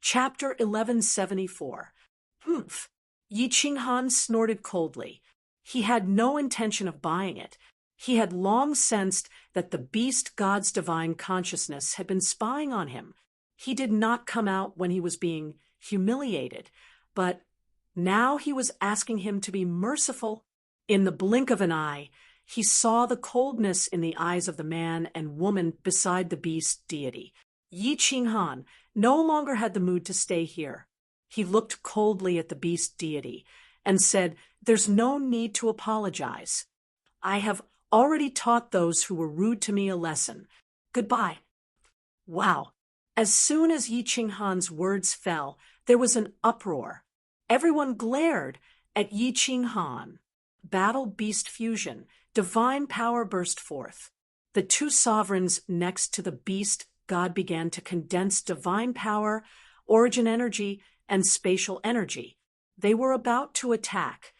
Chapter 1174. Humph. Yi Qinghan snorted coldly. He had no intention of buying it. He had long sensed that the beast god's divine consciousness had been spying on him. He did not come out when he was being humiliated, but now he was asking him to be merciful. In the blink of an eye, he saw the coldness in the eyes of the man and woman beside the beast deity. Yi Qinghan no longer had the mood to stay here. He looked coldly at the beast deity and said, "There's no need to apologize. I have already taught those who were rude to me a lesson. Goodbye." Wow. As soon as Yi Qinghan's words fell, there was an uproar. Everyone glared at Yi Qinghan. Battle beast fusion, divine power burst forth. The two sovereigns next to the beast god began to condense divine power, origin energy, and spatial energy. They were about to attack.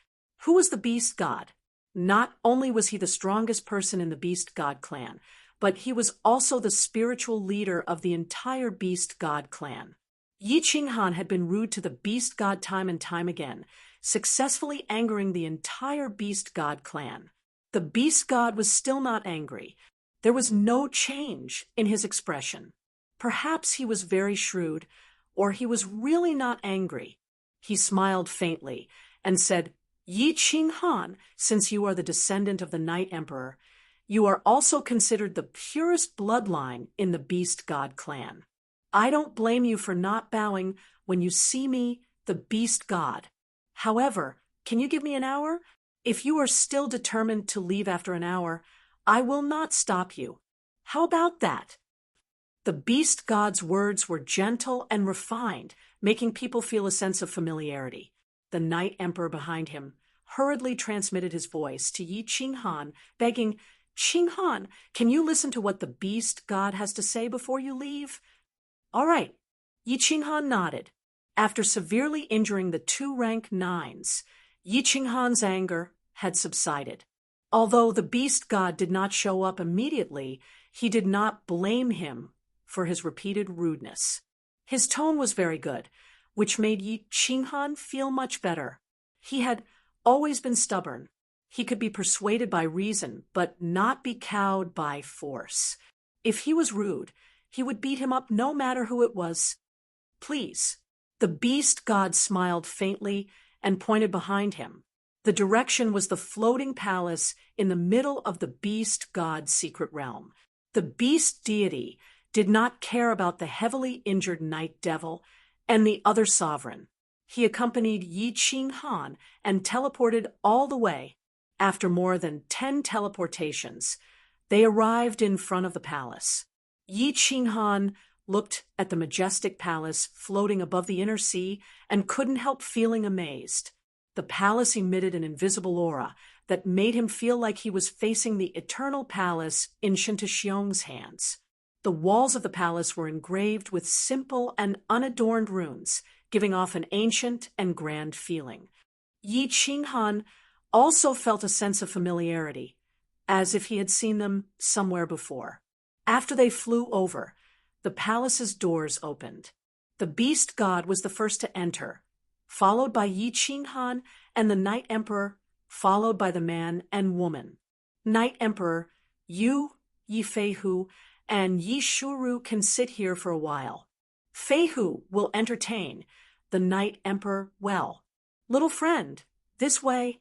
Who was the beast god? Not only was he the strongest person in the beast god clan, but he was also the spiritual leader of the entire beast god clan. Yi Qinghan had been rude to the beast god time and time again, successfully angering the entire beast god clan. The beast god was still not angry. There was no change in his expression. Perhaps he was very shrewd, or he was really not angry. He smiled faintly and said, "Yi Qinghan, since you are the descendant of the Night Emperor, you are also considered the purest bloodline in the beast god clan. I don't blame you for not bowing when you see me, the beast god. However, can you give me an hour? If you are still determined to leave after an hour, I will not stop you. How about that?" The beast god's words were gentle and refined, making people feel a sense of familiarity. The Night Emperor behind him hurriedly transmitted his voice to Yi Qinghan, begging, "Qinghan, can you listen to what the beast god has to say before you leave?" "All right." Yi Qinghan nodded. After severely injuring the two rank 9s, Yi Qinghan's anger had subsided. Although the beast god did not show up immediately, he did not blame him for his repeated rudeness. His tone was very good, which made Yi Qinghan feel much better. He had always been stubborn. He could be persuaded by reason, but not be cowed by force. If he was rude, he would beat him up no matter who it was. "Please." The beast god smiled faintly and pointed behind him. The direction was the floating palace in the middle of the beast god's secret realm. The beast deity did not care about the heavily injured night devil and the other sovereign. He accompanied Yi Qinghan and teleported all the way. After more than 10 teleportations, they arrived in front of the palace. Yi Qinghan looked at the majestic palace floating above the inner sea and couldn't help feeling amazed. The palace emitted an invisible aura that made him feel like he was facing the eternal palace in Shintaxiong's hands. The walls of the palace were engraved with simple and unadorned runes, giving off an ancient and grand feeling. Yi Qinghan also felt a sense of familiarity, as if he had seen them somewhere before. After they flew over, the palace's doors opened. The beast god was the first to enter, followed by Yi Qinghan and the Night Emperor, followed by the man and woman. "Night Emperor, you, Yi Feihu, and Yi Shuru can sit here for a while. Feihu will entertain the Night Emperor well. Little friend, this way."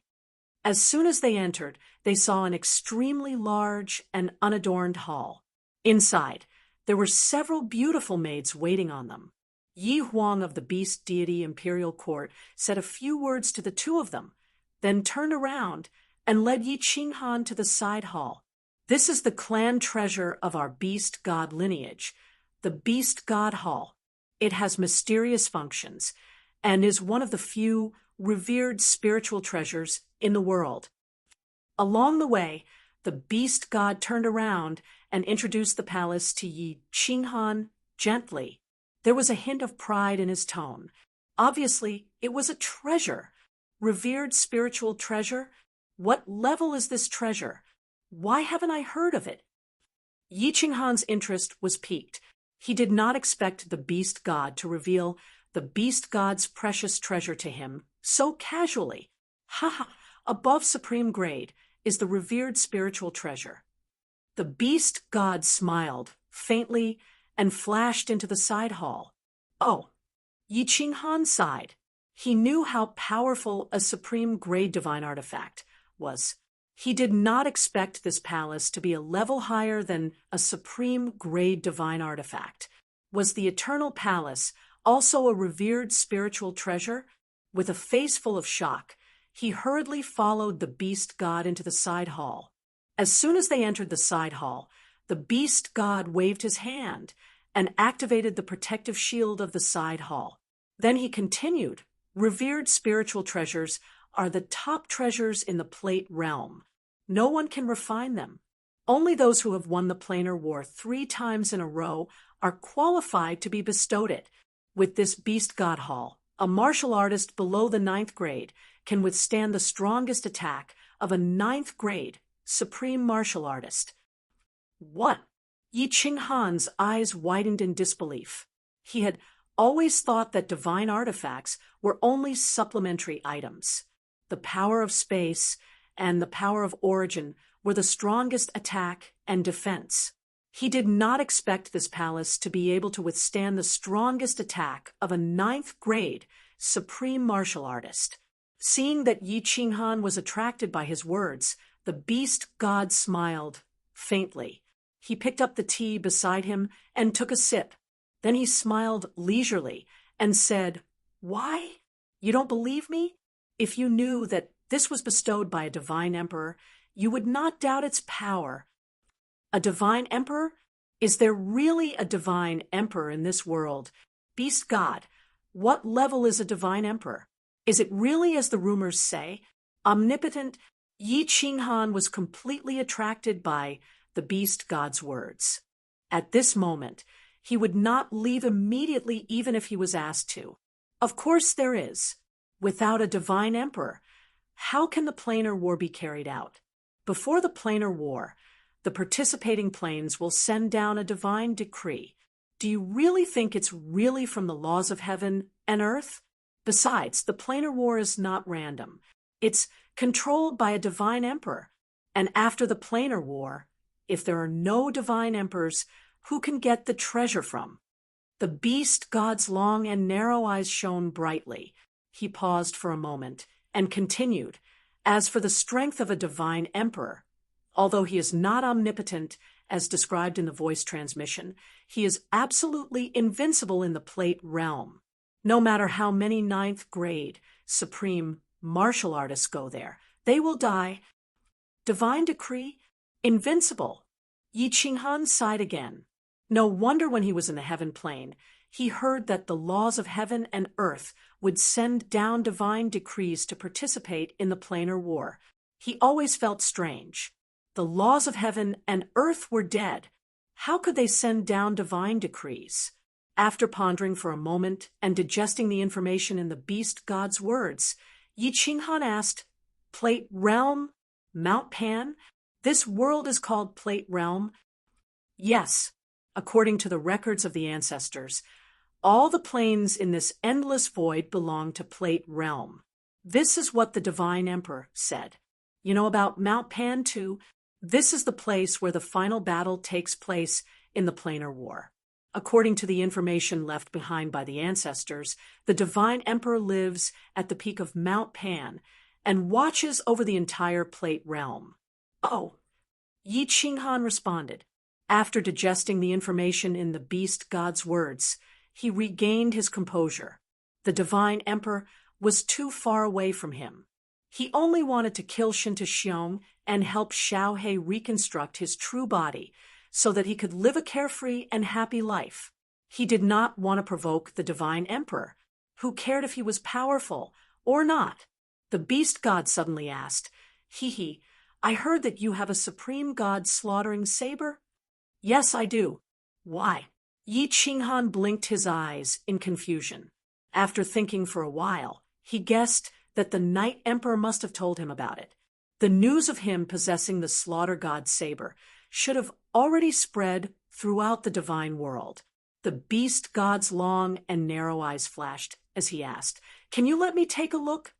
As soon as they entered, they saw an extremely large and unadorned hall. Inside, there were several beautiful maids waiting on them. Yi Huang of the beast deity imperial court said a few words to the two of them, then turned around and led Yi Qinghan to the side hall. "This is the clan treasure of our beast god lineage, the beast god hall. It has mysterious functions and is one of the few revered spiritual treasures in the world." Along the way, the beast god turned around and introduced the palace to Yi Qinghan gently. There was a hint of pride in his tone. Obviously, it was a treasure. Revered spiritual treasure? What level is this treasure? Why haven't I heard of it? Yi Qinghan's interest was piqued. He did not expect the beast god to reveal the beast god's precious treasure to him so casually. Ha ha! Above supreme grade is the revered spiritual treasure. The beast god smiled faintly and flashed into the side hall. Oh! Yi Qinghan sighed. He knew how powerful a supreme grade divine artifact was. He did not expect this palace to be a level higher than a supreme grade divine artifact. Was the Eternal Palace also a revered spiritual treasure? With a face full of shock, he hurriedly followed the beast god into the side hall. As soon as they entered the side hall, the beast god waved his hand and activated the protective shield of the side hall. Then he continued, "Revered spiritual treasures are the top treasures in the plate realm. No one can refine them. Only those who have won the planar war 3 times in a row are qualified to be bestowed it. With this beast god hall, a martial artist below the 9th grade can withstand the strongest attack of a 9th grade supreme martial artist." What? Yi Qinghan's eyes widened in disbelief. He had always thought that divine artifacts were only supplementary items. The power of space and the power of origin were the strongest attack and defense. He did not expect this palace to be able to withstand the strongest attack of a 9th grade supreme martial artist. Seeing that Yi Qinghan was attracted by his words, the beast god smiled faintly. He picked up the tea beside him and took a sip. Then he smiled leisurely and said, "Why? You don't believe me? If you knew that this was bestowed by a divine emperor, you would not doubt its power." A divine emperor? Is there really a divine emperor in this world? Beast god, what level is a divine emperor? Is it really as the rumors say? Omnipotent? Yi Qinghan was completely attracted by the beast god's words. At this moment, he would not leave immediately even if he was asked to. Of course there is. Without a divine emperor, how can the planar war be carried out? Before the planar war, the participating planes will send down a divine decree. Do you really think it's really from the laws of heaven and earth? Besides, the planar war is not random. It's controlled by a divine emperor. And after the planar war, if there are no divine emperors, who can get the treasure from? The beast god's long and narrow eyes shone brightly. He paused for a moment and continued, "As for the strength of a divine emperor, although he is not omnipotent as described in the voice transmission, he is absolutely invincible in the plate realm. No matter how many 9th grade supreme martial artists go there, they will die. Divine decree? Invincible." Yi Qinghan sighed again. No wonder when he was in the heaven plane, he heard that the laws of heaven and earth would send down divine decrees to participate in the planar war. He always felt strange. The laws of heaven and earth were dead. How could they send down divine decrees? After pondering for a moment and digesting the information in the beast god's words, Yi Qinghan asked, "Plate realm? Mount Pan? This world is called Plate Realm?" "Yes. According to the records of the ancestors, all the planes in this endless void belong to Plate Realm. This is what the Divine Emperor said. You know about Mount Pan too? This is the place where the final battle takes place in the planar war. According to the information left behind by the ancestors, the Divine Emperor lives at the peak of Mount Pan and watches over the entire Plate Realm." "Oh," Yi Qinghan responded. After digesting the information in the beast god's words, he regained his composure. The divine emperor was too far away from him. He only wanted to kill Shinta Xiong and help Xiao He reconstruct his true body so that he could live a carefree and happy life. He did not want to provoke the divine emperor. Who cared if he was powerful or not? The beast god suddenly asked, "Hee, I heard that you have a supreme god slaughtering saber?" "Yes, I do." "Why?" Yi Qinghan blinked his eyes in confusion. After thinking for a while, he guessed that the Night Emperor must have told him about it. The news of him possessing the slaughter god saber should have already spread throughout the divine world. The beast god's long and narrow eyes flashed as he asked, "Can you let me take a look?"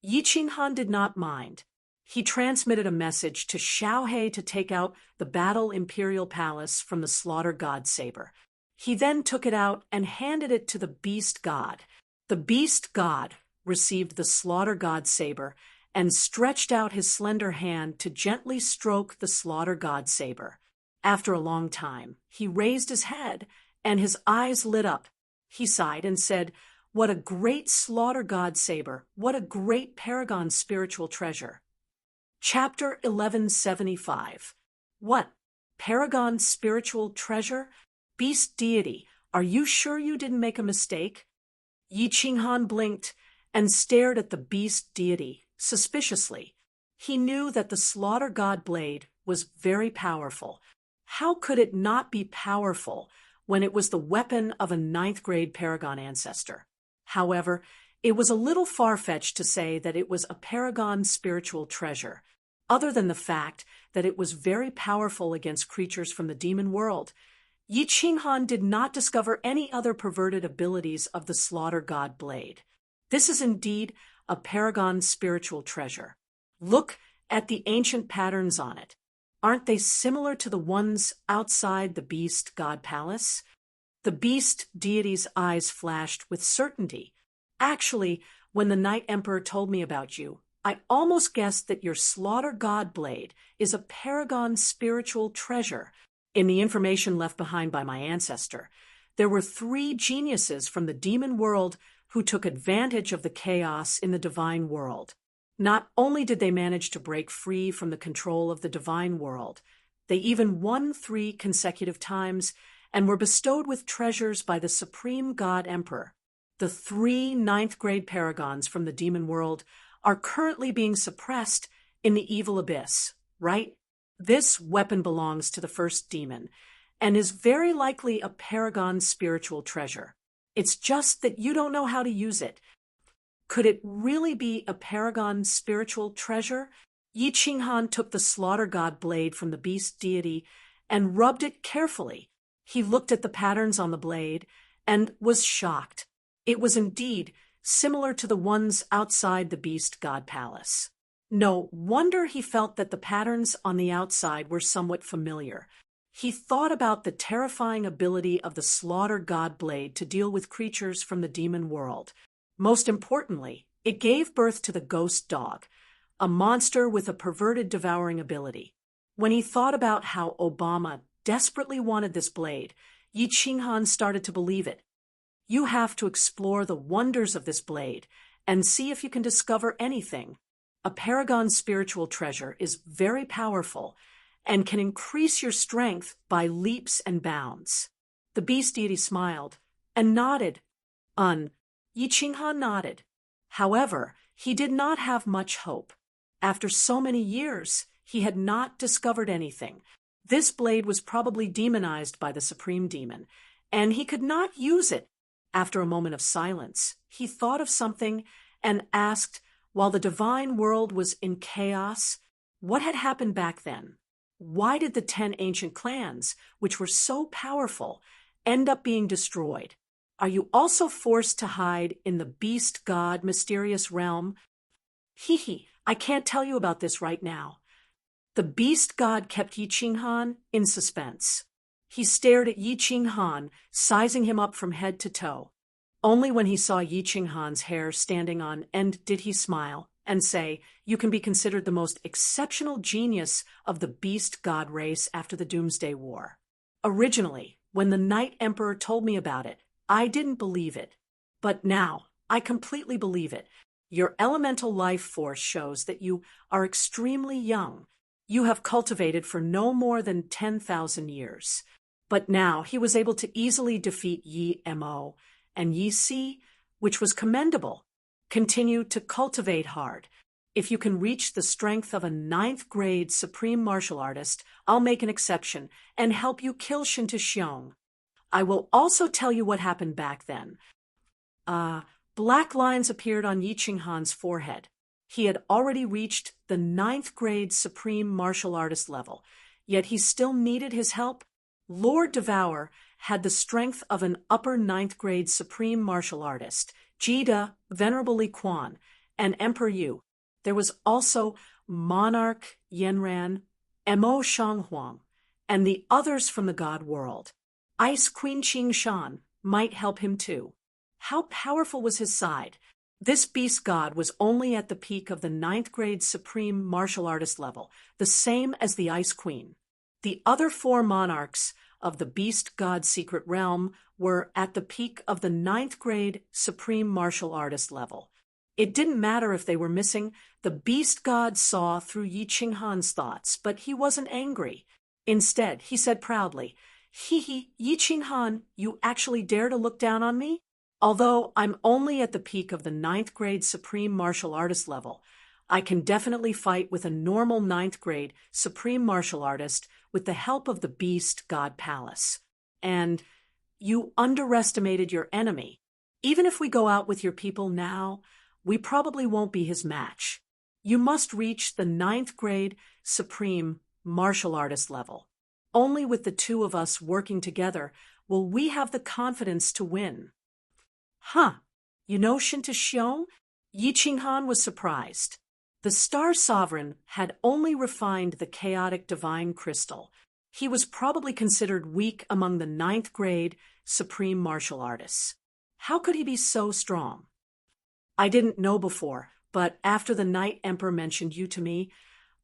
Yi Qinghan did not mind. He transmitted a message to Xiaohe to take out the Battle Imperial Palace from the Slaughter God saber. He then took it out and handed it to the beast god. The beast god received the Slaughter God saber and stretched out his slender hand to gently stroke the Slaughter God saber. After a long time, he raised his head and his eyes lit up. He sighed and said, "What a great Slaughter God saber! What a great Paragon spiritual treasure!" Chapter 1175. What? Paragon spiritual treasure? Beast deity, are you sure you didn't make a mistake? Yi Qinghan blinked and stared at the beast deity suspiciously. He knew that the Slaughter God blade was very powerful. How could it not be powerful when it was the weapon of a 9th-grade Paragon ancestor? However, it was a little far-fetched to say that it was a Paragon spiritual treasure, other than the fact that it was very powerful against creatures from the demon world. Yi Qinghan did not discover any other perverted abilities of the Slaughter God blade. This is indeed a Paragon spiritual treasure. Look at the ancient patterns on it. Aren't they similar to the ones outside the Beast God Palace? The Beast deity's eyes flashed with certainty. Actually, when the Night Emperor told me about you, I almost guessed that your Slaughter God blade is a Paragon spiritual treasure. In the information left behind by my ancestor, there were 3 geniuses from the demon world who took advantage of the chaos in the divine world. Not only did they manage to break free from the control of the divine world, they even won 3 consecutive times and were bestowed with treasures by the Supreme God Emperor. The 3 9th-grade paragons from the demon world are currently being suppressed in the evil abyss, right? This weapon belongs to the first demon and is very likely a Paragon spiritual treasure. It's just that you don't know how to use it. Could it really be a Paragon spiritual treasure? Yi Qinghan took the Slaughter God blade from the beast deity and rubbed it carefully. He looked at the patterns on the blade and was shocked. It was indeed similar to the ones outside the Beast God Palace. No wonder he felt that the patterns on the outside were somewhat familiar. He thought about the terrifying ability of the Slaughter God blade to deal with creatures from the demon world. Most importantly, it gave birth to the Ghost Dog, a monster with a perverted devouring ability. When he thought about how Obama desperately wanted this blade, Yi Qinghan started to believe it. You have to explore the wonders of this blade and see if you can discover anything. A Paragon spiritual treasure is very powerful and can increase your strength by leaps and bounds. The beast deity smiled and nodded. Yi Qinghan nodded. However, he did not have much hope. After so many years, he had not discovered anything. This blade was probably demonized by the Supreme Demon, and he could not use it. After a moment of silence, he thought of something and asked, while the divine world was in chaos, what had happened back then? Why did the 10 ancient clans, which were so powerful, end up being destroyed? Are you also forced to hide in the beast god mysterious realm? I can't tell you about this right now. The beast god kept Yi Qinghan in suspense. He stared at Yi Qinghan, sizing him up from head to toe. Only when he saw Yi Qinghan's hair standing on end did he smile and say, "You can be considered the most exceptional genius of the beast god race after the Doomsday War." Originally, when the Night Emperor told me about it, I didn't believe it. But now, I completely believe it. Your elemental life force shows that you are extremely young. You have cultivated for no more than 10,000 years. But now he was able to easily defeat Yi Mo and Yi Si, which was commendable. Continue to cultivate hard. If you can reach the strength of a 9th-grade supreme martial artist, I'll make an exception and help you kill Shinta Xiong. I will also tell you what happened back then. Black lines appeared on Yi Qinghan's forehead. He had already reached the 9th-grade supreme martial artist level, yet he still needed his help. Lord Devour had the strength of an upper ninth grade supreme martial artist, Jida, Venerable Li Quan, and Emperor Yu. There was also Monarch Yanran, Mo Shanghuang, and the others from the god world. Ice Queen Qing Shan might help him too. How powerful was his side? This beast god was only at the peak of the ninth grade supreme martial artist level, the same as the Ice Queen. The other four monarchs of the beast god secret realm were at the peak of the ninth grade supreme martial artist level. It didn't matter if they were missing. The beast god saw through Yi Qinghan's thoughts, but he wasn't angry. Instead, he said proudly, "Hee, Yi Qinghan, you actually dare to look down on me? Although I'm only at the peak of the ninth grade supreme martial artist level, I can definitely fight with a normal ninth grade supreme martial artist with the help of the beast god palace. And you underestimated your enemy. Even if we go out with your people now, we probably won't be his match. You must reach the ninth grade supreme martial artist level. Only with the two of us working together will we have the confidence to win." "Huh, you know Shinta Xiong?" Yi Qinghan was surprised. The Star Sovereign had only refined the chaotic divine crystal. He was probably considered weak among the ninth grade supreme martial artists. How could he be so strong? "I didn't know before, but after the Night Emperor mentioned you to me,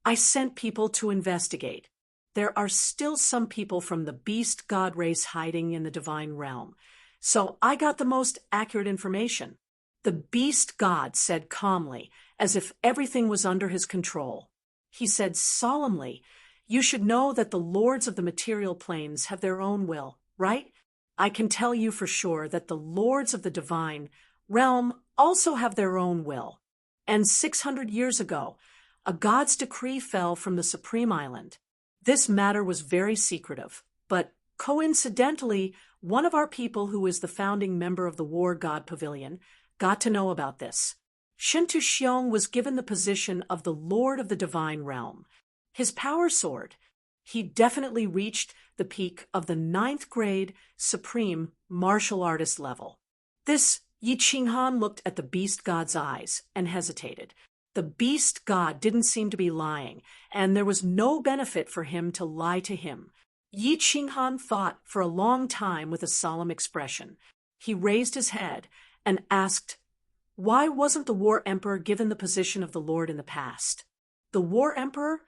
I sent people to investigate. There are still some people from the beast god race hiding in the divine realm, so I got the most accurate information." The beast god said calmly, as if everything was under his control. He said solemnly, "You should know that the lords of the material planes have their own will, right? I can tell you for sure that the lords of the divine realm also have their own will. And 600 years ago, a god's decree fell from the Supreme Island. This matter was very secretive, but coincidentally, one of our people who is the founding member of the War God Pavilion got to know about this. Shinta Xiong was given the position of the Lord of the Divine Realm. His power soared. He definitely reached the peak of the ninth grade supreme martial artist level. This Yi Qinghan looked at the beast god's eyes and hesitated. The beast god didn't seem to be lying, and there was no benefit for him to lie to him. Yi Qinghan thought for a long time with a solemn expression. He raised his head and asked, "Why wasn't the War Emperor given the position of the Lord in the past?" The War Emperor?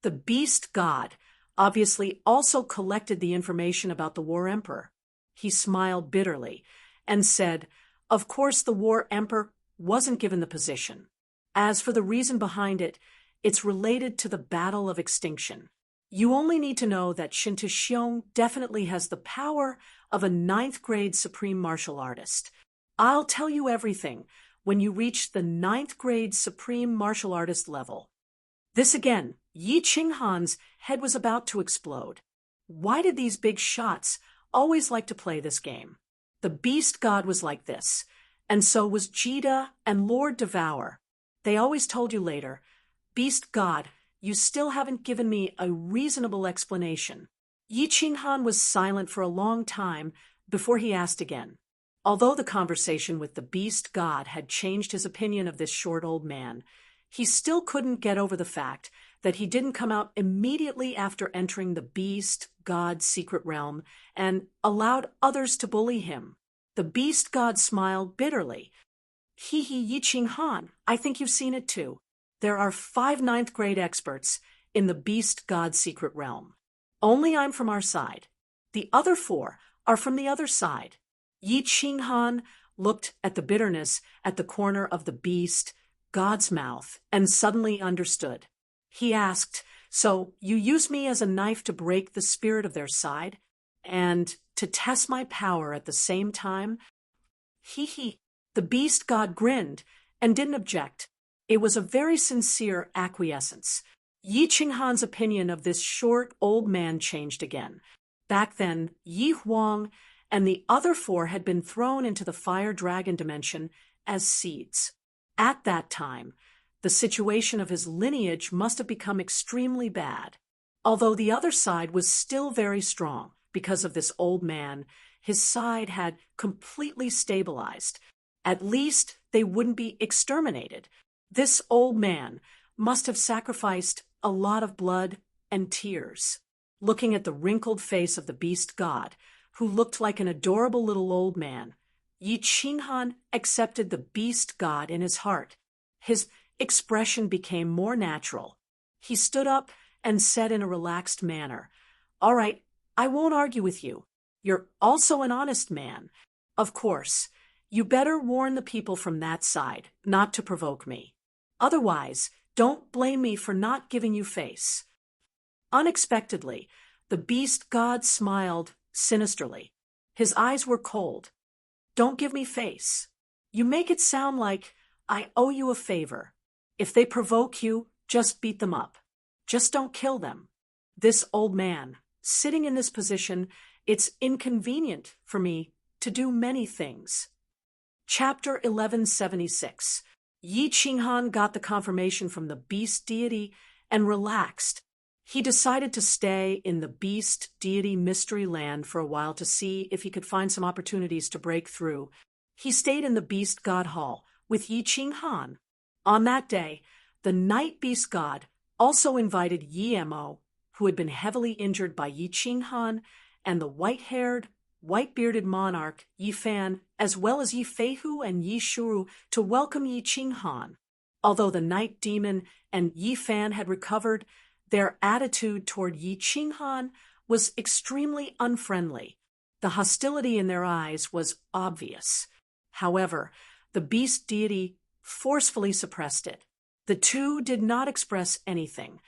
The beast god obviously also collected the information about the War Emperor. He smiled bitterly and said, "Of course the War Emperor wasn't given the position. As for the reason behind it, it's related to the Battle of Extinction. You only need to know that Shinta Xiong definitely has the power of a ninth grade supreme martial artist. I'll tell you everything when you reach the ninth grade supreme martial artist level." This again, Yi Qinghan's head was about to explode. Why did these big shots always like to play this game? The beast god was like this, and so was Jida and Lord Devour. They always told you later, "Beast god, you still haven't given me a reasonable explanation." Yi Qinghan was silent for a long time before he asked again. Although the conversation with the beast god had changed his opinion of this short old man, he still couldn't get over the fact that he didn't come out immediately after entering the beast god's secret realm and allowed others to bully him. The beast god smiled bitterly. Yi Qinghan, I think you've seen it too. There are 5 ninth grade experts in the beast god's secret realm. Only I'm from our side. The other 4 are from the other side." Yi Qinghan looked at the bitterness at the corner of the beast god's mouth and suddenly understood. He asked, "So you use me as a knife to break the spirit of their side and to test my power at the same time?" The beast god grinned and didn't object. It was a very sincere acquiescence. Yi Qinghan's opinion of this short old man changed again. Back then, Yi Huang and the other 4 had been thrown into the fire dragon dimension as seeds. At that time, the situation of his lineage must have become extremely bad. Although the other side was still very strong, because of this old man, his side had completely stabilized. At least they wouldn't be exterminated. This old man must have sacrificed a lot of blood and tears. Looking at the wrinkled face of the beast god, who looked like an adorable little old man, Yi Qinghan accepted the beast god in his heart. His expression became more natural. He stood up and said in a relaxed manner, "All right, I won't argue with you. You're also an honest man. Of course, you better warn the people from that side, not to provoke me. Otherwise, don't blame me for not giving you face." Unexpectedly, the beast god smiled sinisterly. His eyes were cold. "Don't give me face. You make it sound like I owe you a favor. If they provoke you, just beat them up. Just don't kill them. This old man, sitting in this position, it's inconvenient for me to do many things." Chapter 1176. Yi Qinghan got the confirmation from the beast deity and relaxed. He decided to stay in the beast deity mystery land for a while to see if he could find some opportunities to break through. He stayed in the beast god hall with Yi Qinghan. On that day, the night beast god also invited Yi Mo, who had been heavily injured by Yi Qinghan, and the white-haired, white-bearded monarch Yi Fan, as well as Yi Feihu and Yi Shuru, to welcome Yi Qinghan. Although the night demon and Yi Fan had recovered, their attitude toward Yi Qinghan was extremely unfriendly. The hostility in their eyes was obvious. However, the beast deity forcefully suppressed it. The two did not express anything.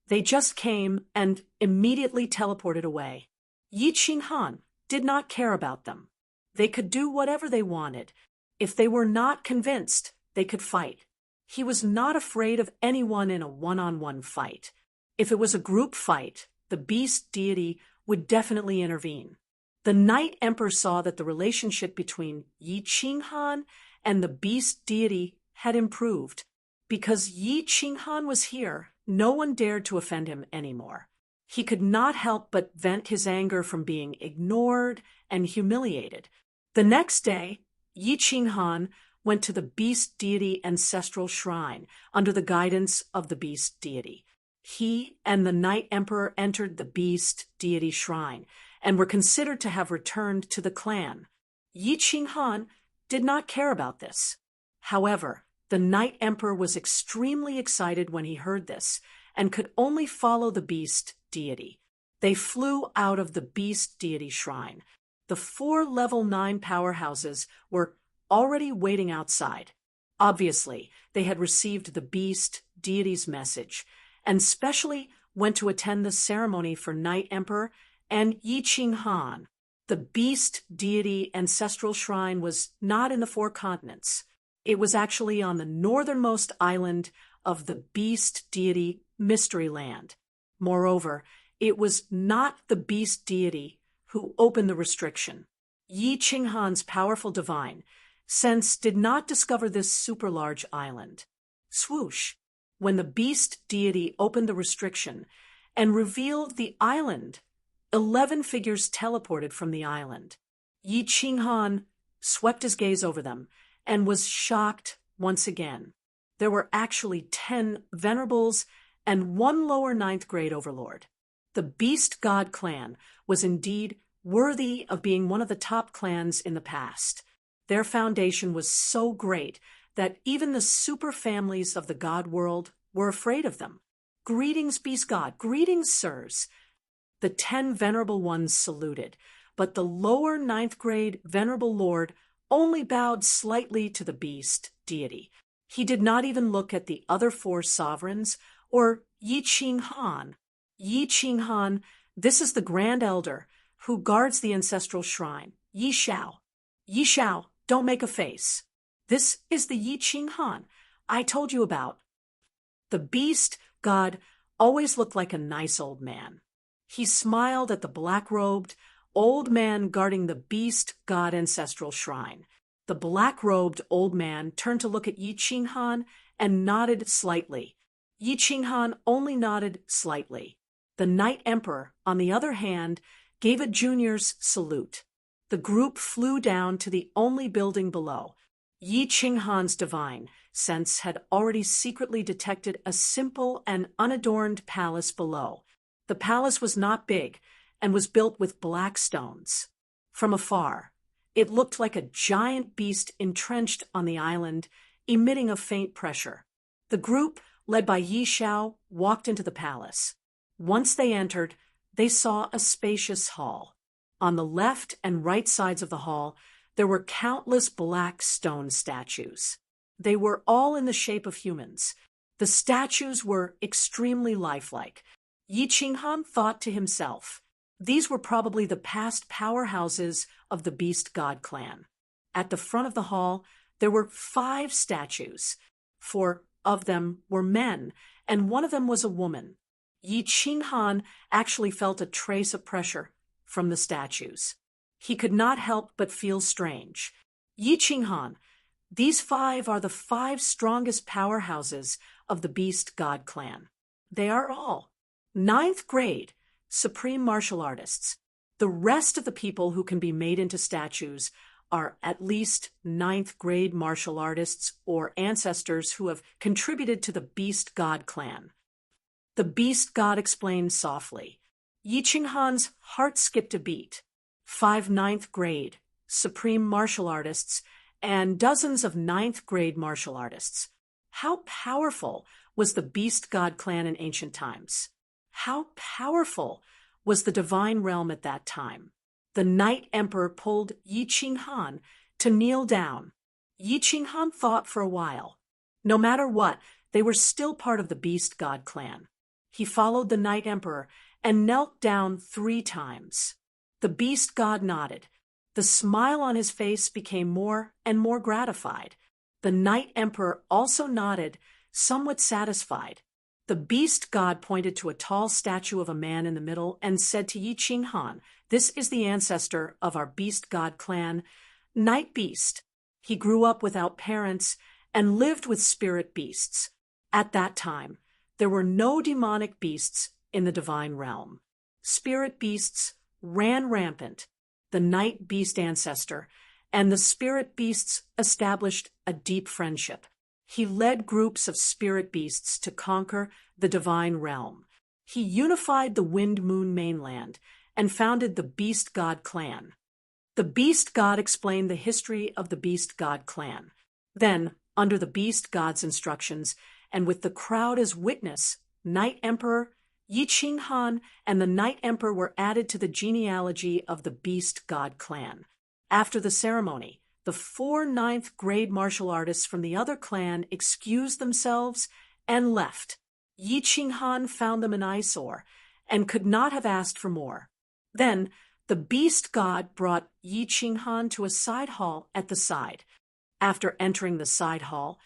They just came and immediately teleported away. Yi Qinghan did not care about them. They could do whatever they wanted. If they were not convinced, they could fight. He was not afraid of anyone in a one-on-one fight. If it was a group fight, the beast deity would definitely intervene. The Night Emperor saw that the relationship between Yi Qinghan and the beast deity had improved. Because Yi Qinghan was here, no one dared to offend him anymore. He could not help but vent his anger from being ignored and humiliated. The next day, Yi Qinghan went to the beast deity ancestral shrine under the guidance of the beast deity. He and the Night Emperor entered the beast deity shrine and were considered to have returned to the clan. Yi Qinghan did not care about this. However, the Night Emperor was extremely excited when he heard this and could only follow the beast deity. They flew out of the beast deity shrine. The 4 level 9 powerhouses were already waiting outside. Obviously, they had received the beast deity's message and specially went to attend the ceremony for Night Emperor and Yi Qinghan. The beast deity ancestral shrine was not in the 4 continents. It was actually on the northernmost island of the beast deity mystery land. Moreover, it was not the beast deity who opened the restriction. Yi Qinghan's powerful divine sense did not discover this super large island. Swoosh! When the beast deity opened the restriction and revealed the island, 11 figures teleported from the island. Yi Qinghan swept his gaze over them and was shocked once again. There were actually 10 venerables and 1 lower 9th grade overlord. The beast god clan was indeed worthy of being one of the top clans in the past. Their foundation was so great that even the super families of the god world were afraid of them. "Greetings, beast god. Greetings, sirs." The 10 venerable ones saluted, but the lower 9th grade venerable lord only bowed slightly to the beast deity. He did not even look at the other 4 sovereigns or Yi Qinghan. Yi Qinghan, this is the Grand Elder who guards the ancestral shrine. Yi Xiao. Yi Xiao, don't make a face. This is the Yi Qinghan I told you about. The beast god always looked like a nice old man. He smiled at the black-robed old man guarding the beast god ancestral shrine. The black-robed old man turned to look at Yi Qinghan and nodded slightly. Yi Qinghan only nodded slightly. The Night Emperor, on the other hand, gave a junior's salute. The group flew down to the only building below. Yi Qinghan's divine sense had already secretly detected a simple and unadorned palace below. The palace was not big and was built with black stones. From afar, it looked like a giant beast entrenched on the island, emitting a faint pressure. The group, led by Yi Xiao, walked into the palace. Once they entered, they saw a spacious hall. On the left and right sides of the hall, there were countless black stone statues. They were all in the shape of humans. The statues were extremely lifelike. Yi Qinghan thought to himself, these were probably the past powerhouses of the Beast God clan. At the front of the hall, there were 5 statues. 4 of them were men, and one of them was a woman. Yi Qinghan actually felt a trace of pressure from the statues. He could not help but feel strange. Yi Qinghan, these 5 are the 5 strongest powerhouses of the Beast God clan. They are all 9th grade supreme martial artists. The rest of the people who can be made into statues are at least 9th grade martial artists or ancestors who have contributed to the Beast God clan. The Beast God explained softly. Yi Qinghan's heart skipped a beat. 5 9th grade supreme martial artists and dozens of 9th grade martial artists. How powerful was the Beast God clan in ancient times? How powerful was the divine realm at that time? The Night Emperor pulled Yi Qinghan to kneel down. Yi Qinghan thought for a while. No matter what, they were still part of the Beast God clan. He followed the Night Emperor and knelt down 3 times. The Beast God nodded. The smile on his face became more and more gratified. The Night Emperor also nodded, somewhat satisfied. The Beast God pointed to a tall statue of a man in the middle and said to Yi Qinghan, "This is the ancestor of our Beast God clan, Night Beast. He grew up without parents and lived with spirit beasts. At that time, there were no demonic beasts in the divine realm. Spirit beasts ran rampant. The Night Beast ancestor and the spirit beasts established a deep friendship. He led groups of spirit beasts to conquer the divine realm. He unified the Wind Moon mainland and founded the Beast God clan." The Beast God explained the history of the Beast God clan. Then, under the Beast God's instructions, and with the crowd as witness, Night Emperor, Yi Qinghan, and the Night Emperor were added to the genealogy of the Beast God clan. After the ceremony, the 4 9th grade martial artists from the other clan excused themselves and left. Yi Qinghan found them an eyesore and could not have asked for more. Then, the Beast God brought Yi Qinghan to a side hall at the side. After entering the side hall,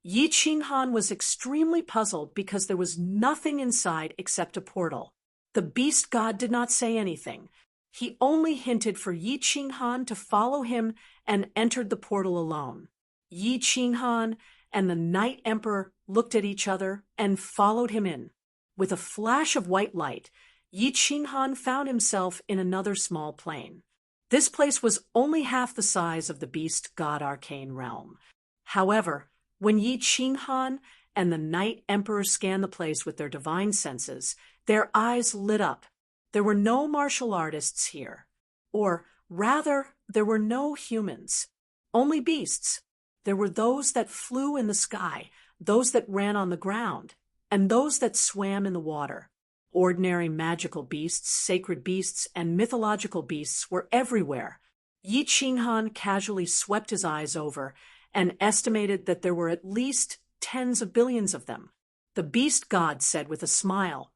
Yi Qinghan was extremely puzzled because there was nothing inside except a portal. The Beast God did not say anything. He only hinted for Yi Qinghan to follow him and entered the portal alone. Yi Qinghan and the Night Emperor looked at each other and followed him in. With a flash of white light, Yi Qinghan found himself in another small plane. This place was only half the size of the Beast God arcane realm. However, when Yi Qinghan and the Night Emperor scanned the place with their divine senses, their eyes lit up. There were no martial artists here. Or, rather, there were no humans. Only beasts. There were those that flew in the sky, those that ran on the ground, and those that swam in the water. Ordinary magical beasts, sacred beasts, and mythological beasts were everywhere. Yi Qinghan casually swept his eyes over and estimated that there were at least tens of billions of them. The Beast God said with a smile,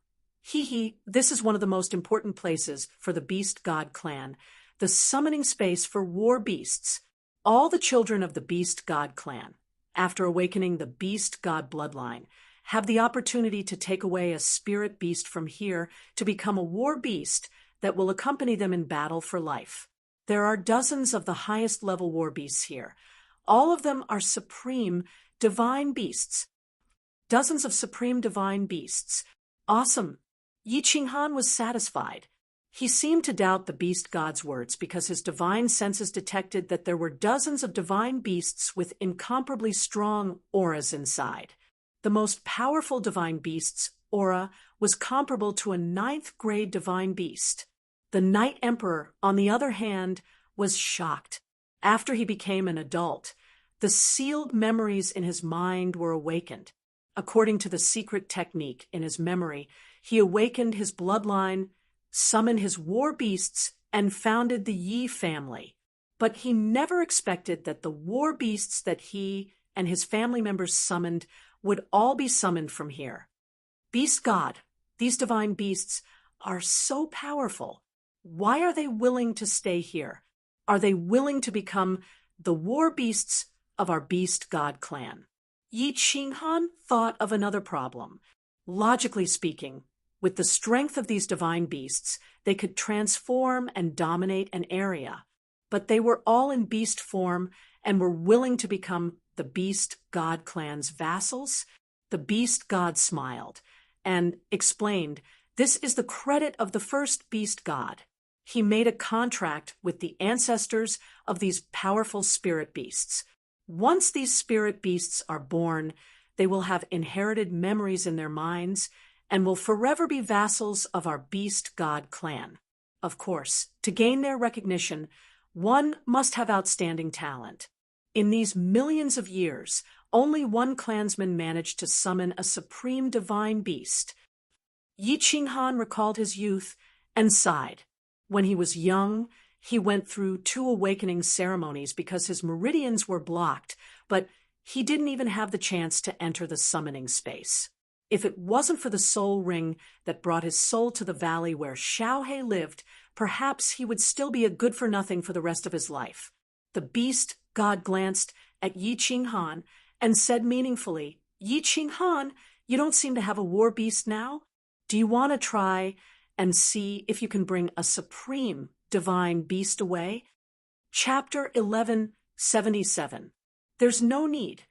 This is one of the most important places for the Beast God clan, the summoning space for war beasts. All the children of the Beast God clan, after awakening the Beast God bloodline, have the opportunity to take away a spirit beast from here to become a war beast that will accompany them in battle for life. There are dozens of the highest level war beasts here. All of them are supreme divine beasts. Dozens of supreme divine beasts. Awesome. Yi Qinghan was satisfied. He seemed to doubt the beast god's words because his divine senses detected that there were dozens of divine beasts with incomparably strong auras inside. The most powerful divine beast's aura was comparable to a 9th-grade divine beast. The Night Emperor, on the other hand, was shocked. After he became an adult, the sealed memories in his mind were awakened. According to the secret technique in his memory, he awakened his bloodline, summoned his war beasts, and founded the Yi family. But he never expected that the war beasts that he and his family members summoned would all be summoned from here. Beast God, these divine beasts, are so powerful. Why are they willing to stay here? Are they willing to become the war beasts of our beast god clan? Yi Qinghan thought of another problem. Logically speaking, with the strength of these divine beasts, they could transform and dominate an area. But they were all in beast form and were willing to become the beast god clan's vassals. The beast god smiled and explained, "This is the credit of the first beast god. He made a contract with the ancestors of these powerful spirit beasts. Once these spirit beasts are born, they will have inherited memories in their minds and will forever be vassals of our beast god clan. Of course, to gain their recognition, one must have outstanding talent. In these millions of years, only one clansman managed to summon a supreme divine beast." Yi Qinghan recalled his youth and sighed. When he was young, he went through 2 awakening ceremonies because his meridians were blocked, but he didn't even have the chance to enter the summoning space. If it wasn't for the soul ring that brought his soul to the valley where Xiaohe lived, perhaps he would still be a good-for-nothing for the rest of his life. The beast god glanced at Yi Qinghan and said meaningfully, "Yi Qinghan, you don't seem to have a war beast now? Do you want to try and see if you can bring a supreme divine beast away?" Chapter 1177. There's no need.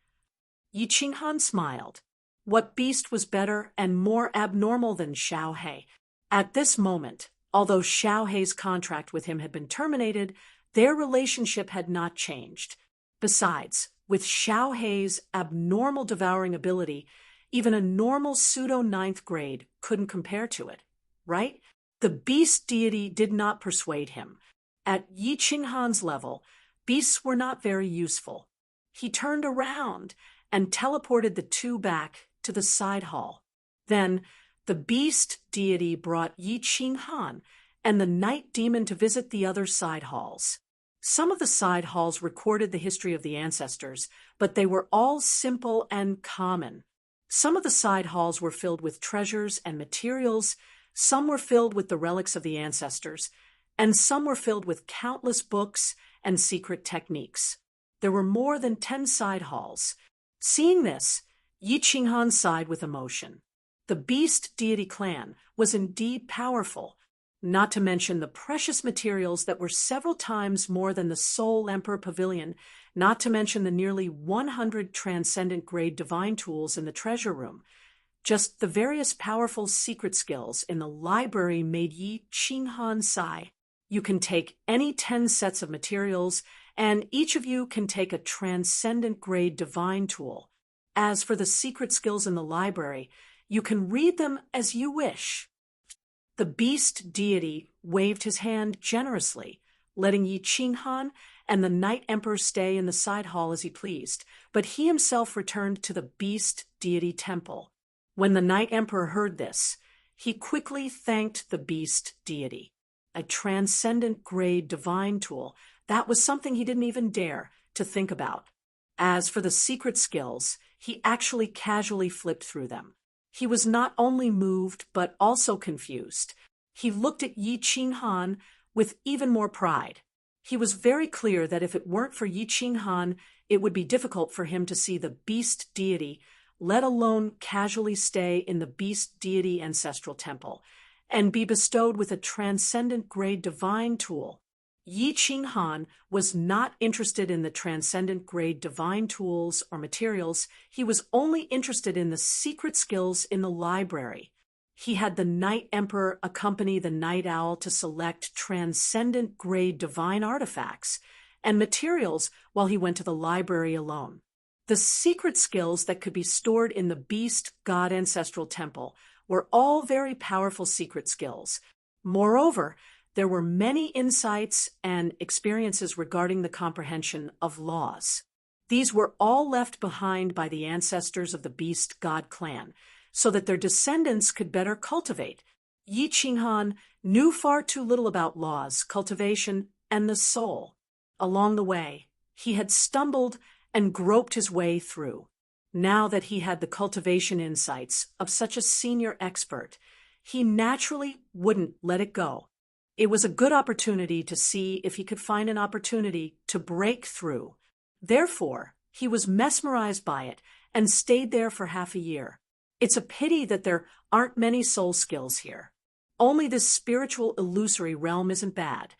Yi Qinghan smiled. What beast was better and more abnormal than Xiaohe? At this moment, although Xiaohe's contract with him had been terminated, their relationship had not changed. Besides, with Xiaohe's abnormal devouring ability, even a normal pseudo-9th grade couldn't compare to it, right? The beast deity did not persuade him. At Yi Qinghan's level, beasts were not very useful. He turned around and teleported the 2 back to the side hall. Then, the beast deity brought Yi Qinghan and the night demon to visit the other side halls. Some of the side halls recorded the history of the ancestors, but they were all simple and common. Some of the side halls were filled with treasures and materials, some were filled with the relics of the ancestors, and some were filled with countless books and secret techniques. There were more than 10 side halls. Seeing this, Yi Qinghan sighed with emotion. The beast deity clan was indeed powerful, not to mention the precious materials that were several times more than the Soul Emperor Pavilion, not to mention the nearly 100 transcendent-grade divine tools in the treasure room. Just the various powerful secret skills in the library made Yi Qinghan sigh. You can take any 10 sets of materials, and each of you can take a transcendent-grade divine tool. As for the secret skills in the library, you can read them as you wish. The beast deity waved his hand generously, letting Yi Qinghan and the Night Emperor stay in the side hall as he pleased, but he himself returned to the beast deity temple. When the Night Emperor heard this, he quickly thanked the beast deity. A transcendent-grade divine tool, that was something he didn't even dare to think about. As for the secret skills, he actually casually flipped through them. He was not only moved, but also confused. He looked at Yi Qinghan with even more pride. He was very clear that if it weren't for Yi Qinghan, it would be difficult for him to see the beast deity, let alone casually stay in the beast deity ancestral temple, and be bestowed with a transcendent-grade divine tool. Yi Qinghan was not interested in the transcendent-grade divine tools or materials. He was only interested in the secret skills in the library. He had the Night Emperor accompany the Night Owl to select transcendent-grade divine artifacts and materials while he went to the library alone. The secret skills that could be stored in the Beast God Ancestral Temple were all very powerful secret skills. Moreover, there were many insights and experiences regarding the comprehension of laws. These were all left behind by the ancestors of the Beast God clan, so that their descendants could better cultivate. Yi Qinghan knew far too little about laws, cultivation, and the soul. Along the way, he had stumbled and groped his way through. Now that he had the cultivation insights of such a senior expert, he naturally wouldn't let it go. It was a good opportunity to see if he could find an opportunity to break through. Therefore, he was mesmerized by it and stayed there for half a year. It's a pity that there aren't many soul skills here. Only this spiritual illusory realm isn't bad.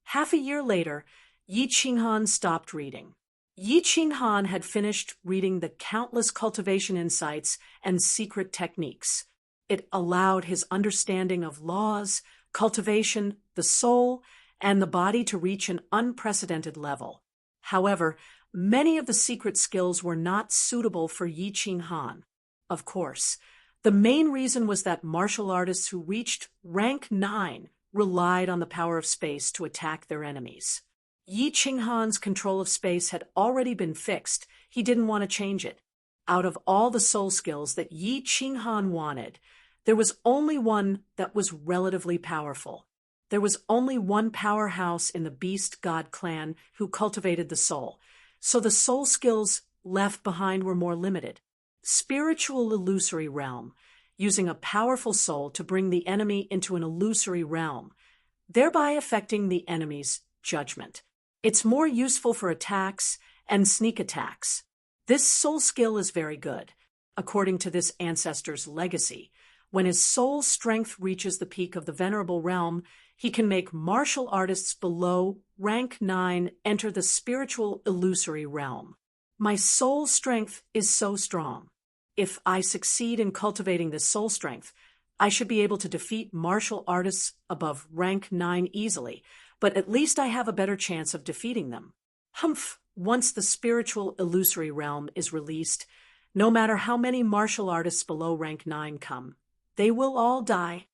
Half a year later, Yi Qinghan stopped reading. Yi Qinghan had finished reading the countless cultivation insights and secret techniques. It allowed his understanding of laws, cultivation, the soul, and the body to reach an unprecedented level. However, many of the secret skills were not suitable for Yi Qinghan. Of course, the main reason was that martial artists who reached rank 9 relied on the power of space to attack their enemies. Yi Qinghan's control of space had already been fixed. He didn't want to change it. Out of all the soul skills that Yi Qinghan wanted, there was only one that was relatively powerful. There was only one powerhouse in the Beast God clan who cultivated the soul, so the soul skills left behind were more limited. Spiritual illusory realm, using a powerful soul to bring the enemy into an illusory realm, thereby affecting the enemy's judgment. It's more useful for attacks and sneak attacks. This soul skill is very good. According to this ancestor's legacy, when his soul strength reaches the peak of the venerable realm, he can make martial artists below rank 9 enter the spiritual illusory realm. My soul strength is so strong. If I succeed in cultivating this soul strength, I should be able to defeat martial artists above rank 9 easily, but at least I have a better chance of defeating them. Humph! Once the spiritual illusory realm is released, no matter how many martial artists below rank 9 come, they will all die.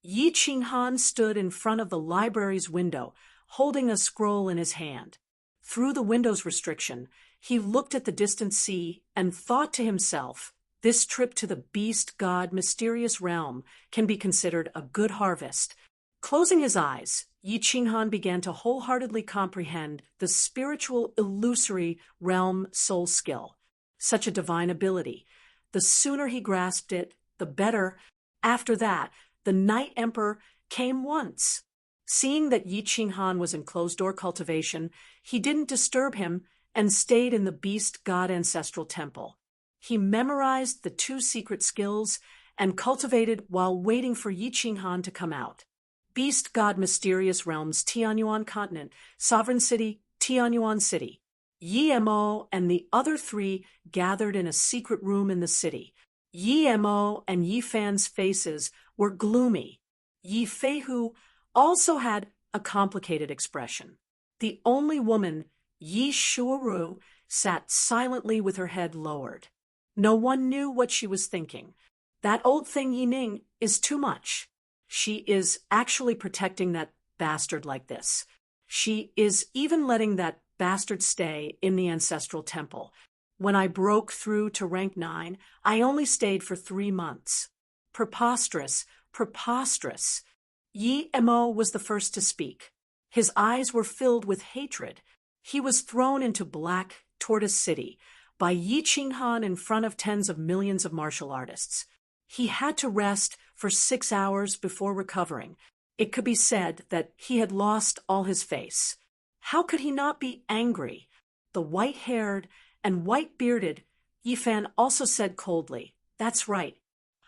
Yi Qinghan stood in front of the library's window, holding a scroll in his hand. Through the window's restriction, he looked at the distant sea and thought to himself, this trip to the Beast God mysterious realm can be considered a good harvest. Closing his eyes, Yi Qinghan began to wholeheartedly comprehend the spiritual illusory realm soul skill. Such a divine ability. The sooner he grasped it, the better. After that, the Night Emperor came once. Seeing that Yi Qinghan was in closed-door cultivation, he didn't disturb him and stayed in the Beast God Ancestral Temple. He memorized the 2 secret skills and cultivated while waiting for Yi Qinghan to come out. Beast God Mysterious Realms, Tianyuan Continent, Sovereign City, Tianyuan City. Yi Mo and the other 3 gathered in a secret room in the city. Yi Mo and Yi Fan's faces were gloomy. Yi Feihu also had a complicated expression. The only woman, Yi Shuuru, sat silently with her head lowered. No one knew what she was thinking. That old thing Yi Ning is too much. She is actually protecting that bastard like this. She is even letting that bastard stay in the ancestral temple. When I broke through to rank 9, I only stayed for 3 months. Preposterous, preposterous. Yi Mo was the first to speak. His eyes were filled with hatred. He was thrown into Black Tortoise City by Yi Qinghan in front of tens of millions of martial artists. He had to rest for 6 hours before recovering. It could be said that he had lost all his face. How could he not be angry? The white-haired and white-bearded Yi Fan also said coldly, "That's right.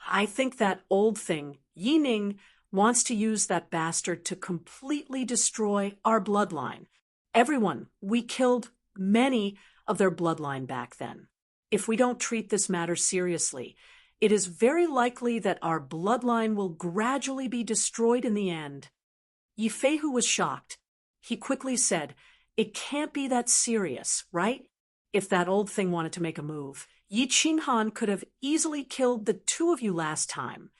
I think that old thing, Yi Ning, wants to use that bastard to completely destroy our bloodline. Everyone, we killed many of their bloodline back then. If we don't treat this matter seriously, It is very likely that our bloodline will gradually be destroyed in the end. Yifeihu was shocked. He quickly said, "It can't be that serious, right? If that old thing wanted to make a move, Yi Qinghan could have easily killed the two of you last time."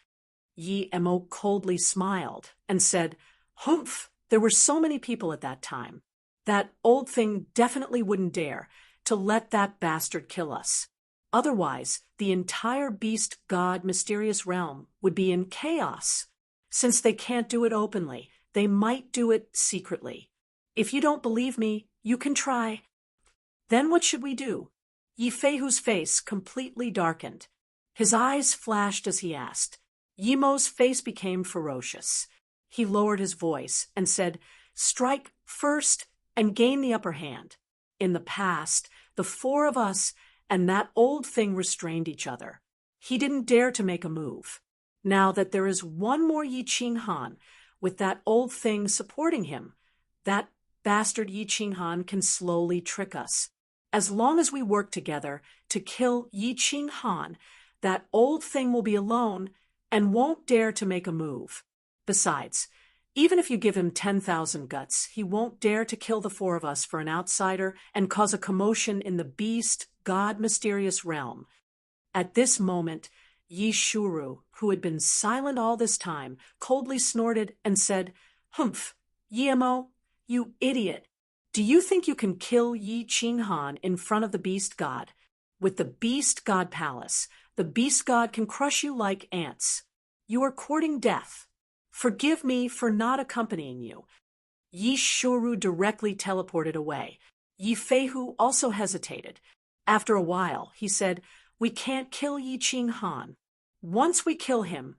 Yi Emo coldly smiled and said, "Humph, there were so many people at that time. That old thing definitely wouldn't dare to let that bastard kill us. Otherwise, the entire beast god mysterious realm would be in chaos. Since they can't do it openly, they might do it secretly. If you don't believe me, you can try." "Then what should we do?" Yifeihu's face completely darkened. His eyes flashed as he asked. Yimo's face became ferocious. He lowered his voice and said, "Strike first and gain the upper hand. In the past, the four of us and that old thing restrained each other. He didn't dare to make a move. Now that there is one more Yi Qinghan with that old thing supporting him, that bastard Yi Qinghan can slowly trick us. As long as we work together to kill Yi Qinghan, that old thing will be alone and won't dare to make a move. Besides, even if you give him 10,000 guts, he won't dare to kill the four of us for an outsider and cause a commotion in the beast, god mysterious realm." At this moment, Yi Shuru, who had been silent all this time, coldly snorted and said, "Humph, Yimo, you idiot. Do you think you can kill Yi Qinghan in front of the beast god? With the beast god palace, the beast god can crush you like ants. You are courting death. Forgive me for not accompanying you." Yi Shuru directly teleported away. Yifeihu also hesitated. After a while, he said, "We can't kill Yi Qinghan. Once we kill him,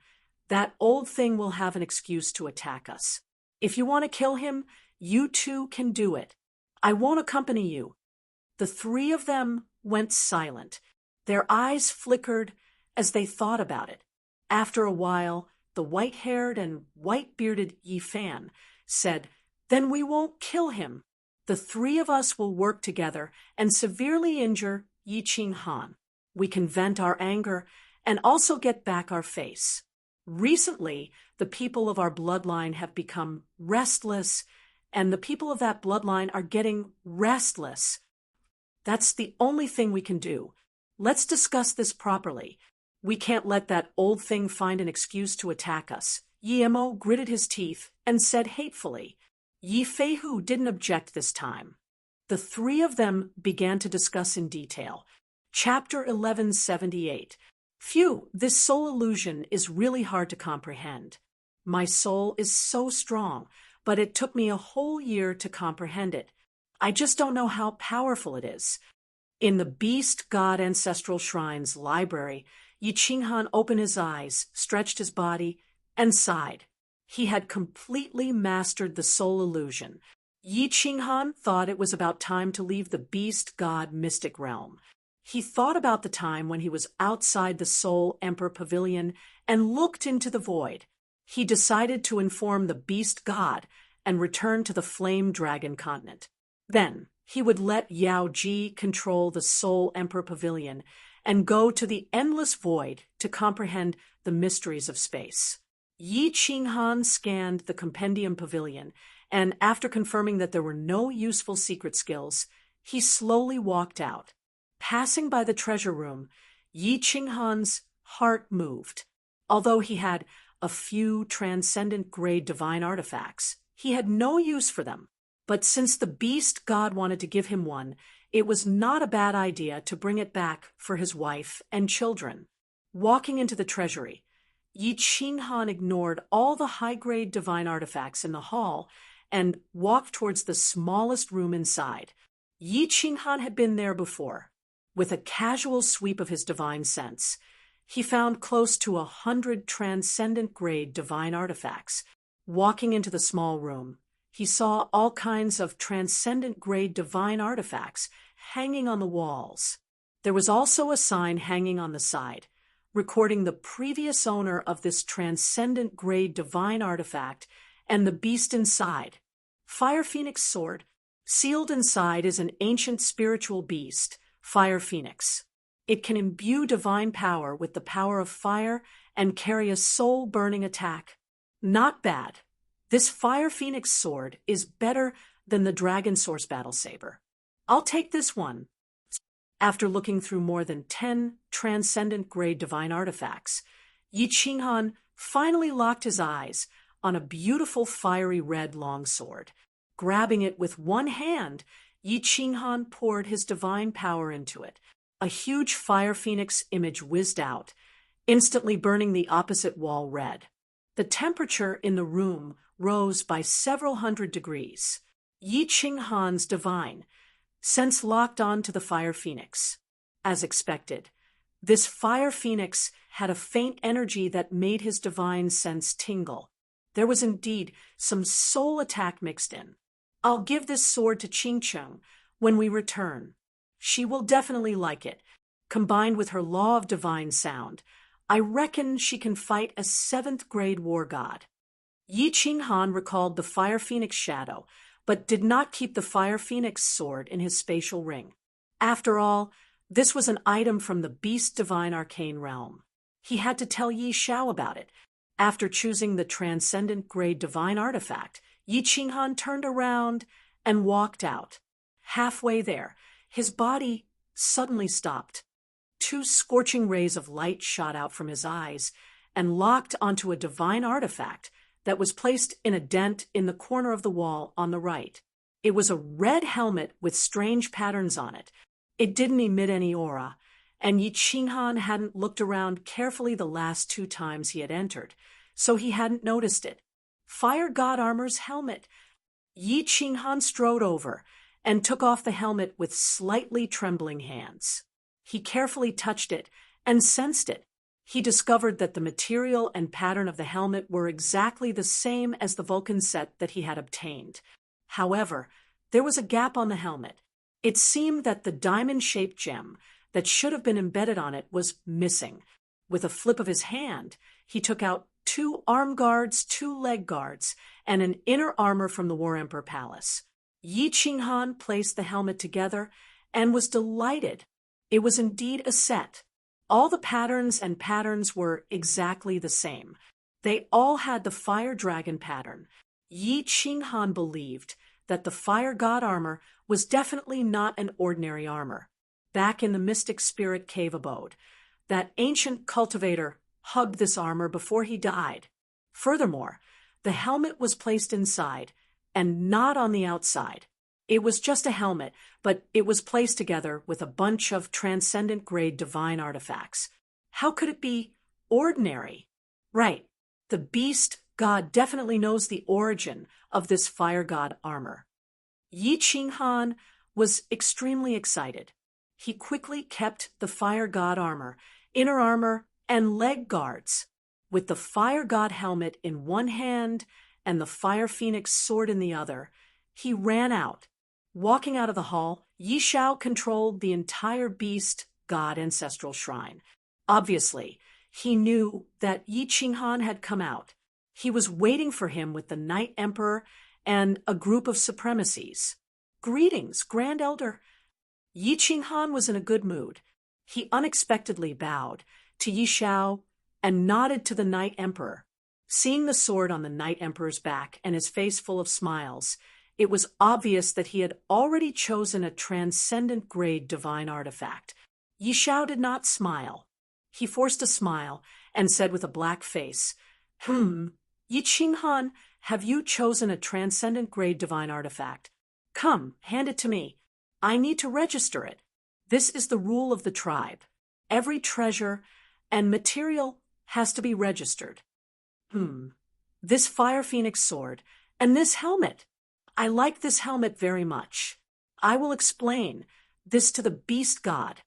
that old thing will have an excuse to attack us. If you want to kill him, you too can do it. I won't accompany you." The three of them went silent. Their eyes flickered as they thought about it. After a while, the white-haired and white-bearded Yi Fan said, "Then we won't kill him. The three of us will work together and severely injure Yi Qinghan. We can vent our anger and also get back our face. Recently, the people of our bloodline have become restless, and the people of that bloodline are getting restless. That's the only thing we can do. Let's discuss this properly. We can't let that old thing find an excuse to attack us." Yimo gritted his teeth and said hatefully. Yifeihu didn't object this time. The three of them began to discuss in detail. Chapter 1178. "Phew, this soul illusion is really hard to comprehend. My soul is so strong, but it took me a whole year to comprehend it. I just don't know how powerful it is." In the Beast God Ancestral Shrine's library, Yi Qinghan opened his eyes, stretched his body, and sighed. He had completely mastered the soul illusion. Yi Qinghan thought it was about time to leave the Beast God mystic realm. He thought about the time when he was outside the Soul Emperor Pavilion and looked into the void. He decided to inform the Beast God and return to the Flame Dragon continent. Then he would let Yao Ji control the Soul Emperor Pavilion and go to the endless void to comprehend the mysteries of space. Yi Qinghan scanned the Compendium Pavilion, and after confirming that there were no useful secret skills, he slowly walked out. Passing by the treasure room, Yi Qinghan's heart moved. Although he had a few transcendent-grade divine artifacts, he had no use for them. But since the beast god wanted to give him one, it was not a bad idea to bring it back for his wife and children. Walking into the treasury, Yi Qinghan ignored all the high-grade divine artifacts in the hall and walked towards the smallest room inside. Yi Qinghan had been there before. With a casual sweep of his divine sense, he found close to 100 transcendent-grade divine artifacts. Walking into the small room, he saw all kinds of transcendent-grade divine artifacts hanging on the walls. There was also a sign hanging on the side, recording the previous owner of this transcendent-grade divine artifact and the beast inside. Fire Phoenix Sword. Sealed inside is an ancient spiritual beast, Fire Phoenix. It can imbue divine power with the power of fire and carry a soul-burning attack. Not bad. This Fire Phoenix sword is better than the Dragon Source Battle Saber. I'll take this one. After looking through more than 10 transcendent-grade divine artifacts, Yi Qinghan finally locked his eyes on a beautiful fiery red longsword. Grabbing it with one hand, Yi Qinghan poured his divine power into it. A huge fire phoenix image whizzed out, instantly burning the opposite wall red. The temperature in the room rose by several hundred degrees. Yi Qinghan's divine sense locked on to the fire phoenix. As expected, this fire phoenix had a faint energy that made his divine sense tingle. There was indeed some soul attack mixed in. I'll give this sword to Qingcheng when we return. She will definitely like it. Combined with her law of divine sound, I reckon she can fight a 7th-grade war god. Yi Qinghan recalled the Fire Phoenix shadow, but did not keep the Fire Phoenix sword in his spatial ring. After all, this was an item from the Beast Divine Arcane Realm. He had to tell Yi Xiao about it. After choosing the Transcendent-grade divine artifact, Yi Qinghan turned around and walked out. Halfway there, his body suddenly stopped. 2 scorching rays of light shot out from his eyes and locked onto a divine artifact that was placed in a dent in the corner of the wall on the right. It was a red helmet with strange patterns on it. It didn't emit any aura, and Yi Qinghan hadn't looked around carefully the last 2 times he had entered, so he hadn't noticed it. Fire God Armor's helmet. Yi Qinghan strode over and took off the helmet with slightly trembling hands. He carefully touched it and sensed it. He discovered that the material and pattern of the helmet were exactly the same as the Vulcan set that he had obtained. However, there was a gap on the helmet. It seemed that the diamond-shaped gem that should have been embedded on it was missing. With a flip of his hand, he took out 2 arm guards, 2 leg guards, and an inner armor from the War Emperor Palace. Yi Qinghan placed the helmet together and was delighted. It was indeed a set. All the patterns were exactly the same. They all had the fire dragon pattern. Yi Qinghan believed that the fire god armor was definitely not an ordinary armor. Back in the mystic spirit cave abode, that ancient cultivator hugged this armor before he died. Furthermore, the helmet was placed inside and not on the outside. It was just a helmet, but it was placed together with a bunch of transcendent-grade divine artifacts. How could it be ordinary? Right, the beast god definitely knows the origin of this fire god armor. Yi Qinghan was extremely excited. He quickly kept the fire god armor, inner armor, and leg guards. With the fire god helmet in one hand and the fire phoenix sword in the other, he ran out. Walking out of the hall, Yi Xiao controlled the entire beast god ancestral shrine. Obviously, he knew that Yi Qinghan had come out. He was waiting for him with the Night Emperor and a group of supremacies. "Greetings, Grand Elder." Yi Qinghan was in a good mood. He unexpectedly bowed to Yi Xiao and nodded to the Night Emperor. Seeing the sword on the Night Emperor's back and his face full of smiles, it was obvious that he had already chosen a transcendent-grade divine artifact. Yi Xiao did not smile. He forced a smile and said with a black face, Yi Qinghan, have you chosen a transcendent-grade divine artifact? Come, hand it to me. I need to register it. This is the rule of the tribe. Every treasure and material has to be registered. This Fire Phoenix sword and this helmet. I like this helmet very much. I will explain this to the beast god.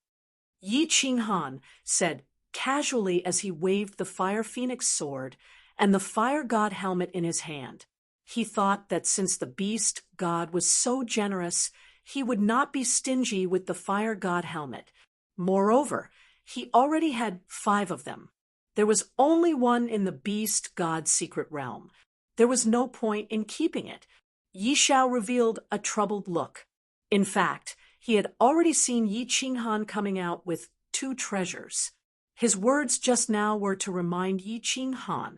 Yi Qinghan said casually as he waved the Fire Phoenix sword and the fire god helmet in his hand. He thought that since the beast god was so generous, he would not be stingy with the fire god helmet. Moreover, he already had 5 of them. There was only one in the beast god's secret realm. There was no point in keeping it. Yi Xiao revealed a troubled look. In fact, he had already seen Yi Qinghan coming out with 2 treasures. His words just now were to remind Yi Qinghan.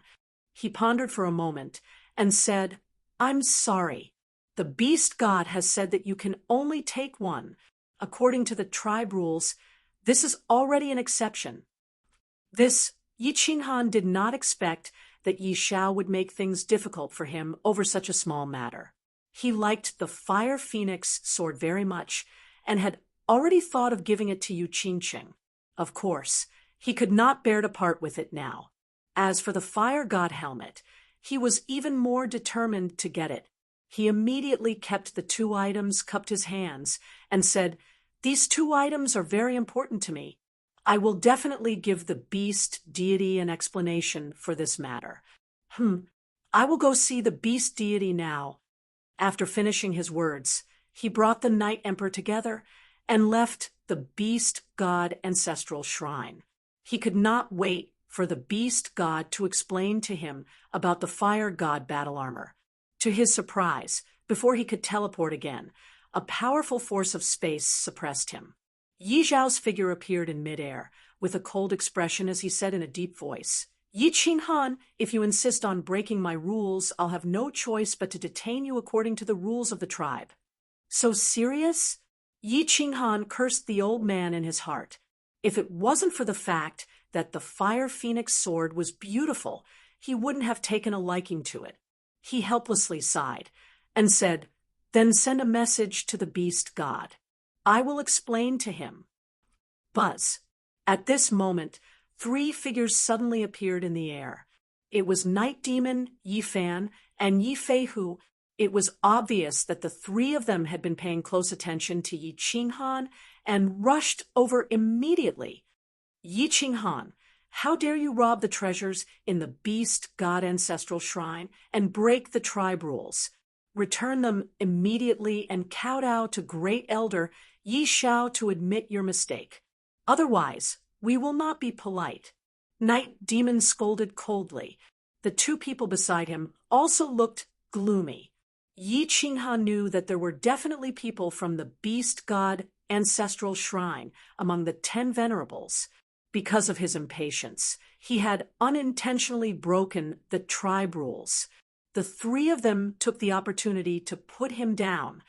He pondered for a moment and said, "I'm sorry. The beast god has said that you can only take one. According to the tribe rules, this is already an exception." This, Yi Qinghan did not expect that Yi Xiao would make things difficult for him over such a small matter. He liked the Fire Phoenix sword very much and had already thought of giving it to Yu Qingqing. Of course, he could not bear to part with it now. As for the Fire God helmet, he was even more determined to get it. He immediately kept the 2 items, cupped his hands, and said, "These 2 items are very important to me. I will definitely give the beast deity an explanation for this matter. I will go see the beast deity now." After finishing his words, he brought the Night Emperor together and left the beast god ancestral shrine. He could not wait for the beast god to explain to him about the fire god battle armor. To his surprise, before he could teleport again, a powerful force of space suppressed him. Yi Zhao's figure appeared in midair, with a cold expression as he said in a deep voice, "Yi Qinghan, if you insist on breaking my rules, I'll have no choice but to detain you according to the rules of the tribe." "So serious?" Yi Qinghan cursed the old man in his heart. If it wasn't for the fact that the Fire Phoenix sword was beautiful, he wouldn't have taken a liking to it. He helplessly sighed and said, "Then send a message to the beast god. I will explain to him." Buzz. At this moment, 3 figures suddenly appeared in the air. It was Night Demon, Yi Fan, and Yi Feihu. It was obvious that the 3 of them had been paying close attention to Yi Qinghan and rushed over immediately. "Yi Qinghan, how dare you rob the treasures in the beast god ancestral shrine and break the tribe rules? Return them immediately and kowtow to Great Elder Yi Xiao to admit your mistake. Otherwise, we will not be polite." Night Demon scolded coldly. The 2 people beside him also looked gloomy. Yi Qinghan knew that there were definitely people from the beast god ancestral shrine among the 10 venerables. Because of his impatience, he had unintentionally broken the tribe rules. The 3 of them took the opportunity to put him down.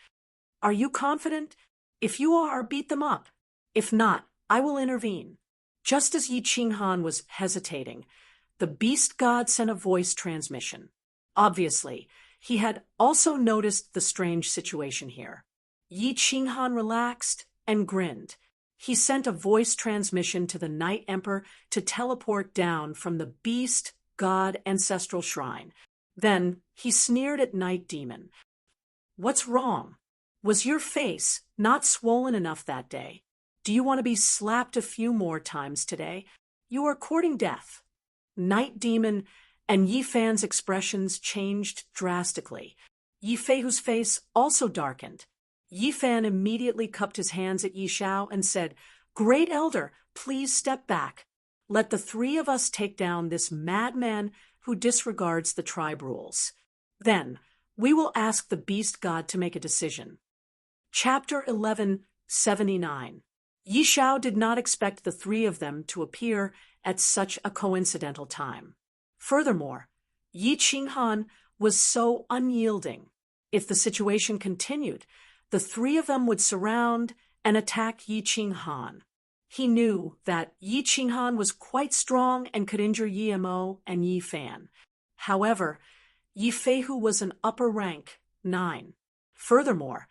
"Are you confident? If you are, beat them up. If not, I will intervene." Just as Yi Qinghan was hesitating, the beast god sent a voice transmission. Obviously, he had also noticed the strange situation here. Yi Qinghan relaxed and grinned. He sent a voice transmission to the Night Emperor to teleport down from the beast god ancestral shrine. Then he sneered at Night Demon. "What's wrong? Was your face not swollen enough that day? Do you want to be slapped a few more times today? You are courting death." Night Demon and Yi Fan's expressions changed drastically. Yi Feihu's face also darkened. Yi Fan immediately cupped his hands at Yi Xiao and said, "Great Elder, please step back. Let the 3 of us take down this madman who disregards the tribe rules. Then we will ask the beast god to make a decision." Chapter 1179. Yi Xiao did not expect the 3 of them to appear at such a coincidental time. Furthermore, Yi Qinghan was so unyielding. If the situation continued, the 3 of them would surround and attack Yi Qinghan. He knew that Yi Qinghan was quite strong and could injure Yi Mo and Yi Fan. However, Yi Feihu was an upper rank, 9. Furthermore,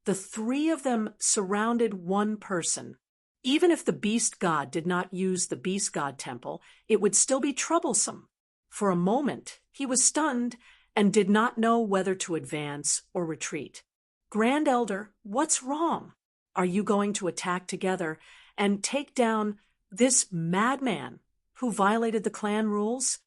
the 3 of them surrounded one person. Even if the beast god did not use the beast god temple, it would still be troublesome. For a moment, he was stunned and did not know whether to advance or retreat. "Grand Elder, what's wrong? Are you going to attack together and take down this madman who violated the clan rules?"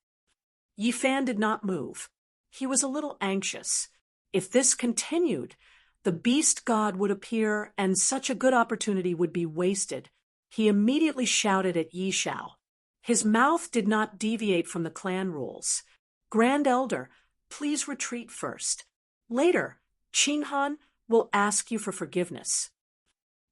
Yi Fan did not move. He was a little anxious. If this continued, the beast god would appear and such a good opportunity would be wasted. He immediately shouted at Yi Xiao. His mouth did not deviate from the clan rules. "Grand Elder, please retreat first. Later, Qinghan will ask you for forgiveness."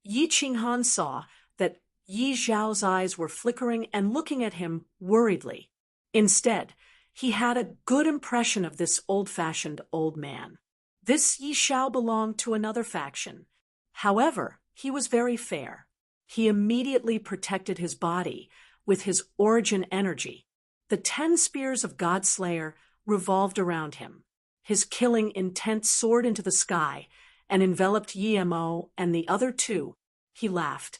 Yi Qinghan saw that Yi Zhao's eyes were flickering and looking at him worriedly. Instead, he had a good impression of this old-fashioned old man. This Yi Zhao belonged to another faction. However, he was very fair. He immediately protected his body with his origin energy. The 10 spears of Godslayer revolved around him. His killing intent soared into the sky and enveloped Yimo and the other two. He laughed.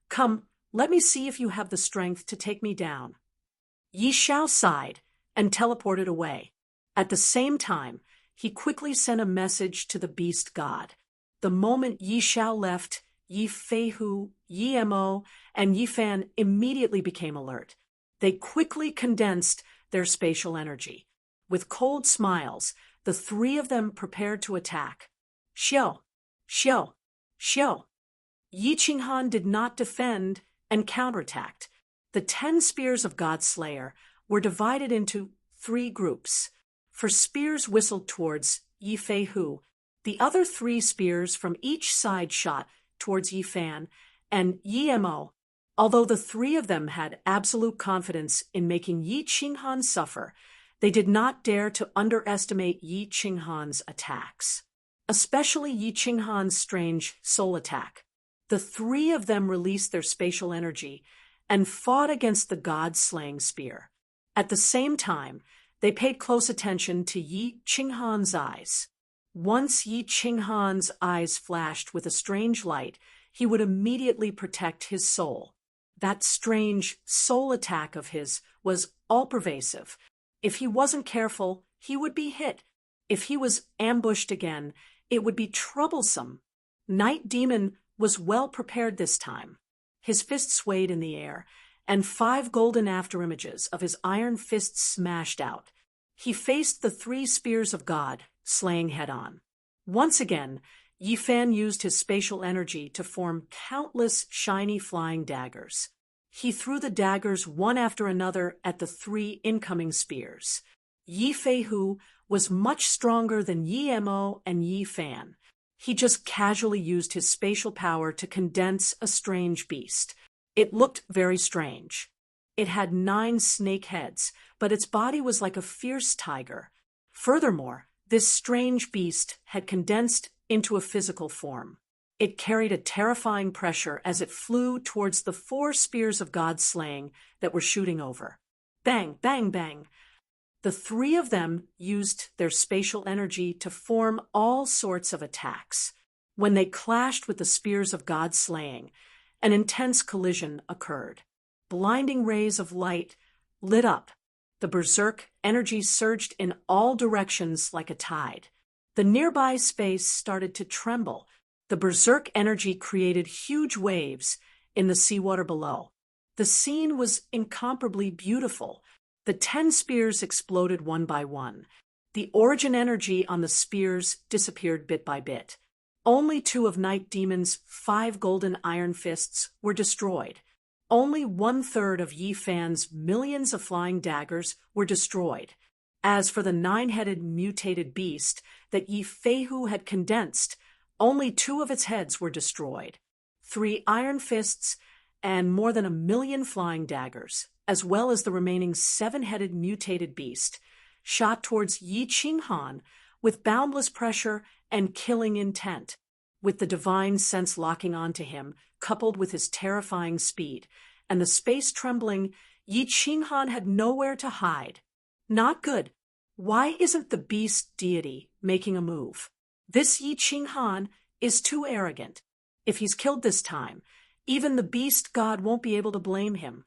"Come, let me see if you have the strength to take me down." Yi Zhao sighed and teleported away. At the same time, he quickly sent a message to the beast god. The moment Yi Zhao left, Yi Feihu, Yimo, and Yi Fan immediately became alert. They quickly condensed their spatial energy. With cold smiles, the 3 of them prepared to attack. Xiao, Xiao, Xiao. Yi Qinghan did not defend and counterattacked. The 10 spears of Godslayer were divided into 3 groups. For spears whistled towards Yi Feihu, the other 3 spears from each side shot towards Yi Fan and Yimo. Although the 3 of them had absolute confidence in making Yi Qinghan suffer, they did not dare to underestimate Yi Qinghan's attacks, especially Yi Qinghan's strange soul attack. The 3 of them released their spatial energy and fought against the god-slaying spear. At the same time, they paid close attention to Yi Qinghan's eyes. Once Yi Qinghan's eyes flashed with a strange light, he would immediately protect his soul. That strange soul attack of his was all-pervasive. If he wasn't careful, he would be hit. If he was ambushed again, it would be troublesome. Night Demon was well prepared this time. His fist swayed in the air, and 5 golden afterimages of his iron fists smashed out. He faced the 3 spears of God, slaying head-on. Once again, Yi Fan used his spatial energy to form countless shiny flying daggers. He threw the daggers one after another at the 3 incoming spears. Yi Feihu was much stronger than Yimo and Yi Fan. He just casually used his spatial power to condense a strange beast. It looked very strange. It had 9 snake heads, but its body was like a fierce tiger. Furthermore, this strange beast had condensed into a physical form. It carried a terrifying pressure as it flew towards the 4 spears of God-slaying that were shooting over. Bang, bang, bang. The 3 of them used their spatial energy to form all sorts of attacks. When they clashed with the spears of God-slaying, an intense collision occurred. Blinding rays of light lit up. The berserk energy surged in all directions like a tide. The nearby space started to tremble. The berserk energy created huge waves in the seawater below. The scene was incomparably beautiful. The 10 spears exploded one by one. The origin energy on the spears disappeared bit by bit. Only 2 of Night Demon's 5 golden iron fists were destroyed. Only 1/3 of Yi Fan's millions of flying daggers were destroyed. As for the 9-headed mutated beast that Yi Feihu had condensed, only 2 of its heads were destroyed. 3 iron fists and more than 1,000,000 flying daggers, as well as the remaining 7-headed mutated beast, shot towards Yi Qinghan with boundless pressure and killing intent. With the divine sense locking onto him, coupled with his terrifying speed, and the space trembling, Yi Qinghan had nowhere to hide. Not good. Why isn't the beast deity making a move? This Yi Qinghan is too arrogant. If he's killed this time, even the beast god won't be able to blame him.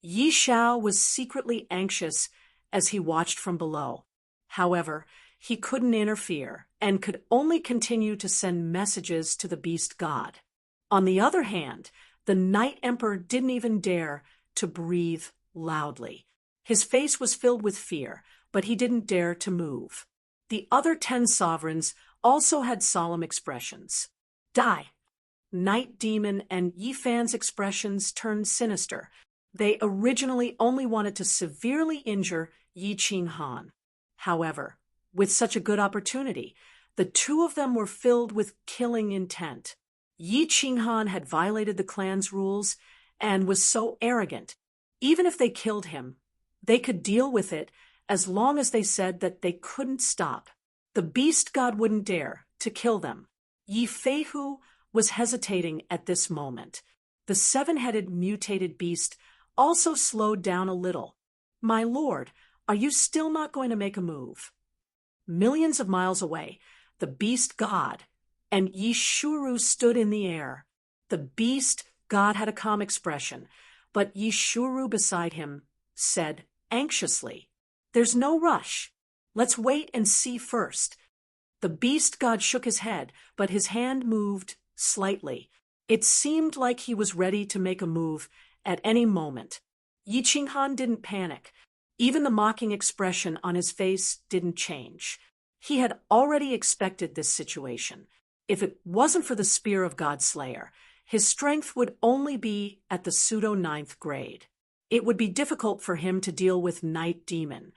Yi Zhao was secretly anxious as he watched from below. However, he couldn't interfere and could only continue to send messages to the beast god. On the other hand, the Night Emperor didn't even dare to breathe loudly. His face was filled with fear, but he didn't dare to move. The other 10 sovereigns also had solemn expressions. Die! Night Demon and Yi Fan's expressions turned sinister. They originally only wanted to severely injure Yi Qinghan. However, with such a good opportunity, the 2 of them were filled with killing intent. Yi Qinghan had violated the clan's rules, and was so arrogant. Even if they killed him, they could deal with it as long as they said that they couldn't stop. The beast god wouldn't dare to kill them. Yifeihu was hesitating at this moment. The seven-headed mutated beast also slowed down a little. "My lord, are you still not going to make a move?" Millions of miles away, the beast god and Yishuru stood in the air. The beast god had a calm expression, but Yishuru beside him said anxiously, "There's no rush. Let's wait and see first." The beast god shook his head, but his hand moved slightly. It seemed like he was ready to make a move at any moment. Yi Qinghan didn't panic. Even the mocking expression on his face didn't change. He had already expected this situation. If it wasn't for the spear of Godslayer, his strength would only be at the pseudo-9th grade. It would be difficult for him to deal with Night Demon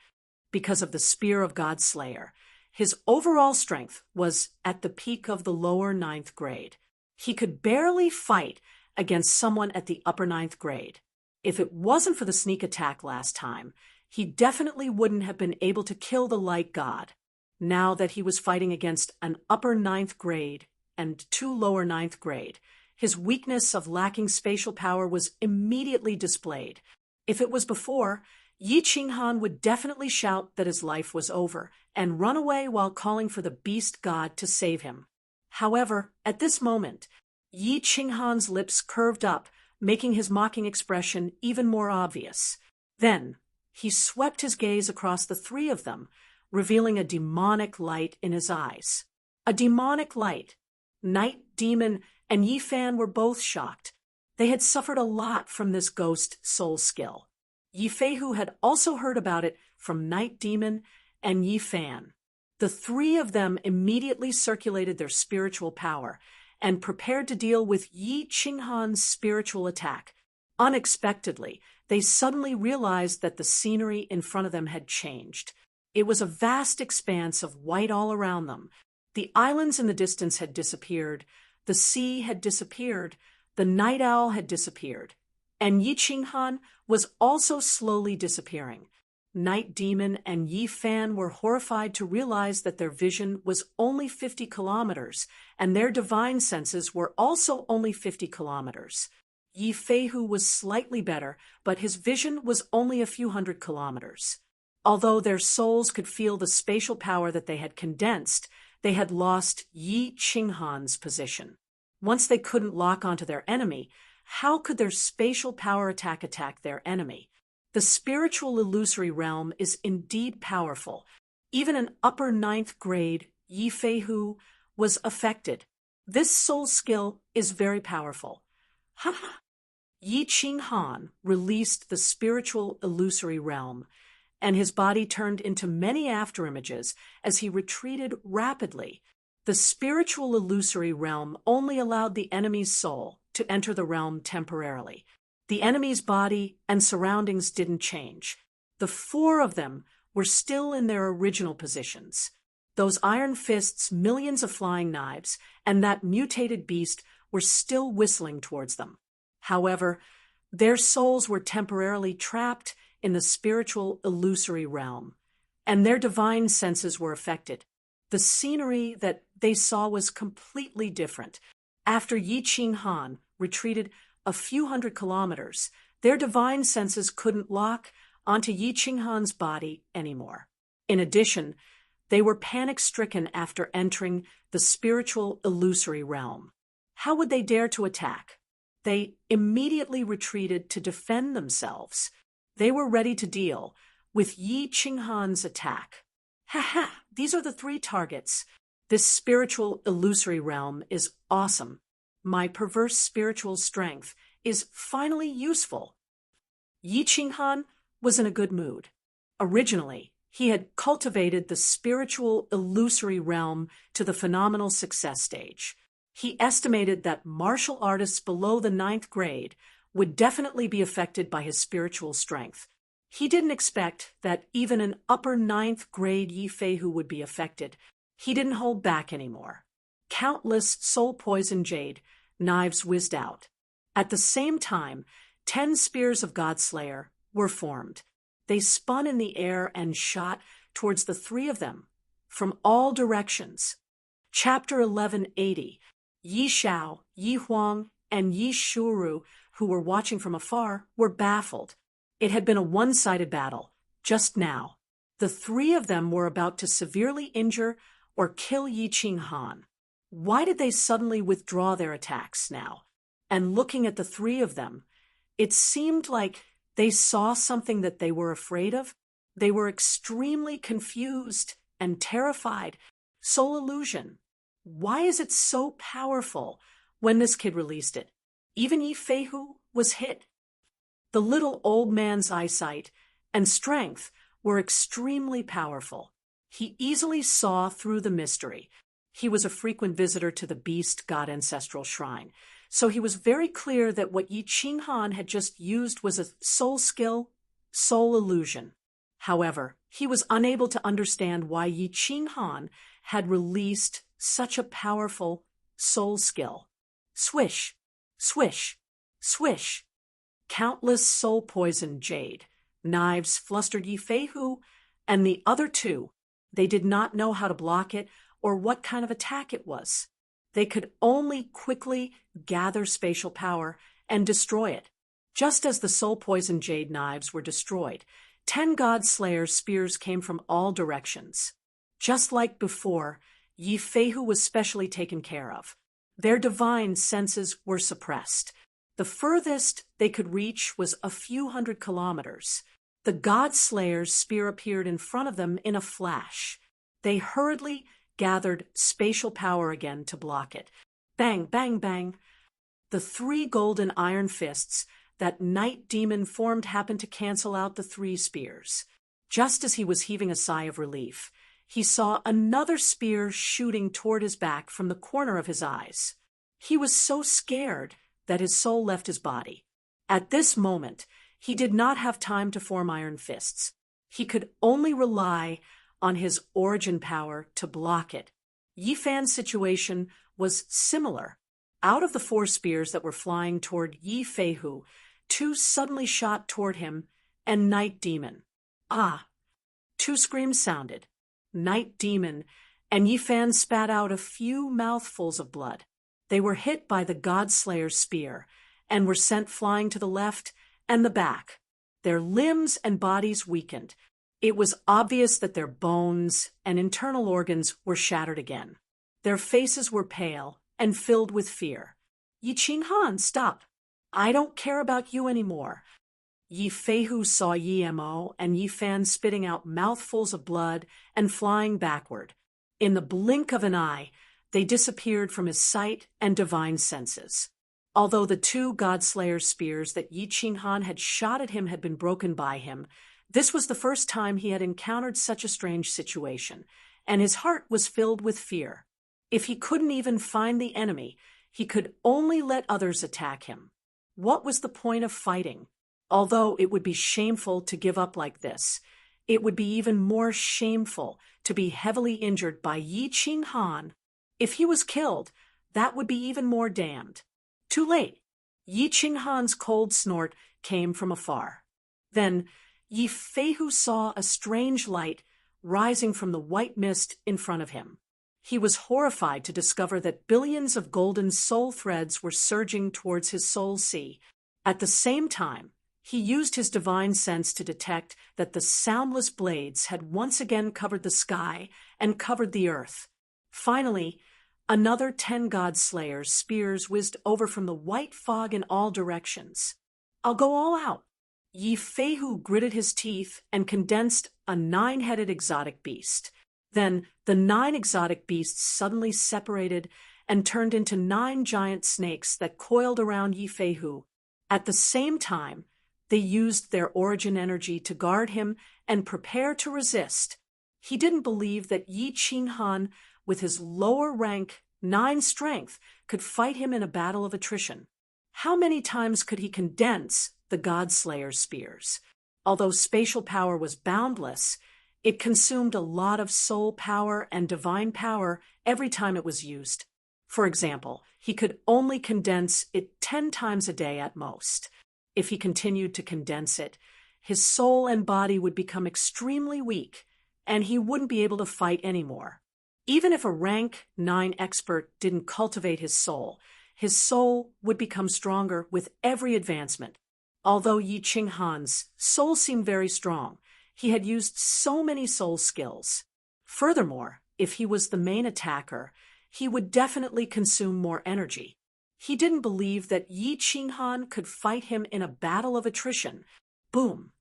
because of the spear of Godslayer. His overall strength was at the peak of the lower 9th grade. He could barely fight against someone at the upper 9th grade. If it wasn't for the sneak attack last time, he definitely wouldn't have been able to kill the light god. Now that he was fighting against an upper 9th grade and two lower 9th grade, his weakness of lacking spatial power was immediately displayed. If it was before, Yi Qinghan would definitely shout that his life was over and run away while calling for the beast god to save him. However, at this moment, Yi Qinghan's lips curved up, making his mocking expression even more obvious. Then, he swept his gaze across the three of them, revealing a demonic light in his eyes. A demonic light. Night Demon and Yi Fan were both shocked. They had suffered a lot from this ghost soul skill. Yifeihu had also heard about it from Night Demon and Yi Fan. The three of them immediately circulated their spiritual power and prepared to deal with Yi Qinghan's spiritual attack. Unexpectedly, they suddenly realized that the scenery in front of them had changed. It was a vast expanse of white all around them. The islands in the distance had disappeared, the sea had disappeared, the night owl had disappeared, and Yi Qinghan was also slowly disappearing. Night Demon and Yi Fan were horrified to realize that their vision was only 50 kilometers, and their divine senses were also only 50 kilometers. Yifeihu was slightly better, but his vision was only a few hundred kilometers. Although their souls could feel the spatial power that they had condensed, they had lost Yi Qinghan's position. Once they couldn't lock onto their enemy, how could their spatial power attack their enemy? The spiritual illusory realm is indeed powerful. Even an upper 9th grade Yifeihu was affected. This soul skill is very powerful. Yi Qinghan released the spiritual illusory realm, and his body turned into many afterimages as he retreated rapidly. The spiritual illusory realm only allowed the enemy's soul to enter the realm temporarily. The enemy's body and surroundings didn't change. The four of them were still in their original positions. Those iron fists, millions of flying knives, and that mutated beast were still whistling towards them. However, their souls were temporarily trapped in the spiritual illusory realm, and their divine senses were affected. The scenery that they saw was completely different. After Yi Qinghan retreated a few hundred kilometers, their divine senses couldn't lock onto Yi Qinghan's body anymore. In addition, they were panic-stricken after entering the spiritual illusory realm. How would they dare to attack? They immediately retreated to defend themselves. They were ready to deal with Yi Qinghan's attack. These are the three targets. This spiritual illusory realm is awesome. My perverse spiritual strength is finally useful. Yi Qinghan was in a good mood. Originally, he had cultivated the spiritual illusory realm to the phenomenal success stage. He estimated that martial artists below the 9th grade would definitely be affected by his spiritual strength. He didn't expect that even an upper 9th grade Yifeihu would be affected. He didn't hold back anymore. Countless soul-poisoned jade knives whizzed out. At the same time, 10 spears of Godslayer were formed. They spun in the air and shot towards the three of them from all directions. Chapter 1180. Yi Xiao, Yi Huang, and Yi Shuru, who were watching from afar, were baffled. It had been a one-sided battle, just now. The three of them were about to severely injure or kill Yi Qinghan. Why did they suddenly withdraw their attacks now? And looking at the three of them, it seemed like they saw something that they were afraid of. They were extremely confused and terrified. Soul illusion. Why is it so powerful? When this kid released it, even Yi Feihu was hit. The little old man's eyesight and strength were extremely powerful. He easily saw through the mystery. He was a frequent visitor to the Beast God Ancestral Shrine, so he was very clear that what Yi Qinghan had just used was a soul skill, soul illusion. However, he was unable to understand why Yi Qinghan had released such a powerful soul skill. Swish, swish, swish. Countless soul-poisoned jade knives flustered Yi Feihu and the other two. They did not know how to block it or what kind of attack it was. They could only quickly gather spatial power and destroy it. Just as the soul-poisoned jade knives were destroyed, 10 God-Slayers' spears came from all directions. Just like before, Yi Feihu was specially taken care of. Their divine senses were suppressed. The furthest they could reach was a few hundred kilometers. The God-Slayer's spear appeared in front of them in a flash. They hurriedly gathered spatial power again to block it. Bang, bang, bang. The 3 golden iron fists that Night Demon formed happened to cancel out the 3 spears. Just as he was heaving a sigh of relief, he saw another spear shooting toward his back from the corner of his eyes. He was so scared that his soul left his body. At this moment, he did not have time to form iron fists. He could only rely on his origin power to block it. Yi Fan's situation was similar. Out of the 4 spears that were flying toward Yi Feihu, 2 suddenly shot toward him and Night Demon. Ah! 2 screams sounded. Night Demon and Yi Fan spat out a few mouthfuls of blood. They were hit by the God-Slayer's spear and were sent flying to the left and the back. Their limbs and bodies weakened. It was obvious that their bones and internal organs were shattered again. Their faces were pale and filled with fear. Yi Qinghan, stop. I don't care about you anymore. Yi Feihu saw Yi Mo and Yi Fan spitting out mouthfuls of blood and flying backward. In the blink of an eye, they disappeared from his sight and divine senses. Although the 2 God-Slayer spears that Yi Qinghan had shot at him had been broken by him, this was the first time he had encountered such a strange situation, and his heart was filled with fear. If he couldn't even find the enemy, he could only let others attack him. What was the point of fighting? Although it would be shameful to give up like this, it would be even more shameful to be heavily injured by Yi Qinghan. If he was killed, that would be even more damned. Too late. Yi Qinghan's cold snort came from afar. Then Yi Feihu saw a strange light rising from the white mist in front of him. He was horrified to discover that billions of golden soul threads were surging towards his soul sea. At the same time, he used his divine sense to detect that the soundless blades had once again covered the sky and covered the earth. Finally, another 10 God-Slayers' spears whizzed over from the white fog in all directions. I'll go all out. Yi Feihu gritted his teeth and condensed a 9-headed exotic beast. Then the 9 exotic beasts suddenly separated and turned into 9 giant snakes that coiled around Yi Feihu. At the same time, they used their origin energy to guard him and prepare to resist. He didn't believe that Yi Qinghan, with his lower rank 9 strength, could fight him in a battle of attrition. How many times could he condense the God-Slayer's spears? Although spatial power was boundless, it consumed a lot of soul power and divine power every time it was used. For example, he could only condense it 10 times a day at most. if he continued to condense it. His soul and body would become extremely weak, and he wouldn't be able to fight anymore. Even if a rank 9 expert didn't cultivate his soul would become stronger with every advancement. Although Yi Qinghan's soul seemed very strong, he had used so many soul skills. Furthermore, if he was the main attacker, he would definitely consume more energy. He didn't believe that Yi Qinghan could fight him in a battle of attrition. Boom!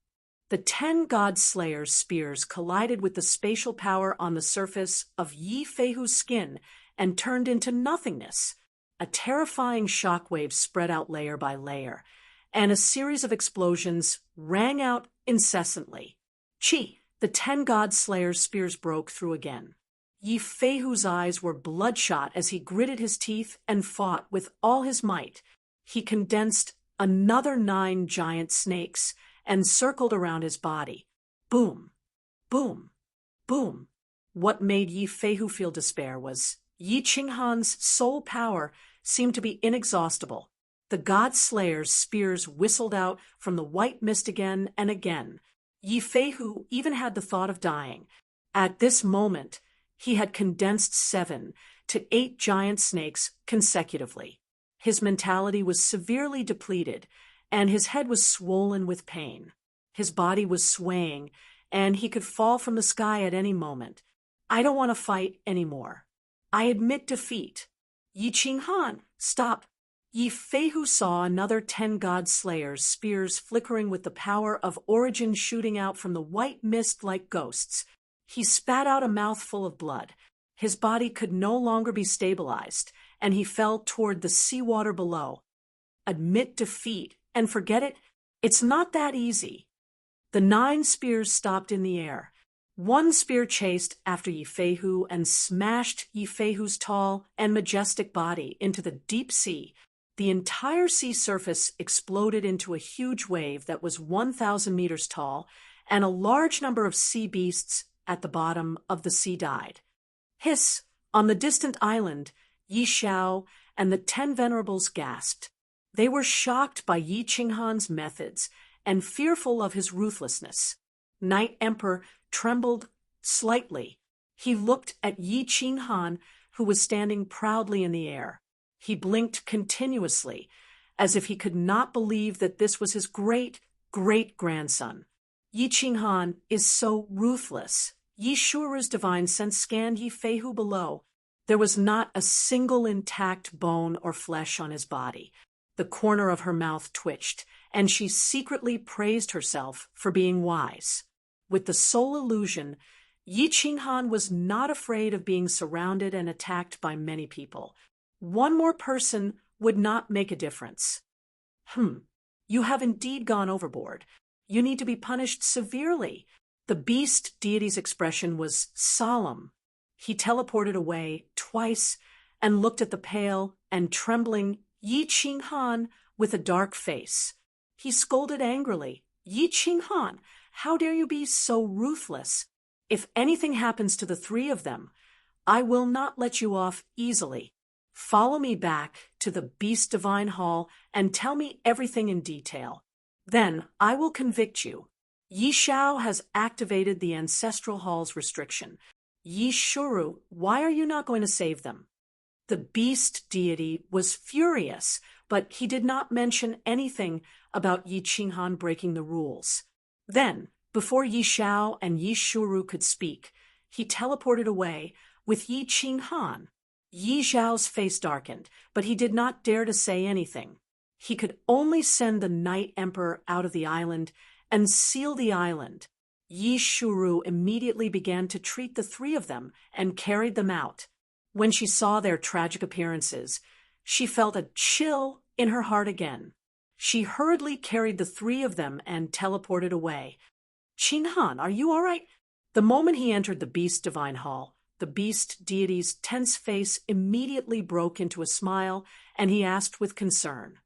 The 10 God Slayer's spears collided with the spatial power on the surface of Yi Feihu's skin and turned into nothingness. A terrifying shockwave spread out layer by layer, and a series of explosions rang out incessantly. Chi! The 10 God Slayer's spears broke through again. Yi Feihu's eyes were bloodshot as he gritted his teeth and fought with all his might. He condensed another 9 giant snakes and circled around his body. Boom! Boom! Boom! What made Yi Feihu feel despair was Yi Qinghan's soul power seemed to be inexhaustible. The God Slayer's spears whistled out from the white mist again and again. Yi Feihu even had the thought of dying. At this moment, he had condensed 7 to 8 giant snakes consecutively. His mentality was severely depleted, and his head was swollen with pain. His body was swaying, and he could fall from the sky at any moment. I don't want to fight anymore. I admit defeat. Yi Qinghan, stop. Yi Feihu saw another 10 God Slayers' spears flickering with the power of origin shooting out from the white mist like ghosts. He spat out a mouthful of blood. His body could no longer be stabilized, and he fell toward the seawater below. Admit defeat and forget it? It's not that easy. The 9 spears stopped in the air. One spear chased after Yi Feihu and smashed Yi Feihu's tall and majestic body into the deep sea. The entire sea surface exploded into a huge wave that was 1,000 meters tall, and a large number of sea beasts at the bottom of the sea died. Hiss! On the distant island, Yi Xiao and the 10 venerables gasped. They were shocked by Yi Qinghan's methods and fearful of his ruthlessness. Night Emperor trembled slightly. He looked at Yi Qinghan, who was standing proudly in the air. He blinked continuously, as if he could not believe that this was his great-great-grandson. Yi Qinghan is so ruthless. Yi Shuru's divine sense scanned Yi Feihu below. There was not a single intact bone or flesh on his body. The corner of her mouth twitched, and she secretly praised herself for being wise. With the soul illusion, Yi Qinghan was not afraid of being surrounded and attacked by many people. One more person would not make a difference. You have indeed gone overboard. You need to be punished severely. The beast deity's expression was solemn. He teleported away twice and looked at the pale and trembling Yi Qinghan with a dark face. He scolded angrily. Yi Qinghan, how dare you be so ruthless? If anything happens to the 3 of them, I will not let you off easily. Follow me back to the Beast Divine Hall and tell me everything in detail. Then I will convict you. Yi Xiao has activated the Ancestral Hall's restriction. Yi Shuru, why are you not going to save them? The beast deity was furious, but he did not mention anything about Yi Qinghan breaking the rules. Then, before Yi Xiao and Yi Shuru could speak, he teleported away with Yi Qinghan. Yi Xiao's face darkened, but he did not dare to say anything. He could only send the Night Emperor out of the island and seal the island. Yi Shuru immediately began to treat the 3 of them and carried them out. When she saw their tragic appearances, she felt a chill in her heart again. She hurriedly carried the 3 of them and teleported away. Qinghan, are you all right? The moment he entered the Beast Divine Hall, the beast deity's tense face immediately broke into a smile, and he asked with concern,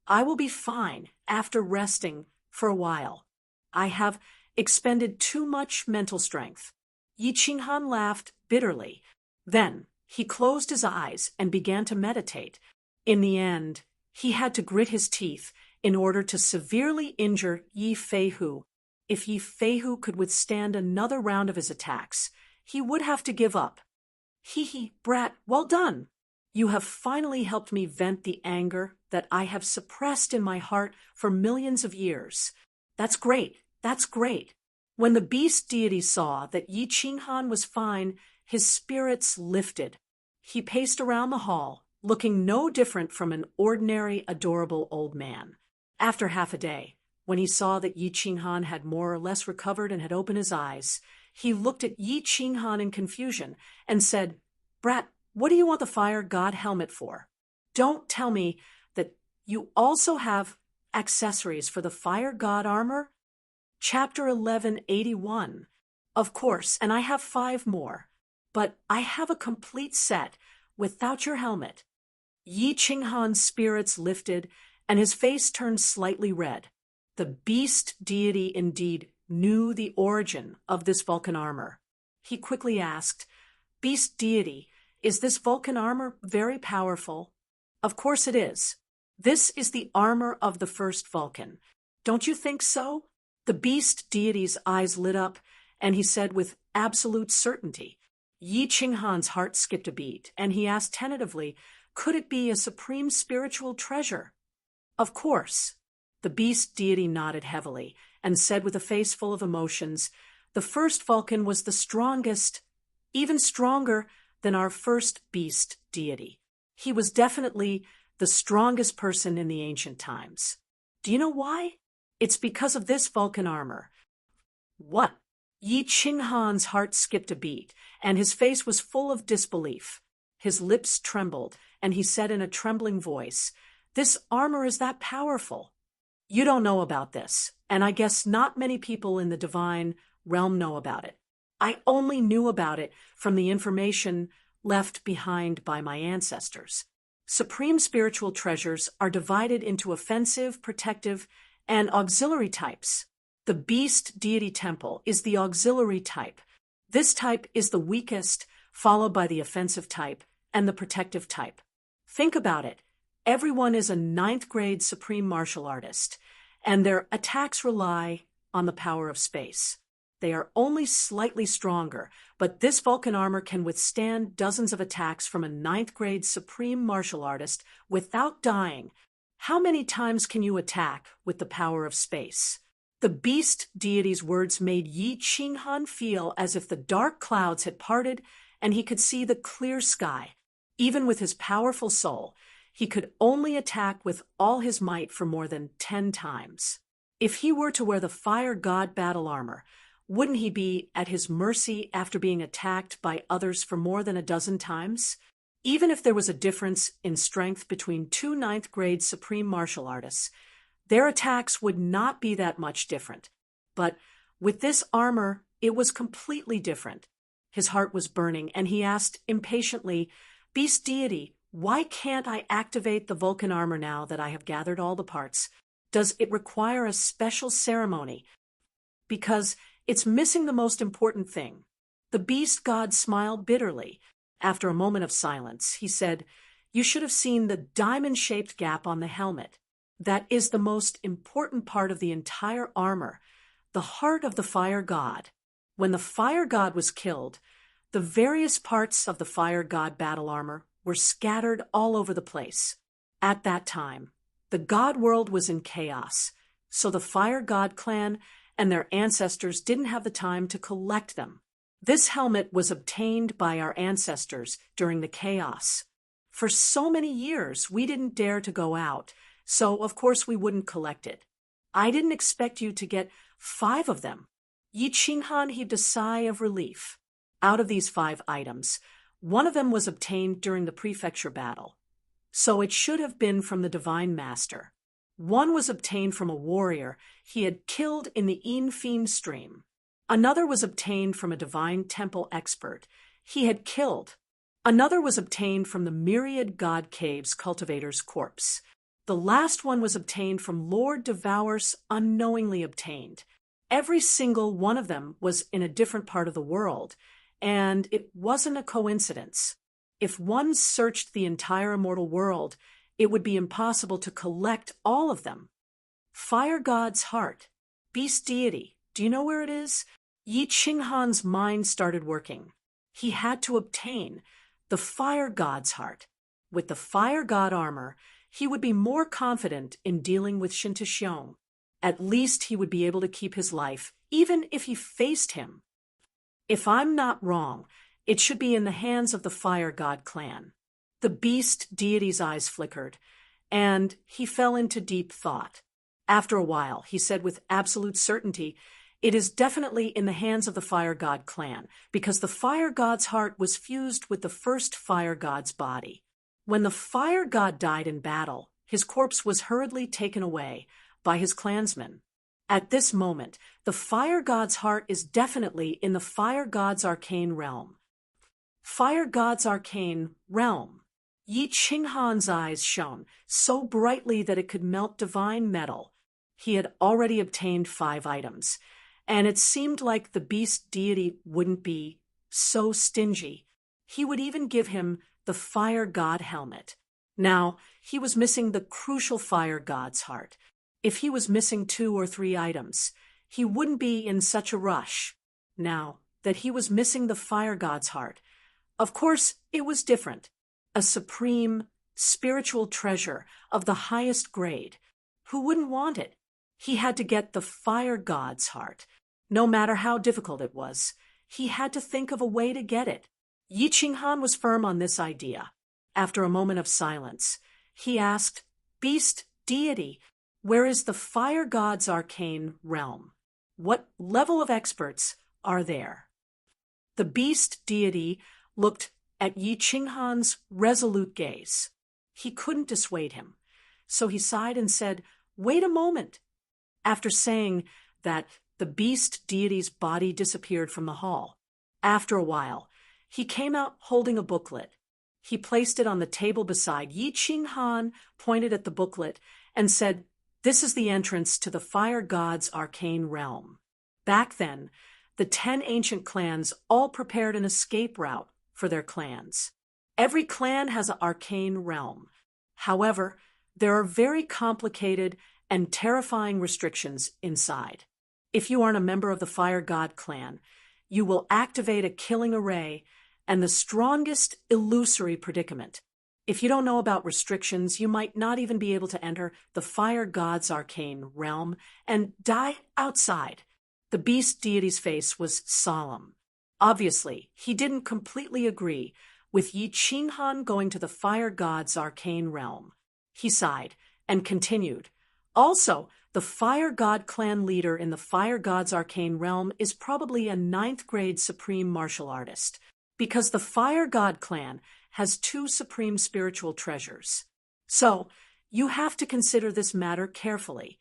I will be fine after resting for a while. I have expended too much mental strength. Yi Qinghan laughed bitterly. Then he closed his eyes and began to meditate. In the end, he had to grit his teeth in order to severely injure Yi Feihu. If Yi Feihu could withstand another round of his attacks, he would have to give up. Hee, brat, well done. You have finally helped me vent the anger that I have suppressed in my heart for millions of years. That's great, that's great. When the beast deity saw that Yi Qinghan was fine, his spirits lifted. He paced around the hall, looking no different from an ordinary, adorable old man. After half a day, when he saw that Yi Qinghan had more or less recovered and had opened his eyes, he looked at Yi Qinghan in confusion and said, "Brat, what do you want the fire god helmet for? Don't tell me that you also have accessories for the fire god armor?" Chapter 1181. Of course, and I have 5 more, but I have a complete set without your helmet. Yi Qinghan's spirits lifted, and his face turned slightly red. The beast deity indeed knew the origin of this Vulcan armor. He quickly asked, "Beast deity, is this Vulcan armor very powerful?" "Of course it is. This is the armor of the first Vulcan. Don't you think so?" The beast deity's eyes lit up, and he said with absolute certainty. Yi Qinghan's heart skipped a beat, and he asked tentatively, "Could it be a supreme spiritual treasure?" "Of course." The beast deity nodded heavily and said with a face full of emotions, "The first Vulcan was the strongest, even stronger than our first beast deity. He was definitely the strongest person in the ancient times. Do you know why? It's because of this Vulcan armor." "What?" Yi Qinghan's heart skipped a beat, and his face was full of disbelief. His lips trembled, and he said in a trembling voice, "This armor is that powerful." "You don't know about this, and I guess not many people in the divine realm know about it. I only knew about it from the information left behind by my ancestors. Supreme spiritual treasures are divided into offensive, protective, and auxiliary types. The beast deity temple is the auxiliary type. This type is the weakest, followed by the offensive type and the protective type. Think about it. Everyone is a 9th grade supreme martial artist, and their attacks rely on the power of space. They are only slightly stronger, but this Vulcan armor can withstand dozens of attacks from a 9th grade supreme martial artist without dying. How many times can you attack with the power of space?" The beast deity's words made Yi Qinghan feel as if the dark clouds had parted and he could see the clear sky. Even with his powerful soul, he could only attack with all his might for more than 10 times. If he were to wear the fire god battle armor, wouldn't he be at his mercy after being attacked by others for more than a dozen times? Even if there was a difference in strength between 2 9th grade supreme martial artists, their attacks would not be that much different. But with this armor, it was completely different. His heart was burning, and he asked impatiently, "Beast deity, why can't I activate the Vulcan armor now that I have gathered all the parts? Does it require a special ceremony? Because it's missing the most important thing." The beast god smiled bitterly. After a moment of silence, he said, "You should have seen the diamond-shaped gap on the helmet. That is the most important part of the entire armor, the heart of the fire god. When the fire god was killed, the various parts of the fire god battle armor were scattered all over the place. At that time, the god world was in chaos, so the fire god clan and their ancestors didn't have the time to collect them. This helmet was obtained by our ancestors during the chaos. For so many years, we didn't dare to go out, so of course we wouldn't collect it. I didn't expect you to get 5 of them." Yi Qinghan heaved a sigh of relief. Out of these 5 items, one of them was obtained during the prefecture battle, so it should have been from the divine master. One was obtained from a warrior he had killed in the Infin stream. Another was obtained from a divine temple expert he had killed. Another was obtained from the myriad god caves cultivator's corpse. The last one was obtained from Lord Devour's unknowingly obtained. Every single one of them was in a different part of the world, and it wasn't a coincidence. If one searched the entire immortal world, it would be impossible to collect all of them. Fire God's heart. Beast deity. Do you know where it is? Yi Qinghan's mind started working. He had to obtain the Fire God's heart. With the Fire God armor, he would be more confident in dealing with Shintaxiong. At least he would be able to keep his life, even if he faced him. If I'm not wrong, it should be in the hands of the Fire God clan. The beast deity's eyes flickered, and he fell into deep thought. After a while, he said with absolute certainty, "It is definitely in the hands of the Fire God clan, because the Fire God's heart was fused with the first Fire God's body. When the Fire God died in battle, his corpse was hurriedly taken away by his clansmen. At this moment, the Fire God's heart is definitely in the Fire God's arcane realm." Fire God's arcane realm. Yi Qinghan's eyes shone so brightly that it could melt divine metal. He had already obtained 5 items, and it seemed like the beast deity wouldn't be so stingy. He would even give him the Fire God helmet. Now, he was missing the crucial Fire God's heart. If he was missing 2 or 3 items, he wouldn't be in such a rush. Now that he was missing the Fire God's heart, of course, it was different. A supreme, spiritual treasure of the highest grade. Who wouldn't want it? He had to get the Fire God's heart. No matter how difficult it was, he had to think of a way to get it. Yi Qinghan was firm on this idea. After a moment of silence, he asked, "Beast deity, where is the Fire God's arcane realm? What level of experts are there?" The beast deity looked at Yi Qinghan's resolute gaze. He couldn't dissuade him, so he sighed and said, "Wait a moment." After saying that, the beast deity's body disappeared from the hall. After a while, he came out holding a booklet. He placed it on the table beside Yi Qinghan, pointed at the booklet, and said, "This is the entrance to the Fire God's arcane realm." Back then, the 10 ancient clans all prepared an escape route for their clans. Every clan has an arcane realm. However, there are very complicated and terrifying restrictions inside. If you aren't a member of the Fire God clan, you will activate a killing array and the strongest illusory predicament. If you don't know about restrictions, you might not even be able to enter the Fire God's arcane realm and die outside. The beast deity's face was solemn. Obviously, he didn't completely agree with Yi Qinghan going to the Fire God's arcane realm. He sighed and continued, "Also, the Fire God clan leader in the Fire God's arcane realm is probably a 9th grade supreme martial artist, because the Fire God clan has 2 supreme spiritual treasures. So, you have to consider this matter carefully."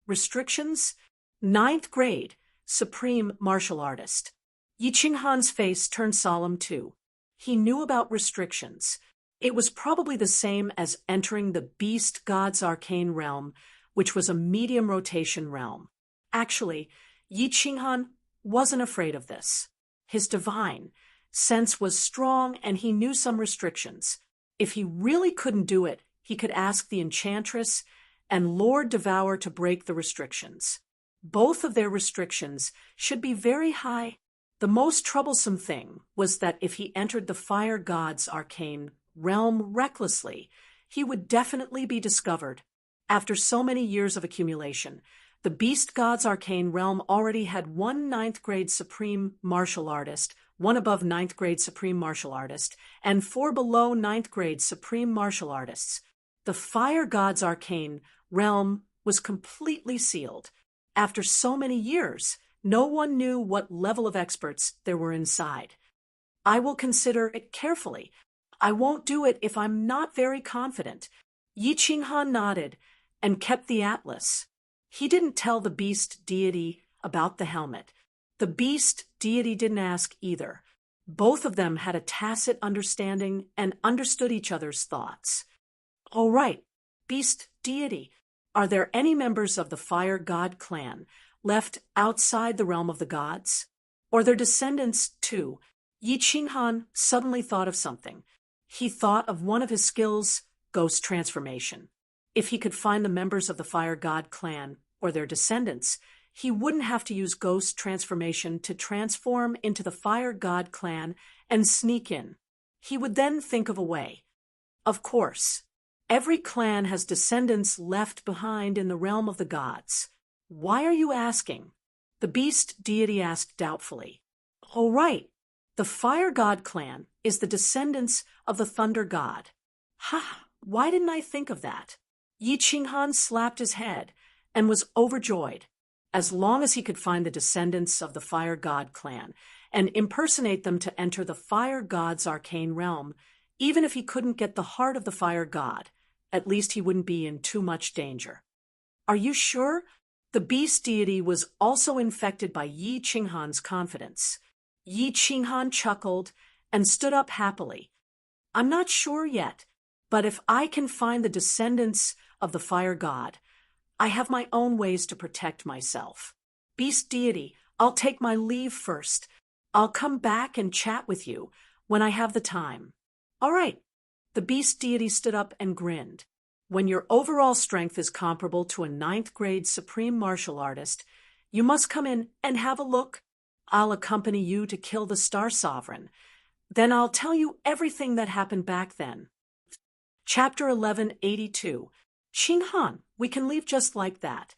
Restrictions? 9th grade, supreme martial artist. Yi Qinghan's face turned solemn too. He knew about restrictions. It was probably the same as entering the Beast God's arcane realm, which was a medium rotation realm. Actually, Yi Qinghan wasn't afraid of this. His divine sense was strong and he knew some restrictions. If he really couldn't do it, he could ask the Enchantress and Lord Devour to break the restrictions. Both of their restrictions should be very high. The most troublesome thing was that if he entered the Fire God's arcane realm recklessly, he would definitely be discovered. After so many years of accumulation, the Beast God's arcane realm already had 1 9th grade supreme martial artist, 1 above 9th grade supreme martial artist, and 4 below 9th grade supreme martial artists. The Fire God's arcane realm was completely sealed. After so many years, no one knew what level of experts there were inside. "I will consider it carefully. I won't do it if I'm not very confident." Yi Qinghan nodded and kept the atlas. He didn't tell the beast deity about the helmet. The beast deity didn't ask either. Both of them had a tacit understanding and understood each other's thoughts. "All right, beast deity, are there any members of the Fire God clan left outside the realm of the gods? Or their descendants, too?" Yi Qinghan suddenly thought of something. He thought of one of his skills, ghost transformation. If he could find the members of the Fire God clan, or their descendants, he wouldn't have to use ghost transformation to transform into the Fire God clan and sneak in. He would then think of a way. Of course, every clan has descendants left behind in the realm of the gods. Why are you asking? The beast deity asked doubtfully. Oh, right. The Fire God clan is the descendants of the Thunder God. Ha! Why didn't I think of that? Yi Qinghan slapped his head and was overjoyed. As long as he could find the descendants of the Fire God clan and impersonate them to enter the Fire God's arcane realm, even if he couldn't get the heart of the Fire God, at least he wouldn't be in too much danger. Are you sure? The beast deity was also infected by Yi Qinghan's confidence. Yi Qinghan chuckled and stood up happily. I'm not sure yet, but if I can find the descendants of the Fire God, I have my own ways to protect myself. Beast deity, I'll take my leave first. I'll come back and chat with you when I have the time. All right. The beast deity stood up and grinned. When your overall strength is comparable to a 9th grade supreme martial artist, you must come in and have a look. I'll accompany you to kill the Star Sovereign. Then I'll tell you everything that happened back then. Chapter 1182. Qinghan, we can leave just like that.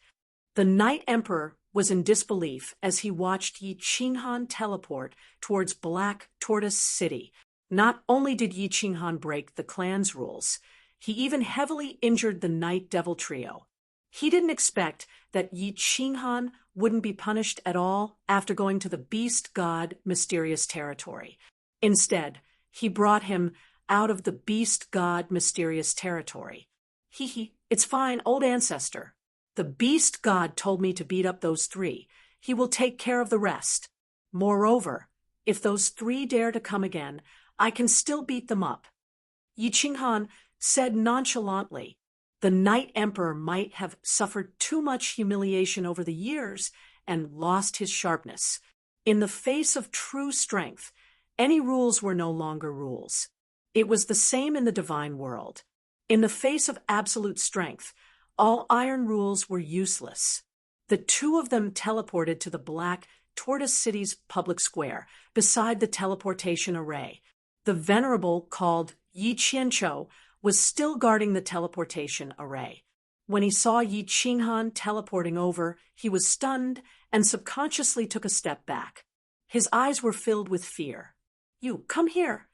The Night Emperor was in disbelief as he watched Yi Qinghan teleport towards Black Tortoise City. Not only did Yi Qinghan break the clan's rules, he even heavily injured the Night Devil trio. He didn't expect that Yi Qinghan wouldn't be punished at all after going to the Beast God Mysterious Territory. Instead, he brought him out of the Beast God Mysterious Territory. It's fine, old ancestor. The Beast God told me to beat up those 3. He will take care of the rest. Moreover, if those 3 dare to come again, I can still beat them up. Yi Qinghan said nonchalantly. The Night Emperor might have suffered too much humiliation over the years and lost his sharpness. In the face of true strength, any rules were no longer rules. It was the same in the divine world. In the face of absolute strength, all iron rules were useless. The 2 of them teleported to the Black Tortoise City's public square, beside the teleportation array. The venerable, called Yi Qianqiu, was still guarding the teleportation array. When he saw Yi Qinghan teleporting over, he was stunned and subconsciously took a step back. His eyes were filled with fear. You, come here.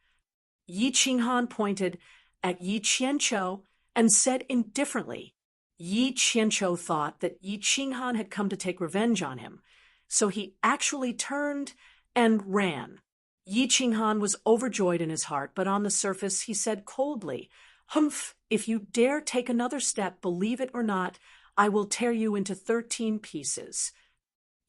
Yi Qinghan pointed at Yi Qianqiu and said indifferently. Yi Qianqiu thought that Yi Qinghan had come to take revenge on him, so he actually turned and ran. Yi Qinghan was overjoyed in his heart, but on the surface he said coldly, Humph, if you dare take another step, believe it or not, I will tear you into 13 pieces.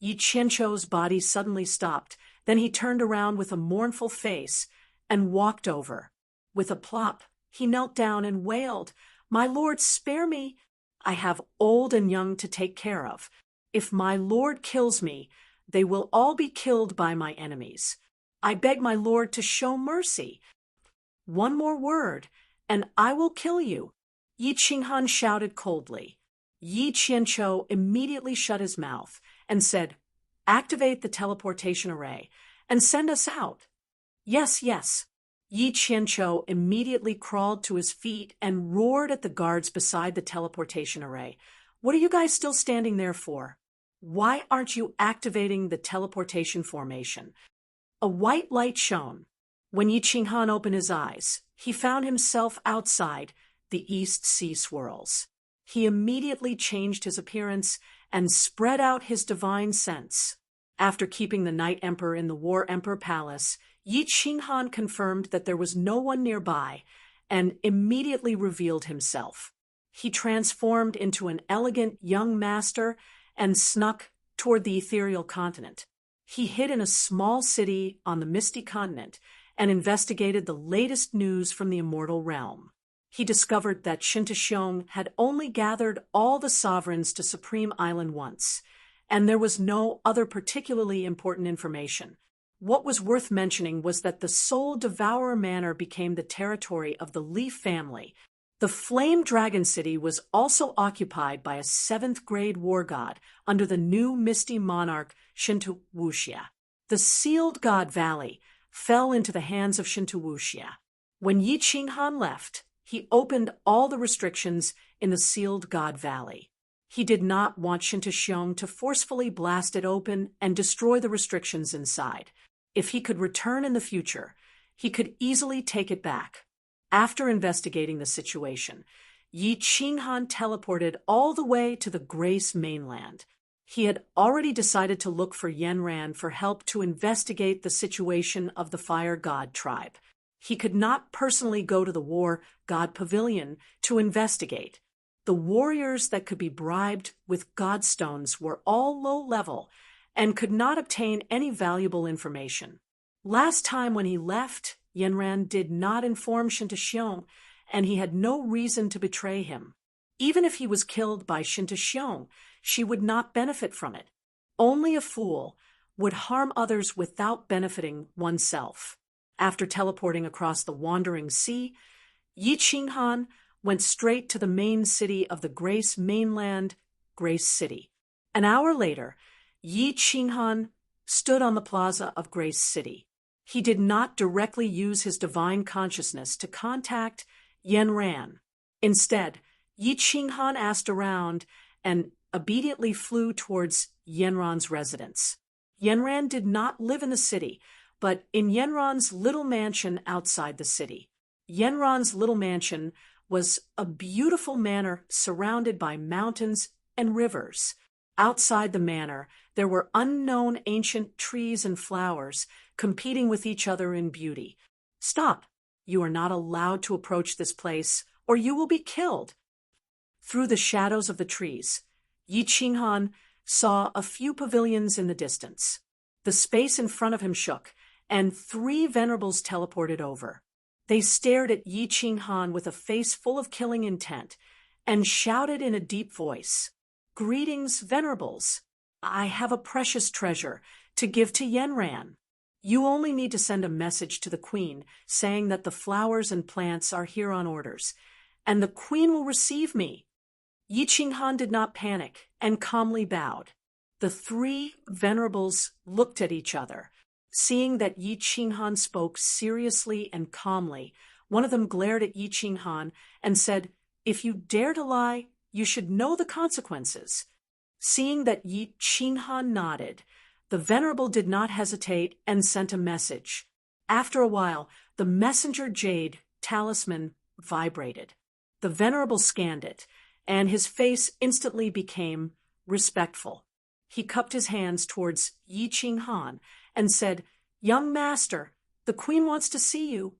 Yi Qianqiu's body suddenly stopped. Then he turned around with a mournful face and walked over. With a plop, he knelt down and wailed, My lord, spare me. I have old and young to take care of. If my lord kills me, they will all be killed by my enemies. I beg my lord to show mercy. One more word, and I will kill you. Yi Qinghan shouted coldly. Yi Qianqiu immediately shut his mouth and said, Activate the teleportation array and send us out. Yes, yes. Yi Qianqiu immediately crawled to his feet and roared at the guards beside the teleportation array. What are you guys still standing there for? Why aren't you activating the teleportation formation? A white light shone. When Yi Qinghan opened his eyes, he found himself outside the East Sea Swirls. He immediately changed his appearance and spread out his divine sense. After keeping the Night Emperor in the War Emperor Palace, Yi Qinghan confirmed that there was no one nearby and immediately revealed himself. He transformed into an elegant young master and snuck toward the ethereal continent. He hid in a small city on the misty continent and investigated the latest news from the immortal realm. He discovered that Shintaxiong had only gathered all the sovereigns to Supreme Island once, and there was no other particularly important information. What was worth mentioning was that the Soul Devourer Manor became the territory of the Leaf family. The Flame Dragon City was also occupied by a 7th-grade war god under the new misty monarch Shinto-wuxia. The sealed God Valley fell into the hands of Shinto-wuxia. When Yi Qinghan left, he opened all the restrictions in the sealed God Valley. He did not want Shinto-xiong to forcefully blast it open and destroy the restrictions inside. If he could return in the future, he could easily take it back. After investigating the situation, Yi Qinghan teleported all the way to the Grace mainland. He had already decided to look for Yanran for help to investigate the situation of the Fire God tribe. He could not personally go to the War God Pavilion to investigate. The warriors that could be bribed with godstones were all low level and could not obtain any valuable information. Last time when he left, Yanran did not inform Shinto-xiong, and he had no reason to betray him. Even if he was killed by Shinto-xiong, she would not benefit from it. Only a fool would harm others without benefiting oneself. After teleporting across the wandering sea, Yi Qinghan went straight to the main city of the Grace mainland, Grace City. An hour later, Yi Qinghan stood on the plaza of Grace City. He did not directly use his divine consciousness to contact Yanran. Instead, Yi Qinghan asked around and obediently flew towards Yanran's residence. Yanran did not live in the city, but in Yanran's little mansion outside the city. Yanran's little mansion was a beautiful manor surrounded by mountains and rivers. Outside the manor, there were unknown ancient trees and flowers competing with each other in beauty. Stop! You are not allowed to approach this place, or you will be killed. Through the shadows of the trees, Yi Qinghan saw a few pavilions in the distance. The space in front of him shook, and 3 venerables teleported over. They stared at Yi Qinghan with a face full of killing intent and shouted in a deep voice, "Greetings, venerables. I have a precious treasure to give to Yanran. You only need to send a message to the queen saying that the flowers and plants are here on orders, and the queen will receive me." Yi Qinghan did not panic and calmly bowed. The 3 venerables looked at each other. Seeing that Yi Qinghan spoke seriously and calmly, one of them glared at Yi Qinghan and said, "If you dare to lie, you should know the consequences." Seeing that Yi Qinghan nodded, the venerable did not hesitate and sent a message. After a while, the messenger jade talisman vibrated. The venerable scanned it, and his face instantly became respectful. He cupped his hands towards Yi Qinghan and said, "Young master, the queen wants to see you."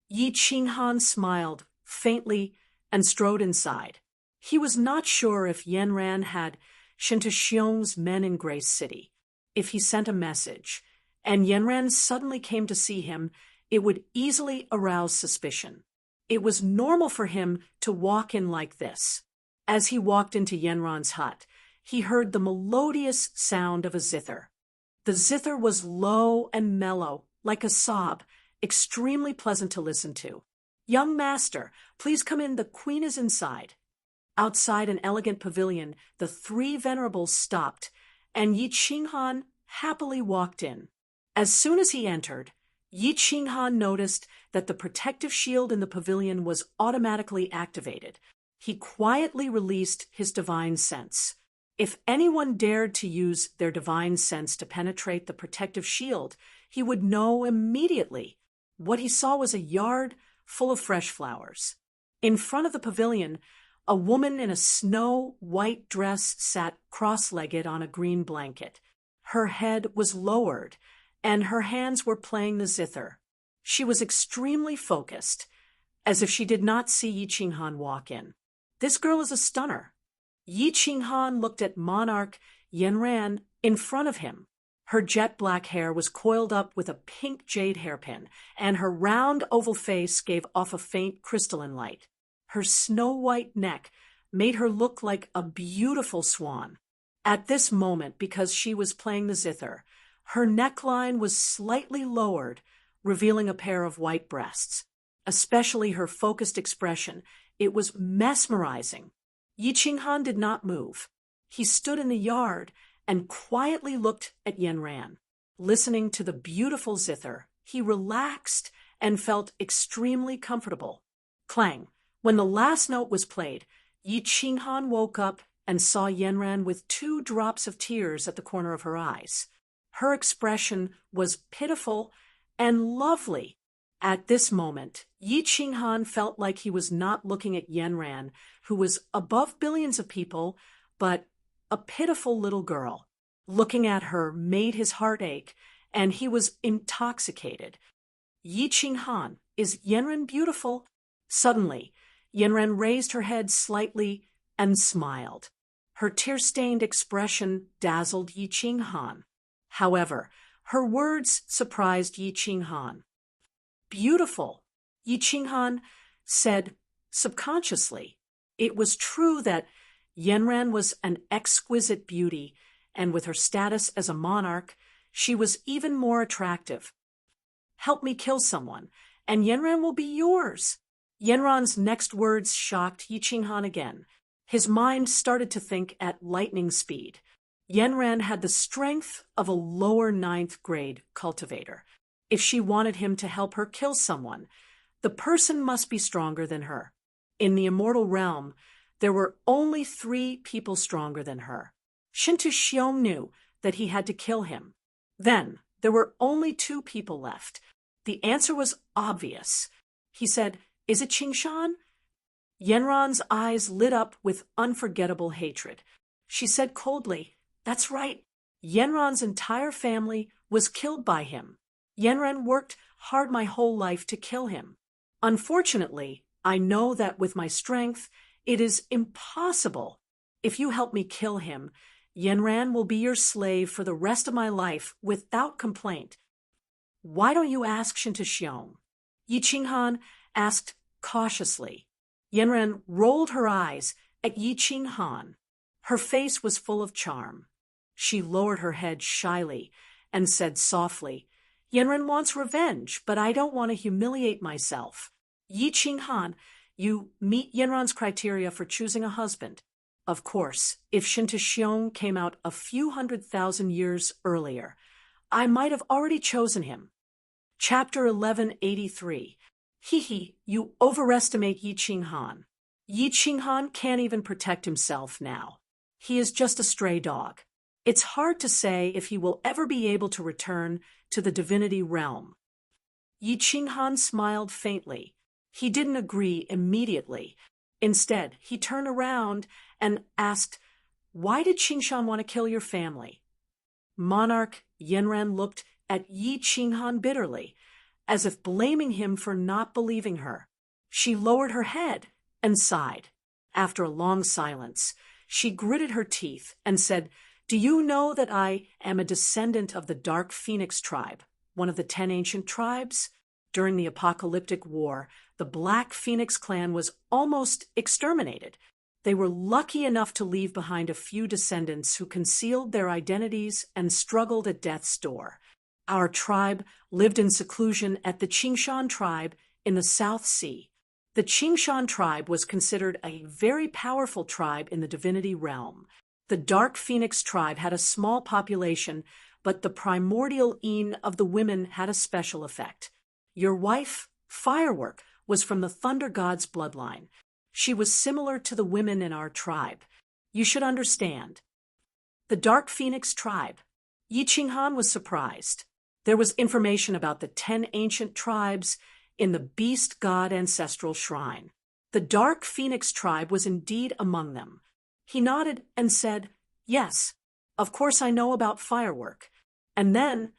Yi Qinghan smiled faintly and strode inside. He was not sure if Yanran had Shinto-xiong's men in Grace City. If he sent a message, and Yanran suddenly came to see him, it would easily arouse suspicion. It was normal for him to walk in like this. As he walked into Yanran's hut, he heard the melodious sound of a zither. The zither was low and mellow, like a sob, extremely pleasant to listen to. "Young master, please come in, the queen is inside." Outside an elegant pavilion, the 3 venerables stopped, and Yi Qinghan happily walked in. As soon as he entered, Yi Qinghan noticed that the protective shield in the pavilion was automatically activated. He quietly released his divine sense. If anyone dared to use their divine sense to penetrate the protective shield, he would know immediately. What he saw was a yard full of fresh flowers. In front of the pavilion, a woman in a snow-white dress sat cross-legged on a green blanket. Her head was lowered, and her hands were playing the zither. She was extremely focused, as if she did not see Yi Qinghan walk in. This girl is a stunner. Yi Qinghan looked at monarch Yanran in front of him. Her jet-black hair was coiled up with a pink jade hairpin, and her round oval face gave off a faint crystalline light. Her snow-white neck made her look like a beautiful swan. At this moment, because she was playing the zither, her neckline was slightly lowered, revealing a pair of white breasts. Especially her focused expression It was mesmerizing. Yi Qinghan did not move. He stood in the yard and quietly looked at Yanran. Listening to the beautiful zither, he relaxed and felt extremely comfortable. Clang! When the last note was played, Yi Qinghan woke up and saw Yanran with 2 drops of tears at the corner of her eyes. Her expression was pitiful and lovely. At this moment, Yi Qinghan felt like he was not looking at Yanran, who was above billions of people, but a pitiful little girl. Looking at her made his heart ache, and he was intoxicated. Yi Qinghan, is Yanran beautiful? Suddenly, Yanran raised her head slightly and smiled. Her tear-stained expression dazzled Yi Qinghan. However, her words surprised Yi Qinghan. Beautiful, Yi Qinghan said subconsciously. It was true that Yanran was an exquisite beauty, and with her status as a monarch, she was even more attractive. Help me kill someone, and Yanran will be yours. Yanran's next words shocked Yi Qinghan again. His mind started to think at lightning speed. Yanran had the strength of a lower 9th grade cultivator. If she wanted him to help her kill someone, the person must be stronger than her. In the immortal realm, there were only 3 people stronger than her. Shintu Xiong knew that he had to kill him. Then, there were only 2 people left. The answer was obvious. He said, "Is it Qingshan?" Yanran's eyes lit up with unforgettable hatred. She said coldly, "That's right. Yanran's entire family was killed by him. Yanran worked hard my whole life to kill him. Unfortunately, I know that with my strength, it is impossible. If you help me kill him, Yanran will be your slave for the rest of my life without complaint. Why don't you ask Shintu Xiong?" Yi Qinghan asked cautiously. Yanran rolled her eyes at Yi Qinghan. Her face was full of charm. She lowered her head shyly and said softly, "Yanran wants revenge, but I don't want to humiliate myself. Yi Qinghan, you meet Yanran's criteria for choosing a husband. Of course, if Shintu Xiong came out a few 100,000 years earlier, I might have already chosen him." Chapter 1183. Hee, you overestimate Yi Qinghan. Yi Qinghan can't even protect himself now. He is just a stray dog. It's hard to say if he will ever be able to return to the divinity realm. Yi Qinghan smiled faintly. He didn't agree immediately. Instead, he turned around and asked, "Why did Qingshan want to kill your family?" Monarch Yanran looked at Yi Qinghan bitterly, as if blaming him for not believing her. She lowered her head and sighed. After a long silence, she gritted her teeth and said, "Do you know that I am a descendant of the Dark Phoenix tribe, one of the 10 ancient tribes? During the Apocalyptic War, the Black Phoenix clan was almost exterminated. They were lucky enough to leave behind a few descendants who concealed their identities and struggled at death's door. Our tribe lived in seclusion at the Qingshan tribe in the South Sea. The Qingshan tribe was considered a very powerful tribe in the divinity realm. The Dark Phoenix tribe had a small population, but the primordial een of the women had a special effect. Your wife, Firework, was from the Thunder God's bloodline. She was similar to the women in our tribe. You should understand." The Dark Phoenix tribe. Yi Qinghan was surprised. There was information about the 10 ancient tribes in the Beast God Ancestral Shrine. The Dark Phoenix tribe was indeed among them. He nodded and said, "Yes, of course I know about Firework." And then,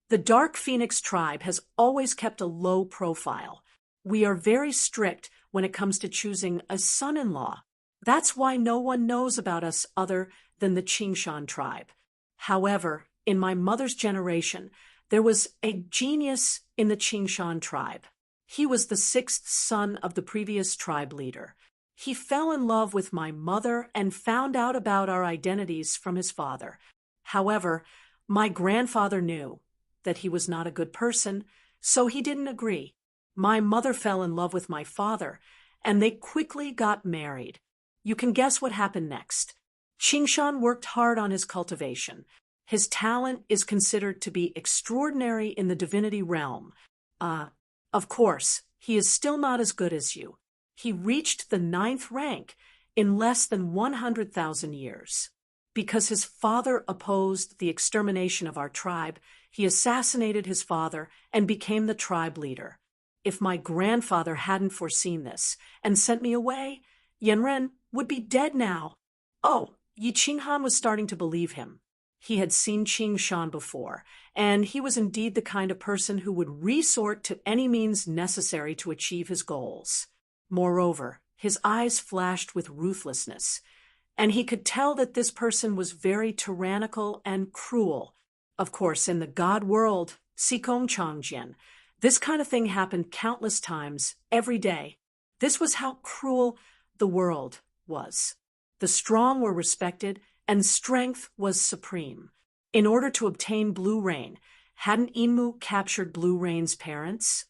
"The Dark Phoenix tribe has always kept a low profile. We are very strict when it comes to choosing a son-in-law. That's why no one knows about us other than the Qingshan tribe. However, in my mother's generation, there was a genius in the Qingshan tribe. He was the 6th son of the previous tribe leader. He fell in love with my mother and found out about our identities from his father. However, my grandfather knew that he was not a good person, so he didn't agree. My mother fell in love with my father, and they quickly got married. You can guess what happened next. Qingshan worked hard on his cultivation. His talent is considered to be extraordinary in the divinity realm. Of course, he is still not as good as you. He reached the 9th rank in less than 100,000 years. Because his father opposed the extermination of our tribe, he assassinated his father and became the tribe leader. If my grandfather hadn't foreseen this and sent me away, Yanren would be dead now. Oh, Yi Qinghan was starting to believe him. He had seen Qingshan before, and he was indeed the kind of person who would resort to any means necessary to achieve his goals. Moreover, his eyes flashed with ruthlessness, and he could tell that this person was very tyrannical and cruel. Of course, in the god world, Sikong Changjian, this kind of thing happened countless times, every day. This was how cruel the world was. The strong were respected, and strength was supreme. In order to obtain Blue Rain, hadn't Inmu captured Blue Rain's parents?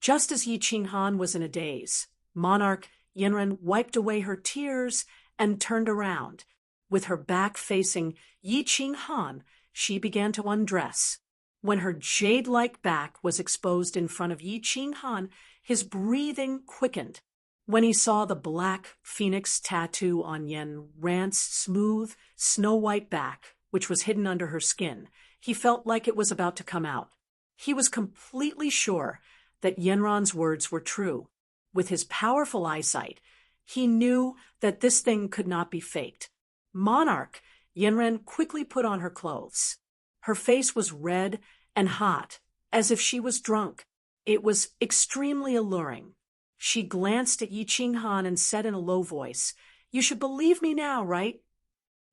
Just as Yi Qinghan was in a daze, monarch Yanren wiped away her tears and turned around. With her back facing Yi Qinghan, she began to undress. When her jade-like back was exposed in front of Yi Qinghan, his breathing quickened. When he saw the black phoenix tattoo on Yanren's smooth, snow-white back, which was hidden under her skin, he felt like it was about to come out. He was completely sure that Yanren's words were true. With his powerful eyesight, he knew that this thing could not be faked. Monarch Yanren quickly put on her clothes. Her face was red and hot, as if she was drunk. It was extremely alluring. She glanced at Yi Qinghan and said in a low voice, "You should believe me now, right?"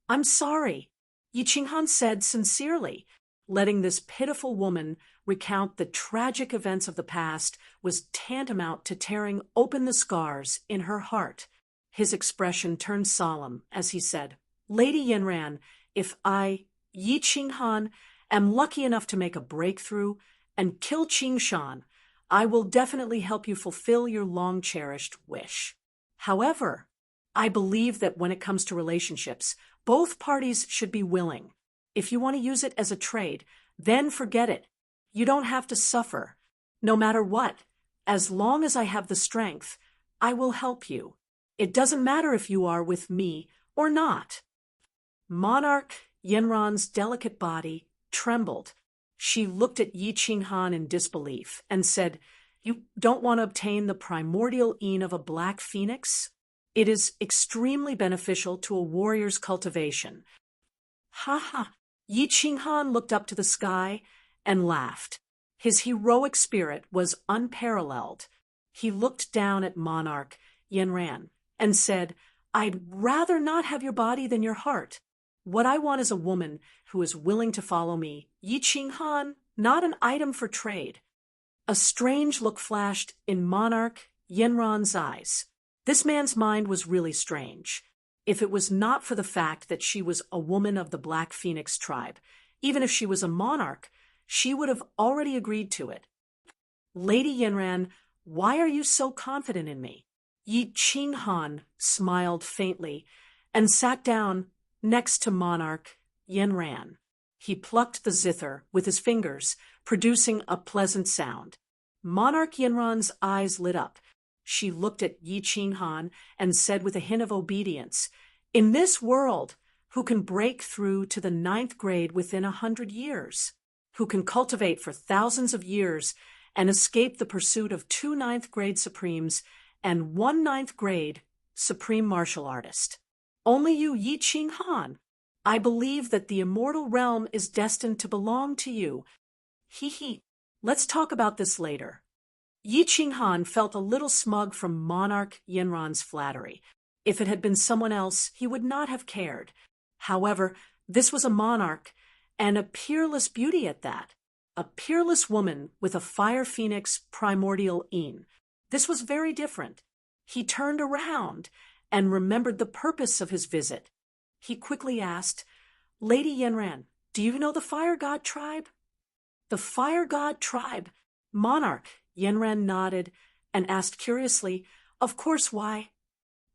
"I'm sorry," Yi Qinghan said sincerely. Letting this pitiful woman recount the tragic events of the past was tantamount to tearing open the scars in her heart. His expression turned solemn as he said, "Lady Yanren, if I, Yi Qinghan, am lucky enough to make a breakthrough and kill Qingshan, I will definitely help you fulfill your long-cherished wish. However, I believe that when it comes to relationships, both parties should be willing. If you want to use it as a trade, then forget it. You don't have to suffer. No matter what, as long as I have the strength, I will help you. It doesn't matter if you are with me or not." Monarch Yanren's delicate body trembled. She looked at Yi Qinghan in disbelief and said, "You don't want to obtain the primordial een of a black phoenix? It is extremely beneficial to a warrior's cultivation." "Ha ha!" Yi Qinghan looked up to the sky and laughed. His heroic spirit was unparalleled. He looked down at Monarch Yanren and said, "I'd rather not have your body than your heart. What I want is a woman who is willing to follow me, Yi Qinghan, not an item for trade." A strange look flashed in Monarch Yanren's eyes. This man's mind was really strange. If it was not for the fact that she was a woman of the Black Phoenix tribe, even if she was a monarch, she would have already agreed to it. "Lady Yanren, why are you so confident in me?" Yi Qinghan smiled faintly and sat down next to Monarch Yanren. He plucked the zither with his fingers, producing a pleasant sound. Monarch Yanren's eyes lit up. She looked at Yi Qinghan and said with a hint of obedience, "In this world, who can break through to the 9th grade within 100 years? Who can cultivate for thousands of years and escape the pursuit of 2 9th grade supremes and 1 9th grade supreme martial artist? Only you, Yi Qinghan. I believe that the immortal realm is destined to belong to you. He. Let's talk about this later." Yi Qinghan felt a little smug from Monarch Yanren's flattery. If it had been someone else, he would not have cared. However, this was a monarch, and a peerless beauty at that. A peerless woman with a fire phoenix primordial een. This was very different. He turned around and remembered the purpose of his visit. He quickly asked, "Lady Yanren, do you know the Fire God tribe?" "The Fire God tribe?" Monarch Yanren nodded and asked curiously, Of course, why?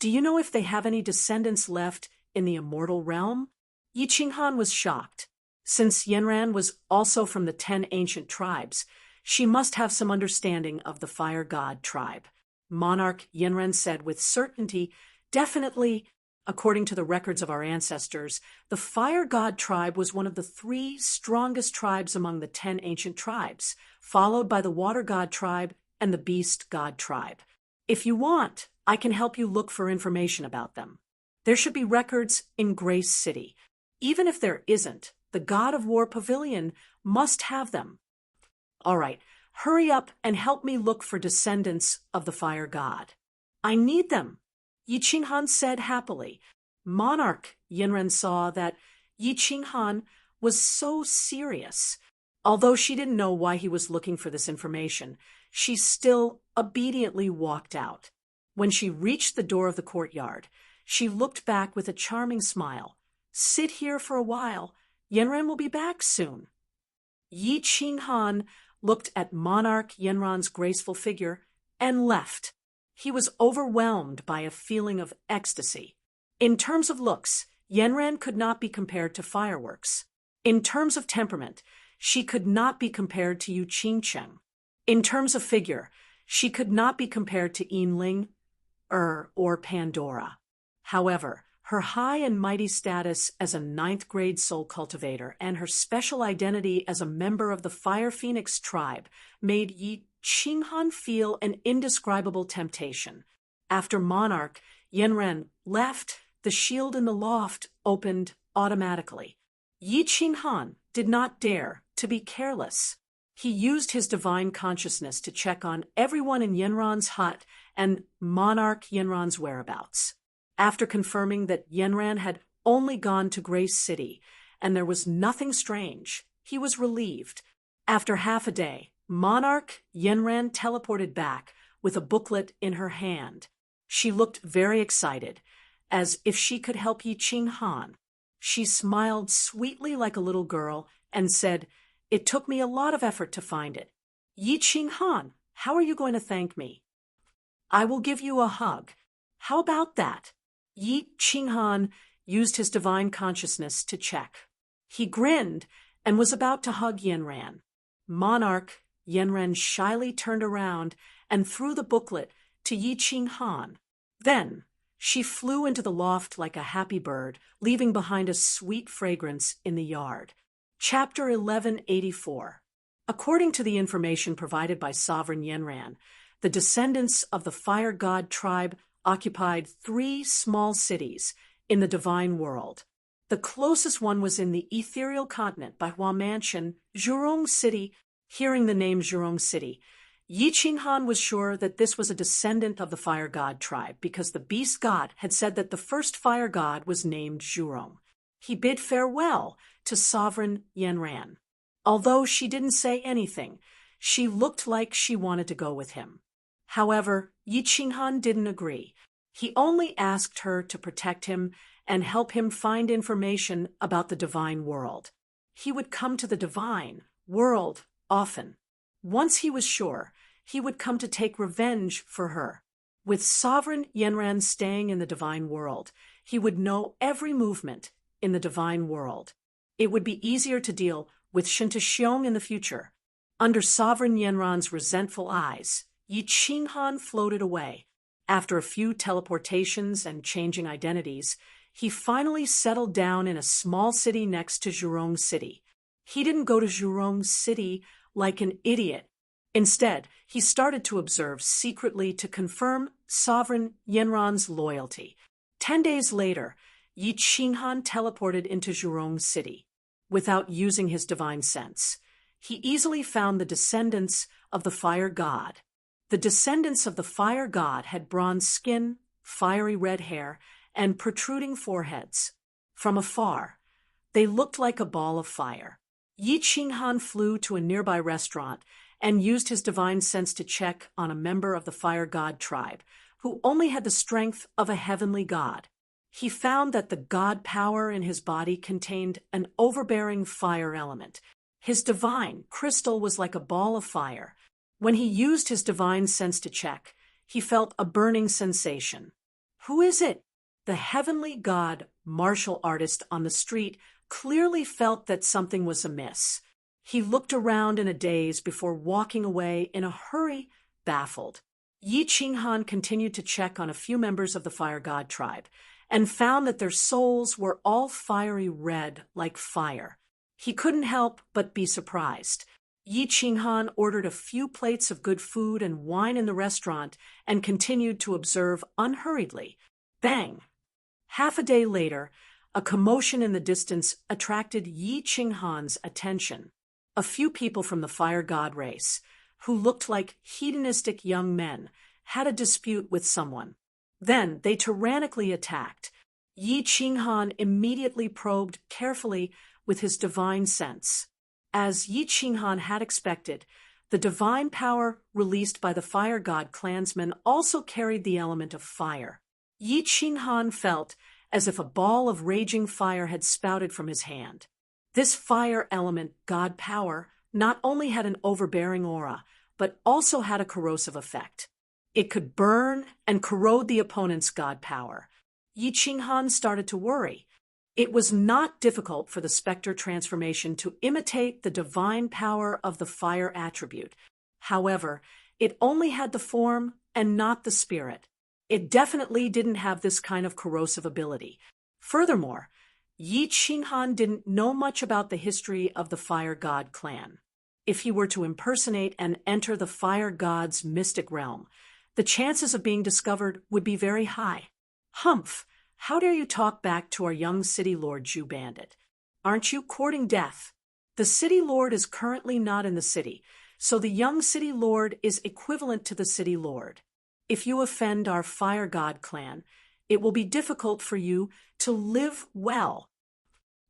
Do you know if they have any descendants left in the immortal realm? Yi Qinghan was shocked. Since Yanran was also from the 10 ancient tribes, she must have some understanding of the fire god tribe. Monarch Yanran said with certainty, definitely, according to the records of our ancestors, the fire god tribe was one of the 3 strongest tribes among the 10 ancient tribes, followed by the water god tribe and the beast god tribe. If you want, I can help you look for information about them. There should be records in Grace City. Even if there isn't, the God of War Pavilion must have them. All right, hurry up and help me look for descendants of the fire god. I need them, Yi Qinghan said happily. Monarch Yanran saw that Yi Qinghan was so serious. Although she didn't know why he was looking for this information, she still obediently walked out. When she reached the door of the courtyard, she looked back with a charming smile. Sit here for a while. Yanran will be back soon. Yi Qinghan looked at Monarch Yanran's graceful figure and left. He was overwhelmed by a feeling of ecstasy. In terms of looks, Yanran could not be compared to fireworks. In terms of temperament, she could not be compared to Yu Qingcheng. In terms of figure, she could not be compared to Yinling, or Pandora. However, her high and mighty status as a 9th-grade soul cultivator and her special identity as a member of the Fire Phoenix tribe made Yi Qinghan feel an indescribable temptation. After Monarch Yanran left, the shield in the loft opened automatically. Yi Qinghan did not dare to be careless. He used his divine consciousness to check on everyone in Yanran's hut and Monarch Yanran's whereabouts. After confirming that Yanran had only gone to Grace City and there was nothing strange, he was relieved. After half a day, Monarch Yanran teleported back with a booklet in her hand. She looked very excited, as if she could help Yi Qinghan. She smiled sweetly like a little girl and said, "It took me a lot of effort to find it. Yi Qinghan, how are you going to thank me?" "I will give you a hug. How about that?" Yi Qinghan used his divine consciousness to check. He grinned and was about to hug Yanran. Monarch Yanran shyly turned around and threw the booklet to Yi Qinghan. Then she flew into the loft like a happy bird, leaving behind a sweet fragrance in the yard. Chapter 1184. According to the information provided by Sovereign Yanran, the descendants of the fire god tribe occupied 3 small cities in the divine world. The closest one was in the ethereal continent by Hua Mansion, Zhurong City. Hearing the name Zhurong City, Yi Qinghan was sure that this was a descendant of the fire god tribe because the beast god had said that the first fire god was named Zhurong. He bid farewell to Sovereign Yanran. Although she didn't say anything, she looked like she wanted to go with him. However, Yi Qinghan didn't agree. He only asked her to protect him and help him find information about the divine world. He would come to the divine world often. Once he was sure, he would come to take revenge for her. With Sovereign Yanran staying in the divine world, he would know every movement in the divine world. It would be easier to deal with Shintaxiong in the future. Under Sovereign Yanran's resentful eyes, Yi Qinghan floated away. After a few teleportations and changing identities, he finally settled down in a small city next to Zhurong City. He didn't go to Zhurong City like an idiot. Instead, he started to observe secretly to confirm Sovereign Yanran's loyalty. 10 days later, Yi Qinghan teleported into Zhurong City. Without using his divine sense, he easily found the descendants of the fire god. The descendants of the fire god had bronze skin, fiery red hair, and protruding foreheads. From afar, they looked like a ball of fire. Yi Qinghan flew to a nearby restaurant and used his divine sense to check on a member of the fire god tribe, who only had the strength of a heavenly god. He found that the god power in his body contained an overbearing fire element. His divine crystal was like a ball of fire. When he used his divine sense to check, he felt a burning sensation. Who is it? The heavenly god martial artist on the street clearly felt that something was amiss. He looked around in a daze before walking away in a hurry, baffled. Yi Qinghan continued to check on a few members of the fire god tribe and found that their souls were all fiery red like fire. He couldn't help but be surprised. Yi Qinghan ordered a few plates of good food and wine in the restaurant and continued to observe unhurriedly. Bang! Half a day later, a commotion in the distance attracted Yi Qinghan's attention. A few people from the fire god race, who looked like hedonistic young men, had a dispute with someone. Then they tyrannically attacked. Yi Qinghan immediately probed carefully with his divine sense. As Yi Qinghan had expected, the divine power released by the fire god clansmen also carried the element of fire. Yi Qinghan felt as if a ball of raging fire had spouted from his hand. This fire element god power not only had an overbearing aura, but also had a corrosive effect. It could burn and corrode the opponent's god power. Yi Qinghan started to worry. It was not difficult for the specter transformation to imitate the divine power of the fire attribute. However, it only had the form and not the spirit. It definitely didn't have this kind of corrosive ability. Furthermore, Yi Qinghan didn't know much about the history of the fire god clan. If he were to impersonate and enter the fire god's mystic realm, the chances of being discovered would be very high. Humph! How dare you talk back to our young city lord, Jew bandit? Aren't you courting death? The city lord is currently not in the city, so the young city lord is equivalent to the city lord. If you offend our fire god clan, it will be difficult for you to live well.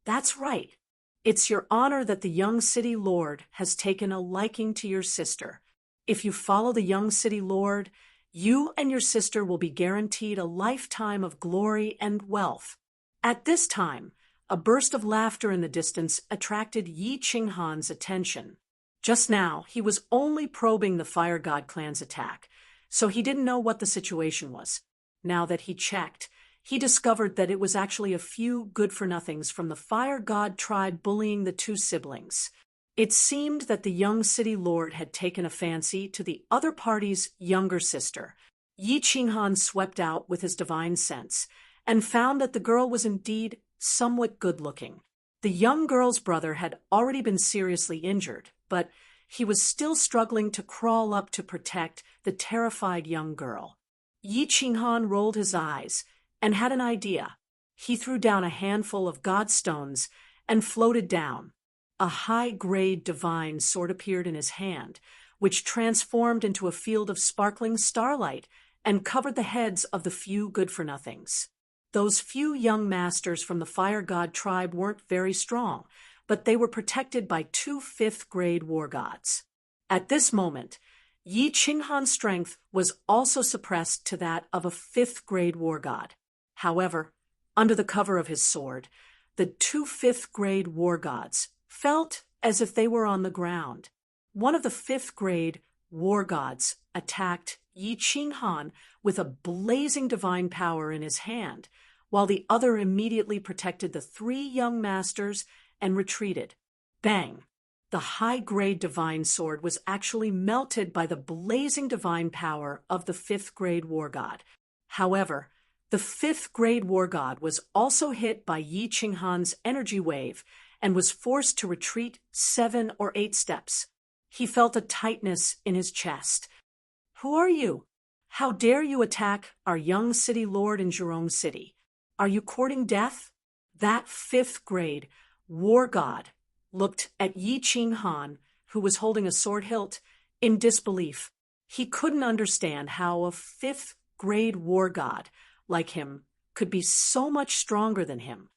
That's right. It's your honor that the young city lord has taken a liking to your sister. If you follow the young city lord, you and your sister will be guaranteed a lifetime of glory and wealth. At this time, a burst of laughter in the distance attracted Yi Qinghan's attention. Just now, he was only probing the fire god clan's attack, so he didn't know what the situation was. Now that he checked, he discovered that it was actually a few good-for-nothings from the fire god tribe bullying the two siblings. It seemed that the young city lord had taken a fancy to the other party's younger sister. Yi Qinghan swept out with his divine sense and found that the girl was indeed somewhat good-looking. The young girl's brother had already been seriously injured, but he was still struggling to crawl up to protect the terrified young girl. Yi Qinghan rolled his eyes and had an idea. He threw down a handful of god stones and floated down. A high-grade divine sword appeared in his hand, which transformed into a field of sparkling starlight and covered the heads of the few good-for-nothings. Those few young masters from the fire god tribe weren't very strong, but they were protected by two fifth-grade war gods. At this moment, Yi Qinghan's strength was also suppressed to that of a fifth-grade war god. However, under the cover of his sword, the two fifth-grade war gods felt as if they were on the ground. One of the fifth-grade war gods attacked Yi Qinghan with a blazing divine power in his hand, while the other immediately protected the three young masters and retreated. Bang! The high-grade divine sword was actually melted by the blazing divine power of the fifth-grade war god. However, the fifth-grade war god was also hit by Yi Qinghan's energy wave and was forced to retreat 7 or 8 steps. He felt a tightness in his chest. Who are you? How dare you attack our young city lord in Zhurong City? Are you courting death? That fifth-grade war god looked at Yi Qinghan, who was holding a sword hilt, in disbelief. He couldn't understand how a fifth-grade war god like him could be so much stronger than him.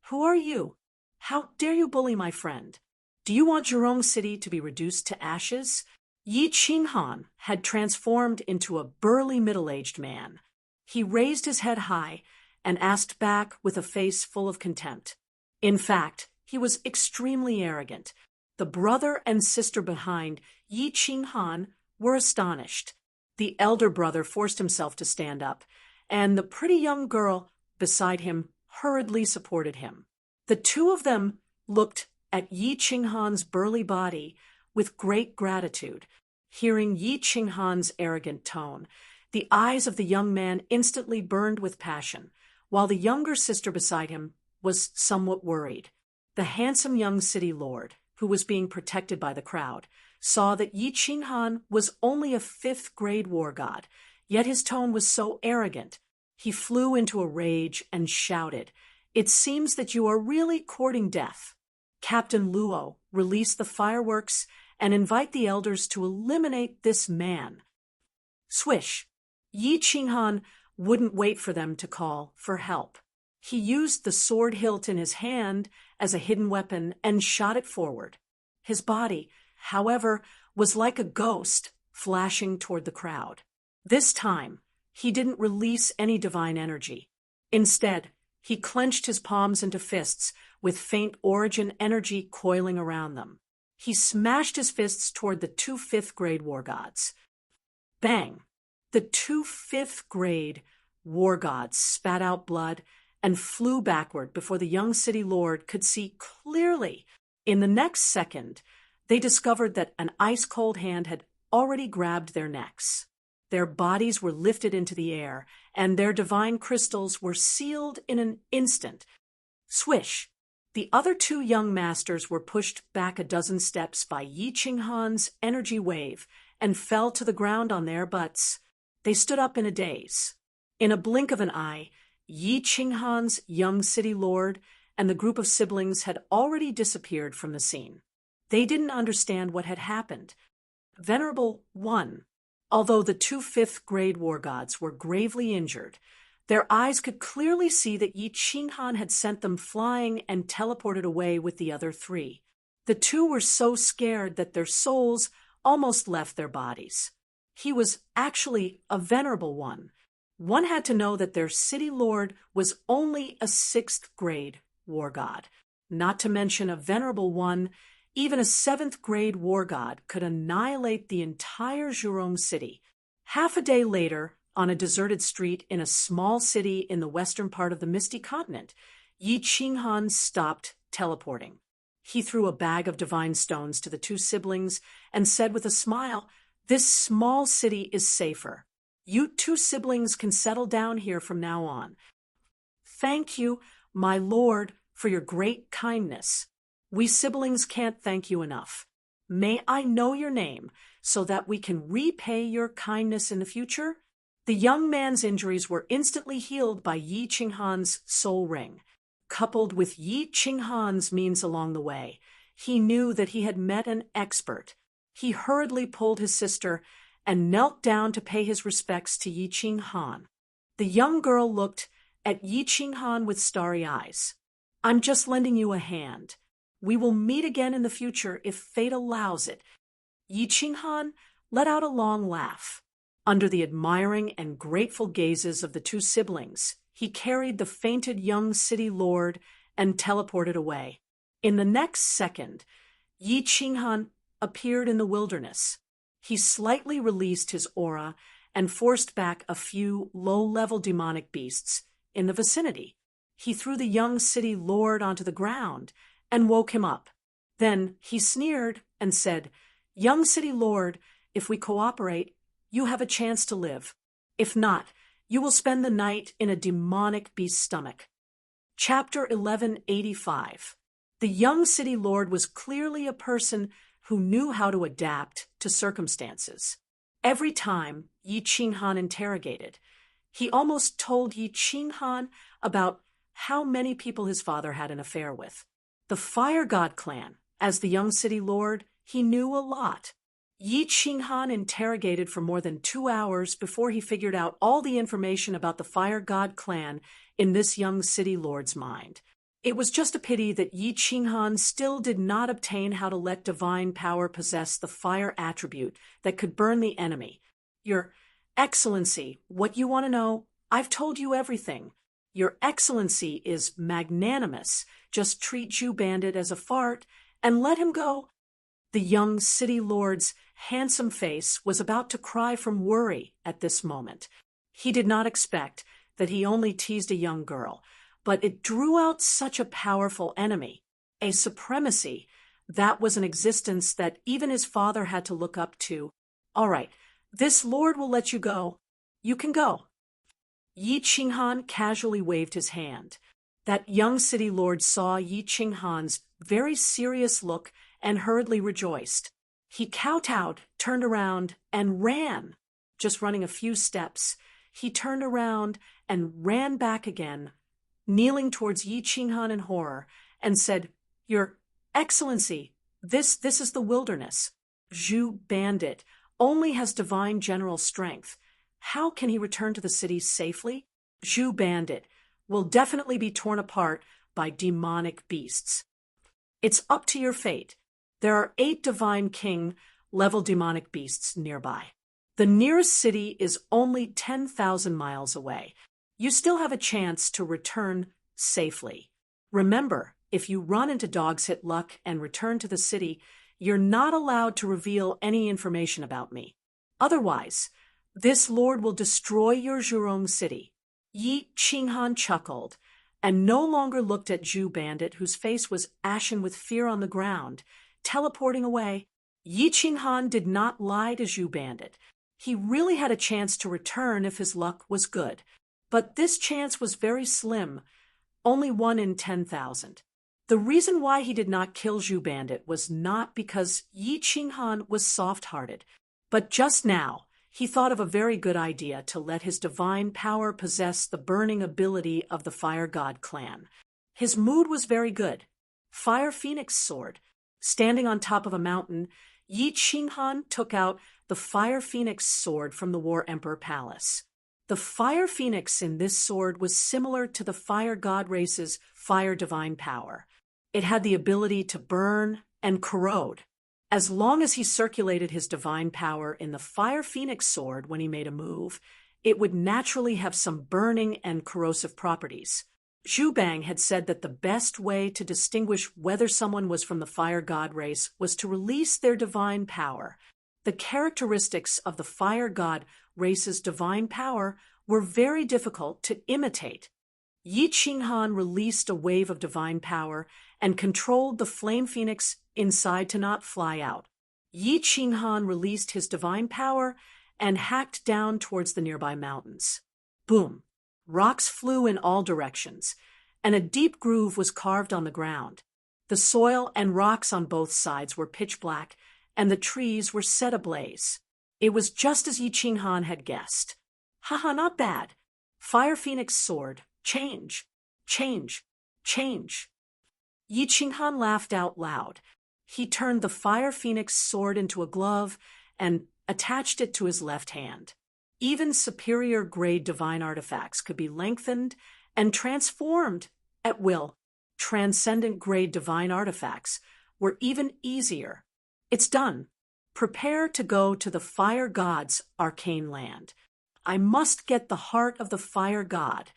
Who are you? How dare you bully my friend? Do you want Zhurong City to be reduced to ashes? Yi Qinghan had transformed into a burly middle-aged man. He raised his head high and asked back with a face full of contempt. In fact, he was extremely arrogant. The brother and sister behind Yi Qinghan were astonished. The elder brother forced himself to stand up, and the pretty young girl beside him hurriedly supported him. The two of them looked at Yi Qinghan's burly body with great gratitude. Hearing Yi Qinghan's arrogant tone, the eyes of the young man instantly burned with passion, while the younger sister beside him was somewhat worried. The handsome young city lord, who was being protected by the crowd, saw that Yi Qinghan was only a fifth-grade war god, yet his tone was so arrogant. He flew into a rage and shouted, "It seems that you are really courting death. Captain Luo, release the fireworks and invite the elders to eliminate this man." Swish! Yi Qinghan wouldn't wait for them to call for help. He used the sword hilt in his hand as a hidden weapon and shot it forward. His body, however, was like a ghost flashing toward the crowd. This time, he didn't release any divine energy. Instead, he clenched his palms into fists with faint origin energy coiling around them. He smashed his fists toward the two fifth-grade war gods. Bang! The two fifth-grade war gods spat out blood and flew backward before the young city lord could see clearly. In the next second, they discovered that an ice-cold hand had already grabbed their necks. Their bodies were lifted into the air, and their divine crystals were sealed in an instant. Swish! The other two young masters were pushed back a dozen steps by Yi Qinghan's energy wave and fell to the ground on their butts. They stood up in a daze. In a blink of an eye, Yi Qinghan's young city lord and the group of siblings had already disappeared from the scene. They didn't understand what had happened. Venerable One, although the two fifth-grade war gods were gravely injured, their eyes could clearly see that Yi Qinghan had sent them flying and teleported away with the other three. The two were so scared that their souls almost left their bodies. He was actually a Venerable One. One had to know that their city lord was only a sixth-grade war god. Not to mention a Venerable One, even a seventh-grade war god could annihilate the entire Zhurong city. Half a day later, on a deserted street in a small city in the western part of the Misty Continent, Yi Qinghan stopped teleporting. He threw a bag of divine stones to the two siblings and said with a smile, "This small city is safer. You two siblings can settle down here from now on. Thank you, my lord, for your great kindness. We siblings can't thank you enough. May I know your name so that we can repay your kindness in the future?" The young man's injuries were instantly healed by Yi Qinghan's soul ring. Coupled with Yi Qinghan's means along the way, he knew that he had met an expert. He hurriedly pulled his sister and knelt down to pay his respects to Yi Qinghan. The young girl looked at Yi Qinghan with starry eyes. "I'm just lending you a hand. We will meet again in the future if fate allows it." Yi Qinghan let out a long laugh. Under the admiring and grateful gazes of the two siblings, he carried the fainted young city lord and teleported away. In the next second, Yi Qinghan appeared in the wilderness. He slightly released his aura and forced back a few low-level demonic beasts in the vicinity. He threw the young city lord onto the ground and woke him up. Then he sneered and said, "Young city lord, if we cooperate, you have a chance to live. If not, you will spend the night in a demonic beast's stomach." Chapter 1185. The young city lord was clearly a person who knew how to adapt to circumstances. Every time Yi Qinghan interrogated, he almost told Yi Qinghan about how many people his father had an affair with. The Fire God clan, as the young city lord, he knew a lot. Yi Qinghan interrogated for more than 2 hours before he figured out all the information about the Fire God clan in this young city lord's mind. It was just a pity that Yi Qinghan still did not obtain how to let divine power possess the fire attribute that could burn the enemy. "Your Excellency, what you want to know? I've told you everything. Your Excellency is magnanimous. Just treat Jew Bandit as a fart and let him go." The young city lord's handsome face was about to cry from worry at this moment. He did not expect that he only teased a young girl, but it drew out such a powerful enemy, a supremacy that was an existence that even his father had to look up to. All right, this lord will let you go. You can go. Yi Qinghan casually waved his hand. That young city lord saw Yi Qinghan's very serious look and hurriedly rejoiced. He kowtowed, turned around, and ran. Just running a few steps, he turned around and ran back again, kneeling towards Yi Qinghan in horror, and said, "Your Excellency, this is the wilderness. Zhu Bandit only has divine general strength. How can he return to the city safely? Zhu Bandit will definitely be torn apart by demonic beasts. It's up to your fate. There are 8 divine king-level demonic beasts nearby. The nearest city is only 10,000 miles away. You still have a chance to return safely. Remember, if you run into Dog's Hit Luck and return to the city, you're not allowed to reveal any information about me. Otherwise, this lord will destroy your Zhurong city." Yi Qinghan chuckled and no longer looked at Zhu Bandit, whose face was ashen with fear on the ground. Teleporting away, Yi Qinghan did not lie to Zhu Bandit. He really had a chance to return if his luck was good. But this chance was very slim, only 1 in 10,000. The reason why he did not kill Zhu Bandit was not because Yi Qinghan was soft-hearted, but just now he thought of a very good idea to let his divine power possess the burning ability of the Fire God clan. His mood was very good. Fire Phoenix Sword. Standing on top of a mountain, Yi Qinghan took out the Fire Phoenix Sword from the War Emperor Palace. The Fire Phoenix in this sword was similar to the Fire God race's Fire Divine Power. It had the ability to burn and corrode. As long as he circulated his divine power in the Fire Phoenix sword when he made a move, it would naturally have some burning and corrosive properties. Zhu Bang had said that the best way to distinguish whether someone was from the Fire God race was to release their divine power. The characteristics of the Fire God race's divine power were very difficult to imitate. Yi Qinghan released a wave of divine power and controlled the Flame Phoenix inside to not fly out. Yi Qinghan released his divine power and hacked down towards the nearby mountains. Boom! Rocks flew in all directions, and a deep groove was carved on the ground. The soil and rocks on both sides were pitch black, and the trees were set ablaze. It was just as Yi Qinghan had guessed. Haha, not bad. Fire Phoenix sword. Change. Change. Change. Yi Qinghan laughed out loud. He turned the Fire Phoenix sword into a glove and attached it to his left hand. Even superior-grade divine artifacts could be lengthened and transformed at will. Transcendent-grade divine artifacts were even easier. It's done. Prepare to go to the Fire God's arcane land. I must get the heart of the Fire God.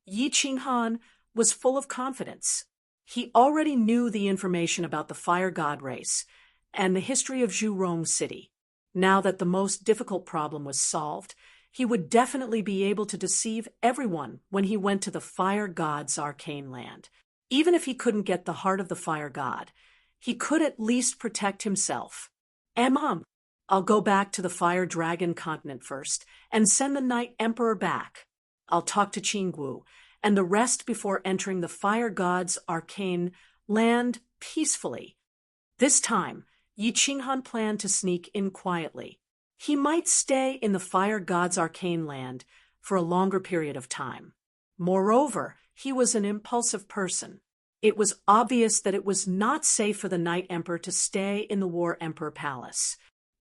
Yi Qinghan was full of confidence. He already knew the information about the Fire God race and the history of Zhurong City. Now that the most difficult problem was solved, he would definitely be able to deceive everyone when he went to the Fire God's arcane land. Even if he couldn't get the heart of the Fire God, he could at least protect himself. I'll go back to the Fire Dragon continent first and send the Night Emperor back. I'll talk to Qinggu and the rest before entering the Fire God's arcane land peacefully. This time, Yi Qinghan planned to sneak in quietly. He might stay in the Fire God's arcane land for a longer period of time. Moreover, he was an impulsive person. It was obvious that it was not safe for the Night Emperor to stay in the War Emperor Palace.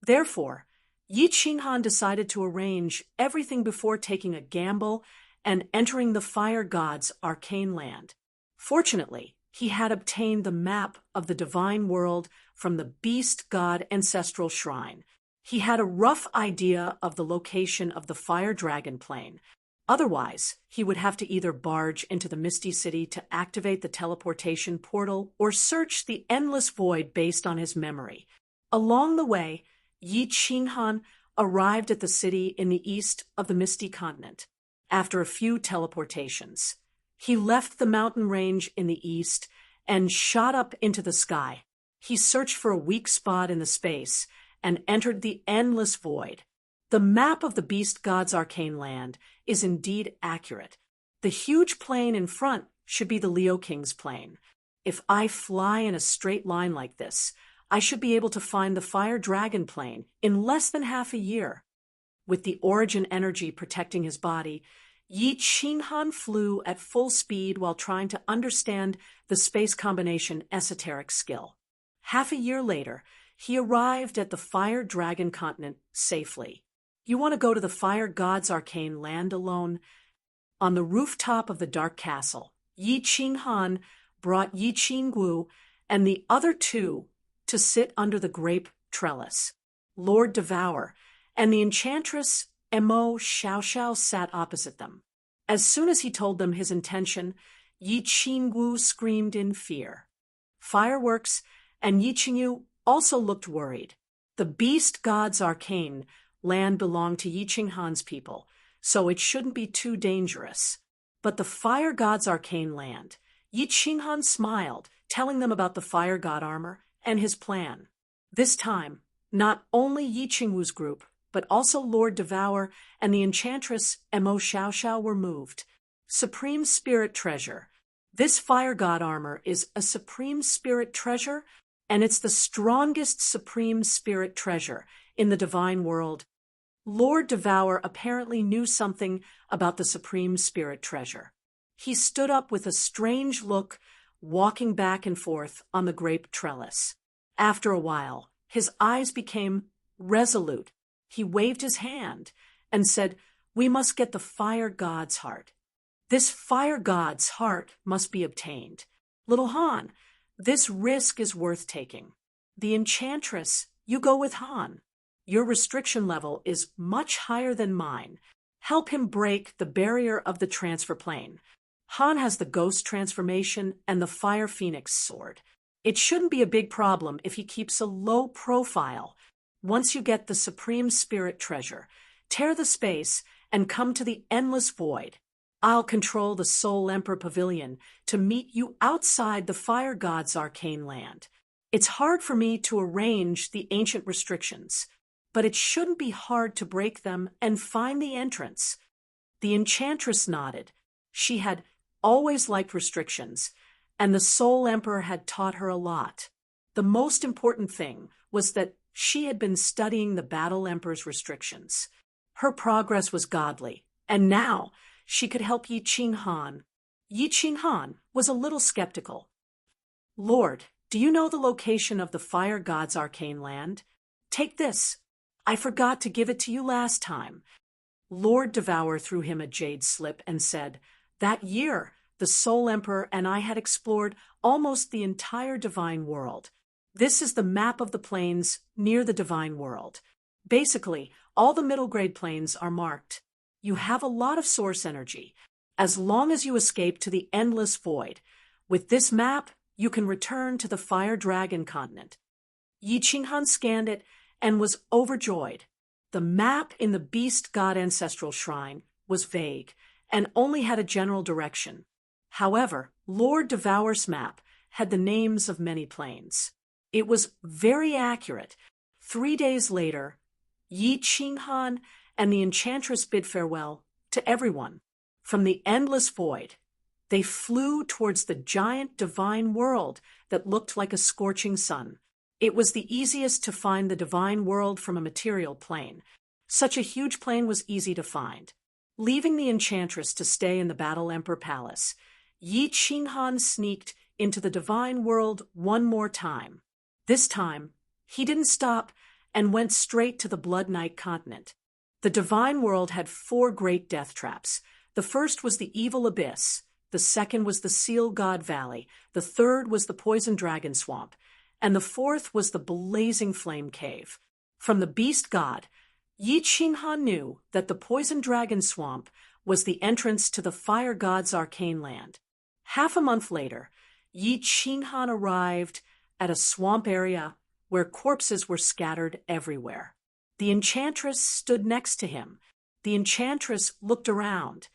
Therefore, Yi Qinghan decided to arrange everything before taking a gamble and entering the Fire God's arcane land. Fortunately, he had obtained the map of the divine world from the Beast God Ancestral Shrine. He had a rough idea of the location of the Fire Dragon Plain, Otherwise, he would have to either barge into the Misty City to activate the teleportation portal or search the endless void based on his memory. Along the way, Yi Qinghan arrived at the city in the east of the Misty Continent. After a few teleportations, he left the mountain range in the east and shot up into the sky. He searched for a weak spot in the space and entered the endless void. The map of the beast god's arcane land is indeed accurate. The huge plain in front should be the Leo King's plain. If I fly in a straight line like this, I should be able to find the Fire Dragon plain in less than half a year. With the origin energy protecting his body, Yi Qinghan flew at full speed while trying to understand the space combination esoteric skill. Half a year later, he arrived at the Fire Dragon continent safely. You want to go to the Fire God's arcane land alone? On the rooftop of the Dark Castle, Yi Qinghan brought Yi Qinggu and the other two to sit under the grape trellis. Lord Devour and the enchantress Mo Xiaoxiao sat opposite them. As soon as he told them his intention, Yi Qinggu screamed in fear. Fireworks and Yi Qingyu also looked worried. The beast god's arcane land belonged to Yi Qinghan's people, so it shouldn't be too dangerous. But the fire god's arcane land, Yi Qinghan smiled, telling them about the fire god armor and his plan. This time, not only Yi Qingwu's group, but also Lord Devour and the enchantress Mo Xiaoxiao were moved. Supreme Spirit Treasure. This fire god armor is a Supreme Spirit Treasure, and it's the strongest Supreme Spirit Treasure in the divine world. Lord Devour apparently knew something about the Supreme Spirit Treasure. He stood up with a strange look, walking back and forth on the grape trellis. After a while, his eyes became resolute. He waved his hand and said, "We must get the fire god's heart. This fire god's heart must be obtained. Little Han, this risk is worth taking. The enchantress, you go with Han. Your restriction level is much higher than mine. Help him break the barrier of the transfer plane. Han has the ghost transformation and the fire phoenix sword. It shouldn't be a big problem if he keeps a low profile. Once you get the Supreme Spirit Treasure, tear the space and come to the endless void. I'll control the Soul Emperor Pavilion to meet you outside the Fire God's arcane land. It's hard for me to arrange the ancient restrictions, but it shouldn't be hard to break them and find the entrance." The enchantress nodded. She had always liked restrictions, and the Soul Emperor had taught her a lot. The most important thing was that she had been studying the Battle Emperor's restrictions. Her progress was godly, and now she could help Yi Qinghan. Yi Qinghan was a little skeptical. "Lord, do you know the location of the Fire God's arcane land? Take this. I forgot to give it to you last time." Lord Devour threw him a jade slip and said, "That year, the Soul Emperor and I had explored almost the entire divine world. This is the map of the plains near the divine world. Basically, all the middle grade planes are marked. You have a lot of source energy, as long as you escape to the endless void. With this map, you can return to the Fire Dragon continent." Yi Qinghan scanned it and was overjoyed. The map in the Beast God Ancestral Shrine was vague and only had a general direction. However, Lord Devour's map had the names of many planes. It was very accurate. 3 days later, Yi Qinghan and the enchantress bid farewell to everyone. From the endless void, they flew towards the giant divine world that looked like a scorching sun. It was the easiest to find the divine world from a material plane. Such a huge plane was easy to find. Leaving the enchantress to stay in the Battle Emperor Palace, Yi Qinghan sneaked into the divine world one more time. This time, he didn't stop and went straight to the Blood Knight continent. The divine world had 4 great death traps. The first was the Evil Abyss. The second was the Seal God Valley. The third was the Poison Dragon Swamp. And the fourth was the Blazing Flame Cave. From the Beast God, Yi Qinghan knew that the Poison Dragon Swamp was the entrance to the fire god's arcane land. Half a month later, Yi Qinghan arrived at a swamp area where corpses were scattered everywhere. The enchantress stood next to him. The enchantress looked around.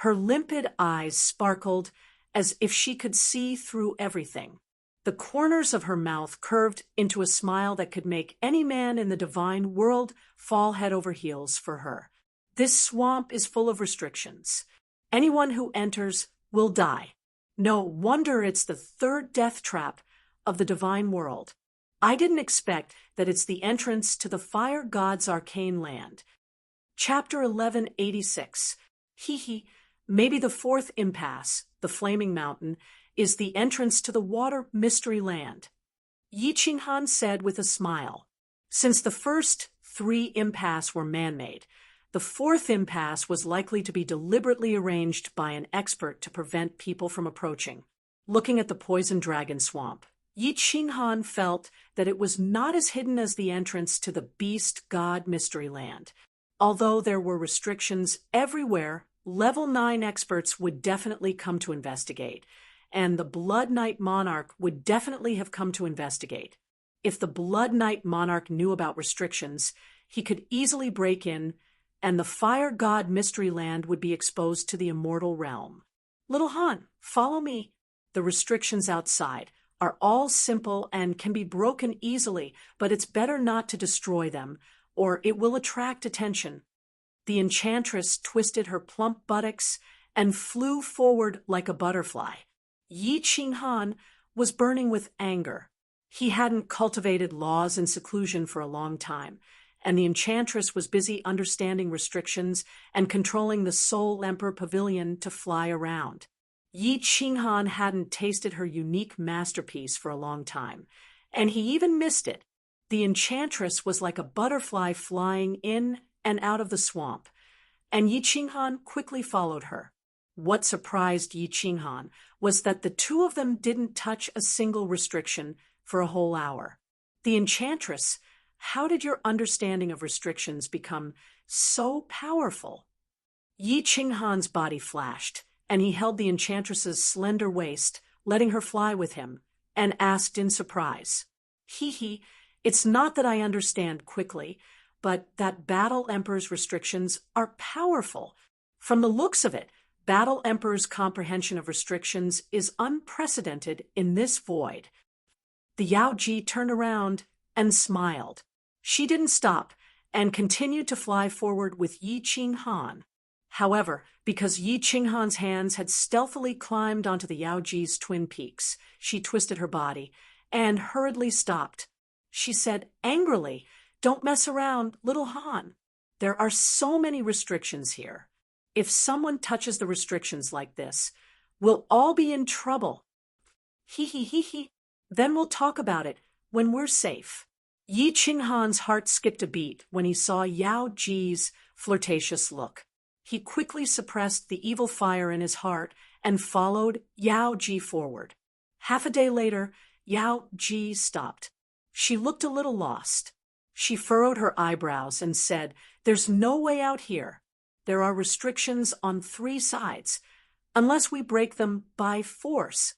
Her limpid eyes sparkled as if she could see through everything. The corners of her mouth curved into a smile that could make any man in the divine world fall head over heels for her. This swamp is full of restrictions. Anyone who enters will die. No wonder it's the third death trap of the divine world. I didn't expect that it's the entrance to the fire god's arcane land. Chapter 1186. Maybe the fourth impasse, the Flaming Mountain, is the entrance to the water mystery land. Yi Qinghan said with a smile. Since the first 3 impasses were man-made, the fourth impasse was likely to be deliberately arranged by an expert to prevent people from approaching. Looking at the poison dragon swamp, Yi Qinghan felt that it was not as hidden as the entrance to the beast god mystery land. Although there were restrictions everywhere, level 9 experts would definitely come to investigate, and the Blood Knight Monarch would definitely have come to investigate. If the Blood Knight Monarch knew about restrictions, he could easily break in, and the Fire God Mystery Land would be exposed to the immortal realm. Little Han, follow me. The restrictions outside are all simple and can be broken easily, but it's better not to destroy them, or it will attract attention. The enchantress twisted her plump buttocks and flew forward like a butterfly. Yi Qinghan was burning with anger. He hadn't cultivated laws and seclusion for a long time, and the enchantress was busy understanding restrictions and controlling the Soul Emperor Pavilion to fly around. Yi Qinghan hadn't tasted her unique masterpiece for a long time, and he even missed it. The enchantress was like a butterfly flying in and out of the swamp, and Yi Qinghan quickly followed her. What surprised Yi Qinghan was that the two of them didn't touch a single restriction for a whole hour. The enchantress, how did your understanding of restrictions become so powerful? Yi Qinghan's body flashed, and he held the enchantress's slender waist, letting her fly with him, and asked in surprise, It's not that I understand quickly, but that Battle Emperor's restrictions are powerful. From the looks of it, Battle Emperor's comprehension of restrictions is unprecedented in this void. The Yao Ji turned around and smiled. She didn't stop and continued to fly forward with Yi Qinghan. However, because Yi Qinghan's hands had stealthily climbed onto the Yao Ji's twin peaks, she twisted her body and hurriedly stopped. She said angrily, "Don't mess around, little Han. There are so many restrictions here. If someone touches the restrictions like this, we'll all be in trouble. Then we'll talk about it when we're safe." Yi Qinghan's heart skipped a beat when he saw Yao Ji's flirtatious look. He quickly suppressed the evil fire in his heart and followed Yao Ji forward. Half a day later, Yao Ji stopped. She looked a little lost. She furrowed her eyebrows and said, "There's no way out here. There are restrictions on 3 sides, unless we break them by force."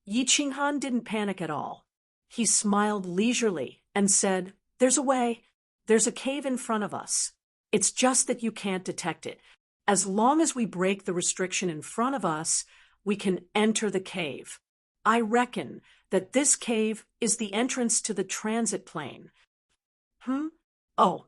Yi Qinghan didn't panic at all. He smiled leisurely and said, "There's a way. There's a cave in front of us. It's just that you can't detect it. As long as we break the restriction in front of us, we can enter the cave. I reckon that this cave is the entrance to the transit plane." Oh,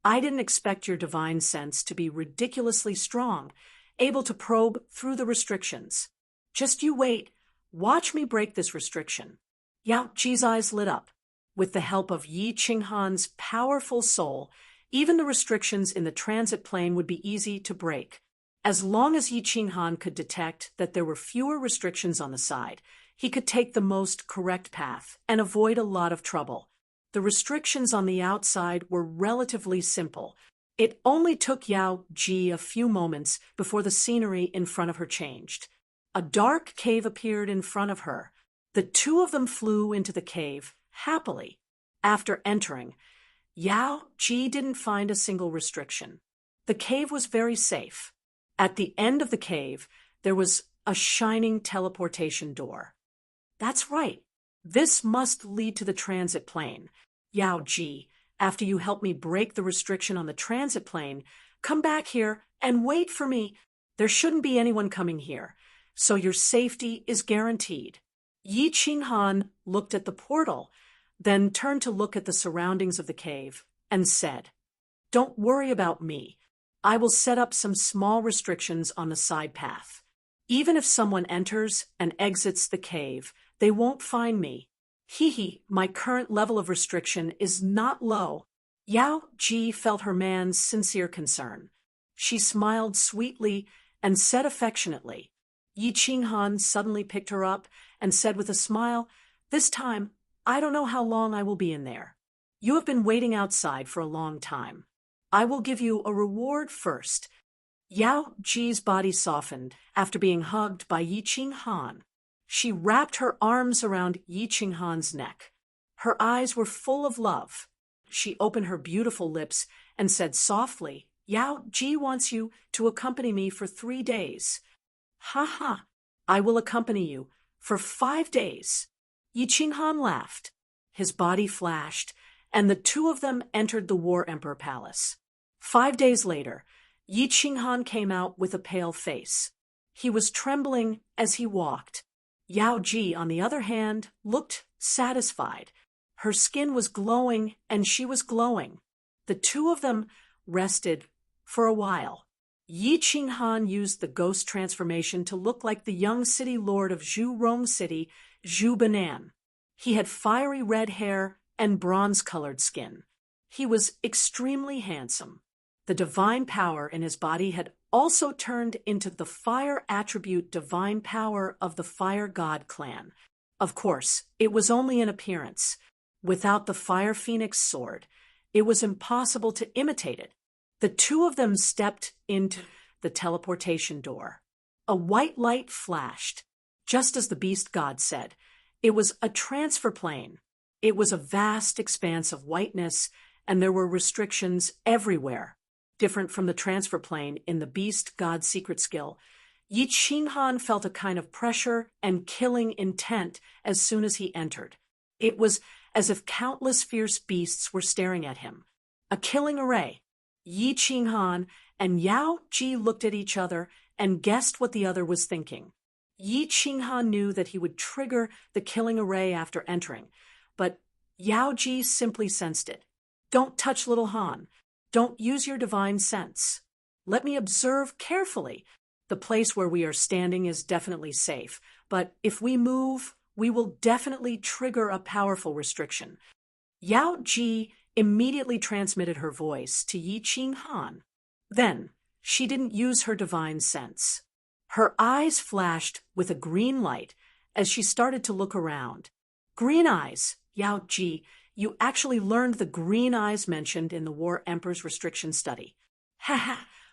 I didn't expect your divine sense to be ridiculously strong, able to probe through the restrictions. Just you wait. Watch me break this restriction. Yao Ji's eyes lit up. With the help of Yi Qinghan's powerful soul, even the restrictions in the transit plane would be easy to break. As long as Yi Qinghan could detect that there were fewer restrictions on the side, he could take the most correct path and avoid a lot of trouble. The restrictions on the outside were relatively simple. It only took Yao Ji a few moments before the scenery in front of her changed. A dark cave appeared in front of her. The two of them flew into the cave, happily. After entering, Yao Ji didn't find a single restriction. The cave was very safe. At the end of the cave, there was a shining teleportation door. That's right. This must lead to the transit plane. Yao Ji, after you help me break the restriction on the transit plane, come back here and wait for me. There shouldn't be anyone coming here, so your safety is guaranteed. Yi Qinghan looked at the portal, then turned to look at the surroundings of the cave, and said, "Don't worry about me. I will set up some small restrictions on the side path. Even if someone enters and exits the cave, they won't find me. My current level of restriction is not low." Yao Ji felt her man's sincere concern. She smiled sweetly and said affectionately. Yi Qinghan suddenly picked her up and said with a smile, "This time, I don't know how long I will be in there. You have been waiting outside for a long time. I will give you a reward first." Yao Ji's body softened after being hugged by Yi Qinghan. She wrapped her arms around Yi Qinghan's neck. Her eyes were full of love. She opened her beautiful lips and said softly, "Yao Ji wants you to accompany me for 3 days. Ha! I will accompany you for 5 days." Yi Qinghan laughed. His body flashed, and the two of them entered the War Emperor Palace. 5 days later, Yi Qinghan came out with a pale face. He was trembling as he walked. Yao Ji, on the other hand, looked satisfied. Her skin was glowing, and she was glowing. The two of them rested for a while. Yi Qinghan used the ghost transformation to look like the young city lord of Zhurong City, Zhu Banan. He had fiery red hair and bronze-colored skin. He was extremely handsome. The divine power in his body had also turned into the fire attribute divine power of the Fire God clan. Of course, it was only an appearance. Without the Fire Phoenix sword, it was impossible to imitate it. The two of them stepped into the teleportation door. A white light flashed, just as the beast god said. It was a transfer plane. It was a vast expanse of whiteness, and there were restrictions everywhere. Different from the transfer plane in the beast god's secret skill, Yi Qinghan felt a kind of pressure and killing intent as soon as he entered. It was as if countless fierce beasts were staring at him. A killing array. Yi Qinghan and Yao Ji looked at each other and guessed what the other was thinking. Yi Qinghan knew that he would trigger the killing array after entering, but Yao Ji simply sensed it. "Don't touch little Han. Don't use your divine sense. Let me observe carefully. The place where we are standing is definitely safe, but if we move, we will definitely trigger a powerful restriction." Yao Ji immediately transmitted her voice to Yi Qinghan. Then, she didn't use her divine sense. Her eyes flashed with a green light as she started to look around. Green eyes, Yao Ji. You actually learned the green eyes mentioned in the War Emperor's restriction study.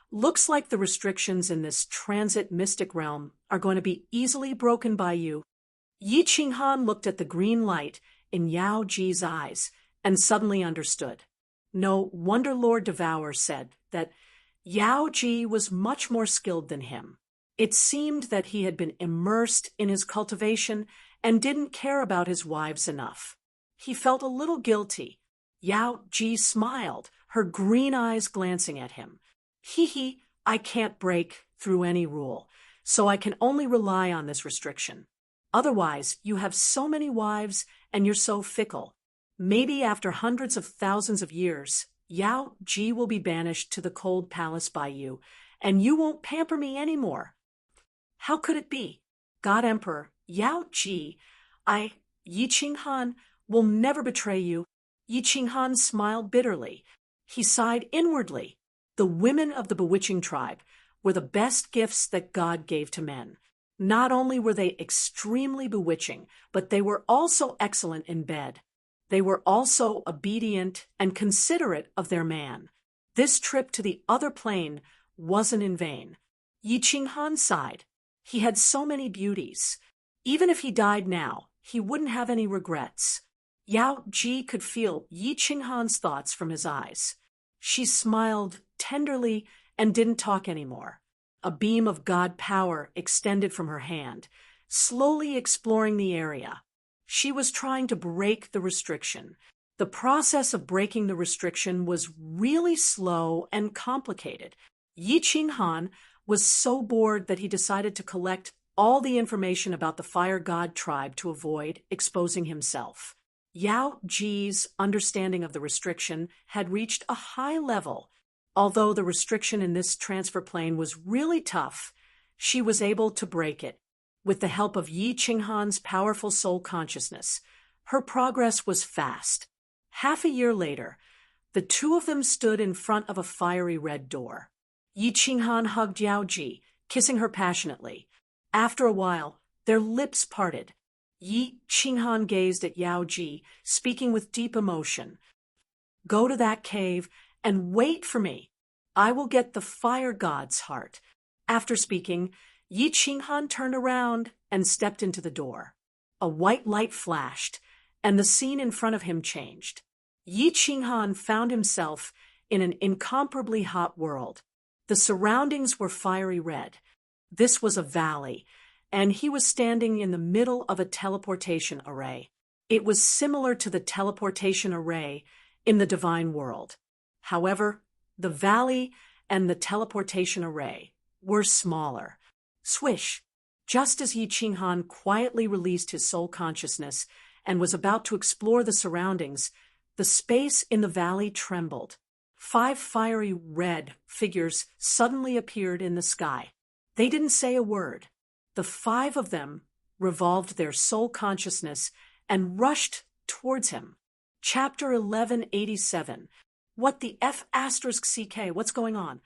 Looks like the restrictions in this transit mystic realm are going to be easily broken by you. Yi Qinghan looked at the green light in Yao Ji's eyes and suddenly understood. No wonder Lord Devourer said that Yao Ji was much more skilled than him. It seemed that he had been immersed in his cultivation and didn't care about his wives enough. He felt a little guilty. Yao Ji smiled, her green eyes glancing at him. I can't break through any rule, so I can only rely on this restriction. Otherwise, you have so many wives and you're so fickle. Maybe after hundreds of thousands of years, Yao Ji will be banished to the cold palace by you, and you won't pamper me anymore. How could it be? God Emperor, Yao Ji, Yi Qinghan, will never betray you. Yi Qinghan smiled bitterly. He sighed inwardly. The women of the bewitching tribe were the best gifts that God gave to men. Not only were they extremely bewitching, but they were also excellent in bed. They were also obedient and considerate of their man. This trip to the other plane wasn't in vain. Yi Qinghan sighed. He had so many beauties. Even if he died now, he wouldn't have any regrets. Yao Ji could feel Yi Qinghan's thoughts from his eyes. She smiled tenderly and didn't talk anymore. A beam of God power extended from her hand, slowly exploring the area. She was trying to break the restriction. The process of breaking the restriction was really slow and complicated. Yi Qinghan was so bored that he decided to collect all the information about the fire god tribe to avoid exposing himself. Yao Ji's understanding of the restriction had reached a high level. Although the restriction in this transfer plane was really tough, she was able to break it. With the help of Yi Qinghan's powerful soul consciousness, her progress was fast. Half a year later, the two of them stood in front of a fiery red door. Yi Qinghan hugged Yao Ji, kissing her passionately. After a while, their lips parted. Yi Qinghan gazed at Yao Ji, speaking with deep emotion. "Go to that cave and wait for me. I will get the fire god's heart." After speaking, Yi Qinghan turned around and stepped into the door. A white light flashed, and the scene in front of him changed. Yi Qinghan found himself in an incomparably hot world. The surroundings were fiery red. This was a valley, and he was standing in the middle of a teleportation array. It was similar to the teleportation array in the divine world. However, the valley and the teleportation array were smaller. Swish! Just as Yi Qinghan quietly released his soul consciousness and was about to explore the surroundings, the space in the valley trembled. 5 fiery red figures suddenly appeared in the sky. They didn't say a word. The 5 of them revolved their soul consciousness and rushed towards him. Chapter 1187. What the F***CK? What's going on?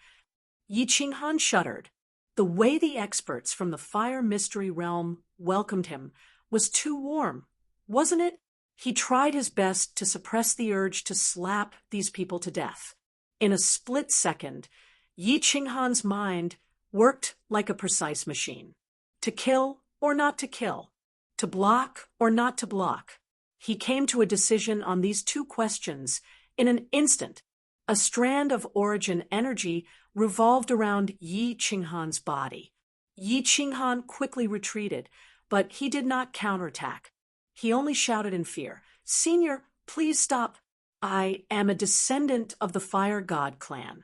Yi Qinghan shuddered. The way the experts from the fire mystery realm welcomed him was too warm, wasn't it? He tried his best to suppress the urge to slap these people to death. In a split second, Yi Qinghan's mind worked like a precise machine. To kill or not to kill, to block or not to block. He came to a decision on these 2 questions in an instant. A strand of origin energy revolved around Yi Qinghan's body. Yi Qinghan quickly retreated, but he did not counterattack. He only shouted in fear, "Senior, please stop. I am a descendant of the Fire God clan."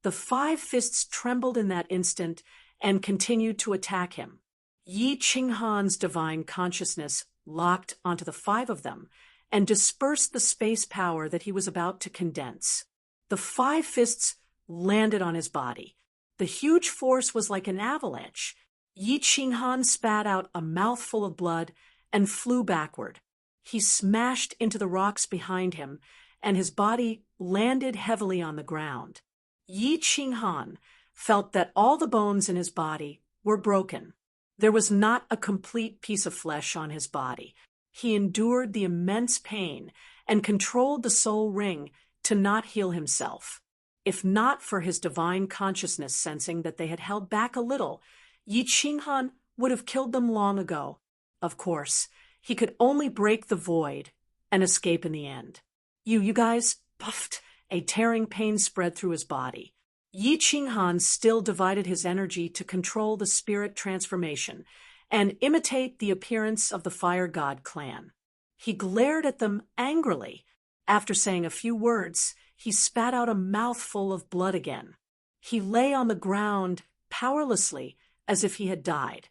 The 5 fists trembled in that instant and continued to attack him. Yi Qinghan's divine consciousness locked onto the 5 of them and dispersed the space power that he was about to condense. The 5 fists landed on his body. The huge force was like an avalanche. Yi Qinghan spat out a mouthful of blood and flew backward. He smashed into the rocks behind him, and his body landed heavily on the ground. Yi Qinghan felt that all the bones in his body were broken. There was not a complete piece of flesh on his body. He endured the immense pain and controlled the soul ring to not heal himself. If not for his divine consciousness sensing that they had held back a little, Yi Qinghan would have killed them long ago. Of course, he could only break the void and escape in the end. You guys, puffed. A tearing pain spread through his body. Yi Qinghan still divided his energy to control the spirit transformation and imitate the appearance of the Fire God clan. He glared at them angrily. After saying a few words, he spat out a mouthful of blood again. He lay on the ground powerlessly as if he had died.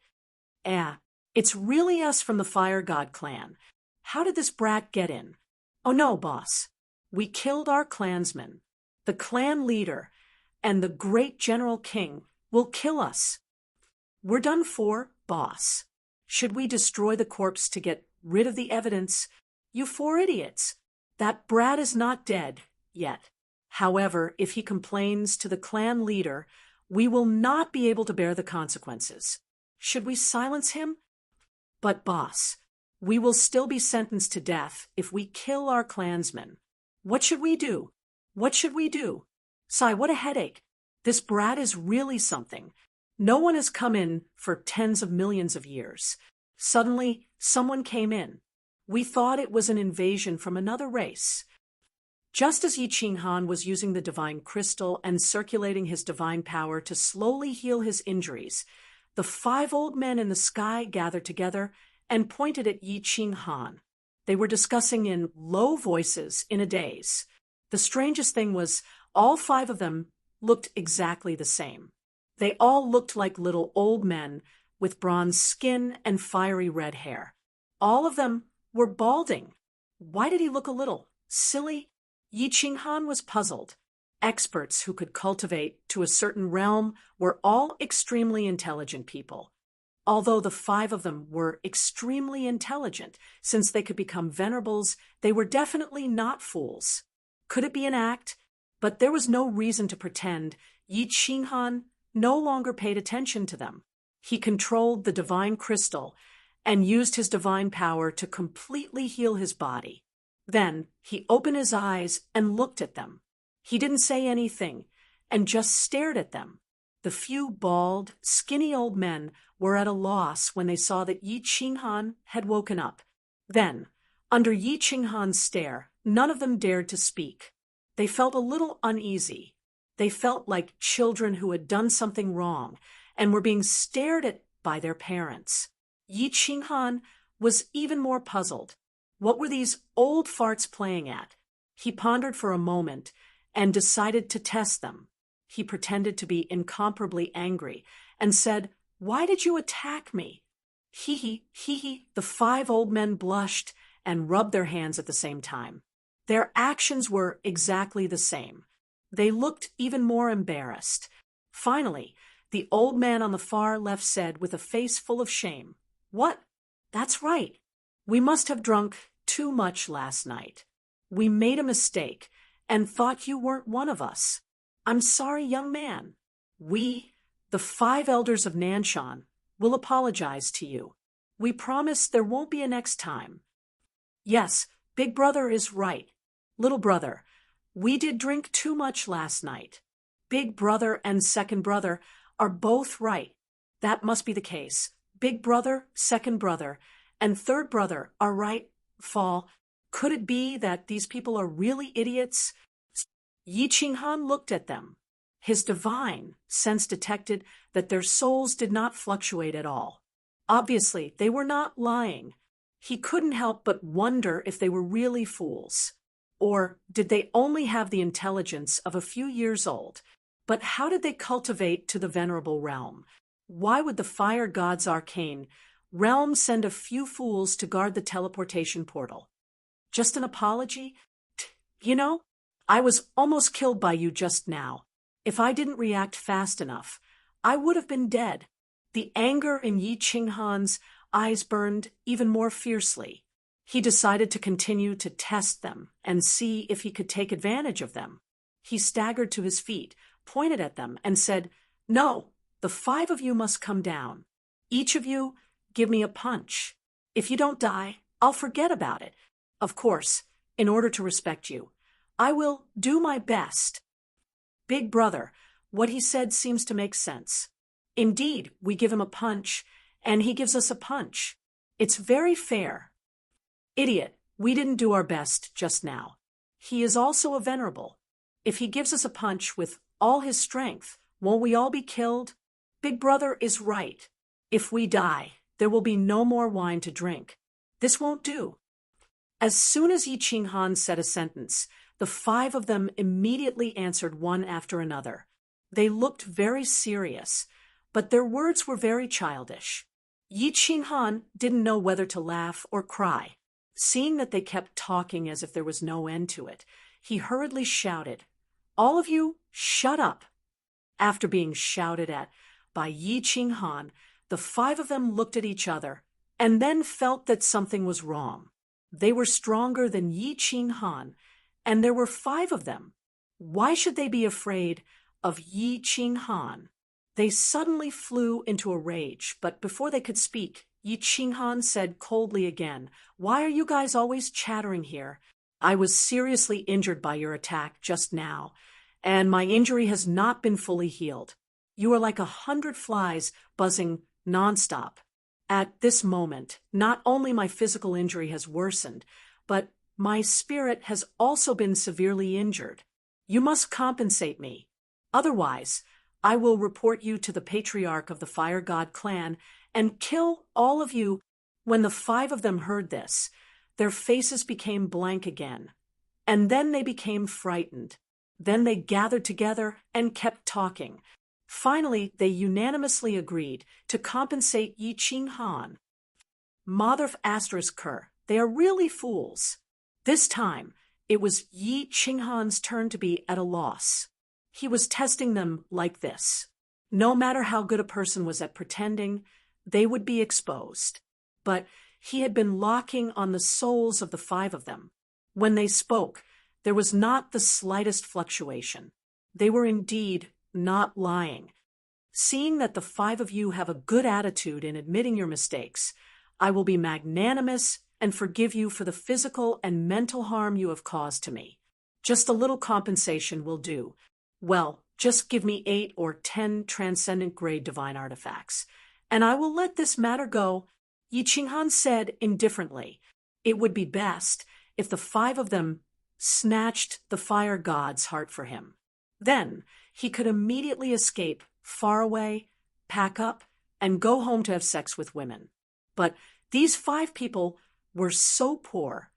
It's really us from the Fire God clan. How did this brat get in? Oh no, boss. We killed our clansman. The clan leader and the great General King will kill us. We're done for, boss. Should we destroy the corpse to get rid of the evidence? You 4 idiots. That brat is not dead yet. However, if he complains to the clan leader, we will not be able to bear the consequences. Should we silence him? But boss, we will still be sentenced to death if we kill our clansmen. What should we do? What should we do? Sigh, what a headache. This brat is really something. No one has come in for tens of millions of years. Suddenly, someone came in. We thought it was an invasion from another race. Just as Yi Qinghan was using the divine crystal and circulating his divine power to slowly heal his injuries, the 5 old men in the sky gathered together and pointed at Yi Qinghan. They were discussing in low voices in a daze. The strangest thing was all 5 of them looked exactly the same. They all looked like little old men with bronze skin and fiery red hair. All of them were balding. Why did he look a little silly? Yi Qinghan was puzzled. Experts who could cultivate to a certain realm were all extremely intelligent people. Although the 5 of them were extremely intelligent, since they could become venerables, they were definitely not fools. Could it be an act? But there was no reason to pretend. Yi Qinghan no longer paid attention to them. He controlled the divine crystal and used his divine power to completely heal his body. Then he opened his eyes and looked at them. He didn't say anything and just stared at them. The few bald, skinny old men were at a loss when they saw that Yi Qinghan had woken up. Then, under Yi Qinghan's stare, none of them dared to speak. They felt a little uneasy. They felt like children who had done something wrong and were being stared at by their parents. Yi Qinghan was even more puzzled. What were these old farts playing at? He pondered for a moment and decided to test them. He pretended to be incomparably angry and said, "Why did you attack me?" Hee hee. The 5 old men blushed and rubbed their hands at the same time. Their actions were exactly the same. They looked even more embarrassed. Finally, the old man on the far left said with a face full of shame, "What? That's right. We must have drunk too much last night. We made a mistake and thought you weren't one of us. I'm sorry, young man. We, the 5 elders of Nanshan, will apologize to you. We promise there won't be a next time. Yes, big brother is right. Little brother, we did drink too much last night. Big brother and second brother are both right. That must be the case. Big brother, second brother, and third brother are right. Fall. Could it be that these people are really idiots?" Yi Qinghan looked at them. His divine sense detected that their souls did not fluctuate at all. Obviously, they were not lying. He couldn't help but wonder if they were really fools. Or did they only have the intelligence of a few years old? But how did they cultivate to the venerable realm? Why would the fire god's arcane realm send a few fools to guard the teleportation portal? Just an apology? You know, I was almost killed by you just now. If I didn't react fast enough, I would have been dead. The anger in Yi Qinghan's eyes burned even more fiercely. He decided to continue to test them and see if he could take advantage of them. He staggered to his feet, pointed at them, and said, "No, the 5 of you must come down. Each of you give me a punch. If you don't die, I'll forget about it. Of course, in order to respect you, I will do my best." Big brother, what he said seems to make sense. Indeed, we give him a punch, and he gives us a punch. It's very fair. Idiot, we didn't do our best just now. He is also a venerable. If he gives us a punch with all his strength, won't we all be killed? Big brother is right. If we die, there will be no more wine to drink. This won't do. As soon as Yi Qinghan said a sentence, the 5 of them immediately answered one after another. They looked very serious, but their words were very childish. Yi Qinghan didn't know whether to laugh or cry. Seeing that they kept talking as if there was no end to it, he hurriedly shouted, "All of you, shut up." After being shouted at by Yi Qinghan, the 5 of them looked at each other and then felt that something was wrong. They were stronger than Yi Qinghan, and there were 5 of them. Why should they be afraid of Yi Qinghan? They suddenly flew into a rage, but before they could speak, Yi Qinghan said coldly again, "Why are you guys always chattering here? I was seriously injured by your attack just now, and my injury has not been fully healed. You are like 100 flies buzzing nonstop. At this moment, not only my physical injury has worsened, but my spirit has also been severely injured. You must compensate me. Otherwise, I will report you to the patriarch of the Fire God clan and kill all of you." When the 5 of them heard this, their faces became blank again, and then they became frightened. Then they gathered together and kept talking. Finally, they unanimously agreed to compensate Yi Ching Han. Mother Asterisker, they are really fools. This time, it was Yi Ching Han's turn to be at a loss. He was testing them like this. No matter how good a person was at pretending, they would be exposed. But he had been locking on the souls of the 5 of them. When they spoke, there was not the slightest fluctuation. They were indeed not lying. "Seeing that the 5 of you have a good attitude in admitting your mistakes, I will be magnanimous and forgive you for the physical and mental harm you have caused to me. Just a little compensation will do. Well, just give me 8 or 10 transcendent-grade divine artifacts, and I will let this matter go." Yi Ching Han said indifferently, it would be best if the 5 of them snatched the fire god's heart for him. Then he could immediately escape far away, pack up, and go home to have sex with women. But these 5 people were so poor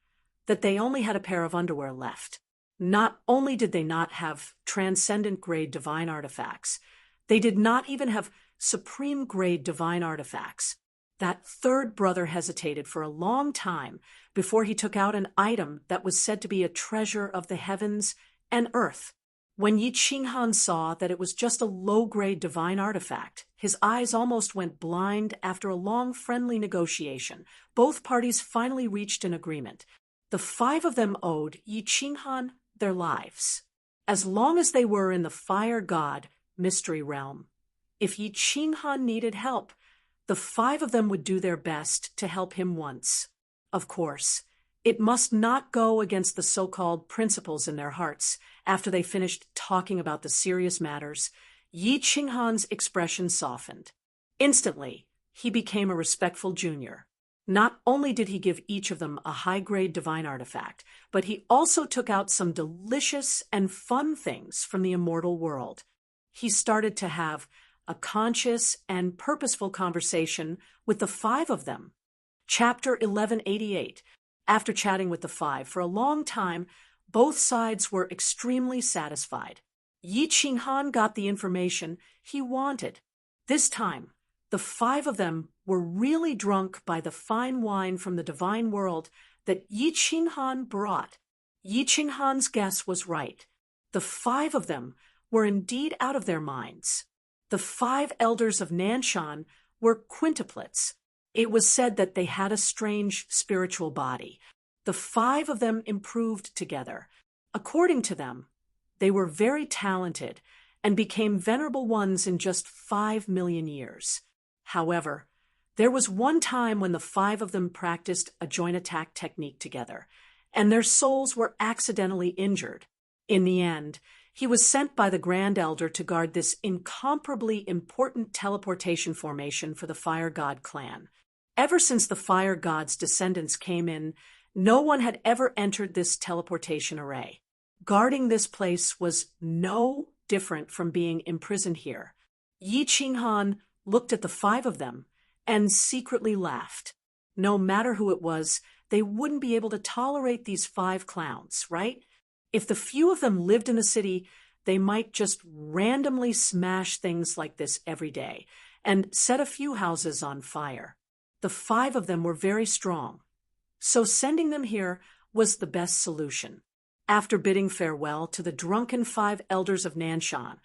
that they only had a pair of underwear left. Not only did they not have transcendent-grade divine artifacts, they did not even have supreme-grade divine artifacts. That 3rd brother hesitated for a long time before he took out an item that was said to be a treasure of the heavens and earth. When Yi Ching Han saw that it was just a low-grade divine artifact, his eyes almost went blind. After a long friendly negotiation, both parties finally reached an agreement. The 5 of them owed Yi Ching Han their lives, as long as they were in the Fire God mystery realm. If Yi Ching Han needed help, the 5 of them would do their best to help him once. Of course, it must not go against the so-called principles in their hearts. After they finished talking about the serious matters, Yi Ching Han's expression softened. Instantly, he became a respectful junior. Not only did he give each of them a high-grade divine artifact, but he also took out some delicious and fun things from the immortal world. He started to have a conscious and purposeful conversation with the 5 of them. Chapter 1188. After chatting with the 5 for a long time, both sides were extremely satisfied. Yi Ching Han got the information he wanted. This time, the 5 of them were really drunk by the fine wine from the divine world that Yi Ching Han brought. Yi Ching Han's guess was right. The 5 of them were indeed out of their minds. The 5 elders of Nanshan were quintuplets. It was said that they had a strange spiritual body. The 5 of them improved together. According to them, they were very talented and became venerable ones in just 5 million years. However, there was one time when the 5 of them practiced a joint attack technique together, and their souls were accidentally injured. In the end, he was sent by the Grand Elder to guard this incomparably important teleportation formation for the Fire God clan. Ever since the Fire God's descendants came in, no one had ever entered this teleportation array. Guarding this place was no different from being imprisoned here. Yi Ching Han looked at the 5 of them and secretly laughed. No matter who it was, they wouldn't be able to tolerate these 5 clowns, right? If the few of them lived in a city, they might just randomly smash things like this every day and set a few houses on fire. The 5 of them were very strong, so sending them here was the best solution. After bidding farewell to the drunken 5 elders of Nanshan,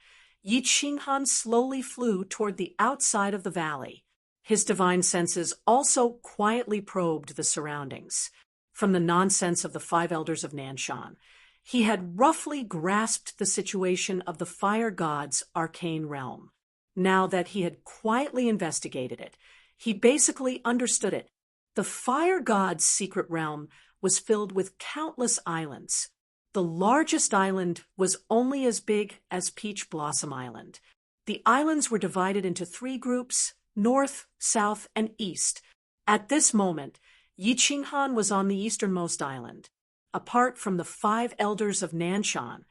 Yi Ching Han slowly flew toward the outside of the valley. His divine senses also quietly probed the surroundings. From the nonsense of the 5 elders of Nanshan, he had roughly grasped the situation of the Fire God's arcane realm. Now that he had quietly investigated it, he basically understood it. The Fire God's secret realm was filled with countless islands. The largest island was only as big as Peach Blossom Island. The islands were divided into 3 groups: north, south, and east. At this moment, Yi Ching Han was on the easternmost island. apart from the 5 elders of Nanshan.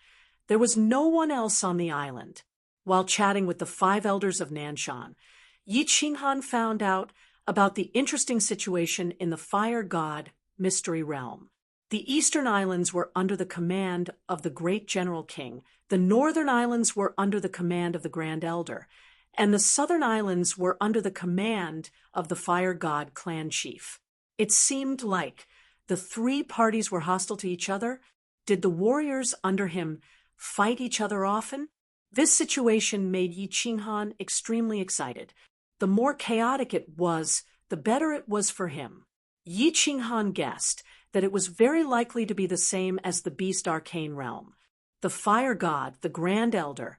There was no one else on the island. While chatting with the 5 elders of Nanshan, Yi Qinghan found out about the interesting situation in the Fire God Mystery Realm. The eastern islands were under the command of the great General King, the northern islands were under the command of the Grand Elder, and the southern islands were under the command of the Fire God Clan Chief. It seemed like the 3 parties were hostile to each other. Did the warriors under him fight each other often? This situation made Yi Qinghan extremely excited. The more chaotic it was, the better it was for him. Yi Qinghan guessed that it was very likely to be the same as the Beast Arcane Realm. The Fire God, the Grand Elder,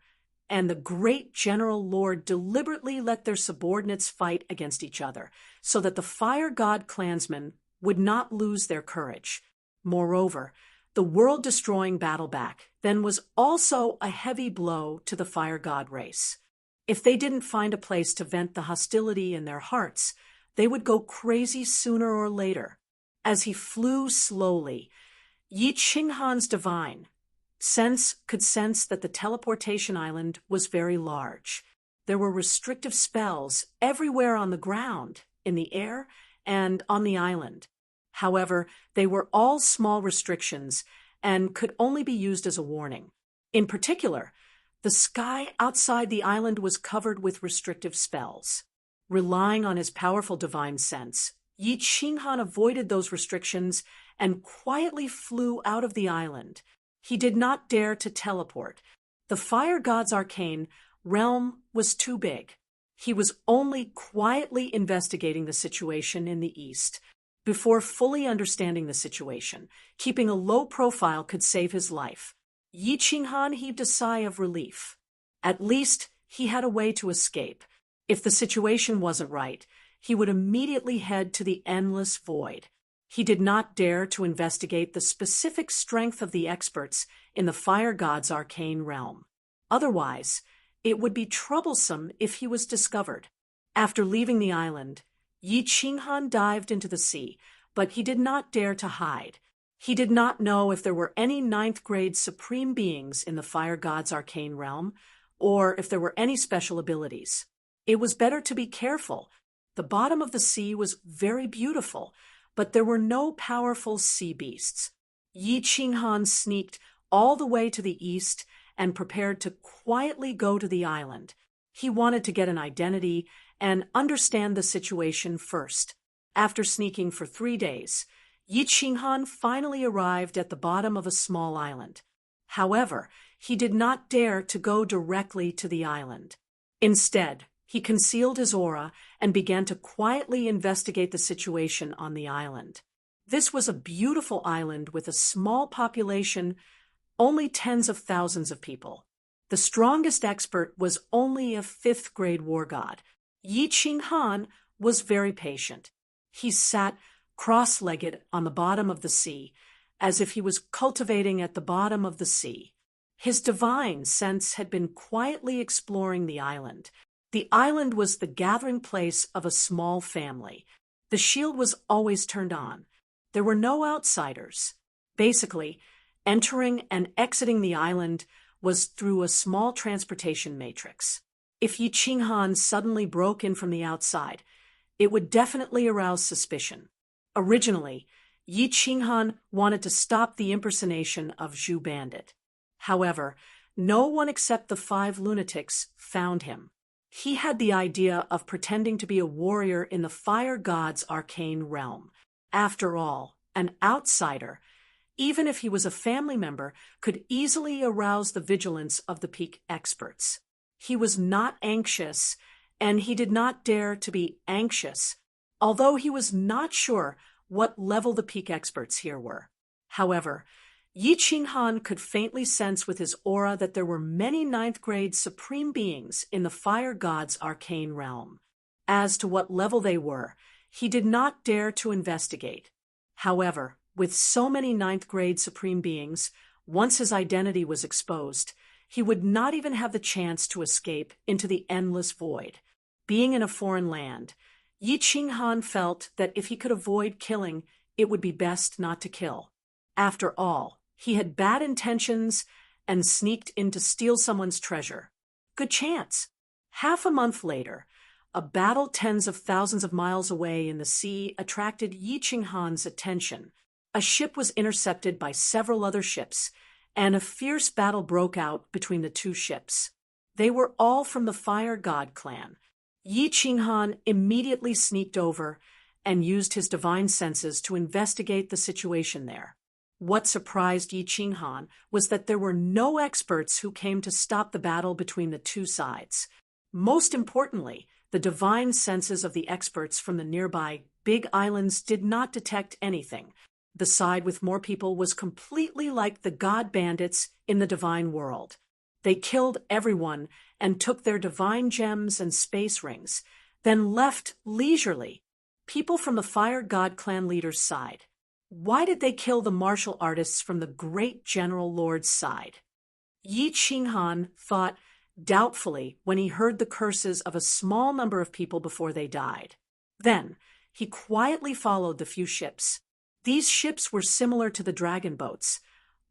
and the Great General Lord deliberately let their subordinates fight against each other, so that the Fire God clansmen would not lose their courage. Moreover, the world-destroying battle back then was also a heavy blow to the Fire God race. If they didn't find a place to vent the hostility in their hearts, they would go crazy sooner or later. As he flew slowly, Yi Qinghan's divine could sense that the teleportation island was very large. There were restrictive spells everywhere on the ground, in the air, and on the island. However, they were all small restrictions and could only be used as a warning. In particular, the sky outside the island was covered with restrictive spells. Relying on his powerful divine sense, Yi Qinghan avoided those restrictions and quietly flew out of the island. He did not dare to teleport. The Fire God's arcane realm was too big. He was only quietly investigating the situation in the east. Before fully understanding the situation, keeping a low profile could save his life. Yi Qinghan heaved a sigh of relief. At least he had a way to escape. If the situation wasn't right, he would immediately head to the endless void. He did not dare to investigate the specific strength of the experts in the Fire God's arcane realm. Otherwise, it would be troublesome if he was discovered. After leaving the island, Yi Qinghan dived into the sea, but he did not dare to hide. He did not know if there were any 9th-grade supreme beings in the Fire God's arcane realm, or if there were any special abilities. It was better to be careful. The bottom of the sea was very beautiful, but there were no powerful sea beasts. Yi Qinghan sneaked all the way to the east and prepared to quietly go to the island. He wanted to get an identity and understand the situation first. After sneaking for 3 days, Yi Qinghan finally arrived at the bottom of a small island. However, he did not dare to go directly to the island. Instead, he concealed his aura and began to quietly investigate the situation on the island. This was a beautiful island with a small population, only tens of thousands of people. The strongest expert was only a 5th-grade war god. Yi Qinghan was very patient. He sat cross-legged on the bottom of the sea, as if he was cultivating at the bottom of the sea. His divine sense had been quietly exploring the island. The island was the gathering place of a small family. The shield was always turned on. There were no outsiders. Basically, entering and exiting the island was through a small transportation matrix. If Yi Qinghan suddenly broke in from the outside, it would definitely arouse suspicion. Originally, Yi Qinghan wanted to stop the impersonation of Zhu Bandit. However, no one except the 5 lunatics found him. He had the idea of pretending to be a warrior in the Fire God's arcane realm. After all, an outsider, even if he was a family member, could easily arouse the vigilance of the peak experts. He was not anxious, and he did not dare to be anxious, although he was not sure what level the peak experts here were. However, Yi Qinghan could faintly sense with his aura that there were many 9th-grade supreme beings in the Fire God's arcane realm. As to what level they were, he did not dare to investigate. However, with so many 9th-grade supreme beings, once his identity was exposed, he would not even have the chance to escape into the endless void. Being in a foreign land, Yi Qinghan felt that if he could avoid killing, it would be best not to kill. After all, he had bad intentions and sneaked in to steal someone's treasure. Good chance. Half a month later, a battle tens of thousands of miles away in the sea attracted Yi Qinghan's attention. A ship was intercepted by several other ships, and a fierce battle broke out between the two ships. They were all from the Fire God clan. Yi Qinghan immediately sneaked over and used his divine senses to investigate the situation there. What surprised Yi Qinghan was that there were no experts who came to stop the battle between the two sides. Most importantly, the divine senses of the experts from the nearby big islands did not detect anything. The side with more people was completely like the god bandits in the divine world. They killed everyone and took their divine gems and space rings, then left leisurely. People from the Fire God clan leader's side. Why did they kill the martial artists from the great General Lord's side? Yi Qinghan thought doubtfully when he heard the curses of a small number of people before they died. Then, he quietly followed the few ships. These ships were similar to the dragon boats,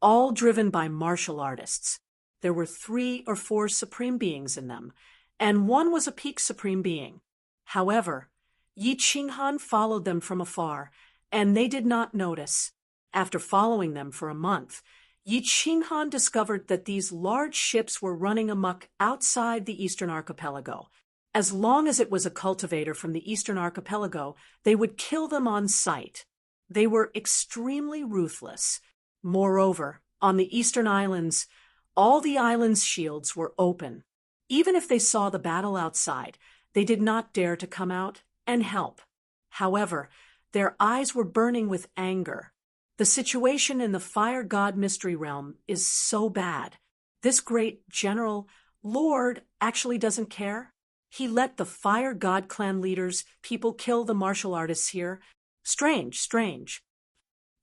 all driven by martial artists. There were 3 or 4 supreme beings in them, and one was a peak supreme being. However, Yi Qinghan followed them from afar, and they did not notice. After following them for a month, Yi Qinghan discovered that these large ships were running amok outside the Eastern Archipelago. As long as it was a cultivator from the Eastern Archipelago, they would kill them on sight. They were extremely ruthless. Moreover, on the Eastern Islands, all the islands' shields were open. Even if they saw the battle outside, they did not dare to come out and help. However, their eyes were burning with anger. The situation in the Fire God Mystery Realm is so bad. This great General Lord actually doesn't care. He let the Fire God clan leaders, people kill the martial artists here. Strange.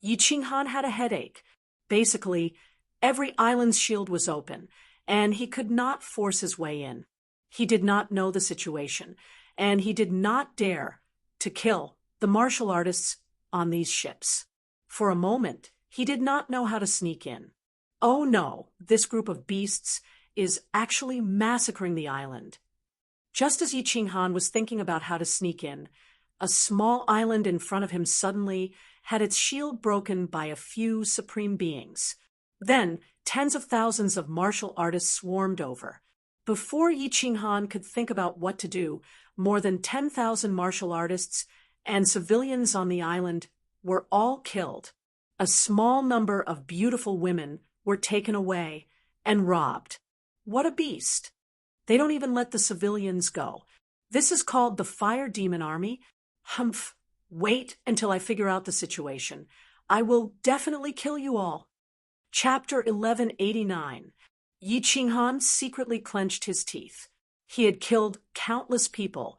Yi Qinghan had a headache. Basically, every island's shield was open, and he could not force his way in. He did not know the situation, and he did not dare to kill the martial artists on these ships. For a moment, he did not know how to sneak in. Oh no, this group of beasts is actually massacring the island. Just as Yi Qinghan was thinking about how to sneak in, a small island in front of him suddenly had its shield broken by a few supreme beings. Then, tens of thousands of martial artists swarmed over. Before Yi Qinghan could think about what to do, more than 10,000 martial artists and civilians on the island were all killed. A small number of beautiful women were taken away and robbed. What a beast! They don't even let the civilians go. This is called the Fire Demon Army. Humph! Wait until I figure out the situation. I will definitely kill you all. Chapter 1189. Yi Qinghan secretly clenched his teeth. He had killed countless people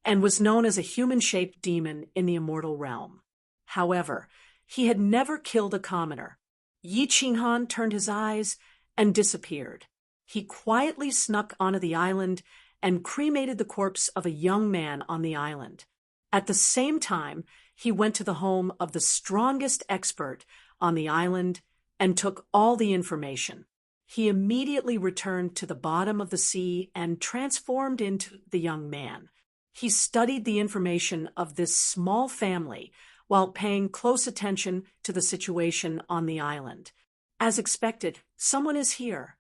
and was known as a human-shaped demon in the immortal realm. However, he had never killed a commoner. Yi Qinghan turned his eyes and disappeared. He quietly snuck onto the island and cremated the corpse of a young man on the island. At the same time, he went to the home of the strongest expert on the island and took all the information. He immediately returned to the bottom of the sea and transformed into the young man. He studied the information of this small family while paying close attention to the situation on the island. As expected, someone is here.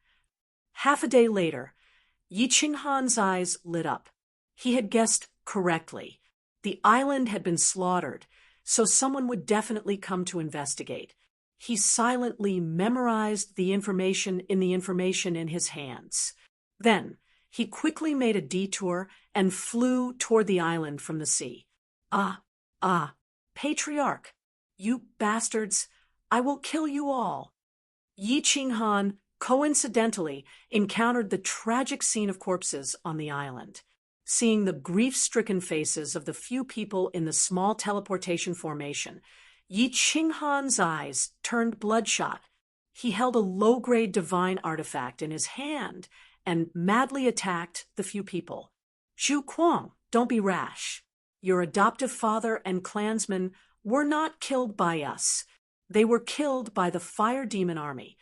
Half a day later, Yi Qinghan's eyes lit up. He had guessed correctly. The island had been slaughtered, so someone would definitely come to investigate. He silently memorized the information in his hands. Then, he quickly made a detour and flew toward the island from the sea. Patriarch, you bastards, I will kill you all. Yi Qinghan coincidentally encountered the tragic scene of corpses on the island. Seeing the grief-stricken faces of the few people in the small teleportation formation, Yi Qinghan's eyes turned bloodshot. He held a low-grade divine artifact in his hand and madly attacked the few people. Zhu Kuang, don't be rash. Your adoptive father and clansmen were not killed by us. They were killed by the fire demon army.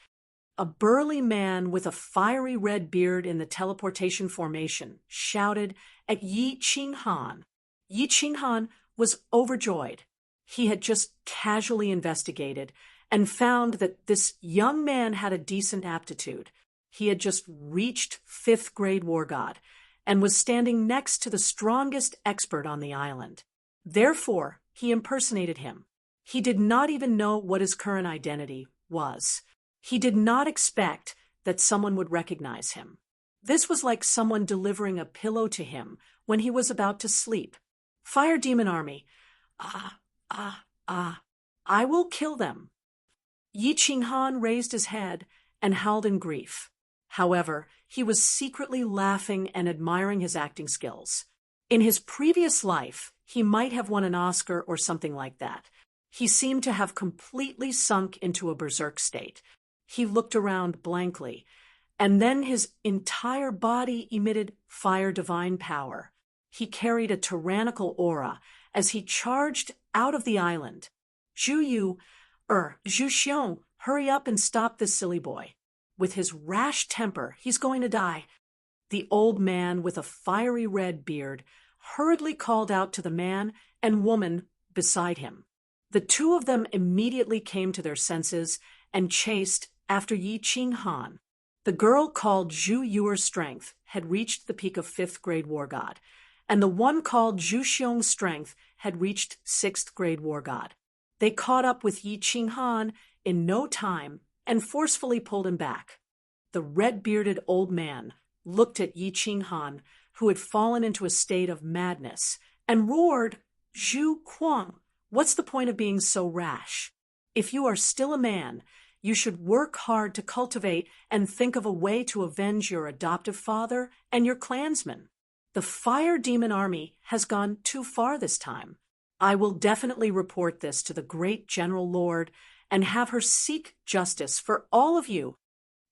A burly man with a fiery red beard in the teleportation formation shouted at Yi Qinghan. Yi Qinghan was overjoyed. He had just casually investigated and found that this young man had a decent aptitude. He had just reached 5th grade war god and was standing next to the strongest expert on the island. Therefore, he impersonated him. He did not even know what his current identity was. He did not expect that someone would recognize him. This was like someone delivering a pillow to him when he was about to sleep. Fire demon army. I will kill them. Yi Qinghan raised his head and howled in grief. However, he was secretly laughing and admiring his acting skills. In his previous life, he might have won an Oscar or something like that. He seemed to have completely sunk into a berserk state. He looked around blankly, and then his entire body emitted fire divine power. He carried a tyrannical aura as he charged out of the island. Zhu Xiong, hurry up and stop this silly boy. With his rash temper, he's going to die. The old man with a fiery red beard hurriedly called out to the man and woman beside him. The two of them immediately came to their senses and chased after Yi Qinghan. The girl called Zhu Yuer's strength had reached the peak of 5th grade war god, and the one called Zhu Xiong's strength had reached 6th grade war god. They caught up with Yi Qinghan in no time and forcefully pulled him back. The red-bearded old man looked at Yi Qinghan, who had fallen into a state of madness, and roared, "Zhu Kuang, what's the point of being so rash? If you are still a man, you should work hard to cultivate and think of a way to avenge your adoptive father and your clansmen. The fire demon army has gone too far this time. I will definitely report this to the great General Lord and have her seek justice for all of you."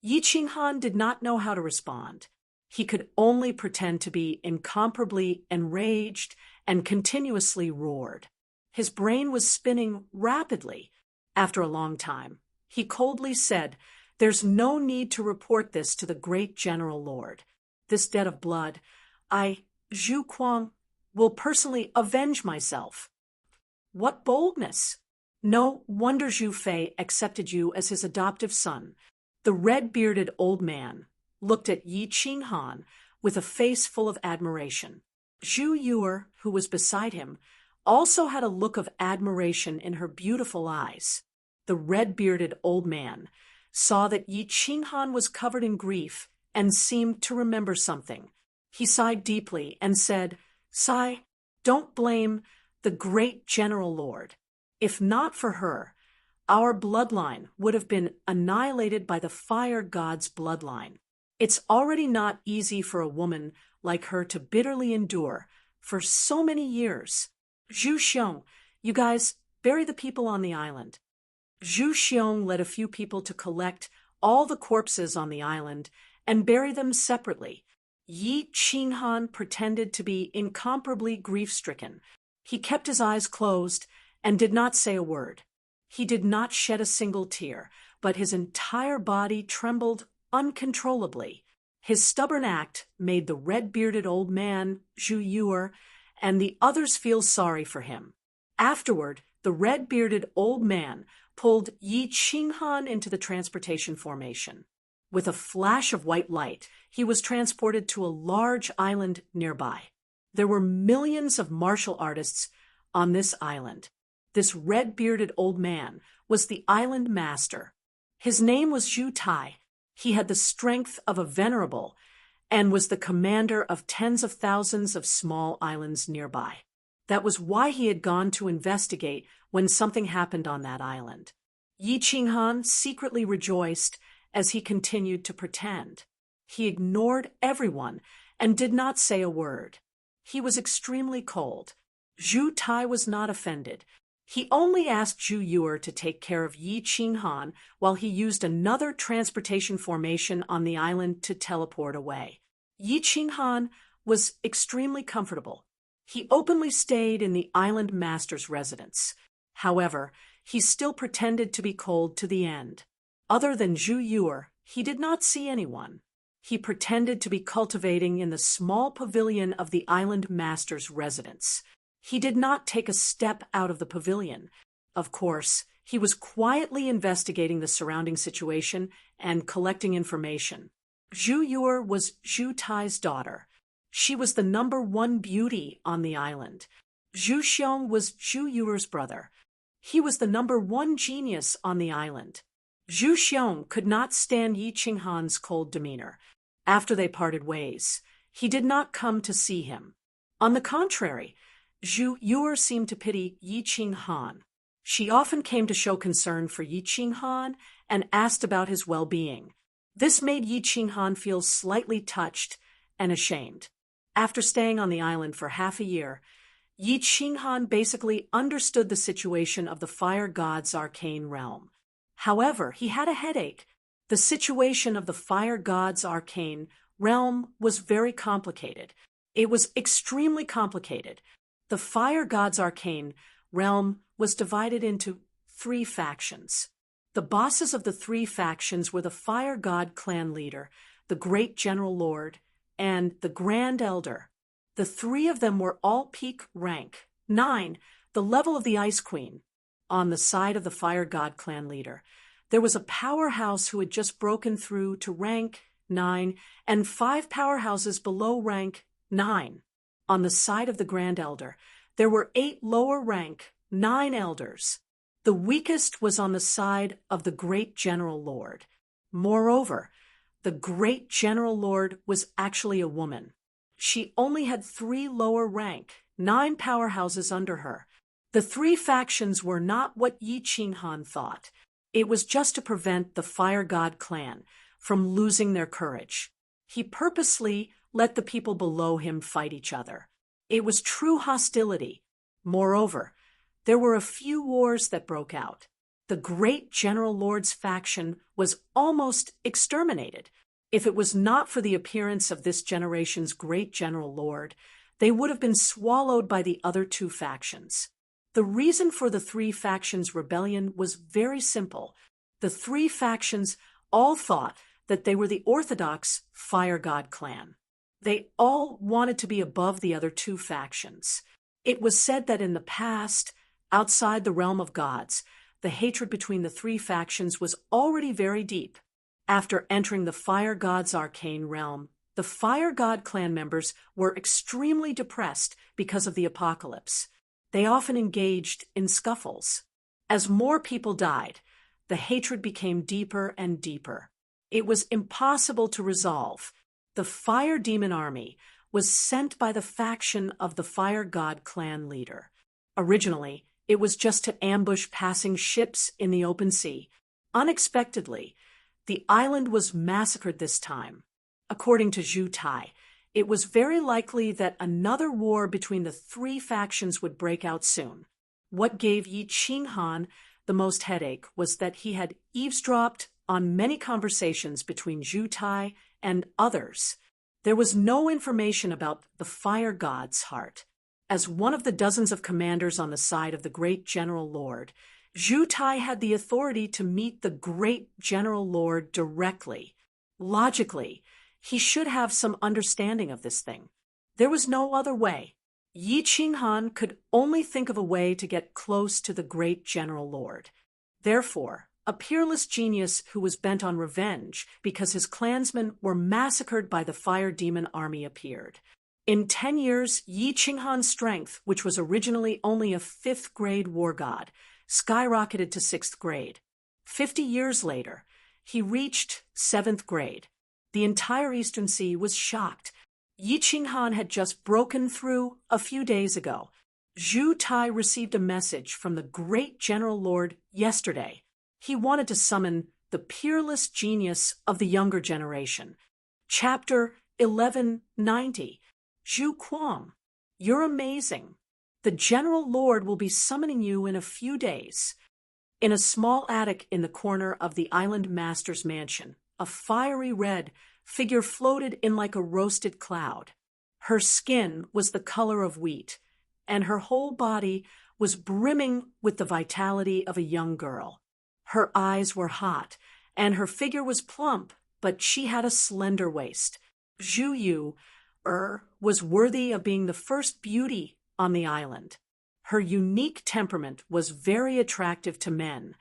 Yi Qinghan did not know how to respond. He could only pretend to be incomparably enraged and continuously roared. His brain was spinning rapidly. After a long time, he coldly said, "There's no need to report this to the great General Lord. This debt of blood, I, Zhu Kuang, will personally avenge myself." What boldness! No wonder Zhu Fei accepted you as his adoptive son. The red-bearded old man looked at Yi Qinghan with a face full of admiration. Zhu Yuer, who was beside him, also had a look of admiration in her beautiful eyes. The red-bearded old man saw that Yi Qinghan was covered in grief and seemed to remember something. He sighed deeply and said, "Sigh, don't blame the great General Lord. If not for her, our bloodline would have been annihilated by the fire god's bloodline. It's already not easy for a woman like her to bitterly endure for so many years. Zhu Xiong, you guys bury the people on the island." Zhu Xiong led a few people to collect all the corpses on the island and bury them separately. Yi Qinghan pretended to be incomparably grief-stricken. He kept his eyes closed and did not say a word. He did not shed a single tear, but his entire body trembled uncontrollably. His stubborn act made the red-bearded old man, Zhu Yuer, and the others feel sorry for him. Afterward, the red-bearded old man pulled Yi Qinghan into the transportation formation. With a flash of white light, he was transported to a large island nearby. There were millions of martial artists on this island. This red-bearded old man was the island master. His name was Zhu Tai. He had the strength of a venerable and was the commander of tens of thousands of small islands nearby. That was why he had gone to investigate when something happened on that island. Yi Qinghan secretly rejoiced as he continued to pretend. He ignored everyone and did not say a word. He was extremely cold. Zhu Tai was not offended. He only asked Zhu Yuer to take care of Yi Qinghan while he used another transportation formation on the island to teleport away. Yi Qinghan was extremely comfortable. He openly stayed in the island master's residence. However, he still pretended to be cold to the end. Other than Zhu Yuer, he did not see anyone. He pretended to be cultivating in the small pavilion of the island master's residence. He did not take a step out of the pavilion. Of course, he was quietly investigating the surrounding situation and collecting information. Zhu Yuer was Zhu Tai's daughter. She was the #1 beauty on the island. Zhu Xiong was Zhu Yuer's brother. He was the #1 genius on the island. Zhu Xiong could not stand Yi Qinghan's cold demeanor. After they parted ways, he did not come to see him. On the contrary, Zhu Yuer seemed to pity Yi Qinghan. She often came to show concern for Yi Qinghan and asked about his well-being. This made Yi Qinghan feel slightly touched and ashamed. After staying on the island for half a year, Yi Qinghan basically understood the situation of the fire god's arcane realm. However, he had a headache. The situation of the fire god's arcane realm was very complicated. It was extremely complicated. The fire god's arcane realm was divided into 3 factions. The bosses of the 3 factions were the fire god clan leader, the great general lord, and the grand elder. The 3 of them were all peak rank 9, the level of the ice queen. On the side of the fire god clan leader, there was a powerhouse who had just broken through to rank 9 and 5 powerhouses below rank 9. On the side of the Grand Elder, there were 8 lower rank 9 elders. The weakest was on the side of the Great General Lord. Moreover, the Great General Lord was actually a woman. She only had 3 lower rank 9 powerhouses under her. The 3 factions were not what Yi Qinghan thought. It was just to prevent the Fire God clan from losing their courage. He purposely let the people below him fight each other. It was true hostility. Moreover, there were a few wars that broke out. The Great General Lord's faction was almost exterminated. If it was not for the appearance of this generation's Great General Lord, they would have been swallowed by the other 2 factions. The reason for the 3 factions' rebellion was very simple. The 3 factions all thought that they were the orthodox Fire God clan. They all wanted to be above the other 2 factions. It was said that in the past, outside the realm of gods, the hatred between the 3 factions was already very deep. After entering the Fire God's arcane realm, the Fire God clan members were extremely depressed because of the apocalypse. They often engaged in scuffles. As more people died, the hatred became deeper and deeper. It was impossible to resolve. The Fire Demon Army was sent by the faction of the Fire God clan leader. Originally, it was just to ambush passing ships in the open sea. Unexpectedly, the island was massacred this time. According to Zhu Tai, it was very likely that another war between the 3 factions would break out soon. What gave Yi Qinghan the most headache was that he had eavesdropped on many conversations between Zhu Tai and others. There was no information about the Fire God's heart. As one of the dozens of commanders on the side of the Great General Lord, Zhu Tai had the authority to meet the Great General Lord directly. Logically, he should have some understanding of this thing. There was no other way. Yi Qinghan could only think of a way to get close to the Great General Lord. Therefore, a peerless genius who was bent on revenge because his clansmen were massacred by the Fire Demon Army appeared. In 10 years, Yi Qinghan's strength, which was originally only a 5th grade war god, skyrocketed to 6th grade. 50 years later, he reached 7th grade. The entire Eastern Sea was shocked. Yi Qinghan had just broken through a few days ago. Zhu Tai received a message from the Great General Lord yesterday. He wanted to summon the peerless genius of the younger generation. Chapter 1190. Zhu Quam, you're amazing. The General Lord will be summoning you in a few days. In a small attic in the corner of the Island Master's mansion, a fiery red figure floated in like a roasted cloud. Her skin was the color of wheat, and her whole body was brimming with the vitality of a young girl. Her eyes were hot, and her figure was plump, but she had a slender waist. Zhu Yu was worthy of being the first beauty on the island. Her unique temperament was very attractive to men.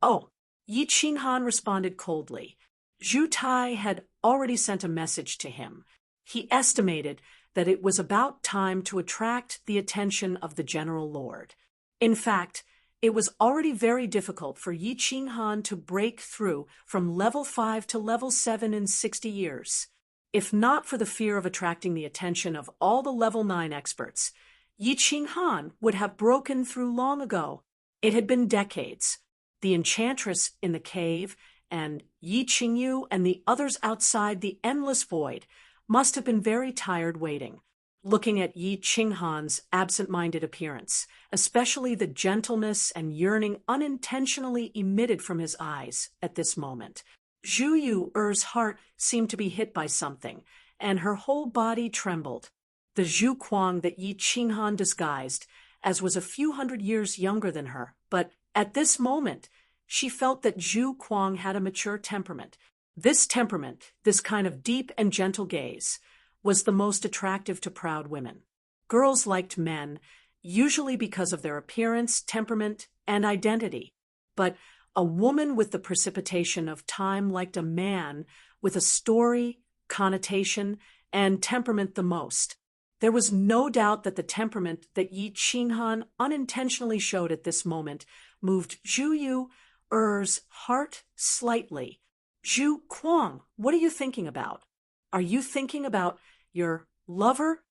Oh, Yi Qinghan responded coldly. Zhu Tai had already sent a message to him. He estimated that it was about time to attract the attention of the General Lord. In fact, it was already very difficult for Yi Qinghan to break through from level 5 to level 7 in 60 years. If not for the fear of attracting the attention of all the level 9 experts, Yi Qinghan would have broken through long ago. It had been decades. The enchantress in the cave and Yi Qingyu and the others outside the endless void must have been very tired waiting, looking at Yi Qinghan's absent-minded appearance, especially the gentleness and yearning unintentionally emitted from his eyes at this moment. Zhu Yu's heart seemed to be hit by something, and her whole body trembled. The Zhu Kuang that Yi Qinghan disguised as was a few hundred years younger than her, but at this moment, she felt that Zhu Kuang had a mature temperament. This temperament, this kind of deep and gentle gaze, was the most attractive to proud women. Girls liked men, usually because of their appearance, temperament, and identity. But a woman with the precipitation of time liked a man with a story, connotation, and temperament the most. There was no doubt that the temperament that Yi Qinghan unintentionally showed at this moment moved Zhu Yu's heart slightly. Zhu Kuang, what are you thinking about? Are you thinking about your lover?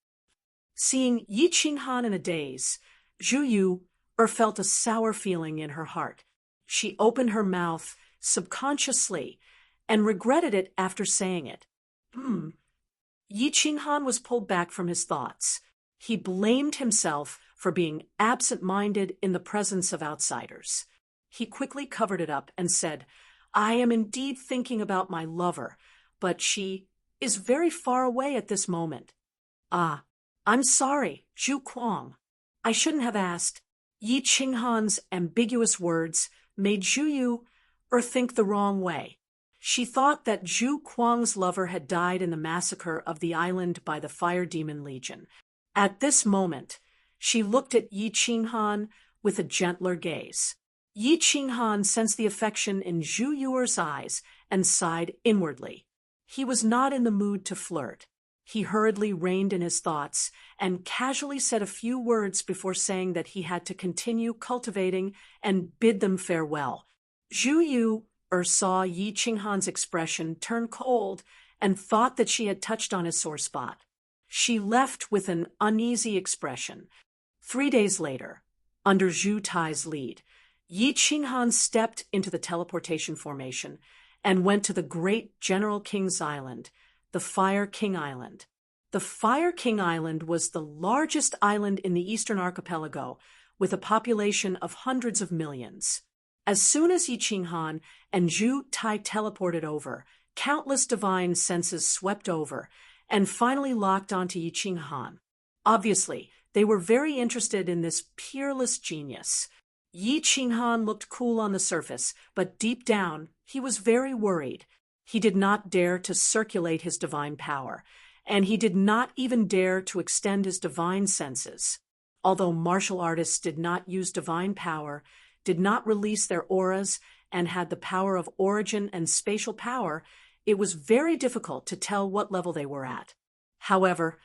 Seeing Yi Qinghan in a daze, Zhu Yu felt a sour feeling in her heart. She opened her mouth subconsciously and regretted it after saying it. Yi Qinghan was pulled back from his thoughts. He blamed himself for being absent-minded in the presence of outsiders. He quickly covered it up and said, I am indeed thinking about my lover, but she is very far away at this moment. Ah, I'm sorry, Zhu Kuang. I shouldn't have asked. Yi Qinghan's ambiguous words made Zhu Yu think the wrong way. She thought that Zhu Kuang's lover had died in the massacre of the island by the Fire Demon Legion. At this moment, she looked at Yi Qinghan with a gentler gaze. Yi Qinghan sensed the affection in Zhu Yu's eyes and sighed inwardly. He was not in the mood to flirt. He hurriedly reined in his thoughts and casually said a few words before saying that he had to continue cultivating and bid them farewell. Zhu Yu saw Yi Qinghan's expression turn cold and thought that she had touched on his sore spot. She left with an uneasy expression. 3 days later, under Zhu Tai's lead, Yi Qinghan stepped into the teleportation formation and went to the great General King's Island, the Fire King Island. The Fire King Island was the largest island in the Eastern Archipelago, with a population of hundreds of millions. As soon as Yi Qinghan and Zhu Tai teleported over, countless divine senses swept over and finally locked onto Yi Qinghan. Obviously, they were very interested in this peerless genius. Yi Qinghan looked cool on the surface, but deep down, he was very worried. He did not dare to circulate his divine power, and he did not even dare to extend his divine senses. Although martial artists did not use divine power, did not release their auras, and had the power of origin and spatial power, it was very difficult to tell what level they were at. However,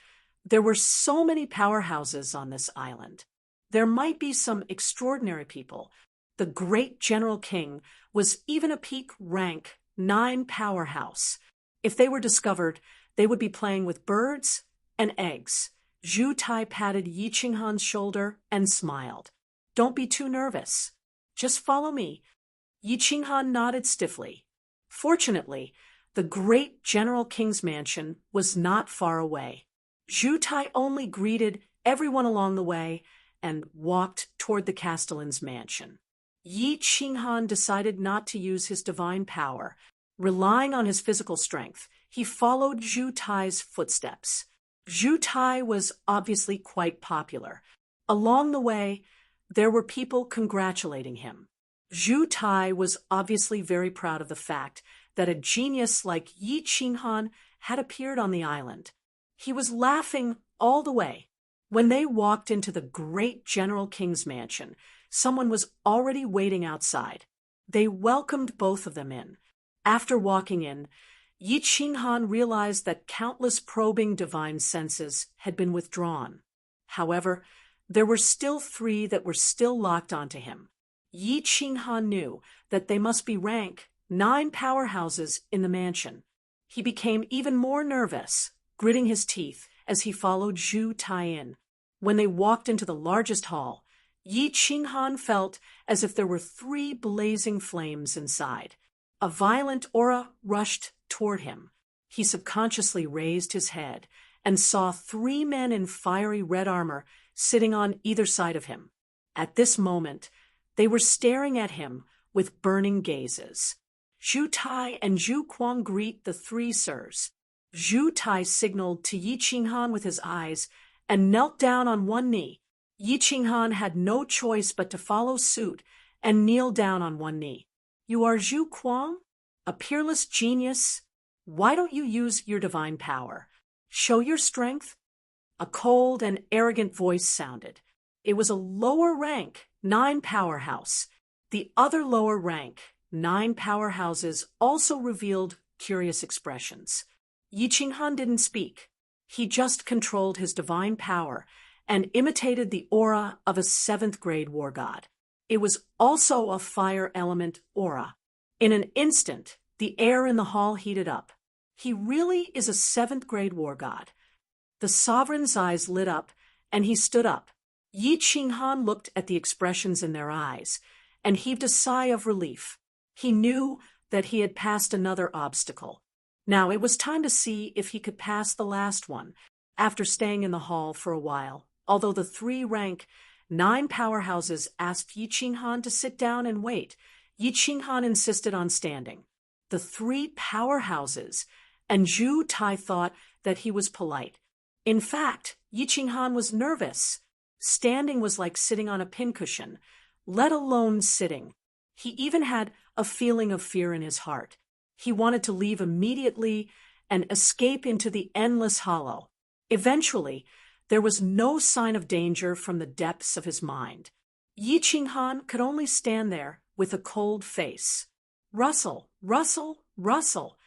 there were so many powerhouses on this island. There might be some extraordinary people. The great General King was even a peak rank 9 powerhouse. If they were discovered, they would be playing with birds and eggs. Zhu Tai patted Yi Qinghan's shoulder and smiled. Don't be too nervous. Just follow me. Yi Qinghan nodded stiffly. Fortunately, the great General King's mansion was not far away. Zhu Tai only greeted everyone along the way and walked toward the castellan's mansion. Yi Qinghan decided not to use his divine power. Relying on his physical strength, he followed Zhu Tai's footsteps. Zhu Tai was obviously quite popular. Along the way, There were people congratulating him. Zhu Tai was obviously very proud of the fact that a genius like Yi Qinghan had appeared on the island. He was laughing all the way. When they walked into the great General King's mansion, someone was already waiting outside. They welcomed both of them in. After walking in, Yi Qinghan realized that countless probing divine senses had been withdrawn. However, there were still 3 that were still locked onto him. Yi Qinghan knew that they must be rank 9 powerhouses in the mansion. He became even more nervous, gritting his teeth as he followed Zhu Tai in. When they walked into the largest hall, Yi Qinghan felt as if there were 3 blazing flames inside. A violent aura rushed toward him. He subconsciously raised his head and saw 3 men in fiery red armor sitting on either side of him. At this moment, they were staring at him with burning gazes. Zhu Tai and Zhu Kuang greet the 3 sirs. Zhu Tai signaled to Yi Qinghan with his eyes and knelt down on one knee. Yi Qinghan had no choice but to follow suit and kneel down on one knee. You are Zhu Kuang? A peerless genius? Why don't you use your divine power? Show your strength? A cold and arrogant voice sounded. It was a lower rank 9 powerhouse. The other lower rank 9 powerhouses also revealed curious expressions. Yi Qinghan didn't speak. He just controlled his divine power and imitated the aura of a 7th grade war god. It was also a fire element aura. In an instant, the air in the hall heated up. He really is a 7th grade war god. The sovereign's eyes lit up, and he stood up. Yi Qinghan looked at the expressions in their eyes and heaved a sigh of relief. He knew that he had passed another obstacle. Now it was time to see if he could pass the last one, after staying in the hall for a while. Although the 3 rank 9 powerhouses asked Yi Qinghan to sit down and wait, Yi Qinghan insisted on standing. The 3 powerhouses, and Zhu Tai thought that he was polite. In fact, Yi Qinghan was nervous. Standing was like sitting on a pincushion, let alone sitting. He even had a feeling of fear in his heart. He wanted to leave immediately and escape into the endless hollow. Eventually, there was no sign of danger from the depths of his mind. Yi Qinghan could only stand there with a cold face. Rustle, rustle, rustle.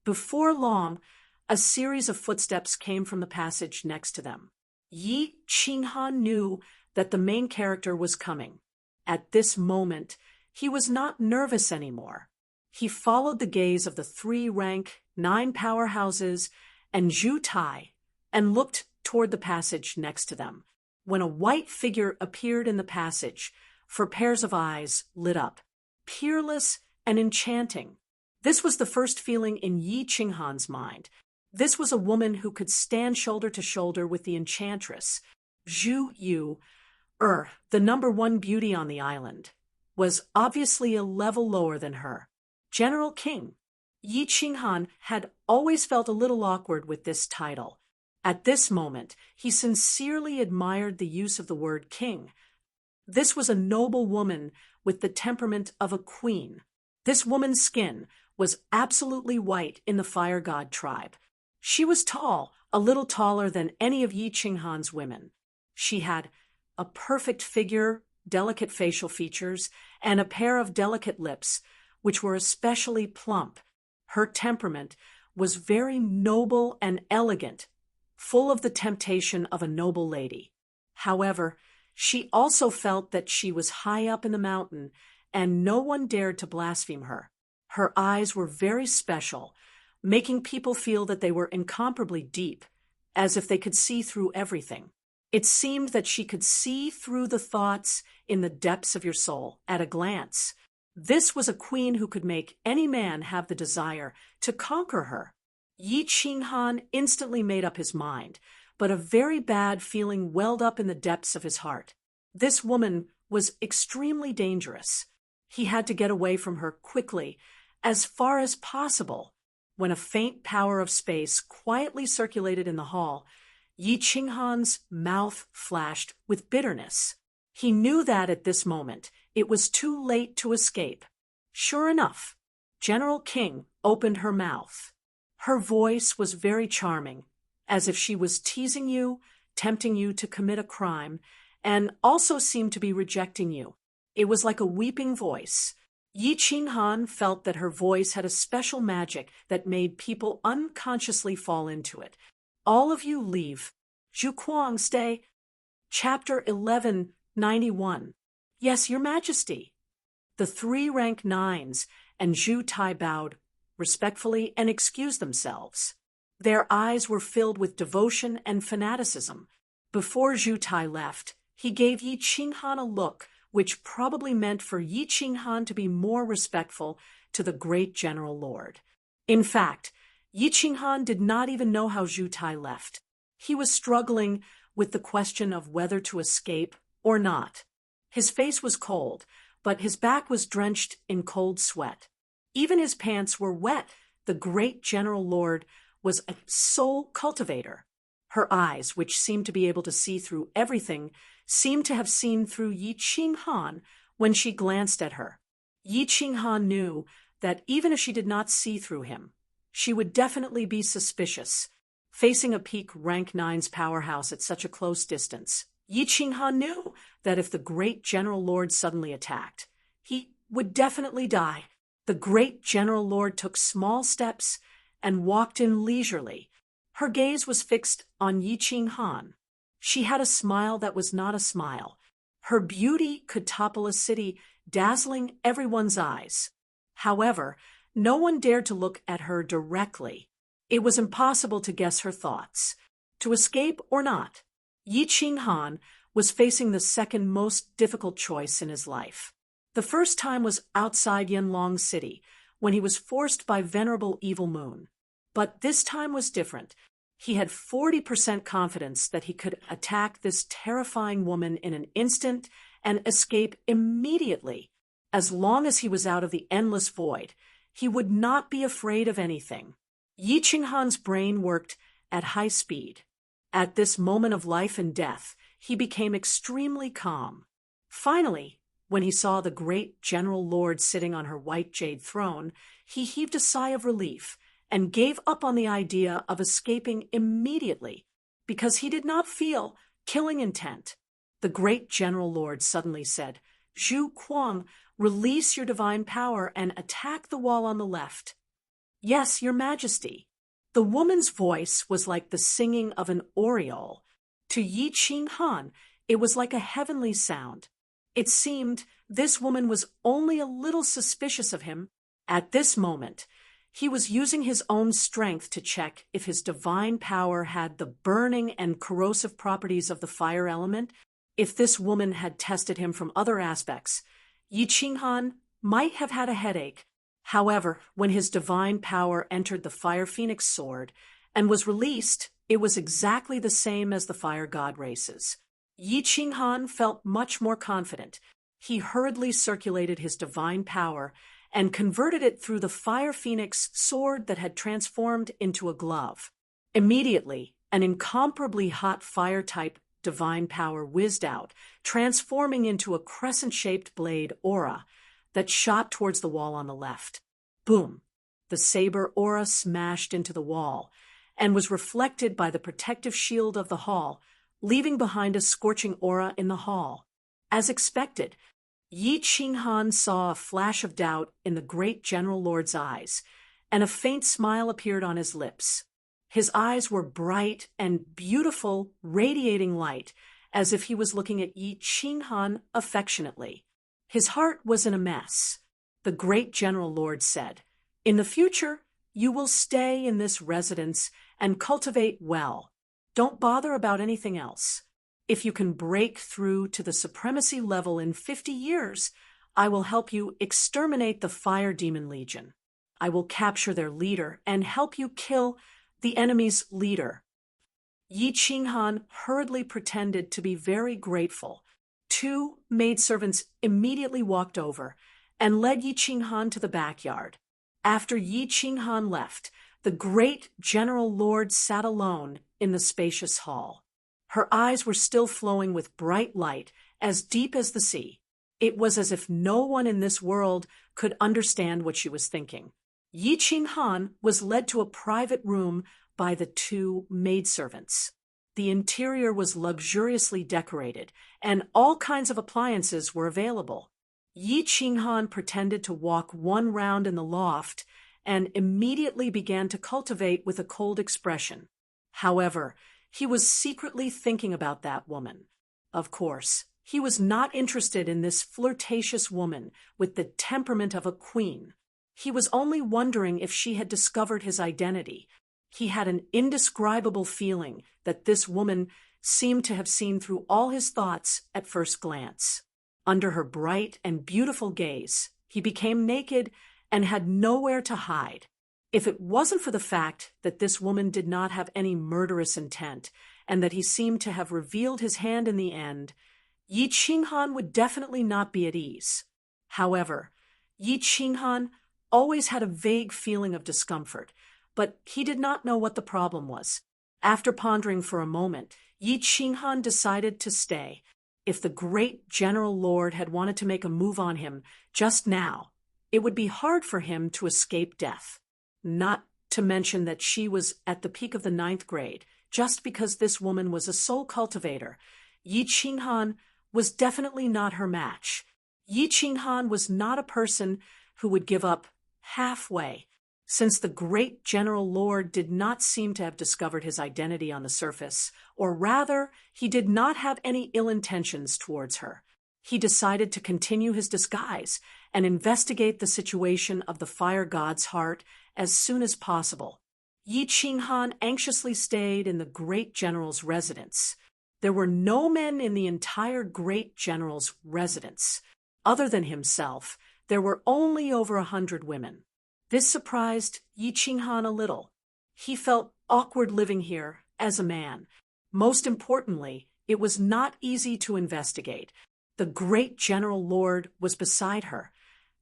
Before long, a series of footsteps came from the passage next to them. Yi Qinghan knew that the main character was coming. At this moment, he was not nervous anymore. He followed the gaze of the 3 rank 9 powerhouses and Zhu Tai and looked toward the passage next to them. When a white figure appeared in the passage, 4 pairs of eyes lit up, peerless and enchanting. This was the first feeling in Yi Qinghan's mind. This was a woman who could stand shoulder to shoulder with the enchantress. Zhu Yu, the number 1 beauty on the island, was obviously a level lower than her. General King. Yi Qinghan had always felt a little awkward with this title. At this moment, he sincerely admired the use of the word king. This was a noble woman with the temperament of a queen. This woman's skin was absolutely white in the fire god tribe. She was tall, a little taller than any of Yi Qinghan's women. She had a perfect figure, delicate facial features, and a pair of delicate lips, which were especially plump. Her temperament was very noble and elegant, full of the temptation of a noble lady. However, she also felt that she was high up in the mountain, and no one dared to blaspheme her. Her eyes were very special, making people feel that they were incomparably deep, as if they could see through everything. It seemed that she could see through the thoughts in the depths of your soul at a glance. This was a queen who could make any man have the desire to conquer her. Yi Qinghan instantly made up his mind, but a very bad feeling welled up in the depths of his heart. This woman was extremely dangerous. He had to get away from her quickly, as far as possible. When a faint power of space quietly circulated in the hall, Yi Qinghan's mouth flashed with bitterness. He knew that at this moment, it was too late to escape. Sure enough, General King opened her mouth. Her voice was very charming, as if she was teasing you, tempting you to commit a crime, and also seemed to be rejecting you. It was like a weeping voice. Yi Qinghan felt that her voice had a special magic that made people unconsciously fall into it. All of you leave. Zhu Kuang, stay. Chapter 1191. Yes, Your Majesty. The 3 rank 9s and Zhu Tai bowed respectfully and excused themselves. Their eyes were filled with devotion and fanaticism. Before Zhu Tai left, he gave Yi Qinghan a look which probably meant for Yi Qinghan to be more respectful to the great General Lord. In fact, Yi Qinghan did not even know how Zhu Tai left. He was struggling with the question of whether to escape or not. His face was cold, but his back was drenched in cold sweat. Even his pants were wet. The great General Lord was a soul cultivator. Her eyes, which seemed to be able to see through everything, seemed to have seen through Yi Qinghan when she glanced at her. Yi Qinghan knew that even if she did not see through him, she would definitely be suspicious. Facing a peak rank 9's powerhouse at such a close distance, Yi Qinghan knew that if the great General Lord suddenly attacked, he would definitely die. The great General Lord took small steps and walked in leisurely. Her gaze was fixed on Yi Qinghan. She had a smile that was not a smile. Her beauty could topple a city, dazzling everyone's eyes. However, no one dared to look at her directly. It was impossible to guess her thoughts. To escape or not, Yi Qinghan was facing the second most difficult choice in his life. The first time was outside Yanlong City, when he was forced by Venerable Evil Moon. But this time was different. He had 40% confidence that he could attack this terrifying woman in an instant and escape immediately. As long as he was out of the endless void, he would not be afraid of anything. Yi Qinghan's brain worked at high speed. At this moment of life and death, he became extremely calm. Finally, when he saw the great General Lord sitting on her white jade throne, he heaved a sigh of relief and gave up on the idea of escaping immediately because he did not feel killing intent. The great General Lord suddenly said, "Zhu Kuang, release your divine power and attack the wall on the left." "Yes, Your Majesty." The woman's voice was like the singing of an oriole. To Yi Qinghan, it was like a heavenly sound. It seemed this woman was only a little suspicious of him. At this moment, he was using his own strength to check if his divine power had the burning and corrosive properties of the fire element. If this woman had tested him from other aspects, Yi Qinghan might have had a headache. However, when his divine power entered the Fire Phoenix sword and was released, it was exactly the same as the fire god races. Yi Qinghan felt much more confident. He hurriedly circulated his divine power and converted it through the Fire Phoenix sword that had transformed into a glove. Immediately, an incomparably hot fire-type divine power whizzed out, transforming into a crescent-shaped blade aura that shot towards the wall on the left. Boom! The saber aura smashed into the wall and was reflected by the protective shield of the hall, leaving behind a scorching aura in the hall. As expected, Yi Qinghan saw a flash of doubt in the great General Lord's eyes, and a faint smile appeared on his lips. His eyes were bright and beautiful, radiating light, as if he was looking at Yi Qinghan affectionately. His heart was in a mess. The great General Lord said, "In the future, you will stay in this residence and cultivate well. Don't bother about anything else. If you can break through to the supremacy level in 50 years, I will help you exterminate the Fire Demon Legion. I will capture their leader and help you kill the enemy's leader." Yi Qinghan hurriedly pretended to be very grateful. 2 maidservants immediately walked over and led Yi Qinghan to the backyard. After Yi Qinghan left, the great General Lord sat alone in the spacious hall. Her eyes were still flowing with bright light as deep as the sea. It was as if no one in this world could understand what she was thinking. Yi Qinghan was led to a private room by the two maidservants. The interior was luxuriously decorated, and all kinds of appliances were available. Yi Qinghan pretended to walk one round in the loft and immediately began to cultivate with a cold expression. However, he was secretly thinking about that woman. Of course, he was not interested in this flirtatious woman with the temperament of a queen. He was only wondering if she had discovered his identity. He had an indescribable feeling that this woman seemed to have seen through all his thoughts at first glance. Under her bright and beautiful gaze, he became naked and had nowhere to hide. If it wasn't for the fact that this woman did not have any murderous intent, and that he seemed to have revealed his hand in the end, Yi Qinghan would definitely not be at ease. However, Yi Qinghan always had a vague feeling of discomfort, but he did not know what the problem was. After pondering for a moment, Yi Qinghan decided to stay. If the great General Lord had wanted to make a move on him just now, it would be hard for him to escape death. Not to mention that she was at the peak of the 9th grade. Just because this woman was a soul cultivator, Yi Qinghan was definitely not her match. Yi Qinghan was not a person who would give up halfway. Since the great General Lord did not seem to have discovered his identity on the surface, or rather, he did not have any ill intentions towards her, he decided to continue his disguise and investigate the situation of the fire god's heart as soon as possible. Yi Qinghan anxiously stayed in the great general's residence. There were no men in the entire great general's residence. Other than himself, there were only over 100 women. This surprised Yi Qinghan a little. He felt awkward living here as a man. Most importantly, it was not easy to investigate. The great General Lord was beside her,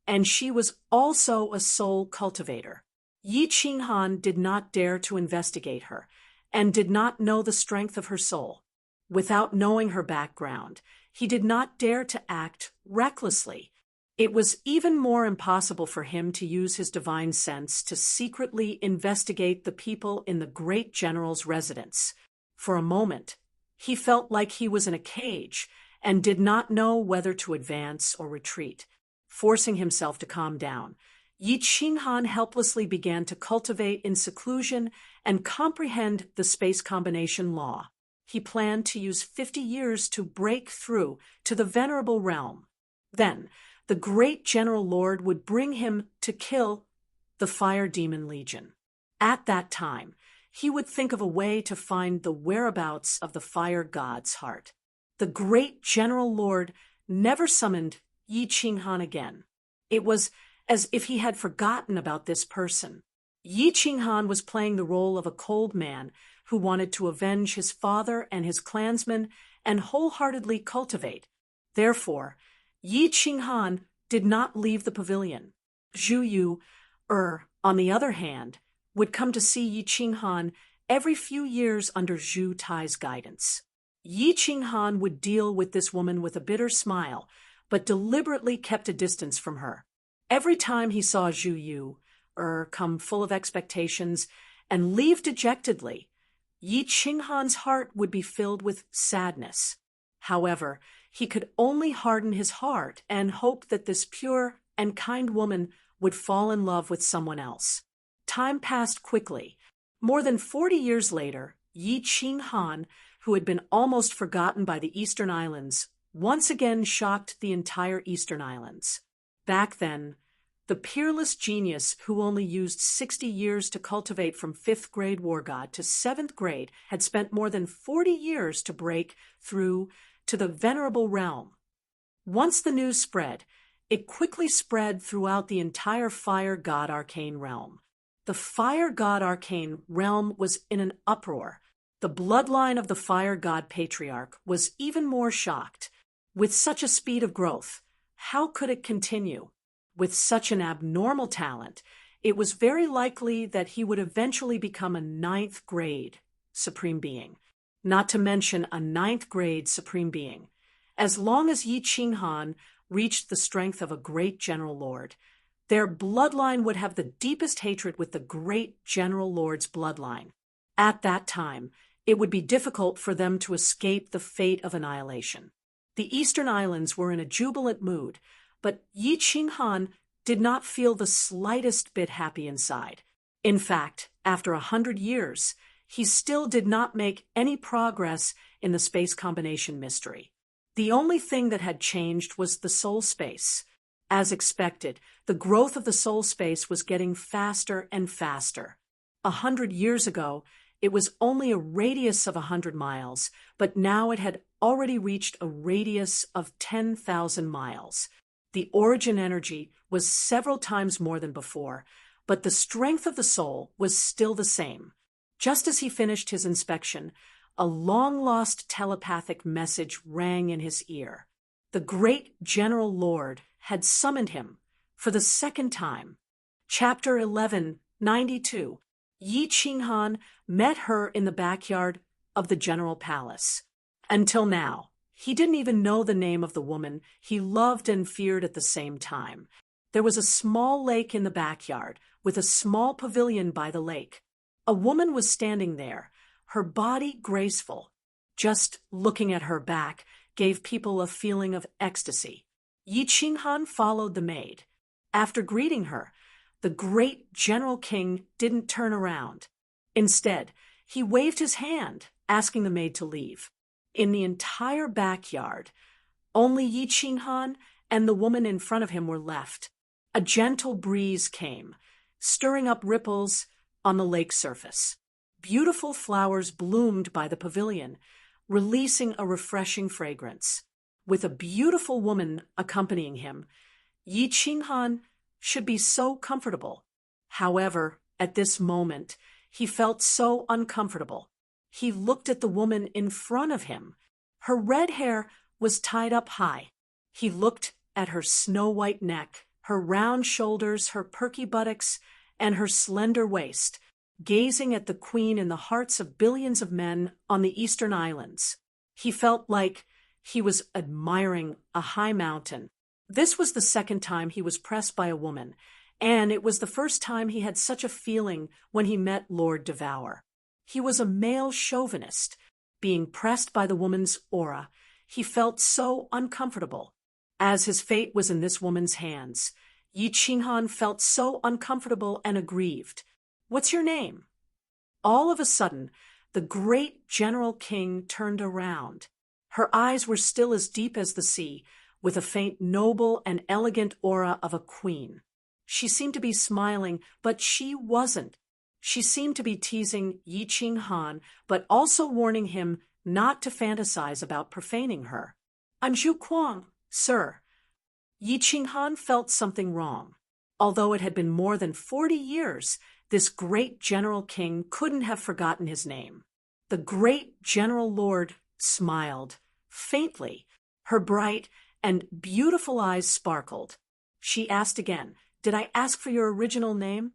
and she was also a soul cultivator. Yi Qinghan did not dare to investigate her, and did not know the strength of her soul. Without knowing her background, he did not dare to act recklessly. It was even more impossible for him to use his divine sense to secretly investigate the people in the great general's residence. For a moment, he felt like he was in a cage and did not know whether to advance or retreat. Forcing himself to calm down, Yi Qinghan helplessly began to cultivate in seclusion and comprehend the space combination law. He planned to use 50 years to break through to the venerable realm. Then, the great General Lord would bring him to kill the Fire Demon Legion. At that time, he would think of a way to find the whereabouts of the fire god's heart. The great General Lord never summoned Yi Qinghan again. It was as if he had forgotten about this person. Yi Qinghan was playing the role of a cold man who wanted to avenge his father and his clansmen and wholeheartedly cultivate. Therefore, Yi Qinghan did not leave the pavilion. Zhu Yu, on the other hand, would come to see Yi Qinghan every few years under Zhu Tai's guidance. Yi Qinghan would deal with this woman with a bitter smile, but deliberately kept a distance from her. Every time he saw Zhu Yu, come full of expectations and leave dejectedly, Yi Qinghan's heart would be filled with sadness. However, he could only harden his heart and hope that this pure and kind woman would fall in love with someone else. Time passed quickly. More than 40 years later, Yi Qinghan, who had been almost forgotten by the Eastern Islands, once again shocked the entire Eastern Islands. Back then, the peerless genius who only used 60 years to cultivate from 5th grade war god to 7th grade had spent more than 40 years to break through to the venerable realm. Once the news spread, it quickly spread throughout the entire Fire God Arcane realm. The Fire God Arcane realm was in an uproar. The bloodline of the Fire God Patriarch was even more shocked. With such a speed of growth, how could it continue? With such an abnormal talent, it was very likely that he would eventually become a 9th grade Supreme Being. Not to mention a 9th grade Supreme Being. as long as Yi Qinghan reached the strength of a great general lord. Their bloodline would have the deepest hatred with the great general lord's bloodline. At that time, it would be difficult for them to escape the fate of annihilation. The Eastern Islands were in a jubilant mood, but Yi Qinghan did not feel the slightest bit happy inside. In fact, after 100 years, he still did not make any progress in the space combination mystery. The only thing that had changed was the soul space. As expected, the growth of the soul space was getting faster and faster. 100 years ago, it was only a radius of 100 miles, but now it had already reached a radius of 10,000 miles. The origin energy was several times more than before, but the strength of the soul was still the same. Just as he finished his inspection, a long-lost telepathic message rang in his ear. The great General Lord had summoned him for the second time. Chapter 1192. Yi Qinghan met her in the backyard of the General Palace. Until now, he didn't even know the name of the woman he loved and feared at the same time. There was a small lake in the backyard, with a small pavilion by the lake. A woman was standing there, her body graceful. Just looking at her back gave people a feeling of ecstasy. Yi Qinghan followed the maid. After greeting her, the great General King didn't turn around. Instead, he waved his hand, asking the maid to leave. In the entire backyard, only Yi Qinghan and the woman in front of him were left. A gentle breeze came, stirring up ripples on the lake surface. Beautiful flowers bloomed by the pavilion, releasing a refreshing fragrance. With a beautiful woman accompanying him, Yi Qinghan should be so comfortable. However, at this moment, he felt so uncomfortable. He looked at the woman in front of him. Her red hair was tied up high. He looked at her snow-white neck, her round shoulders, her perky buttocks, and her slender waist, gazing at the queen in the hearts of billions of men on the Eastern Islands. He felt like he was admiring a high mountain. This was the second time he was pressed by a woman, and it was the first time he had such a feeling when he met Lord Devour. He was a male chauvinist. Being pressed by the woman's aura, he felt so uncomfortable. As his fate was in this woman's hands, Yi Qinghan felt so uncomfortable and aggrieved. "What's your name?" All of a sudden, the great General King turned around. Her eyes were still as deep as the sea, with a faint noble and elegant aura of a queen. She seemed to be smiling, but she wasn't. She seemed to be teasing Yi Qinghan, but also warning him not to fantasize about profaning her. "I'm Zhu Kuang, sir." Yi Qinghan felt something wrong. Although it had been more than 40 years, this great General King couldn't have forgotten his name. The great General Lord smiled, faintly. Her bright and beautiful eyes sparkled. She asked again, "Did I ask for your original name?"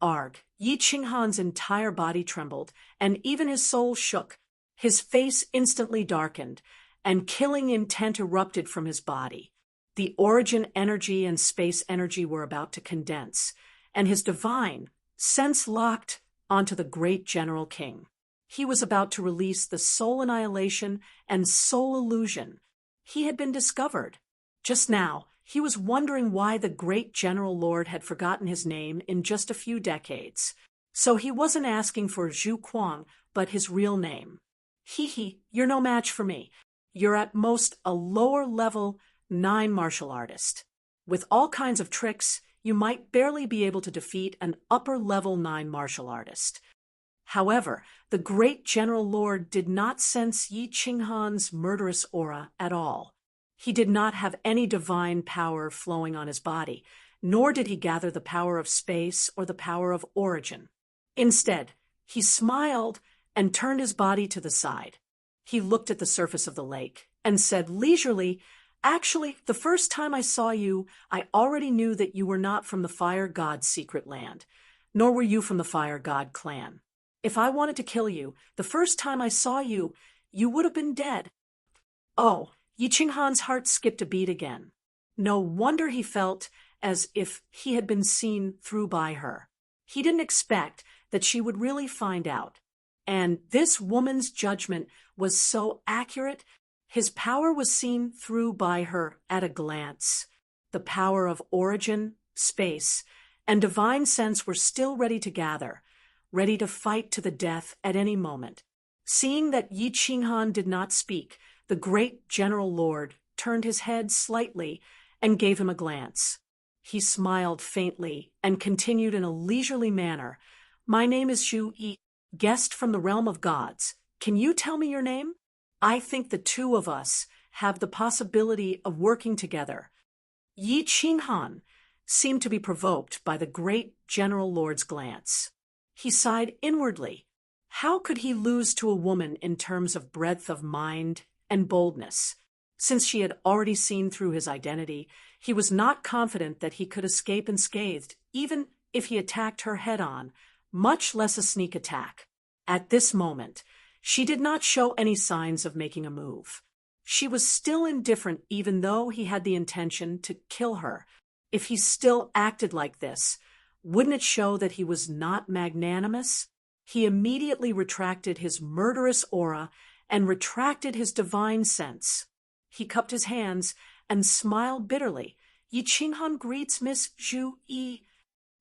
Arg! Yi Qinghan's entire body trembled, and even his soul shook. His face instantly darkened, and killing intent erupted from his body. The origin energy and space energy were about to condense, and his divine sense locked onto the great General King. He was about to release the soul annihilation and soul illusion. He had been discovered. Just now, he was wondering why the great General Lord had forgotten his name in just a few decades. So he wasn't asking for Zhu Kuang, but his real name. "Hee, you're no match for me. You're at most a lower-level 9 martial artist. With all kinds of tricks, you might barely be able to defeat an upper-level 9 martial artist." However, the great General Lord did not sense Yi Qinghan's murderous aura at all. He did not have any divine power flowing on his body, nor did he gather the power of space or the power of origin. Instead, he smiled and turned his body to the side. He looked at the surface of the lake and said leisurely, "Actually, the first time I saw you, I already knew that you were not from the Fire God's secret land, nor were you from the Fire God clan. If I wanted to kill you, the first time I saw you, you would have been dead." "Oh, Yi Qinghan's heart skipped a beat again. No wonder he felt as if he had been seen through by her. He didn't expect that she would really find out. And this woman's judgment was so accurate, his power was seen through by her at a glance. The power of origin, space, and divine sense were still ready to gather, ready to fight to the death at any moment. Seeing that Yi Qinghan did not speak, the great general lord turned his head slightly and gave him a glance. He smiled faintly and continued in a leisurely manner. "My name is Zhu Yi, guest from the realm of gods. Can you tell me your name? I think the two of us have the possibility of working together." Yi Qinghan seemed to be provoked by the great general lord's glance. He sighed inwardly. How could he lose to a woman in terms of breadth of mind and boldness? Since she had already seen through his identity, he was not confident that he could escape unscathed, even if he attacked her head-on, much less a sneak attack. At this moment, she did not show any signs of making a move. She was still indifferent even though he had the intention to kill her. If he still acted like this, wouldn't it show that he was not magnanimous? He immediately retracted his murderous aura and retracted his divine sense. He cupped his hands and smiled bitterly. "Yi Qinghan greets Miss Zhu Yi.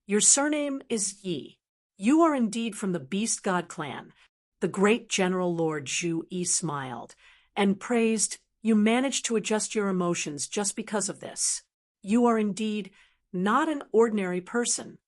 Your surname is Yi. You are indeed from the Beast God clan." The great General Lord Zhu Yi smiled and praised, "You managed to adjust your emotions just because of this. You are indeed not an ordinary person."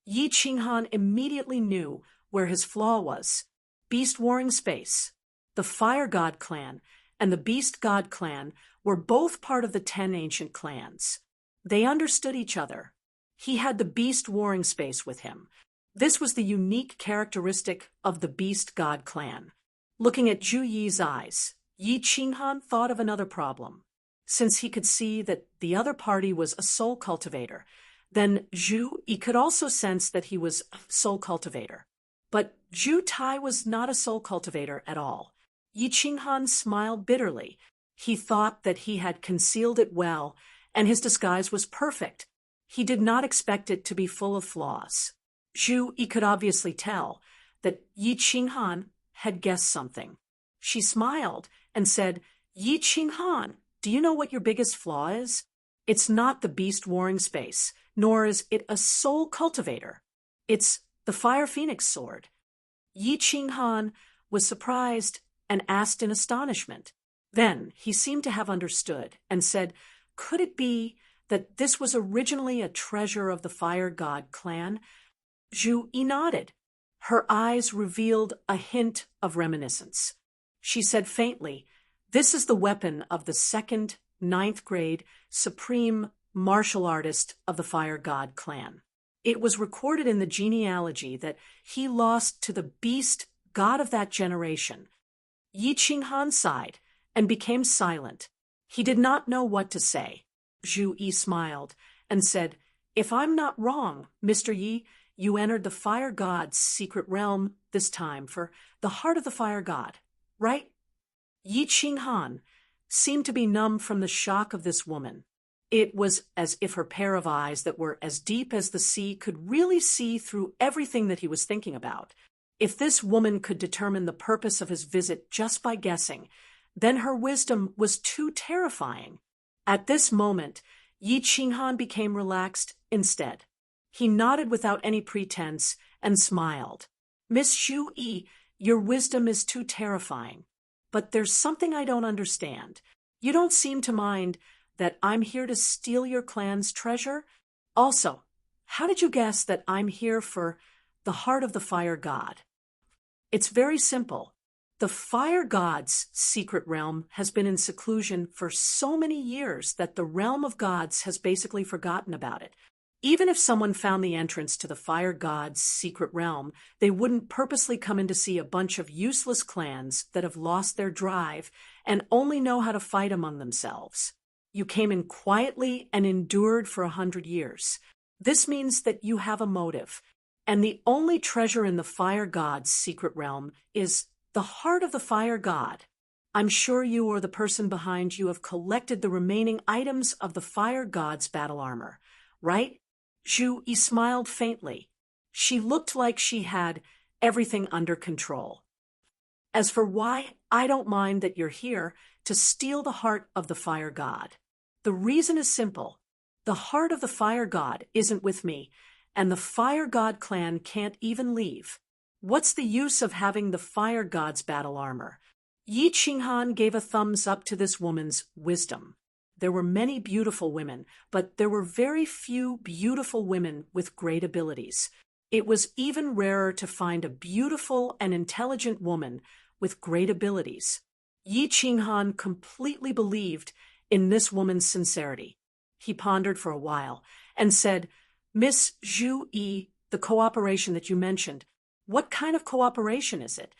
Yi Qinghan immediately knew where his flaw was. Beast Warring Space, the Fire God clan, and the Beast God clan were both part of the 10 ancient clans. They understood each other. He had the Beast Warring Space with him. This was the unique characteristic of the Beast God clan. Looking at Zhu Yi's eyes, Yi Qinghan thought of another problem. Since he could see that the other party was a soul cultivator, then Zhu Yi could also sense that he was a soul cultivator. But Zhu Tai was not a soul cultivator at all. Yi Qinghan smiled bitterly. He thought that he had concealed it well, and his disguise was perfect. He did not expect it to be full of flaws. Zhu Yi could obviously tell that Yi Qinghan had guessed something. She smiled and said, "Yi Qinghan, do you know what your biggest flaw is? It's not the Beast Warring Space, nor is it a soul cultivator. It's the Fire Phoenix sword." Yi Qinghan was surprised and asked in astonishment. Then he seemed to have understood and said, "Could it be that this was originally a treasure of the Fire God clan?" Zhu Yi nodded. Her eyes revealed a hint of reminiscence. She said faintly, "This is the weapon of the second, 9th grade, supreme martial artist of the Fire God clan. It was recorded in the genealogy that he lost to the beast god of that generation." Yi Qinghan sighed and became silent. He did not know what to say. Zhu Yi smiled and said, "If I'm not wrong, Mr. Yi, you entered the Fire God's secret realm this time for the heart of the Fire God, right?" Yi Qinghan seemed to be numb from the shock of this woman. It was as if her pair of eyes that were as deep as the sea could really see through everything that he was thinking about. If this woman could determine the purpose of his visit just by guessing, then her wisdom was too terrifying. At this moment, Yi Qinghan became relaxed instead. He nodded without any pretense and smiled. "Miss Zhu Yi, your wisdom is too terrifying. But there's something I don't understand. You don't seem to mind that I'm here to steal your clan's treasure? Also, how did you guess that I'm here for the heart of the Fire God?" It's very simple. The Fire God's secret realm has been in seclusion for so many years that the realm of gods has basically forgotten about it. Even if someone found the entrance to the Fire God's secret realm, they wouldn't purposely come in to see a bunch of useless clans that have lost their drive and only know how to fight among themselves. You came in quietly and endured for 100 years. This means that you have a motive, and the only treasure in the Fire God's secret realm is the heart of the Fire God. I'm sure you or the person behind you have collected the remaining items of the fire god's battle armor, right? Zhu Yi smiled faintly. She looked like she had everything under control. As for why, I don't mind that you're here to steal the heart of the fire god. The reason is simple. The heart of the fire god isn't with me, and the fire god clan can't even leave. What's the use of having the fire god's battle armor? Yi Qinghan gave a thumbs up to this woman's wisdom. There were many beautiful women, but there were very few beautiful women with great abilities. It was even rarer to find a beautiful and intelligent woman with great abilities. Yi Qinghan completely believed in this woman's sincerity. He pondered for a while and said, Miss Zhu Yi, the cooperation that you mentioned, what kind of cooperation is it?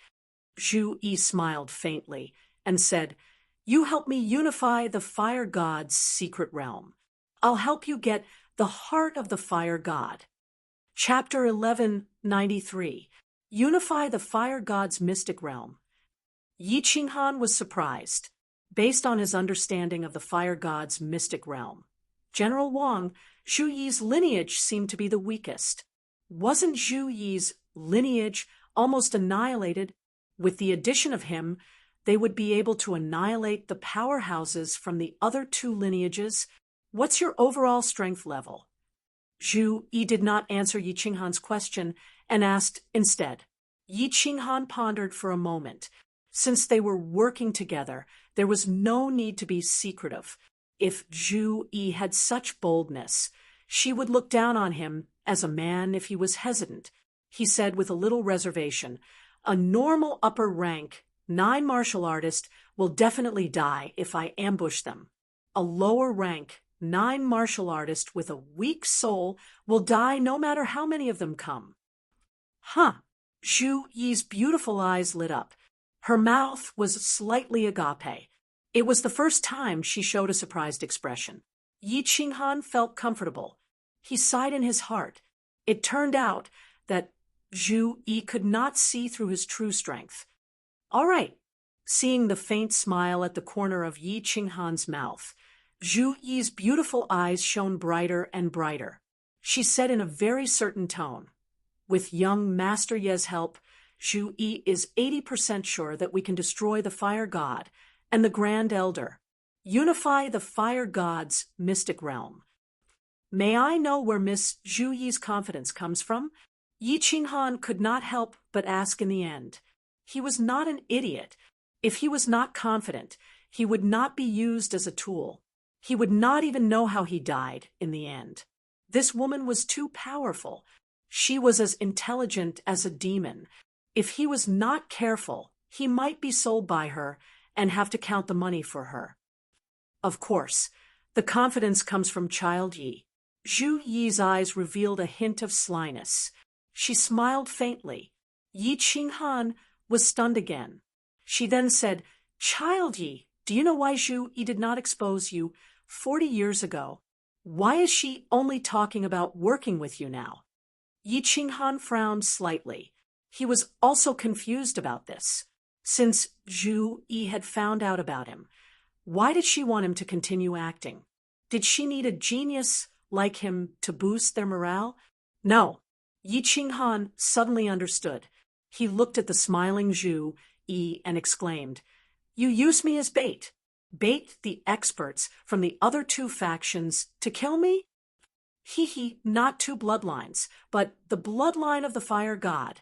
Zhu Yi smiled faintly and said, You help me unify the fire god's secret realm. I'll help you get the heart of the fire god. Chapter 1193. Unify the fire god's mystic realm. Yi Qinghan was surprised, based on his understanding of the fire god's mystic realm. General Wang, Zhu Yi's lineage seemed to be the weakest. Wasn't Zhu Yi's lineage almost annihilated? With the addition of him, they would be able to annihilate the powerhouses from the other two lineages. What's your overall strength level? Zhu Yi did not answer Yi Qinghan's question and asked instead. Yi Qinghan pondered for a moment. Since they were working together, there was no need to be secretive. If Zhu Yi had such boldness, she would look down on him as a man if he was hesitant. He said with a little reservation, A normal upper rank 9 martial artist will definitely die if I ambush them. A lower rank 9 martial artist with a weak soul will die no matter how many of them come. Huh. Zhu Yi's beautiful eyes lit up. Her mouth was slightly agape. It was the first time she showed a surprised expression. Yi Qinghan felt comfortable. He sighed in his heart. It turned out that Zhu Yi could not see through his true strength. All right. Seeing the faint smile at the corner of Yi Qinghan's mouth, Zhu Yi's beautiful eyes shone brighter and brighter. She said in a very certain tone, With young Master Ye's help, Zhu Yi is 80% sure that we can destroy the fire god and the Grand Elder. Unify the fire god's mystic realm. May I know where Miss Zhu Yi's confidence comes from? Yi Qinghan could not help but ask in the end. He was not an idiot. If he was not confident, he would not be used as a tool. He would not even know how he died in the end. This woman was too powerful. She was as intelligent as a demon. If he was not careful, he might be sold by her and have to count the money for her. Of course, the confidence comes from Child Yi. Zhu Yi's eyes revealed a hint of slyness. She smiled faintly. Yi Qinghan was stunned again. She then said, Child Yi, do you know why Zhu Yi did not expose you 40 years ago? Why is she only talking about working with you now? Yi Qinghan frowned slightly. He was also confused about this. Since Zhu Yi had found out about him, why did she want him to continue acting? Did she need a genius like him to boost their morale? No. Yi Qinghan suddenly understood. He looked at the smiling Zhu Yi and exclaimed, You use me as bait. Bait the experts from the other two factions to kill me? Hee, not two bloodlines, but the bloodline of the fire god.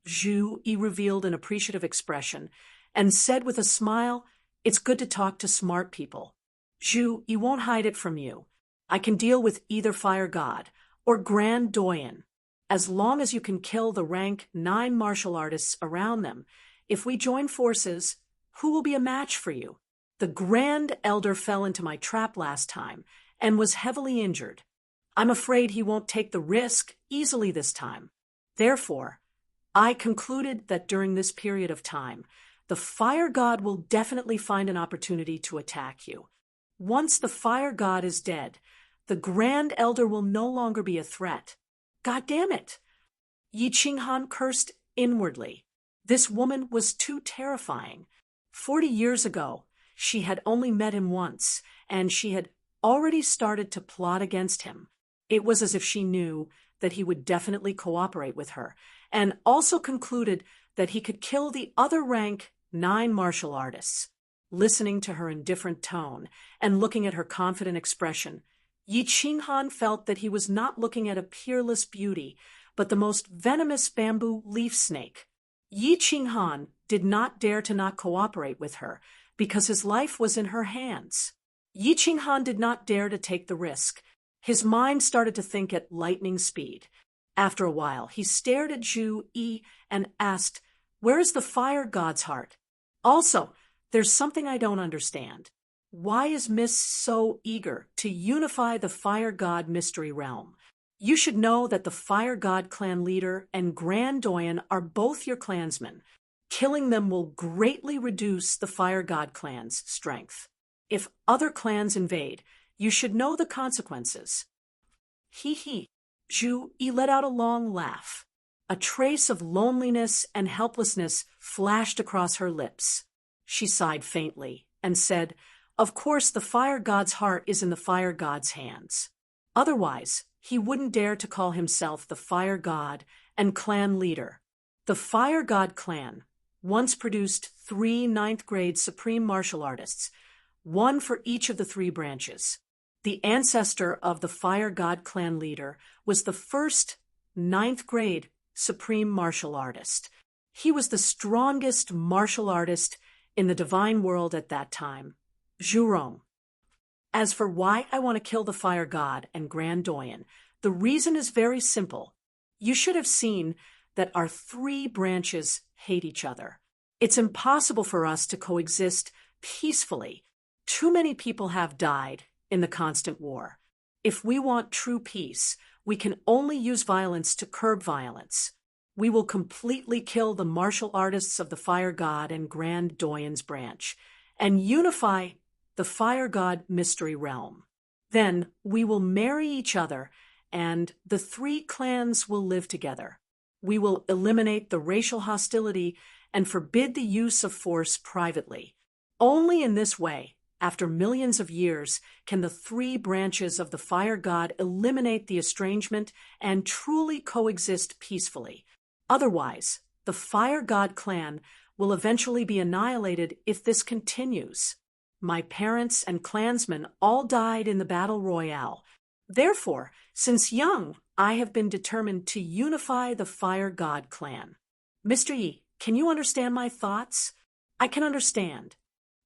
Zhu Yi revealed an appreciative expression and said with a smile, It's good to talk to smart people. Zhu Yi won't hide it from you. I can deal with either fire god or Grand Doyen. As long as you can kill the rank 9 martial artists around them, if we join forces, who will be a match for you? The Grand Elder fell into my trap last time and was heavily injured. I'm afraid he won't take the risk easily this time. Therefore, I concluded that during this period of time, the fire god will definitely find an opportunity to attack you. Once the fire god is dead, the Grand Elder will no longer be a threat. God damn it! Yi Qinghan cursed inwardly. This woman was too terrifying. 40 years ago, she had only met him once, and she had already started to plot against him. It was as if she knew that he would definitely cooperate with her, and also concluded that he could kill the other rank 9 martial artists. Listening to her indifferent tone and looking at her confident expression, Yi Qinghan felt that he was not looking at a peerless beauty, but the most venomous bamboo leaf snake. Yi Qinghan did not dare to not cooperate with her, because his life was in her hands. Yi Qinghan did not dare to take the risk. His mind started to think at lightning speed. After a while, he stared at Zhu Yi and asked, "Where is the fire god's heart? Also, there's something I don't understand. Why is Miss so eager to unify the fire god mystery realm? You should know that the fire god clan leader and Grand Doyen are both your clansmen. Killing them will greatly reduce the fire god clan's strength. If other clans invade, you should know the consequences." Hee hee. Zhu Yi let out a long laugh. A trace of loneliness and helplessness flashed across her lips. She sighed faintly and said, "Of course the fire god's heart is in the fire god's hands. Otherwise, he wouldn't dare to call himself the fire god and clan leader. The fire god clan once produced 3 ninth-grade supreme martial artists, 1 for each of the 3 branches. The ancestor of the fire god clan leader was the first 9th-grade supreme martial artist. He was the strongest martial artist in the divine world at that time, Zhurong. As for why I want to kill the fire god and Grand Doyen, the reason is very simple. You should have seen that our 3 branches hate each other. It's impossible for us to coexist peacefully. Too many people have died in the constant war. If we want true peace, we can only use violence to curb violence. We will completely kill the martial artists of the fire god and Grand Doyen's branch, and unify the fire god mystery realm. Then we will marry each other, and the 3 clans will live together. We will eliminate the racial hostility and forbid the use of force privately. Only in this way, after millions of years, can the 3 branches of the fire god eliminate the estrangement and truly coexist peacefully. Otherwise, the fire god clan will eventually be annihilated if this continues. My parents and clansmen all died in the battle royale. Therefore, since young, I have been determined to unify the fire god clan. Mr. Yi, can you understand my thoughts? I can understand.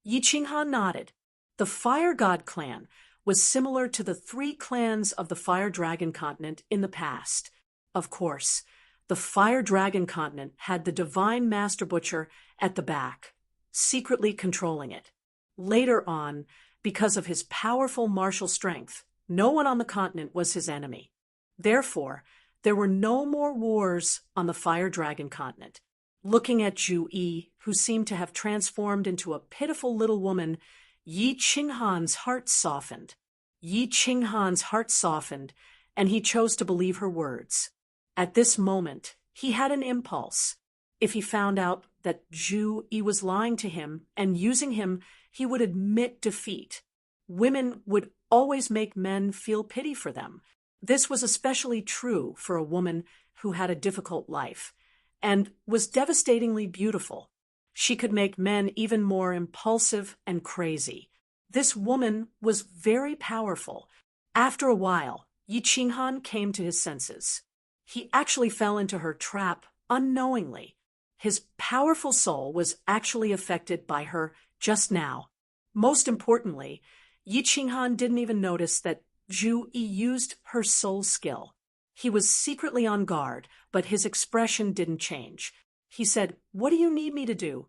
Yi Qinghan nodded. The fire god clan was similar to the 3 clans of the fire dragon continent in the past. Of course, the fire dragon continent had the divine master butcher at the back, secretly controlling it. Later on, because of his powerful martial strength, no one on the continent was his enemy. Therefore, there were no more wars on the fire dragon continent. Looking at Zhu Yi, who seemed to have transformed into a pitiful little woman, Yi Qinghan's heart softened. Yi Qinghan's heart softened, and he chose to believe her words. At this moment, he had an impulse. If he found out that Zhu Yi was lying to him and using him, he would admit defeat. Women would always make men feel pity for them. This was especially true for a woman who had a difficult life and was devastatingly beautiful. She could make men even more impulsive and crazy. This woman was very powerful. After a while, Yi Qinghan came to his senses. He actually fell into her trap unknowingly. His powerful soul was actually affected by her just now. Most importantly, Yi Qinghan didn't even notice that Zhu Yi used her soul skill. He was secretly on guard, but his expression didn't change. He said, "What do you need me to do?"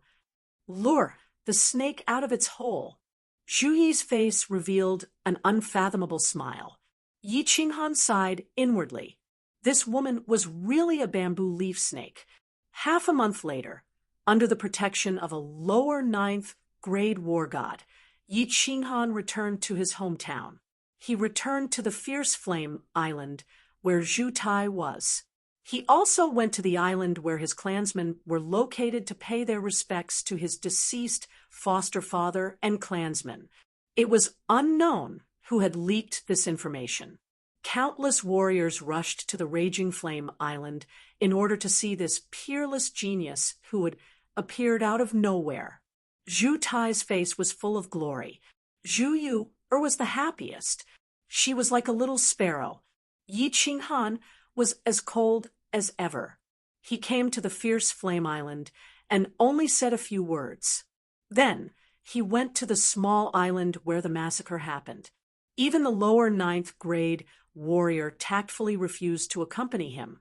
"Lure the snake out of its hole." Zhu Yi's face revealed an unfathomable smile. Yi Qinghan sighed inwardly. This woman was really a bamboo leaf snake. Half a month later, under the protection of a lower 9th grade war god, Yi Qinghan returned to his hometown. He returned to the Fierce Flame Island where Zhu Tai was. He also went to the island where his clansmen were located to pay their respects to his deceased foster father and clansmen. It was unknown who had leaked this information. Countless warriors rushed to the Raging Flame Island in order to see this peerless genius who had appeared out of nowhere. Zhu Tai's face was full of glory. Zhu Yu was the happiest. She was like a little sparrow. Yi Qinghan was as cold as ever. He came to the fierce flame island and only said a few words. Then he went to the small island where the massacre happened. Even the lower 9th grade warrior tactfully refused to accompany him,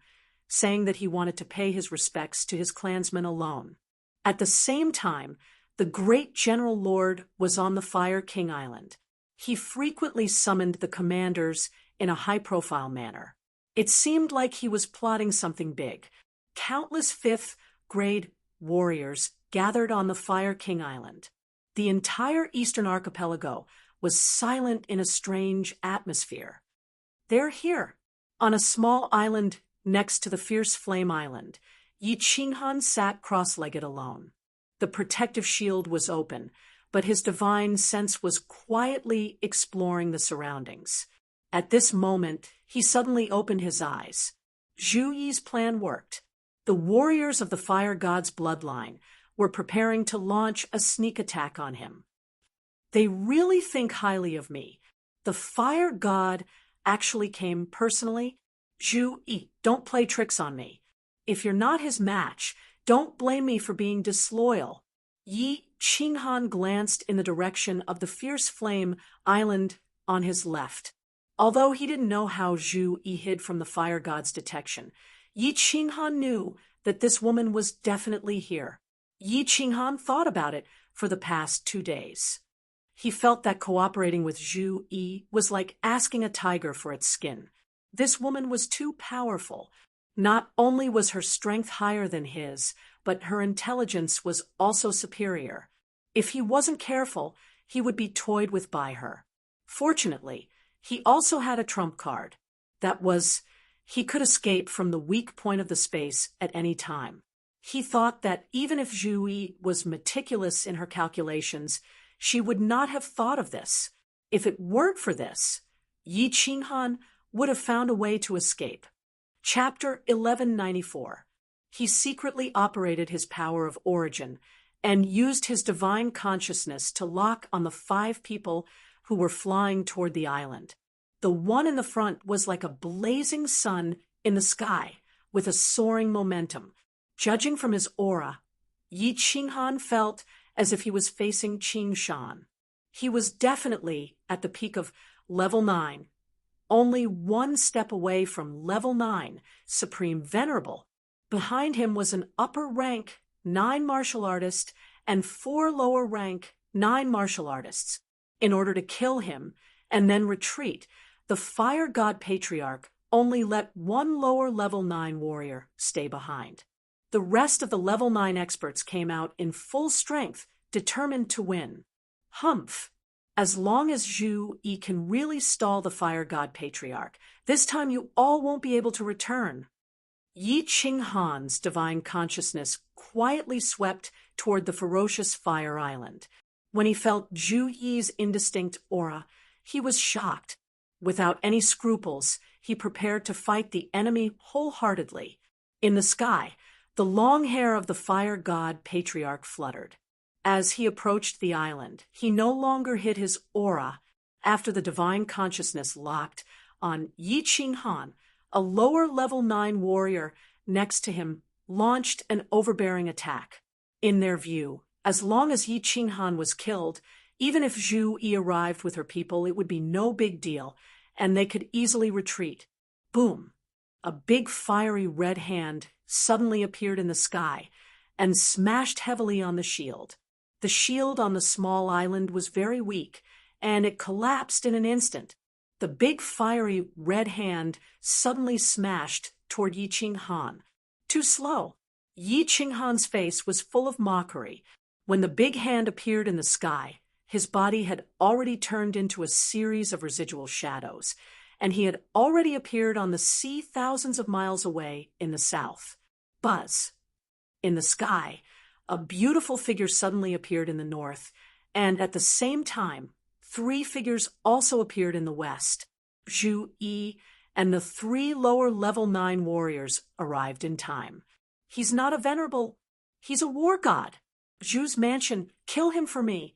saying that he wanted to pay his respects to his clansmen alone. At the same time, the great General Lord was on the Fire King Island. He frequently summoned the commanders in a high-profile manner. It seemed like he was plotting something big. Countless 5th grade warriors gathered on the Fire King Island. The entire eastern archipelago was silent in a strange atmosphere. "They're here, on a small island next to the fierce flame island." Yi Qinghan sat cross-legged alone. The protective shield was open, but his divine sense was quietly exploring the surroundings. At this moment, he suddenly opened his eyes. Zhu Yi's plan worked. The warriors of the fire god's bloodline were preparing to launch a sneak attack on him. "They really think highly of me. The fire god actually came personally. Zhu Yi, don't play tricks on me. If you're not his match, don't blame me for being disloyal." Yi Qinghan glanced in the direction of the fierce flame island on his left. Although he didn't know how Zhu Yi hid from the fire god's detection, Yi Qinghan knew that this woman was definitely here. Yi Qinghan thought about it for the past 2 days. He felt that cooperating with Zhu Yi was like asking a tiger for its skin. This woman was too powerful. Not only was her strength higher than his, but her intelligence was also superior. If he wasn't careful, he would be toyed with by her. Fortunately, he also had a trump card. That was, he could escape from the weak point of the space at any time. He thought that even if Zhu Yi was meticulous in her calculations, she would not have thought of this. If it weren't for this, Yi Qinghan would have found a way to escape. Chapter 1194. He secretly operated his power of origin and used his divine consciousness to lock on the 5 people who were flying toward the island. The one in the front was like a blazing sun in the sky with a soaring momentum. Judging from his aura, Yi Qinghan felt as if he was facing Qing Shan. He was definitely at the peak of level 9, only 1 step away from level 9, Supreme Venerable. Behind him was an upper rank 9 martial artist and 4 lower rank 9 martial artists. In order to kill him and then retreat, the fire god patriarch only let 1 lower level 9 warrior stay behind. The rest of the level 9 experts came out in full strength, determined to win. Humph! As long as Zhu Yi can really stall the fire god patriarch, this time you all won't be able to return. Yi Qinghan's divine consciousness quietly swept toward the ferocious fire island. When he felt Zhu Yi's indistinct aura, he was shocked. Without any scruples, he prepared to fight the enemy wholeheartedly. In the sky, the long hair of the fire god patriarch fluttered. As he approached the island, he no longer hid his aura. After the divine consciousness locked on Yi Qinghan, a lower level 9 warrior next to him launched an overbearing attack. In their view, as long as Yi Qinghan was killed, even if Zhu Yi arrived with her people, it would be no big deal, and they could easily retreat. Boom! A big fiery red hand suddenly appeared in the sky and smashed heavily on the shield. The shield on the small island was very weak, and it collapsed in an instant. The big fiery red hand suddenly smashed toward Yi Qinghan. Too slow. Yi Qinghan's face was full of mockery. When the big hand appeared in the sky, his body had already turned into a series of residual shadows, and he had already appeared on the sea thousands of miles away in the south. Buzz. In the sky, a beautiful figure suddenly appeared in the north, and at the same time, 3 figures also appeared in the west. Zhu Yi and the 3 lower level 9 warriors arrived in time. He's not a venerable, he's a war god. Zhu's mansion, kill him for me.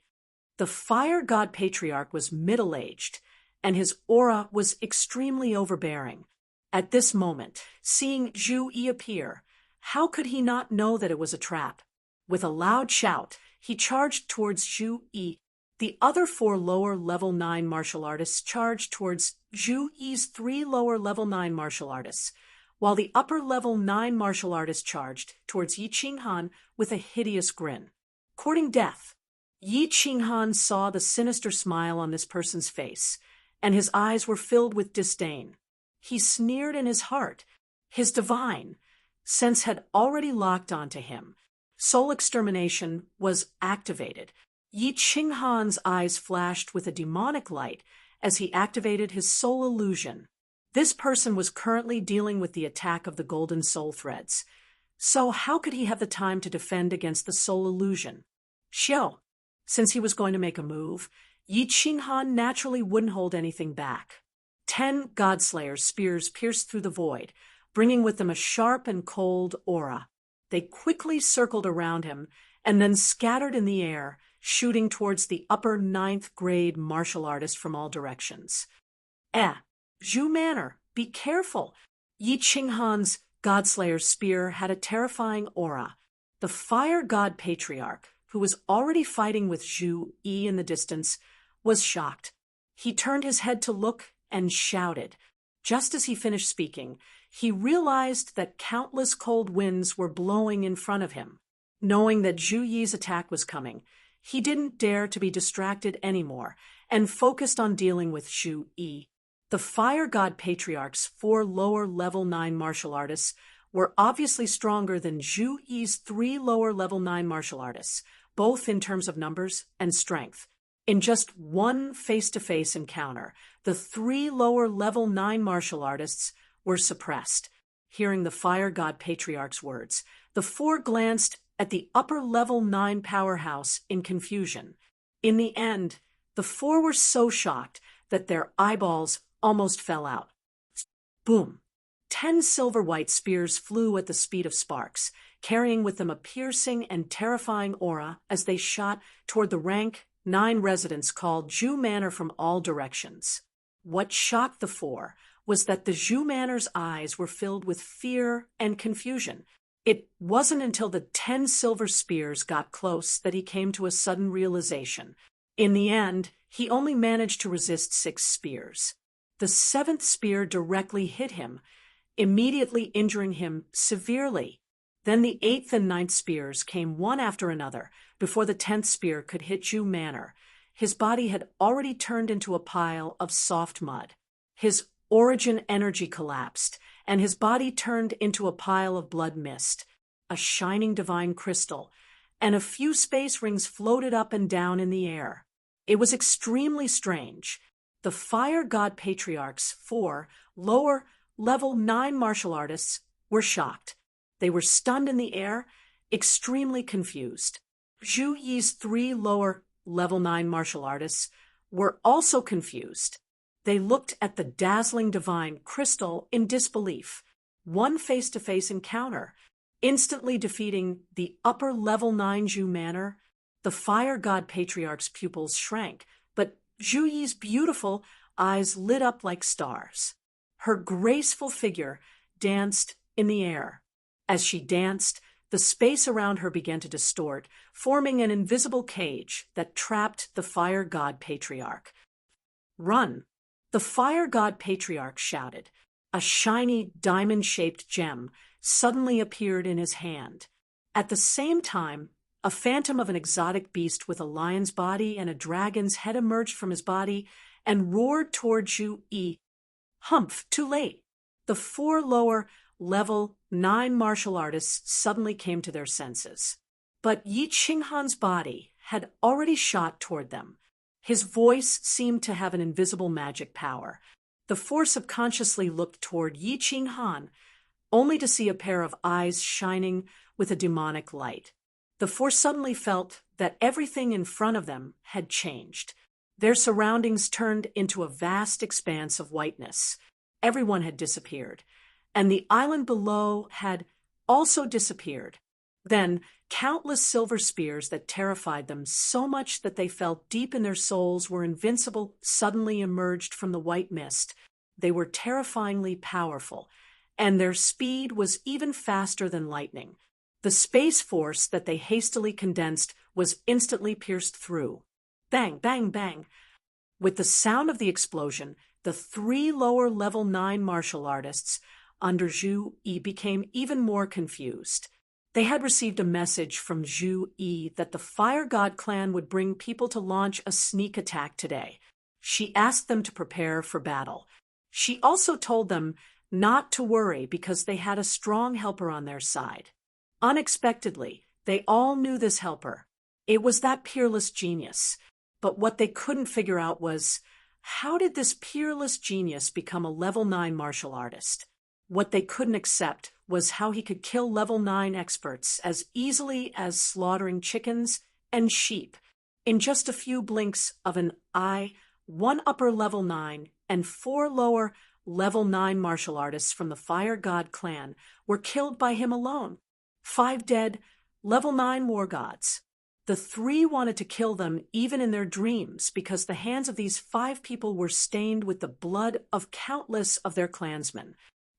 The fire god patriarch was middle-aged, and his aura was extremely overbearing. At this moment, seeing Zhu Yi appear, how could he not know that it was a trap? With a loud shout, he charged towards Zhu Yi. The other 4 lower level 9 martial artists charged towards Zhu Yi's 3 lower level 9 martial artists, while the upper level 9 martial artist charged towards Yi Qinghan with a hideous grin. Courting death, Yi Qinghan saw the sinister smile on this person's face, and his eyes were filled with disdain. He sneered in his heart. His divine sense had already locked onto him. Soul extermination was activated. Yi Qinghan's eyes flashed with a demonic light as he activated his soul illusion. This person was currently dealing with the attack of the golden soul threads. So how could he have the time to defend against the soul illusion? Xiao. Since he was going to make a move, Yi Qinghan naturally wouldn't hold anything back. 10 Godslayer's spears pierced through the void, bringing with them a sharp and cold aura. They quickly circled around him and then scattered in the air, shooting towards the upper 9th grade martial artist from all directions. Zhu Manor, be careful! Yi Qinghan's Godslayer's spear had a terrifying aura. The fire god patriarch, who was already fighting with Zhu Yi in the distance, was shocked. He turned his head to look and shouted. Just as he finished speaking, he realized that countless cold winds were blowing in front of him. Knowing that Zhu Yi's attack was coming, he didn't dare to be distracted anymore and focused on dealing with Zhu Yi. The fire god patriarch's 4 lower level 9 martial artists were obviously stronger than Zhu Yi's 3 lower level 9 martial artists, both in terms of numbers and strength. In just one face-to-face encounter, the 3 lower level 9 martial artists were suppressed. Hearing the fire god patriarch's words, the 4 glanced at the upper level 9 powerhouse in confusion. In the end, the 4 were so shocked that their eyeballs almost fell out. Boom! 10 silver-white spears flew at the speed of sparks, carrying with them a piercing and terrifying aura as they shot toward the rank 9 residents called Zhu Manor from all directions. What shocked the 4 was that the Zhu Manor's eyes were filled with fear and confusion. It wasn't until the 10 silver spears got close that he came to a sudden realization. In the end, he only managed to resist 6 spears. The 7th spear directly hit him, immediately injuring him severely. Then the 8th and 9th spears came one after another before the 10th spear could hit Zhu Manor. His body had already turned into a pile of soft mud. His origin energy collapsed, and his body turned into a pile of blood mist. A shining divine crystal, and a few space rings floated up and down in the air. It was extremely strange. The fire god patriarch's 4 lower level 9 martial artists were shocked. They were stunned in the air, extremely confused. Zhu Yi's 3 lower level 9 martial artists were also confused. They looked at the dazzling divine crystal in disbelief. One face-to-face encounter, instantly defeating the upper level 9 Zhu Manor. The fire god patriarch's pupils shrank, but Zhu Yi's beautiful eyes lit up like stars. Her graceful figure danced in the air. As she danced, the space around her began to distort, forming an invisible cage that trapped the fire god patriarch. "Run!" The fire god patriarch shouted. A shiny diamond-shaped gem suddenly appeared in his hand. At the same time, a phantom of an exotic beast with a lion's body and a dragon's head emerged from his body and roared toward Zhu Yi. Humph, too late. The 4 lower level 9 martial artists suddenly came to their senses. But Yi Qinghan's body had already shot toward them. His voice seemed to have an invisible magic power. The four subconsciously looked toward Yi Qinghan, only to see a pair of eyes shining with a demonic light. The four suddenly felt that everything in front of them had changed. Their surroundings turned into a vast expanse of whiteness. Everyone had disappeared, and the island below had also disappeared. Then, countless silver spears that terrified them so much that they felt deep in their souls were invincible suddenly emerged from the white mist. They were terrifyingly powerful, and their speed was even faster than lightning. The space force that they hastily condensed was instantly pierced through. Bang, bang, bang. With the sound of the explosion, the three lower level 9 martial artists under Zhu Yi became even more confused. They had received a message from Zhu Yi that the Fire God clan would bring people to launch a sneak attack today. She asked them to prepare for battle. She also told them not to worry because they had a strong helper on their side. Unexpectedly, they all knew this helper. It was that peerless genius. But what they couldn't figure out was, how did this peerless genius become a level 9 martial artist? What they couldn't accept was how he could kill level 9 experts as easily as slaughtering chickens and sheep. In just a few blinks of an eye, 1 upper level 9 and 4 lower level 9 martial artists from the Fire God clan were killed by him alone. 5 dead, level 9 war gods. The 3 wanted to kill them even in their dreams because the hands of these 5 people were stained with the blood of countless of their clansmen.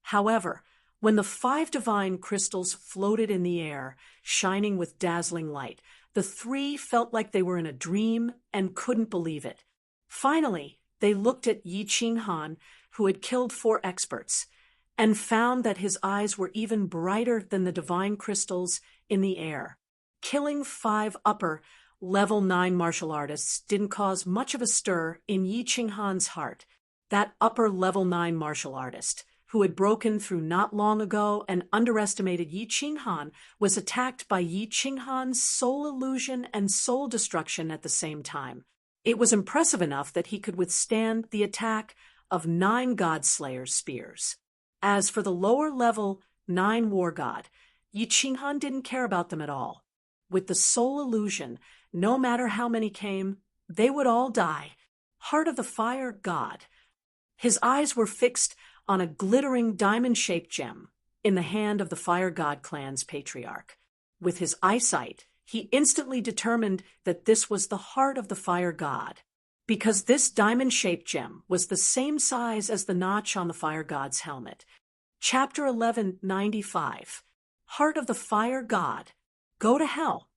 However, when the 5 divine crystals floated in the air, shining with dazzling light, the 3 felt like they were in a dream and couldn't believe it. Finally, they looked at Yi Qinghan, who had killed 4 experts, and found that his eyes were even brighter than the divine crystals in the air. Killing 5 upper level 9 martial artists didn't cause much of a stir in Yi Qinghan's heart. That upper level 9 martial artist, who had broken through not long ago and underestimated Yi Qinghan, was attacked by Yi Qinghan's soul illusion and soul destruction at the same time. It was impressive enough that he could withstand the attack of 9 God-Slayer's spears. As for the lower level 9 war god, Yi Qinghan didn't care about them at all. With the soul illusion, no matter how many came, they would all die. Heart of the Fire God. His eyes were fixed on a glittering diamond-shaped gem in the hand of the Fire God clan's patriarch. With his eyesight, he instantly determined that this was the heart of the Fire God, because this diamond-shaped gem was the same size as the notch on the Fire God's helmet. Chapter 1195. Heart of the Fire God. Go to hell.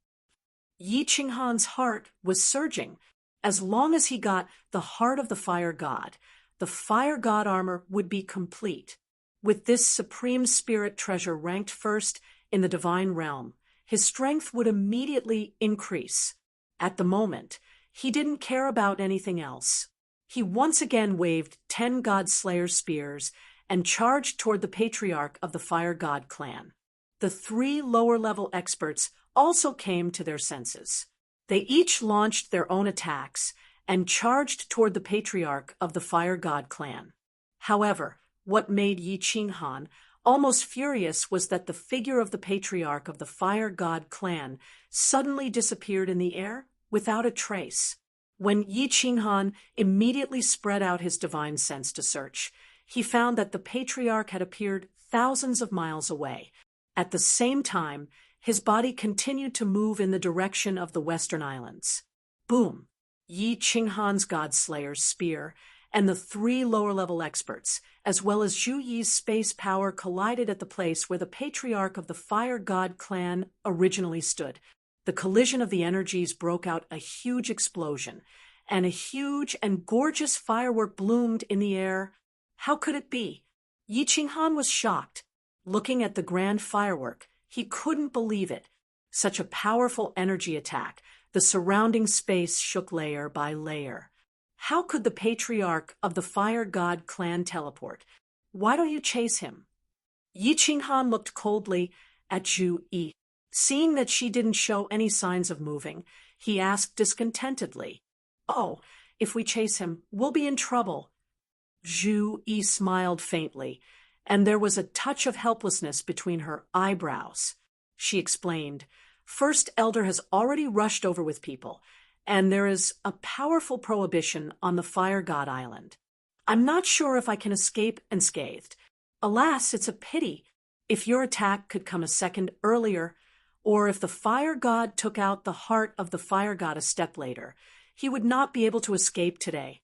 Yi Qinghan's heart was surging. As long as he got the heart of the Fire God, the Fire God armor would be complete. With this supreme spirit treasure ranked first in the divine realm, his strength would immediately increase. At the moment, he didn't care about anything else. He once again waved 10 God-Slayer spears and charged toward the patriarch of the Fire God clan. The 3 lower-level experts also came to their senses. They each launched their own attacks and charged toward the patriarch of the Fire God clan. However, what made Yi Qinghan almost furious was that the figure of the patriarch of the Fire God clan suddenly disappeared in the air without a trace. When Yi Qinghan immediately spread out his divine sense to search, he found that the patriarch had appeared thousands of miles away. At the same time, his body continued to move in the direction of the Western Islands. Boom! Yi Qinghan's God-Slayer's spear and the 3 lower-level experts, as well as Zhu Yi's space power, collided at the place where the patriarch of the Fire God clan originally stood. The collision of the energies broke out a huge explosion, and a huge and gorgeous firework bloomed in the air. How could it be? Yi Qinghan was shocked. Looking at the grand firework, he couldn't believe it. Such a powerful energy attack, the surrounding space shook layer by layer. How could the patriarch of the Fire God clan teleport? Why don't you chase him? Yi Qinghan looked coldly at Zhu Yi. Seeing that she didn't show any signs of moving, he asked discontentedly, "Oh, if we chase him, we'll be in trouble." Zhu Yi smiled faintly, and there was a touch of helplessness between her eyebrows. She explained, First Elder has already rushed over with people, and there is a powerful prohibition on the Fire God Island. I'm not sure if I can escape unscathed. Alas, it's a pity. If your attack could come a second earlier, or if the Fire God took out the heart of the Fire God a step later, he would not be able to escape today.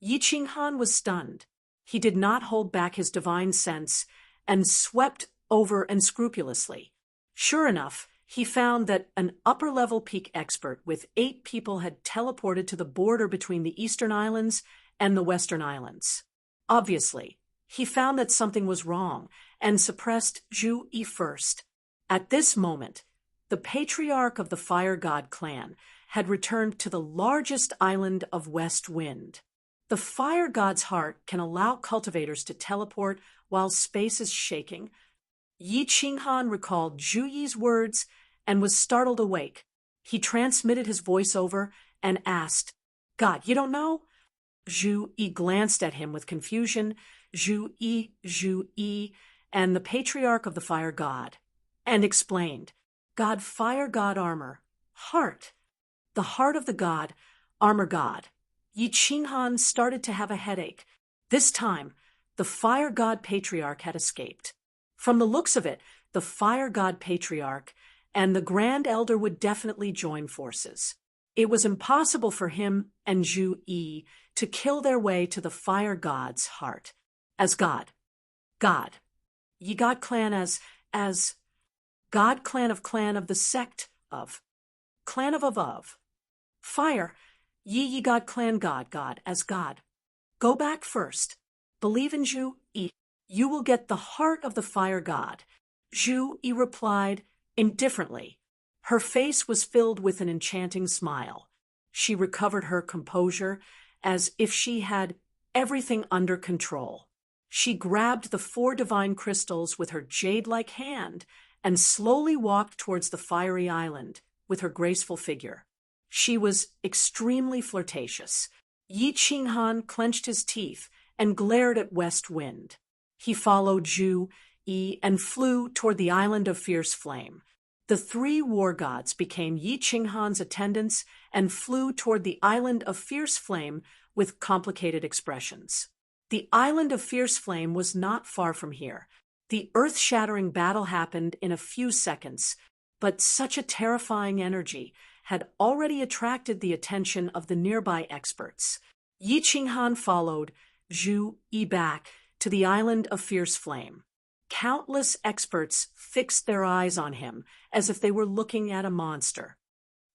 Yi Qinghan was stunned. He did not hold back his divine sense and swept over unscrupulously. Sure enough, he found that an upper-level peak expert with 8 people had teleported to the border between the Eastern Islands and the Western Islands. Obviously, he found that something was wrong and suppressed Zhu Yi first. At this moment, the patriarch of the Fire God clan had returned to the largest island of West Wind. The Fire God's heart can allow cultivators to teleport while space is shaking. Yi Qinghan recalled Zhu Yi's words and was startled awake. He transmitted his voiceover and asked, God, you don't know? Zhu Yi glanced at him with confusion. Zhu Yi, and the patriarch of the Fire God, and explained, God, Fire God armor, heart. The heart of the God, armor God. Yi Qinghan started to have a headache. This time, the Fire God Patriarch had escaped. From the looks of it, the Fire God Patriarch and the Grand Elder would definitely join forces. It was impossible for him and Zhu Yi to kill their way to the Fire God's heart. As God. Yi God clan as God clan of the sect of. Clan of. Fire. Yi God clan God as God. Go back first. Believe in Zhu Yi. You will get the heart of the Fire God. Zhu Yi replied indifferently. Her face was filled with an enchanting smile. She recovered her composure as if she had everything under control. She grabbed the 4 divine crystals with her jade-like hand and slowly walked towards the fiery island with her graceful figure. She was extremely flirtatious. Yi Qinghan clenched his teeth and glared at West Wind. He followed Zhu Yi and flew toward the island of Fierce Flame. The 3 war gods became Yi Qinghan's attendants and flew toward the island of Fierce Flame with complicated expressions. The island of Fierce Flame was not far from here. The earth-shattering battle happened in a few seconds, but such a terrifying energy had already attracted the attention of the nearby experts. Yi Qinghan followed Zhu Yi back to the island of Fierce Flame. Countless experts fixed their eyes on him as if they were looking at a monster.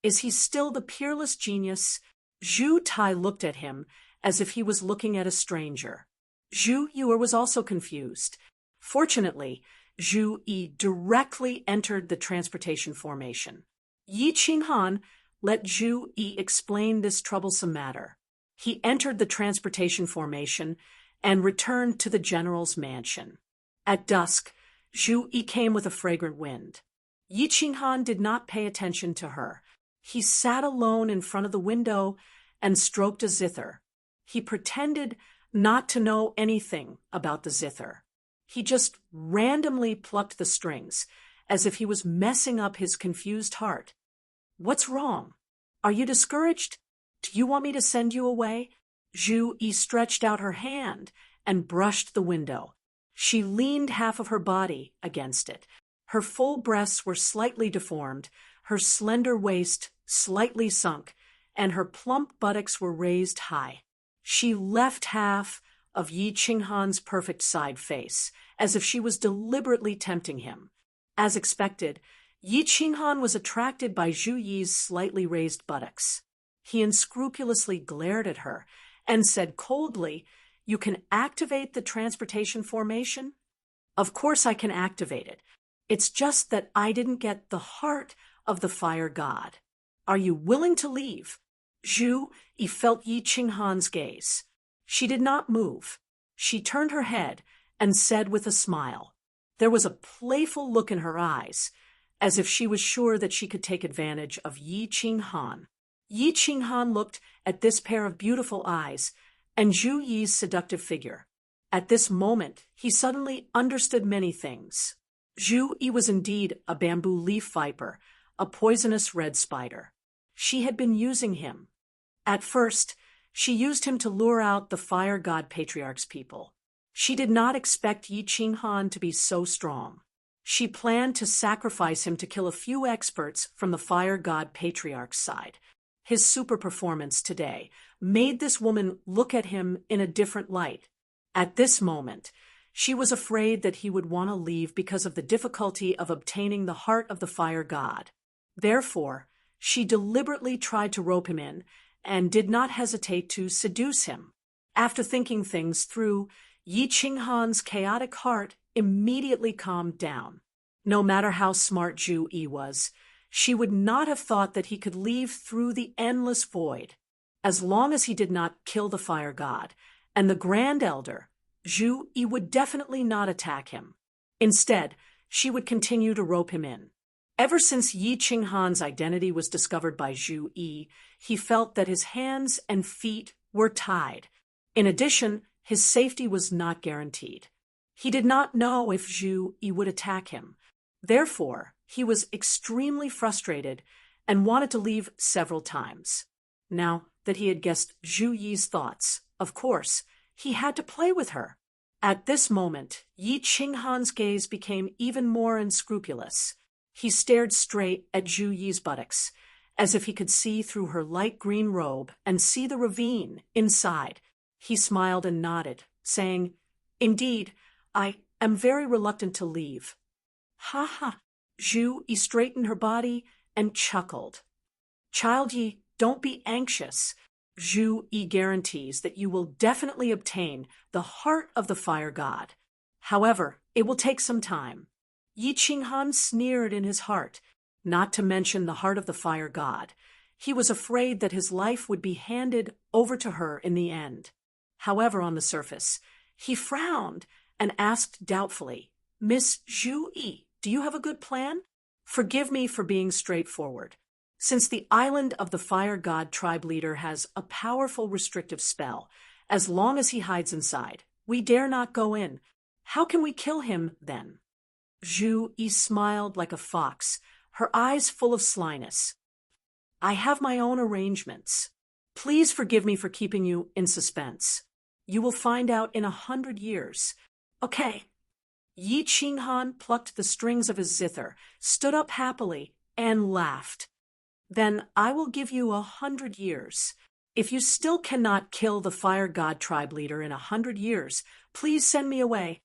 Is he still the peerless genius? Zhu Tai looked at him as if he was looking at a stranger. Zhu Yi was also confused. Fortunately, Zhu Yi directly entered the transportation formation. Yi Qinghan let Zhu Yi explain this troublesome matter. He entered the transportation formation and returned to the general's mansion. At dusk, Zhu Yi came with a fragrant wind. Yi Qinghan did not pay attention to her. He sat alone in front of the window and stroked a zither. He pretended not to know anything about the zither. He just randomly plucked the strings, as if he was messing up his confused heart. What's wrong? Are you discouraged? Do you want me to send you away? Zhu Yi stretched out her hand and brushed the window. She leaned half of her body against it. Her full breasts were slightly deformed, her slender waist slightly sunk, and her plump buttocks were raised high. She left half of Yi Qinghan's perfect side face, as if she was deliberately tempting him. As expected, Yi Qinghan was attracted by Zhu Yi's slightly raised buttocks. He unscrupulously glared at her and said coldly, "You can activate the transportation formation?" "Of course I can activate it. It's just that I didn't get the heart of the Fire God. Are you willing to leave?" Zhu Yi felt Yi Qinghan's gaze. She did not move. She turned her head and said with a smile. There was a playful look in her eyes, as if she was sure that she could take advantage of Yi Qinghan. Yi Qinghan looked at this pair of beautiful eyes and Zhu Yi's seductive figure. At this moment, he suddenly understood many things. Zhu Yi was indeed a bamboo leaf viper, a poisonous red spider. She had been using him. At first, she used him to lure out the fire god patriarch's people. She did not expect Yi Qinghan to be so strong. She planned to sacrifice him to kill a few experts from the fire god patriarch's side. His super performance today made this woman look at him in a different light. At this moment, she was afraid that he would want to leave because of the difficulty of obtaining the heart of the fire god. Therefore, she deliberately tried to rope him in and did not hesitate to seduce him. After thinking things through, Yi Qinghan's chaotic heart immediately calmed down. No matter how smart Zhu Yi was, she would not have thought that he could leave through the endless void. As long as he did not kill the fire god and the Grand Elder, Zhu Yi would definitely not attack him. Instead, she would continue to rope him in. Ever since Yi Qinghan's identity was discovered by Zhu Yi, he felt that his hands and feet were tied. In addition, his safety was not guaranteed. He did not know if Zhu Yi would attack him. Therefore, he was extremely frustrated and wanted to leave several times. Now that he had guessed Zhu Yi's thoughts, of course, he had to play with her. At this moment, Yi Qinghan's gaze became even more unscrupulous. He stared straight at Zhu Yi's buttocks, as if he could see through her light green robe and see the ravine inside. He smiled and nodded, saying, "Indeed, I am very reluctant to leave." "Ha ha!" Zhu Yi straightened her body and chuckled. "Child Yi, don't be anxious. Zhu Yi guarantees that you will definitely obtain the heart of the fire god. However, it will take some time." Yi Qinghan sneered in his heart, not to mention the heart of the fire god. He was afraid that his life would be handed over to her in the end. However, on the surface, he frowned and asked doubtfully, "Miss Zhu Yi, do you have a good plan? Forgive me for being straightforward. Since the island of the fire god tribe leader has a powerful restrictive spell, as long as he hides inside, we dare not go in. How can we kill him then?" Zhu Yi smiled like a fox, her eyes full of slyness. "I have my own arrangements. Please forgive me for keeping you in suspense. You will find out in 100 years. Okay." Yi Qinghan plucked the strings of his zither, stood up happily, and laughed. "Then I will give you 100 years. If you still cannot kill the fire god tribe leader in 100 years, please send me away.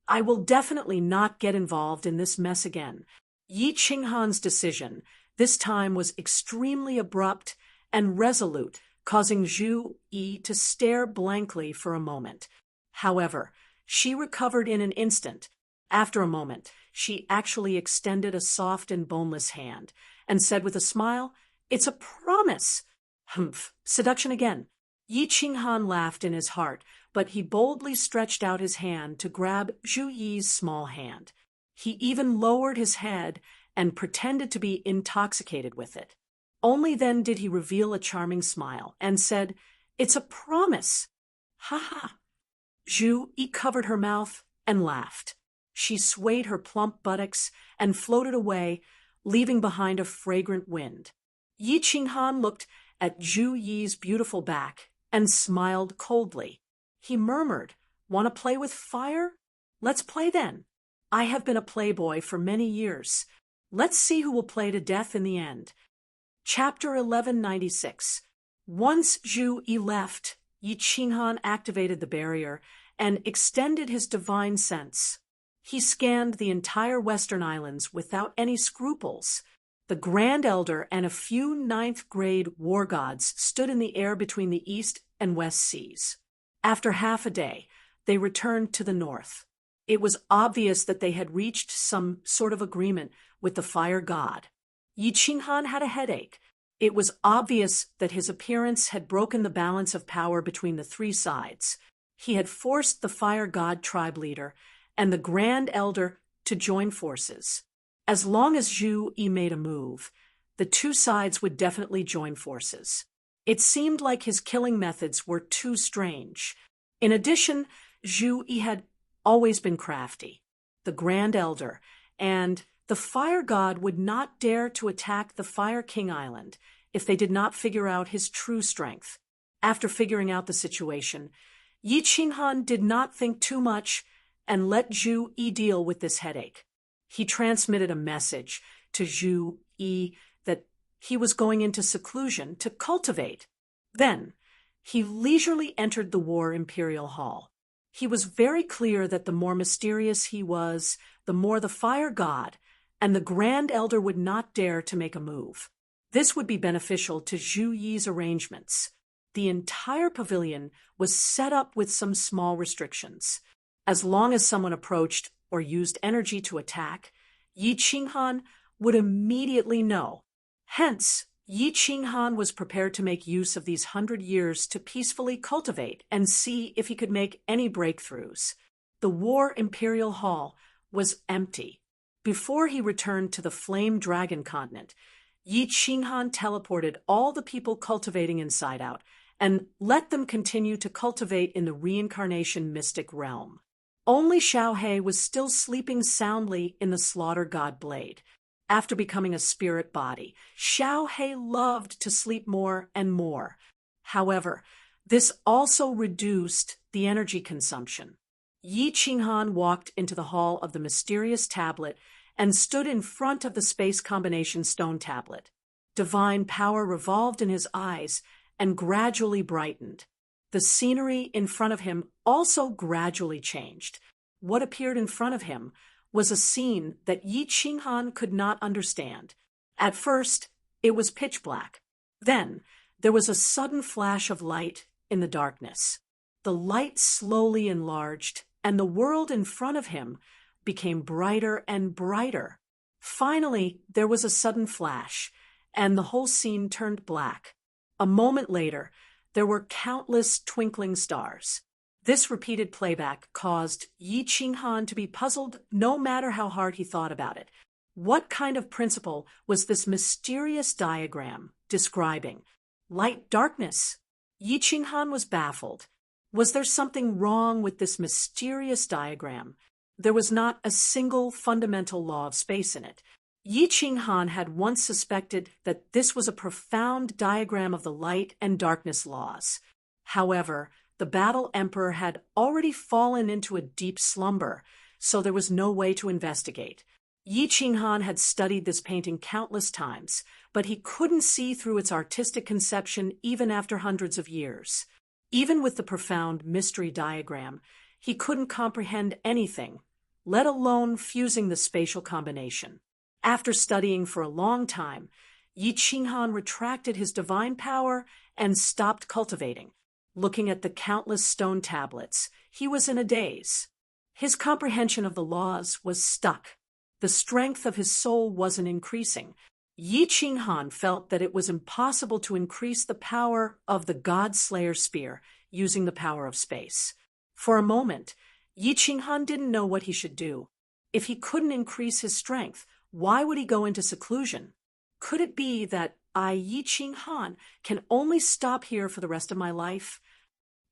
I will definitely not get involved in this mess again." Yi Qinghan's decision this time was extremely abrupt and resolute, causing Zhu Yi to stare blankly for a moment. However, she recovered in an instant. After a moment, she actually extended a soft and boneless hand and said with a smile, "It's a promise." Humph, seduction again. Yi Qinghan laughed in his heart, but he boldly stretched out his hand to grab Zhu Yi's small hand. He even lowered his head and pretended to be intoxicated with it. Only then did he reveal a charming smile and said, "It's a promise." "Ha ha." Zhu Yi covered her mouth and laughed. She swayed her plump buttocks and floated away, leaving behind a fragrant wind. Yi Qinghan looked at Zhu Yi's beautiful back and smiled coldly. He murmured, "Want to play with fire? Let's play then. I have been a playboy for many years. Let's see who will play to death in the end." Chapter 1196. Once Zhu Yi left, Yi Qinghan activated the barrier and extended his divine sense. He scanned the entire Western Islands without any scruples. The Grand Elder and a few ninth-grade war gods stood in the air between the East and West Seas. After half a day, they returned to the north. It was obvious that they had reached some sort of agreement with the fire god. Yi Qinghan had a headache. It was obvious that his appearance had broken the balance of power between the three sides. He had forced the fire god tribe leader and the Grand Elder to join forces. As long as Zhu Yi made a move, the two sides would definitely join forces. It seemed like his killing methods were too strange. In addition, Zhu Yi had always been crafty. The Grand Elder and the Fire God would not dare to attack the Fire King Island if they did not figure out his true strength. After figuring out the situation, Yi Qinghan did not think too much and let Zhu Yi deal with this headache. He transmitted a message to Zhu Yi that he was going into seclusion to cultivate. Then, he leisurely entered the War Imperial Hall. He was very clear that the more mysterious he was, the more the Fire God and the Grand Elder would not dare to make a move. This would be beneficial to Zhu Yi's arrangements. The entire pavilion was set up with some small restrictions. As long as someone approached or used energy to attack, Yi Qinghan would immediately know. Hence, Yi Qinghan was prepared to make use of these 100 years to peacefully cultivate and see if he could make any breakthroughs. The War Imperial Hall was empty. Before he returned to the Flame Dragon continent, Yi Qinghan teleported all the people cultivating inside out and let them continue to cultivate in the reincarnation mystic realm. Only Xiaohe was still sleeping soundly in the Slaughter God Blade. After becoming a spirit body, Xiaohe loved to sleep more and more. However, this also reduced the energy consumption. Yi Qinghan walked into the hall of the mysterious tablet and stood in front of the space combination stone tablet. Divine power revolved in his eyes and gradually brightened. The scenery in front of him also gradually changed. What appeared in front of him was a scene that Yi Qinghan could not understand. At first, it was pitch black. Then, there was a sudden flash of light in the darkness. The light slowly enlarged, and the world in front of him became brighter and brighter. Finally, there was a sudden flash, and the whole scene turned black. A moment later, there were countless twinkling stars. This repeated playback caused Yi Qinghan to be puzzled no matter how hard he thought about it. What kind of principle was this mysterious diagram describing? Light darkness. Yi Qinghan was baffled. Was there something wrong with this mysterious diagram? There was not a single fundamental law of space in it. Yi Qinghan had once suspected that this was a profound diagram of the light and darkness laws. However, the Battle Emperor had already fallen into a deep slumber, so there was no way to investigate. Yi Qinghan had studied this painting countless times, but he couldn't see through its artistic conception even after hundreds of years. Even with the profound mystery diagram, he couldn't comprehend anything, let alone fusing the spatial combination. After studying for a long time, Yi Qinghan retracted his divine power and stopped cultivating. Looking at the countless stone tablets, he was in a daze. His comprehension of the laws was stuck. The strength of his soul wasn't increasing. Yi Qinghan felt that it was impossible to increase the power of the God Slayer spear using the power of space. For a moment, Yi Qinghan didn't know what he should do. If he couldn't increase his strength, why would he go into seclusion? Could it be that I, Yi Qinghan, can only stop here for the rest of my life?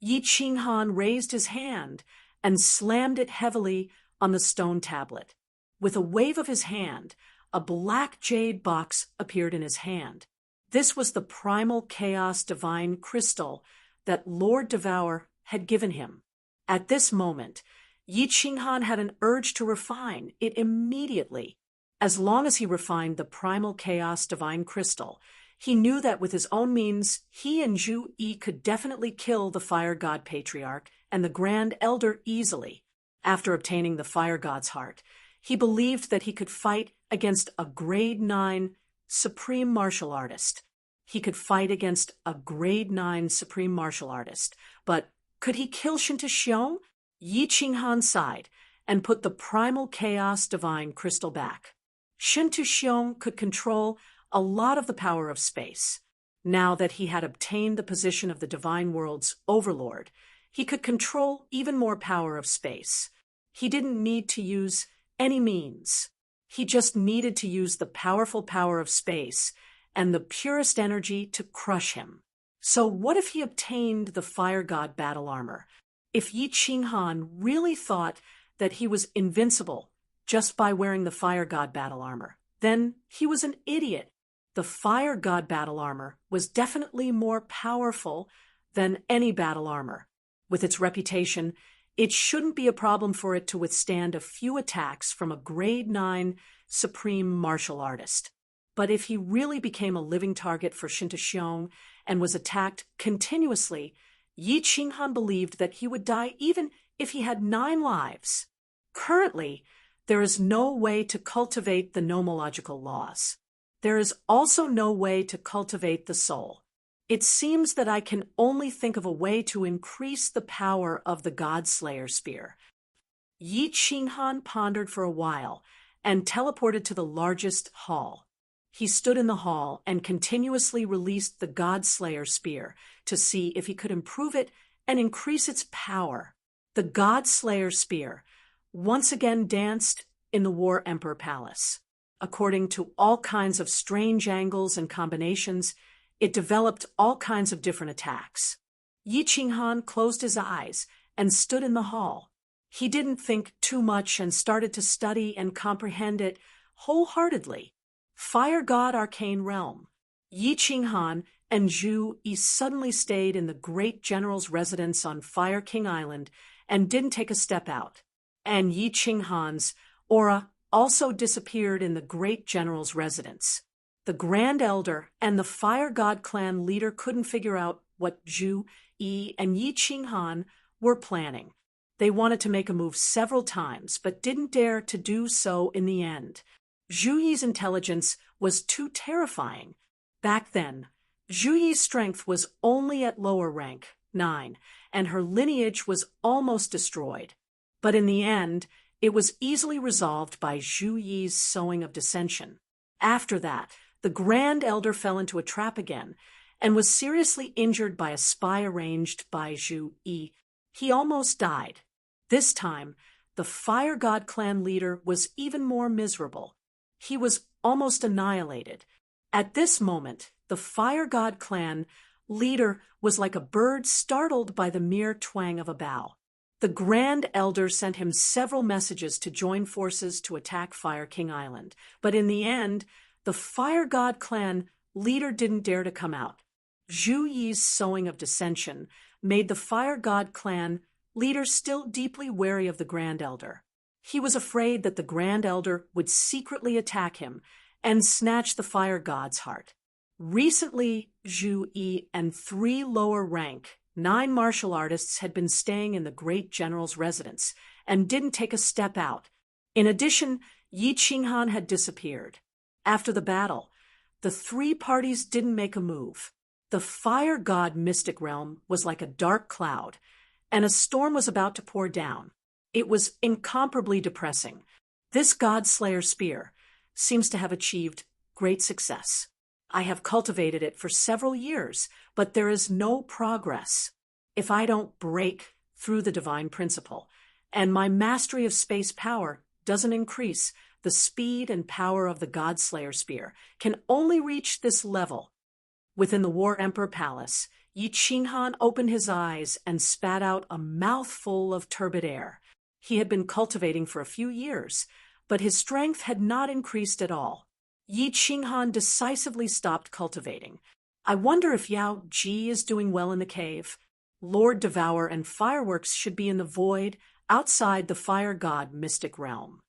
Yi Qinghan raised his hand and slammed it heavily on the stone tablet. With a wave of his hand, a black jade box appeared in his hand. This was the primal chaos divine crystal that Lord Devour had given him. At this moment, Yi Qinghan had an urge to refine it immediately. As long as he refined the primal chaos divine crystal, he knew that with his own means, he and Zhu Yi could definitely kill the Fire God Patriarch and the Grand Elder easily. After obtaining the Fire God's heart, he believed that he could fight against a Grade 9 Supreme Martial Artist. He could fight against a Grade 9 Supreme Martial Artist, but could he kill Shinta Xiong? Yi Qinghan sighed and put the primal chaos divine crystal back. Shinta Xiong could control a lot of the power of space. Now that he had obtained the position of the divine world's overlord, he could control even more power of space. He didn't need to use any means. He just needed to use the powerful power of space and the purest energy to crush him. So what if he obtained the fire god battle armor? If Yi Qinghan really thought that he was invincible just by wearing the fire god battle armor, then he was an idiot. The fire god battle armor was definitely more powerful than any battle armor. With its reputation, it shouldn't be a problem for it to withstand a few attacks from a grade 9 supreme martial artist. But if he really became a living target for Shintaxiong and was attacked continuously, Yi Qinghan believed that he would die even if he had 9 lives. Currently, there is no way to cultivate the nomological laws. There is also no way to cultivate the soul. It seems that I can only think of a way to increase the power of the God-Slayer spear. Yi Qinghan pondered for a while and teleported to the largest hall. He stood in the hall and continuously released the God-Slayer spear to see if he could improve it and increase its power. The God-Slayer spear once again danced in the War Emperor Palace. According to all kinds of strange angles and combinations, it developed all kinds of different attacks. Yi Qinghan closed his eyes and stood in the hall. He didn't think too much and started to study and comprehend it wholeheartedly. Fire God Arcane Realm. Yi Qinghan and Zhu Yi suddenly stayed in the great general's residence on Fire King Island and didn't take a step out. And Yi Qinghan's aura also disappeared in the great general's residence. The Grand Elder and the Fire God clan leader couldn't figure out what Zhu Yi and Yi Qinghan were planning. They wanted to make a move several times, but didn't dare to do so in the end. Zhu Yi's intelligence was too terrifying. Back then, Zhu Yi's strength was only at lower rank, 9, and her lineage was almost destroyed. But in the end, it was easily resolved by Zhu Yi's sowing of dissension. After that, the Grand Elder fell into a trap again and was seriously injured by a spy arranged by Zhu Yi. He almost died. This time, the Fire God clan leader was even more miserable. He was almost annihilated. At this moment, the Fire God clan leader was like a bird startled by the mere twang of a bow. The Grand Elder sent him several messages to join forces to attack Fire King Island, but in the end, the Fire God clan leader didn't dare to come out. Zhu Yi's sowing of dissension made the Fire God clan leader still deeply wary of the Grand Elder. He was afraid that the Grand Elder would secretly attack him and snatch the Fire God's heart. Recently, Zhu Yi and 3 lower-rank 9 martial artists had been staying in the great general's residence and didn't take a step out. In addition, Yi Qinghan had disappeared. After the battle, the 3 parties didn't make a move. The Fire God mystic realm was like a dark cloud, and a storm was about to pour down. It was incomparably depressing. This God-Slayer spear seems to have achieved great success. I have cultivated it for several years, but there is no progress. If I don't break through the divine principle, and my mastery of space power doesn't increase, the speed and power of the God-Slayer spear can only reach this level. Within the War Emperor Palace, Yi Qinghan opened his eyes and spat out a mouthful of turbid air. He had been cultivating for a few years, but his strength had not increased at all. Yi Qinghan decisively stopped cultivating. I wonder if Yao Ji is doing well in the cave. Lord Devour and fireworks should be in the void outside the Fire God mystic realm.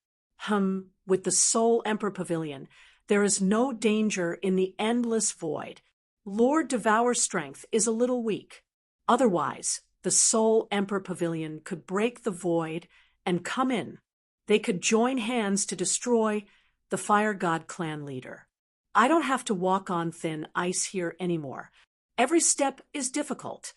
With the Soul Emperor Pavilion, there is no danger in the endless void. Lord Devour's strength is a little weak. Otherwise, the Soul Emperor Pavilion could break the void and come in. They could join hands to destroy the Fire God clan leader. I don't have to walk on thin ice here anymore. Every step is difficult.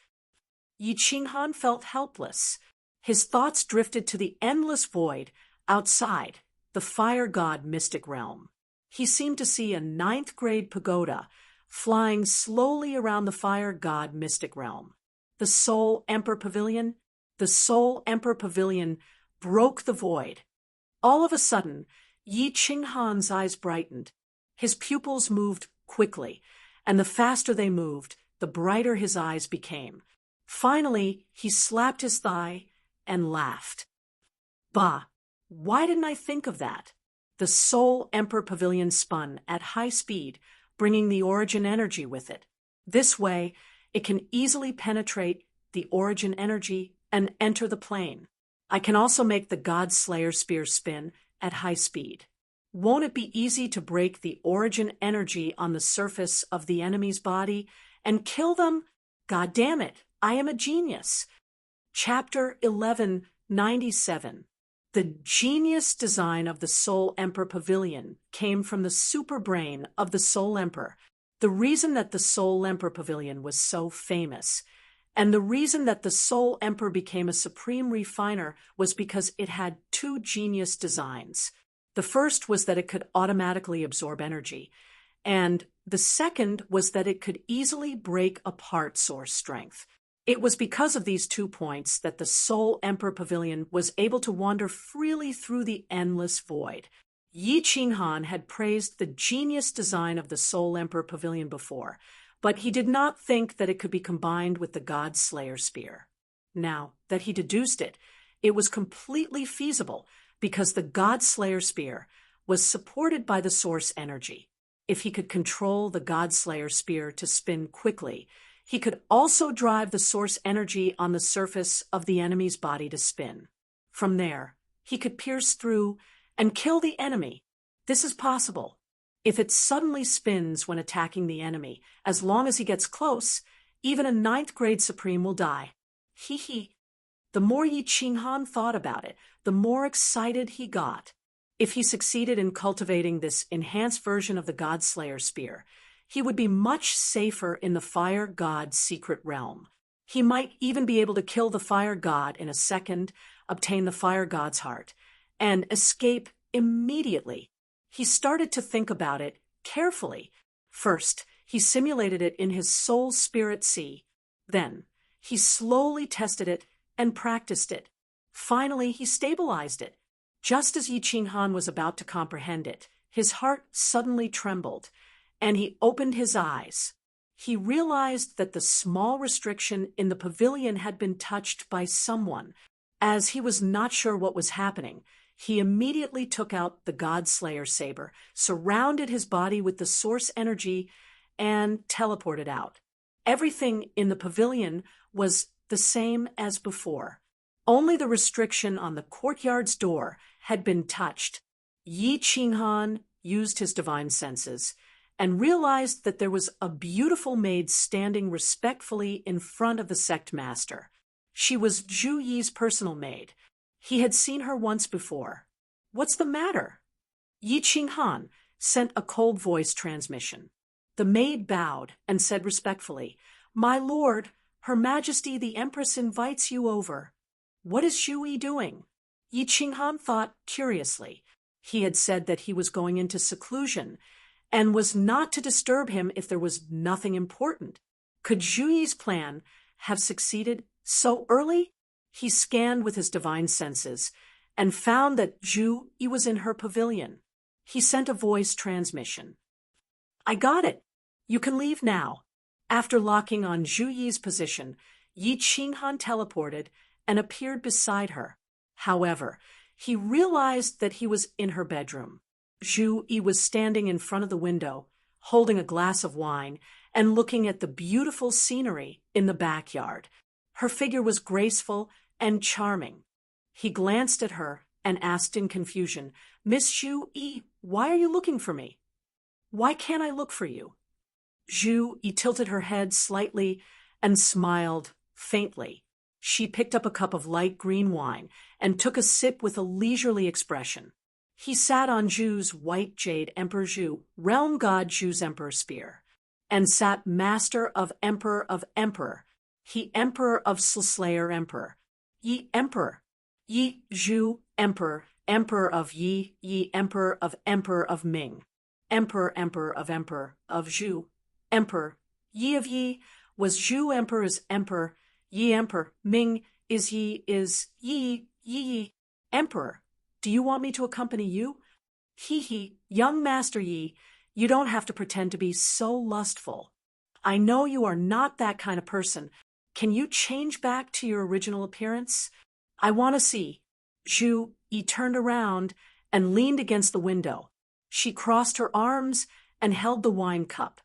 Yi Qinghan felt helpless. His thoughts drifted to the endless void outside the Fire God mystic realm. He seemed to see a 9th grade pagoda flying slowly around the Fire God mystic realm. The Soul Emperor Pavilion? The Soul Emperor Pavilion broke the void. All of a sudden, Yi Qinghan's eyes brightened. His pupils moved quickly, and the faster they moved, the brighter his eyes became. Finally, he slapped his thigh and laughed. Bah! Why didn't I think of that? The Soul Emperor Pavilion spun at high speed, bringing the origin energy with it. This way, it can easily penetrate the origin energy and enter the plane. I can also make the God Slayer spear spin at high speed. Won't it be easy to break the origin energy on the surface of the enemy's body and kill them? God damn it, I am a genius. Chapter 1197. The genius design of the Soul Emperor Pavilion came from the super brain of the Soul Emperor. The reason that the Soul Emperor Pavilion was so famous, and the reason that the Soul Emperor became a supreme refiner, was because it had two genius designs. The first was that it could automatically absorb energy, and the second was that it could easily break apart source strength. It was because of these 2 points that the Soul Emperor Pavilion was able to wander freely through the endless void. Yi Qinghan had praised the genius design of the Soul Emperor Pavilion before, but he did not think that it could be combined with the God Slayer spear. Now that he deduced it, it was completely feasible because the God Slayer spear was supported by the source energy. If he could control the God Slayer spear to spin quickly, he could also drive the source energy on the surface of the enemy's body to spin. From there, he could pierce through and kill the enemy. This is possible. If it suddenly spins when attacking the enemy, as long as he gets close, even a 9th grade Supreme will die. Hee hee. The more Yi Qinghan thought about it, the more excited he got. If he succeeded in cultivating this enhanced version of the God Slayer spear, he would be much safer in the Fire God's secret realm. He might even be able to kill the Fire God in a second, obtain the Fire God's heart, and escape immediately. He started to think about it carefully. First, he simulated it in his soul spirit sea. Then, he slowly tested it and practiced it. Finally, he stabilized it. Just as Yi Qinghan was about to comprehend it, his heart suddenly trembled, and he opened his eyes. He realized that the small restriction in the pavilion had been touched by someone. As he was not sure what was happening, he immediately took out the God Slayer saber, surrounded his body with the source energy, and teleported out. Everything in the pavilion was the same as before. Only the restriction on the courtyard's door had been touched. Yi Qinghan used his divine senses and realized that there was a beautiful maid standing respectfully in front of the sect master. She was Zhu Yi's personal maid. He had seen her once before. "What's the matter?" Yi Qinghan sent a cold voice transmission. The maid bowed and said respectfully, "My lord, Her Majesty the Empress invites you over." "What is Zhu Yi doing?" Yi Qinghan thought curiously. He had said that he was going into seclusion and was not to disturb him if there was nothing important. Could Zhu Yi's plan have succeeded so early? He scanned with his divine senses and found that Zhu Yi was in her pavilion. He sent a voice transmission. "I got it. You can leave now." After locking on Zhu Yi's position, Yi Qinghan teleported and appeared beside her. However, he realized that he was in her bedroom. Zhu Yi was standing in front of the window, holding a glass of wine and looking at the beautiful scenery in the backyard. Her figure was graceful and charming. He glanced at her and asked in confusion, "Miss Zhu Yi, why are you looking for me?" "Why can't I look for you?" Zhu Yi tilted her head slightly and smiled faintly. She picked up a cup of light green wine and took a sip with a leisurely expression. He sat on Zhu's white jade Emperor Zhu, realm god Zhu's emperor spear, and sat master of Emperor, he emperor of Slayer Emperor, Yi Emperor, Yi Zhu Emperor, Emperor of Yi, Yi Emperor of Ming, Emperor of Zhu, Emperor, Yi of Yi was Zhu Emperor's Emperor, Yi Emperor, Ming is Yi, Emperor. "Do you want me to accompany you?" "Hee hee, young Master Yi, you don't have to pretend to be so lustful." I know you are not that kind of person. Can you change back to your original appearance? I want to see. Zhu Yi turned around and leaned against the window. She crossed her arms and held the wine cup.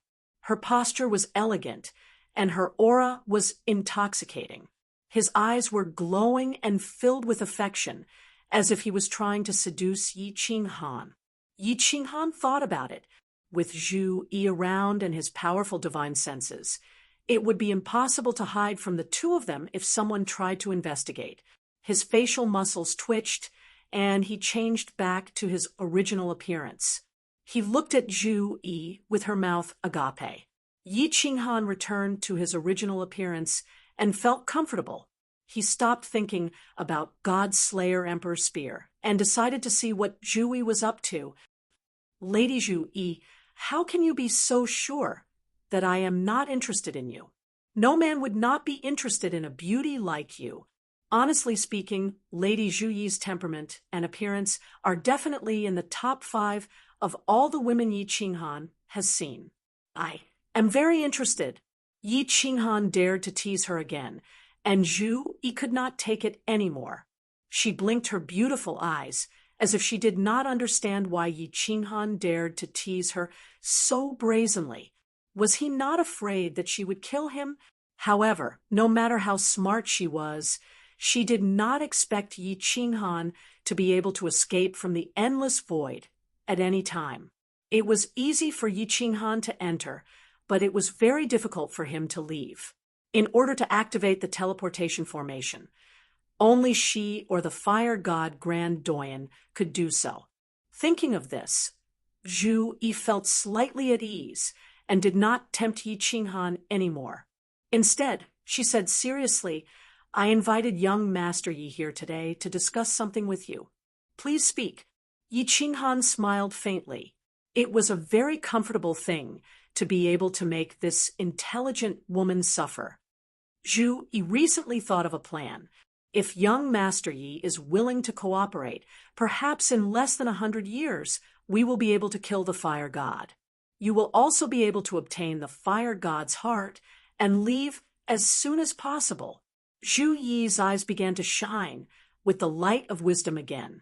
Her posture was elegant, and her aura was intoxicating. His eyes were glowing and filled with affection, as if he was trying to seduce Yi Qinghan. Yi Qinghan thought about it. With Zhu Yi around and his powerful divine senses, it would be impossible to hide from the two of them if someone tried to investigate. His facial muscles twitched, and he changed back to his original appearance. He looked at Zhu Yi with her mouth agape. Yi Qinghan returned to his original appearance and felt comfortable. He stopped thinking about God's Slayer Emperor Spear and decided to see what Zhu Yi was up to. Lady Zhu Yi, how can you be so sure that I am not interested in you? No man would not be interested in a beauty like you. Honestly speaking, Lady Zhu Yi's temperament and appearance are definitely in the top 5 of all the women Yi Qinghan has seen. I am very interested. Yi Qinghan dared to tease her again, and Zhu Yi could not take it anymore. She blinked her beautiful eyes, as if she did not understand why Yi Qinghan dared to tease her so brazenly. Was he not afraid that she would kill him? However, no matter how smart she was, she did not expect Yi Qinghan to be able to escape from the endless void at any time. It was easy for Yi Qinghan to enter, but it was very difficult for him to leave. In order to activate the teleportation formation, only she or the fire god Grand Doyen could do so. Thinking of this, Zhu Yi felt slightly at ease and did not tempt Yi Qinghan anymore. Instead, she said seriously, I invited young Master Yi here today to discuss something with you. Please speak. Yi Qinghan smiled faintly. It was a very comfortable thing to be able to make this intelligent woman suffer. Zhu Yi recently thought of a plan. If young Master Yi is willing to cooperate, perhaps in less than 100 years, we will be able to kill the fire god. You will also be able to obtain the fire god's heart and leave as soon as possible. Zhu Yi's eyes began to shine with the light of wisdom again.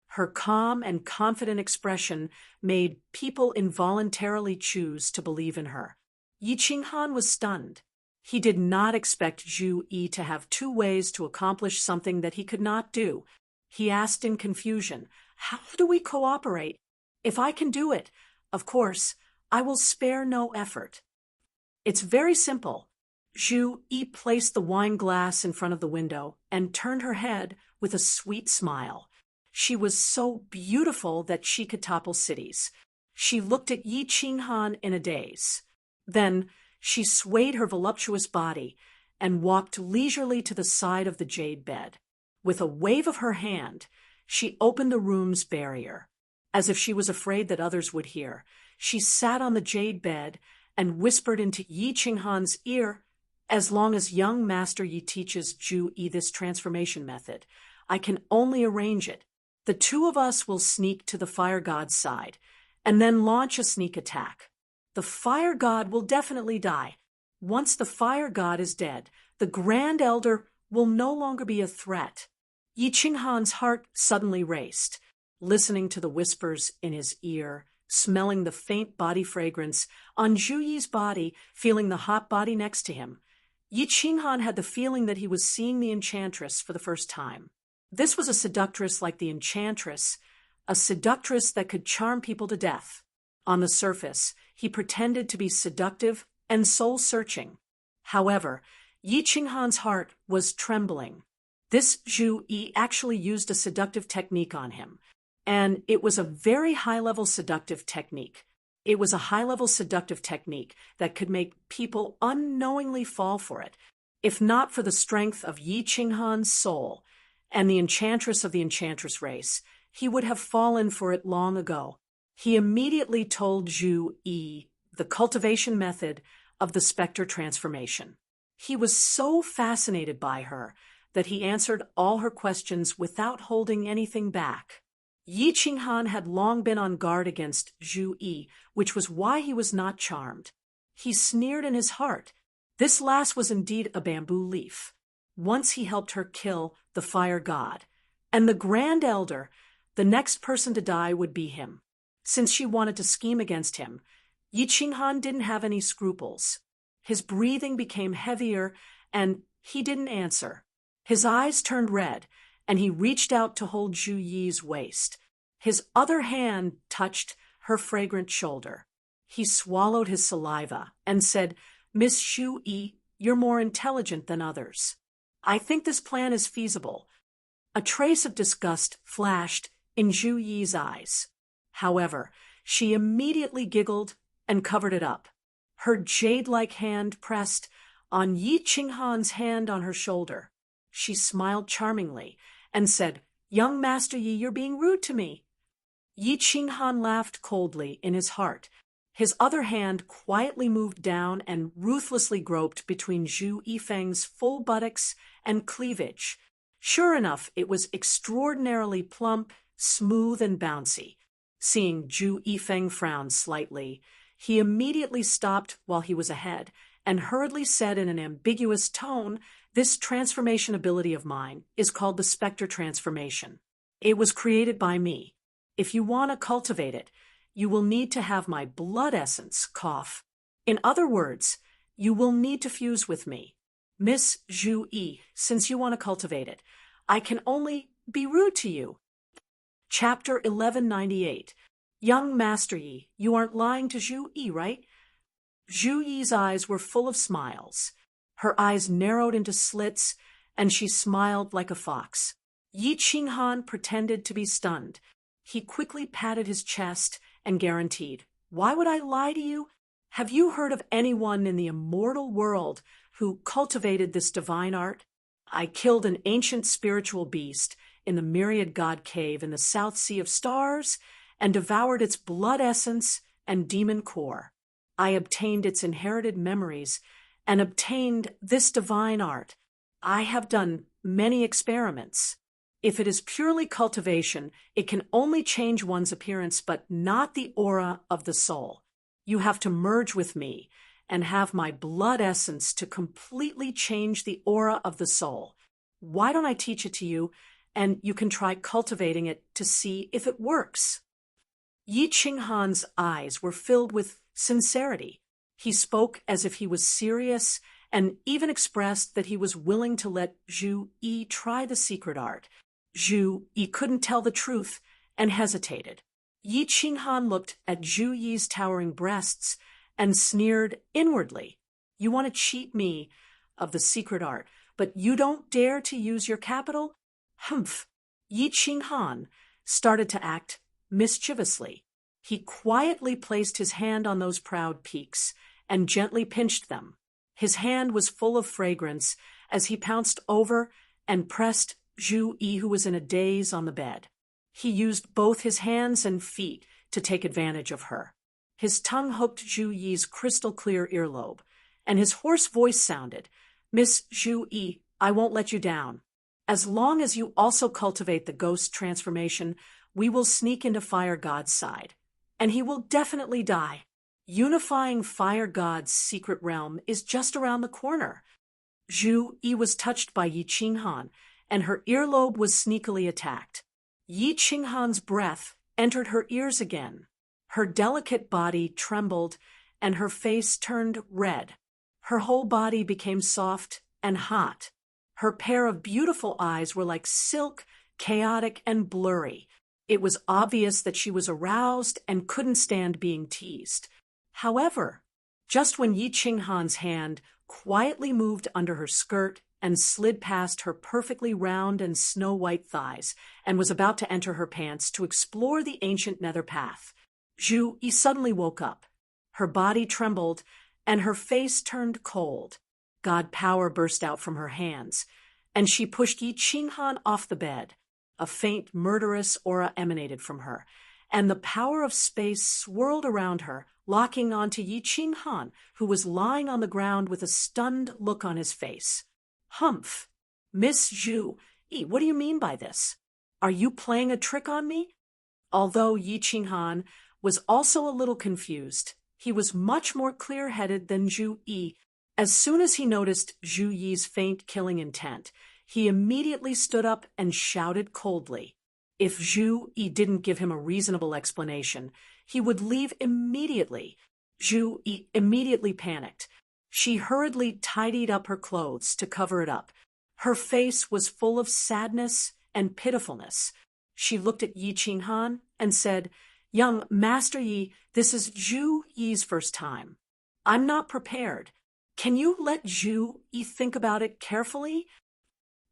Her calm and confident expression made people involuntarily choose to believe in her. Yi Qinghan was stunned. He did not expect Zhu Yi to have 2 ways to accomplish something that he could not do. He asked in confusion, how do we cooperate? If I can do it, of course, I will spare no effort. It's very simple. Zhu Yi placed the wine glass in front of the window and turned her head with a sweet smile. She was so beautiful that she could topple cities. She looked at Yi Qinghan in a daze. Then she swayed her voluptuous body and walked leisurely to the side of the jade bed. With a wave of her hand, she opened the room's barrier. As if she was afraid that others would hear, she sat on the jade bed and whispered into Yi Qinghan's ear, as long as young Master Yi teaches Zhu Yi this transformation method, I can only arrange it. The 2 of us will sneak to the fire god's side, and then launch a sneak attack. The fire god will definitely die. Once the fire god is dead, the Grand Elder will no longer be a threat. Yi Qinghan's heart suddenly raced, listening to the whispers in his ear, smelling the faint body fragrance on Zhu Yi's body, feeling the hot body next to him. Yi Qinghan had the feeling that he was seeing the enchantress for the first time. This was a seductress like the enchantress, a seductress that could charm people to death. On the surface, he pretended to be seductive and soul-searching. However, Yi Qinghan's heart was trembling. This Zhu Yi actually used a seductive technique on him, and it was a very high-level seductive technique. It was a high-level seductive technique that could make people unknowingly fall for it. If not for the strength of Yi Qinghan's soul and the enchantress of the enchantress race, he would have fallen for it long ago. He immediately told Zhu Yi the cultivation method of the specter transformation. He was so fascinated by her that he answered all her questions without holding anything back. Yi Qinghan had long been on guard against Zhu Yi, which was why he was not charmed. He sneered in his heart. This last was indeed a bamboo leaf. Once he helped her kill the fire god. And the Grand Elder, the next person to die, would be him. Since she wanted to scheme against him, Yi Qinghan didn't have any scruples. His breathing became heavier, and he didn't answer. His eyes turned red, and he reached out to hold Zhu Yi's waist. His other hand touched her fragrant shoulder. He swallowed his saliva and said, "Miss Zhu Yi, you're more intelligent than others. I think this plan is feasible." A trace of disgust flashed in Zhu Yi's eyes. However, she immediately giggled and covered it up. Her jade-like hand pressed on Yi Qinghan's hand on her shoulder. She smiled charmingly and said, "Young Master Yi, you're being rude to me." Yi Qinghan laughed coldly in his heart. His other hand quietly moved down and ruthlessly groped between Zhu Yifeng's full buttocks and cleavage. Sure enough, it was extraordinarily plump, smooth, and bouncy. Seeing Zhu Yifeng frown slightly, he immediately stopped while he was ahead and hurriedly said in an ambiguous tone, "This transformation ability of mine is called the Spectre Transformation. It was created by me. If you want to cultivate it, you will need to have my blood essence, cough. In other words, you will need to fuse with me. Miss Zhu Yi, since you want to cultivate it, I can only be rude to you." Chapter 1198. Young Master Yi, you aren't lying to Zhu Yi, right? Zhu Yi's eyes were full of smiles. Her eyes narrowed into slits, and she smiled like a fox. Yi Qinghan pretended to be stunned. He quickly patted his chest and guaranteed, "Why would I lie to you? Have you heard of anyone in the immortal world who cultivated this divine art? I killed an ancient spiritual beast in the Myriad God Cave in the South Sea of Stars and devoured its blood essence and demon core. I obtained its inherited memories and obtained this divine art. I have done many experiments. If it is purely cultivation, it can only change one's appearance, but not the aura of the soul. You have to merge with me and have my blood essence to completely change the aura of the soul. Why don't I teach it to you, and you can try cultivating it to see if it works?" Yi Qinghan's eyes were filled with sincerity. He spoke as if he was serious and even expressed that he was willing to let Zhu Yi try the secret art. Zhu Yi couldn't tell the truth and hesitated. Yi Qinghan looked at Zhu Yi's towering breasts and sneered inwardly. "You want to cheat me of the secret art, but you don't dare to use your capital? Humph." Yi Qinghan started to act mischievously. He quietly placed his hand on those proud peaks and gently pinched them. His hand was full of fragrance as he pounced over and pressed Zhu Yi, who was in a daze, on the bed. He used both his hands and feet to take advantage of her. His tongue hooked Zhu Yi's crystal-clear earlobe, and his hoarse voice sounded, "Miss Zhu Yi, I won't let you down. As long as you also cultivate the ghost transformation, we will sneak into Fire God's side, and he will definitely die. Unifying Fire God's secret realm is just around the corner." Zhu Yi was touched by Yi Qinghan, and her earlobe was sneakily attacked. Yi Qinghan's breath entered her ears again. Her delicate body trembled, and her face turned red. Her whole body became soft and hot. Her pair of beautiful eyes were like silk, chaotic, and blurry. It was obvious that she was aroused and couldn't stand being teased. However, just when Yi Qinghan's hand quietly moved under her skirt and slid past her perfectly round and snow-white thighs and was about to enter her pants to explore the ancient nether path, Zhu Yi suddenly woke up. Her body trembled, and her face turned cold. God power burst out from her hands, and she pushed Yi Qinghan off the bed. A faint, murderous aura emanated from her, and the power of space swirled around her, locking onto Yi Qinghan, who was lying on the ground with a stunned look on his face. "Humph! Miss Zhu Yi, what do you mean by this? Are you playing a trick on me?" Although Yi Qinghan was also a little confused, He was much more clear-headed than Zhu Yi. As soon as he noticed Zhu Yi's faint killing intent, he immediately stood up and shouted coldly. If Zhu Yi didn't give him a reasonable explanation, he would leave immediately. Zhu Yi immediately panicked. She hurriedly tidied up her clothes to cover it up. Her face was full of sadness and pitifulness. She looked at Yi Qinghan and said, "Young Master Yi, this is Zhu Yi's first time. I'm not prepared. Can you let Zhu Yi think about it carefully?"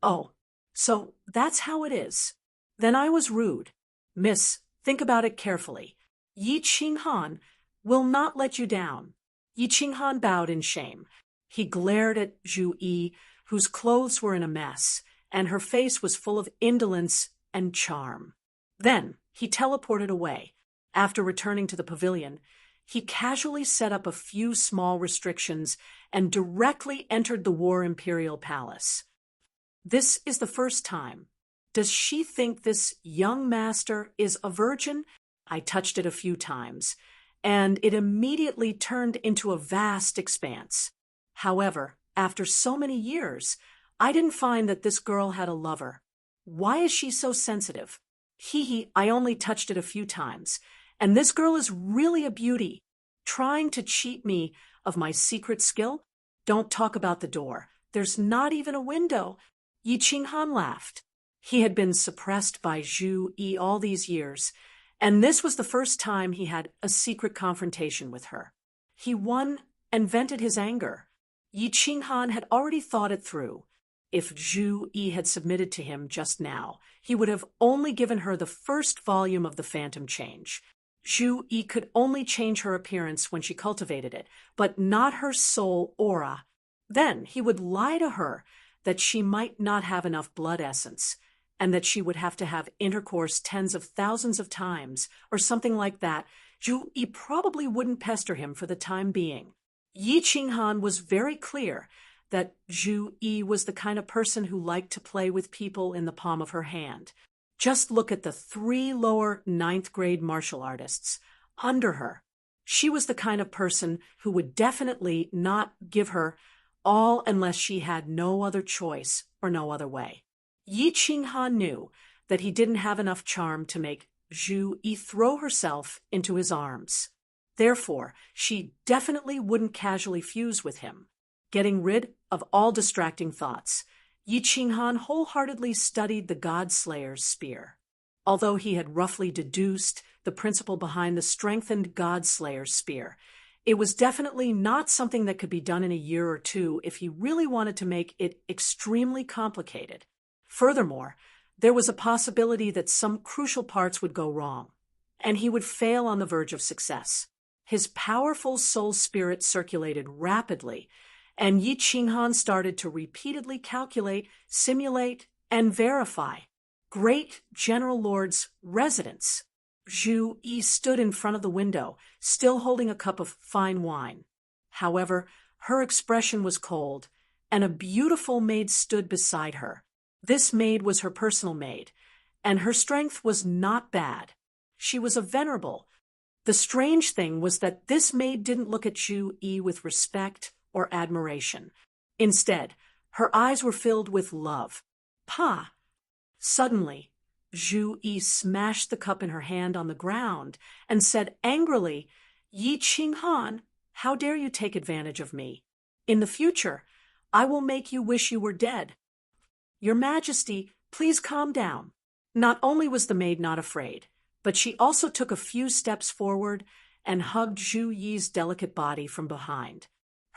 "Oh, so that's how it is. Then I was rude. Miss, think about it carefully. Yi Qinghan will not let you down." Yi Qinghan bowed in shame. He glared at Zhu Yi, whose clothes were in a mess, and her face was full of indolence and charm. Then he teleported away. After returning to the pavilion, he casually set up a few small restrictions and directly entered the War Imperial Palace. This is the first time. Does she think this young master is a virgin? I touched it a few times, and it immediately turned into a vast expanse. However, after so many years, I didn't find that this girl had a lover. Why is she so sensitive? I only touched it a few times, and this girl is really a beauty. Trying to cheat me of my secret skill? Don't talk about the door. There's not even a window. Yi Qinghan laughed. He had been suppressed by Zhu Yi all these years, and this was the first time he had a secret confrontation with her. He won and vented his anger. Yi Qinghan had already thought it through. If Zhu Yi had submitted to him just now, he would have only given her the first volume of the Phantom Change. Zhu Yi could only change her appearance when she cultivated it, but not her soul aura. Then he would lie to her that she might not have enough blood essence, and that she would have to have intercourse tens of thousands of times, or something like that. Zhu Yi probably wouldn't pester him for the time being. Yi Qinghan was very clear that Zhu Yi was the kind of person who liked to play with people in the palm of her hand. Just look at the 3 lower 9th grade martial artists under her. She was the kind of person who would definitely not give her all unless she had no other choice or no other way. Yi Qinghan knew that he didn't have enough charm to make Zhu Yi throw herself into his arms. Therefore, she definitely wouldn't casually fuse with him. Getting rid of all distracting thoughts, Yi Qinghan wholeheartedly studied the God-Slayer's spear. Although he had roughly deduced the principle behind the strengthened God-Slayer's spear, it was definitely not something that could be done in a year or two if he really wanted to make it extremely complicated. Furthermore, there was a possibility that some crucial parts would go wrong, and he would fail on the verge of success. His powerful soul spirit circulated rapidly, and Yi Qinghan started to repeatedly calculate, simulate, and verify. Great General Lord's residence. Zhu Yi stood in front of the window, still holding a cup of fine wine. However, her expression was cold, and a beautiful maid stood beside her. This maid was her personal maid, and her strength was not bad. She was a venerable. The strange thing was that this maid didn't look at Zhu Yi with respect or admiration. Instead, her eyes were filled with love. Pa! Suddenly, Zhu Yi smashed the cup in her hand on the ground and said angrily, "Yi Qinghan, how dare you take advantage of me? In the future, I will make you wish you were dead." "Your Majesty, please calm down." Not only was the maid not afraid, but she also took a few steps forward and hugged Zhu Yi's delicate body from behind.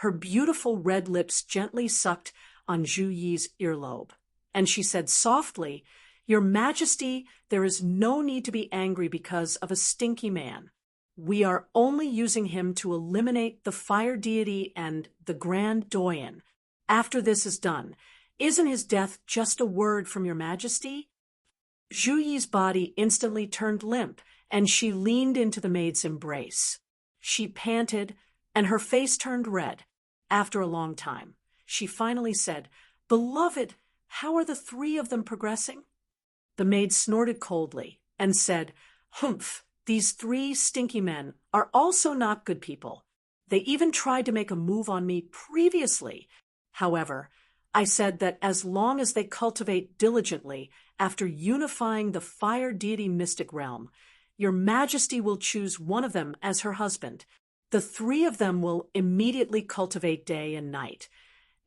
Her beautiful red lips gently sucked on Zhu Yi's earlobe, and she said softly, "Your Majesty, there is no need to be angry because of a stinky man. We are only using him to eliminate the fire deity and the Grand Doyen. After this is done, isn't his death just a word from your Majesty?" Zhu Yi's body instantly turned limp, and she leaned into the maid's embrace. She panted, and her face turned red. After a long time, she finally said, "Beloved, how are the 3 of them progressing?" The maid snorted coldly and said, "Humph, These three stinky men are also not good people. They even tried to make a move on me previously. However, I said that as long as they cultivate diligently after unifying the fire deity mystic realm, your majesty will choose one of them as her husband. The three of them will immediately cultivate day and night,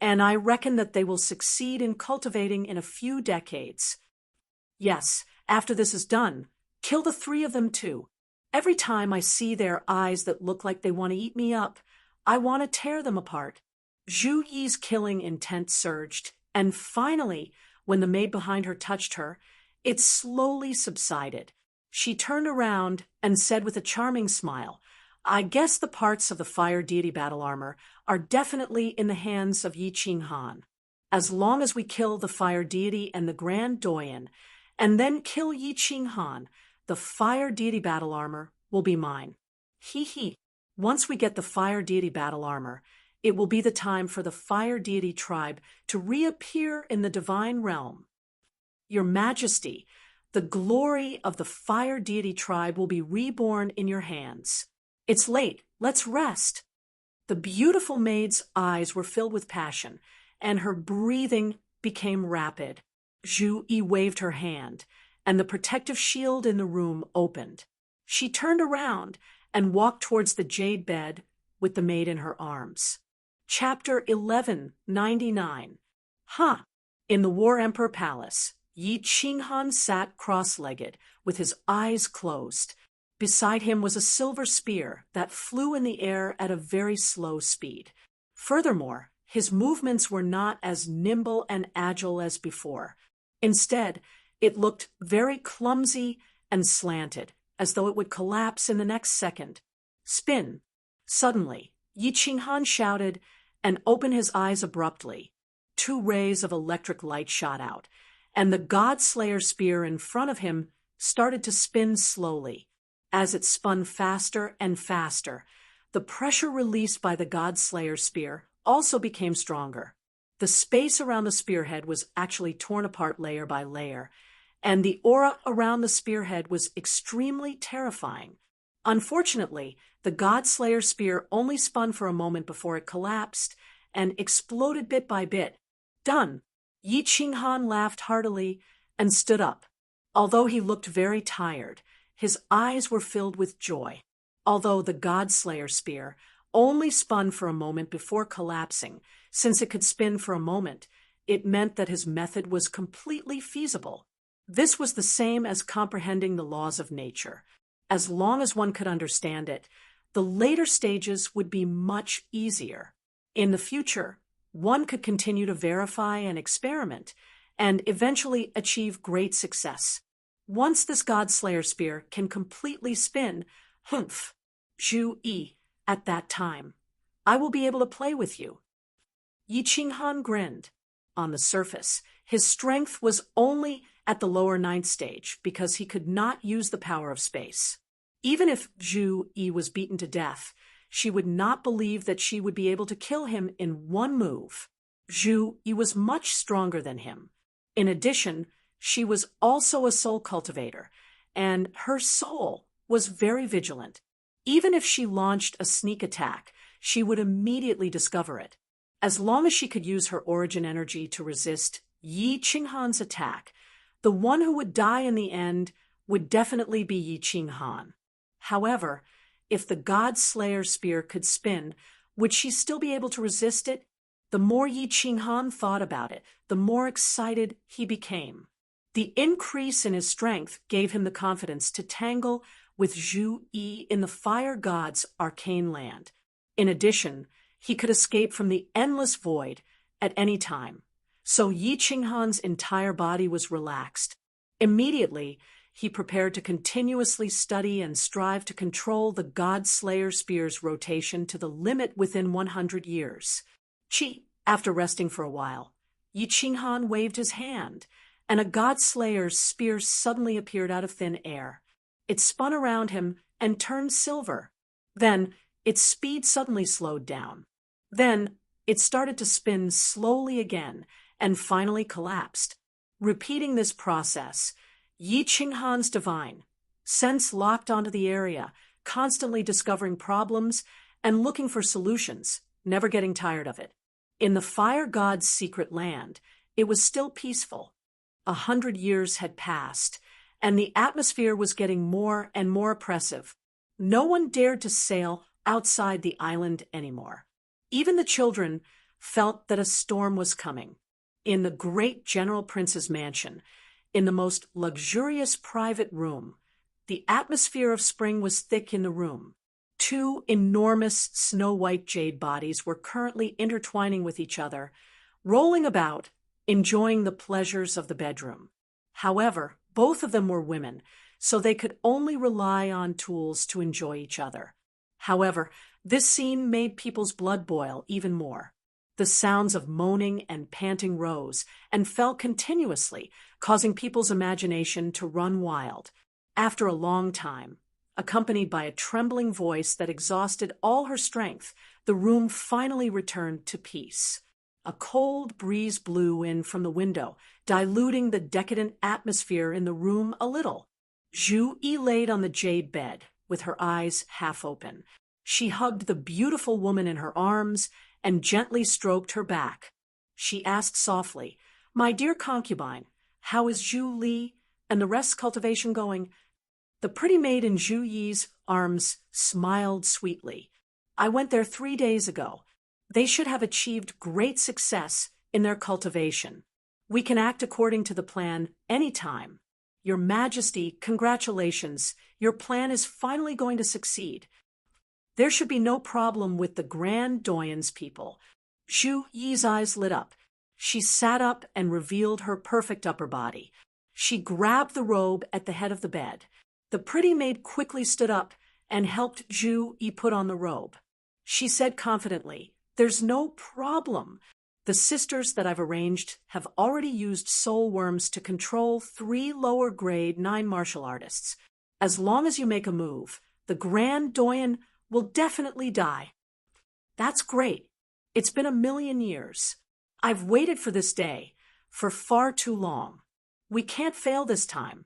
and I reckon that they will succeed in cultivating in a few decades. Yes, after this is done, kill the three of them too. Every time I see their eyes that look like they want to eat me up, I want to tear them apart. Zhu Yi's killing intent surged, and finally, when the maid behind her touched her, it slowly subsided. She turned around and said with a charming smile, "I guess the parts of the fire deity battle armor are definitely in the hands of Yi Qinghan. As long as we kill the fire deity and the Grand Doyen, and then kill Yi Qinghan, the fire deity battle armor will be mine." Hee hee. Once we get the fire deity battle armor, it will be the time for the fire deity tribe to reappear in the divine realm. Your Majesty, the glory of the fire deity tribe will be reborn in your hands. It's late. Let's rest. The beautiful maid's eyes were filled with passion, and her breathing became rapid. Zhu Yi waved her hand, and the protective shield in the room opened. She turned around and walked towards the jade bed with the maid in her arms. Chapter 1199. In the War Emperor Palace, Yi Qinghan sat cross-legged with his eyes closed. Beside him was a silver spear that flew in the air at a very slow speed. Furthermore, his movements were not as nimble and agile as before. Instead, it looked very clumsy and slanted, as though it would collapse in the next second. Spin! Suddenly, Yi Qinghan shouted and opened his eyes abruptly. 2 rays of electric light shot out, and the God-Slayer spear in front of him started to spin slowly. As it spun faster and faster, the pressure released by the God-Slayer spear also became stronger. The space around the spearhead was actually torn apart layer by layer, and the aura around the spearhead was extremely terrifying. Unfortunately, the God-Slayer spear only spun for a moment before it collapsed and exploded bit by bit. Done! Yi Qinghan laughed heartily and stood up. Although he looked very tired, his eyes were filled with joy. Although the God-Slayer spear only spun for a moment before collapsing, since it could spin for a moment, it meant that his method was completely feasible. This was the same as comprehending the laws of nature. As long as one could understand it, the later stages would be much easier. In the future, one could continue to verify and experiment, and eventually achieve great success. Once this God-Slayer spear can completely spin, Zhu Yi, at that time, I will be able to play with you. Yi Qinghan grinned. On the surface, his strength was only at the lower 9th stage because he could not use the power of space. Even if Zhu Yi was beaten to death, she would not believe that she would be able to kill him in one move. Zhu Yi was much stronger than him. In addition, she was also a soul cultivator, and her soul was very vigilant. Even if she launched a sneak attack, she would immediately discover it. As long as she could use her origin energy to resist Yi Qinghan's attack, the one who would die in the end would definitely be Yi Qinghan. However, if the God-Slayer spear could spin, would she still be able to resist it? The more Yi Qinghan thought about it, the more excited he became. The increase in his strength gave him the confidence to tangle with Zhu Yi in the fire god's arcane land. In addition, he could escape from the endless void at any time. So Yi Qinghan's entire body was relaxed. Immediately, he prepared to continuously study and strive to control the God-Slayer spear's rotation to the limit within 100 years. After resting for a while, Yi Qinghan waved his hand, and a God-Slayer's spear suddenly appeared out of thin air. It spun around him and turned silver. Then, its speed suddenly slowed down. Then, it started to spin slowly again and finally collapsed. Repeating this process, Yi Qinghan's divine, Sense locked onto the area, constantly discovering problems and looking for solutions, never getting tired of it. In the fire god's secret land, it was still peaceful. 100 years had passed, and the atmosphere was getting more and more oppressive. No one dared to sail outside the island anymore. Even the children felt that a storm was coming. In the great General Prince's mansion, in the most luxurious private room, the atmosphere of spring was thick in the room. Two enormous snow-white jade bodies were currently intertwining with each other, rolling about, enjoying the pleasures of the bedroom. However, both of them were women, so they could only rely on tools to enjoy each other. However, this scene made people's blood boil even more. The sounds of moaning and panting rose and fell continuously, causing people's imagination to run wild. After a long time, accompanied by a trembling voice that exhausted all her strength, the room finally returned to peace. A cold breeze blew in from the window, diluting the decadent atmosphere in the room a little. Zhu Yi laid on the jade bed, with her eyes half open. She hugged the beautiful woman in her arms and gently stroked her back. She asked softly, "My dear concubine, how is Zhu Li and the rest cultivation going?" The pretty maid in Zhu Yi's arms smiled sweetly. "I went there 3 days ago. They should have achieved great success in their cultivation. We can act according to the plan any time. Your Majesty, congratulations. Your plan is finally going to succeed. There should be no problem with the Grand Doyen's people." Zhu Yi's eyes lit up. She sat up and revealed her perfect upper body. She grabbed the robe at the head of the bed. The pretty maid quickly stood up and helped Zhu Yi put on the robe. She said confidently, "There's no problem. The sisters that I've arranged have already used soul worms to control 3 lower-grade 9 martial artists. As long as you make a move, the Grand Doyen will definitely die." "That's great. It's been 1,000,000 years. I've waited for this day for far too long. We can't fail this time."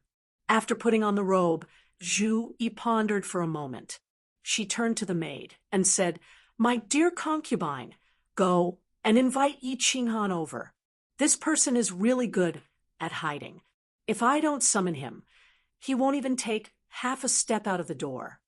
After putting on the robe, Zhu Yi pondered for a moment. She turned to the maid and said, "My dear concubine, go and invite Yi Qinghan over. This person is really good at hiding. If I don't summon him, he won't even take half a step out of the door."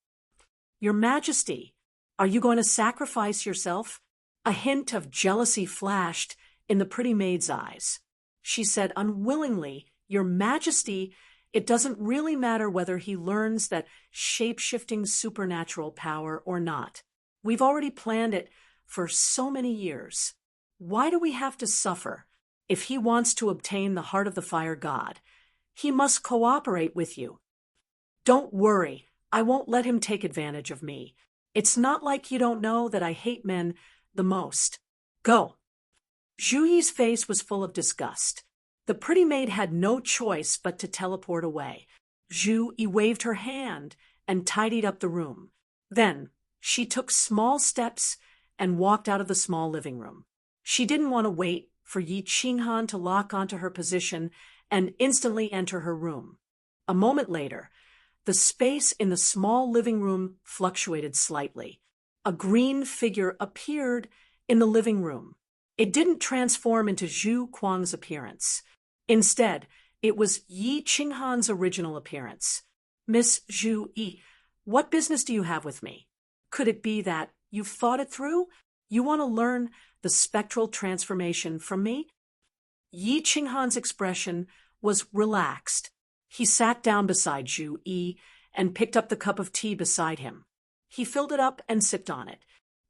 "Your Majesty, are you going to sacrifice yourself?" A hint of jealousy flashed in the pretty maid's eyes. She said unwillingly, "Your Majesty, it doesn't really matter whether he learns that shape-shifting supernatural power or not. We've already planned it for so many years. Why do we have to suffer? If he wants to obtain the heart of the fire god, he must cooperate with you. Don't worry, I won't let him take advantage of me. It's not like you don't know that I hate men the most. Go." Zhu Yi's face was full of disgust. The pretty maid had no choice but to teleport away. Zhu Yi waved her hand and tidied up the room. Then she took small steps and walked out of the small living room. She didn't want to wait for Yi Qinghan to lock onto her position and instantly enter her room. A moment later, the space in the small living room fluctuated slightly. A green figure appeared in the living room. It didn't transform into Zhu Kuang's appearance. Instead, it was Yi Qinghan's original appearance. "Miss Zhu Yi, what business do you have with me? Could it be that you've thought it through? You want to learn the spectral transformation from me?" Yi Qinghan's expression was relaxed. He sat down beside Zhu Yi and picked up the cup of tea beside him. He filled it up and sipped on it.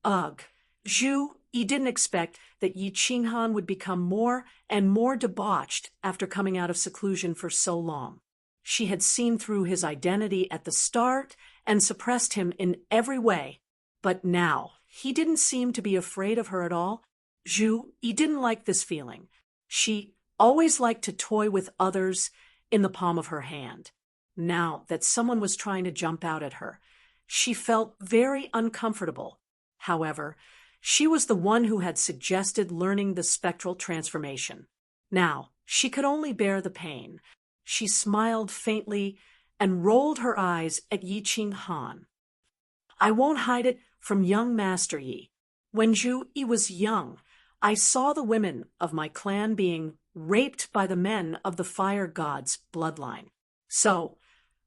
Ugh, Zhu Yi didn't expect that Yi Qinghan would become more and more debauched after coming out of seclusion for so long. She had seen through his identity at the start and suppressed him in every way. But now, he didn't seem to be afraid of her at all. Zhu Yi didn't like this feeling. She always liked to toy with others in the palm of her hand. Now that someone was trying to jump out at her, she felt very uncomfortable. However, she was the one who had suggested learning the spectral transformation. Now, she could only bear the pain. She smiled faintly and rolled her eyes at Yi Ching Han. I won't hide it from young Master Yi. When Zhu Yi was young, I saw the women of my clan being raped by the men of the fire god's bloodline. So,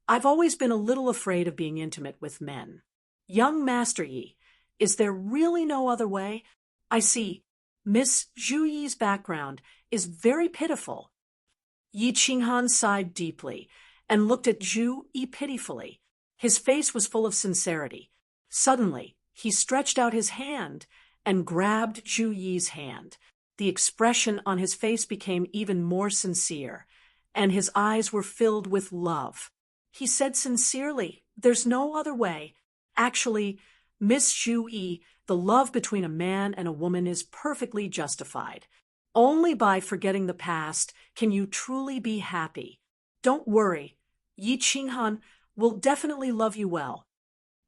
I've always been a little afraid of being intimate with men. Young Master Yi, is there really no other way? I see. Miss Zhu Yi's background is very pitiful. Yi Qinghan sighed deeply and looked at Zhu Yi pitifully. His face was full of sincerity. Suddenly, he stretched out his hand and grabbed Zhu Yi's hand. The expression on his face became even more sincere, and his eyes were filled with love. He said sincerely, "There's no other way. Actually, Miss Zhu Yi, the love between a man and a woman is perfectly justified. Only by forgetting the past can you truly be happy. Don't worry, Yi Qinghan will definitely love you well."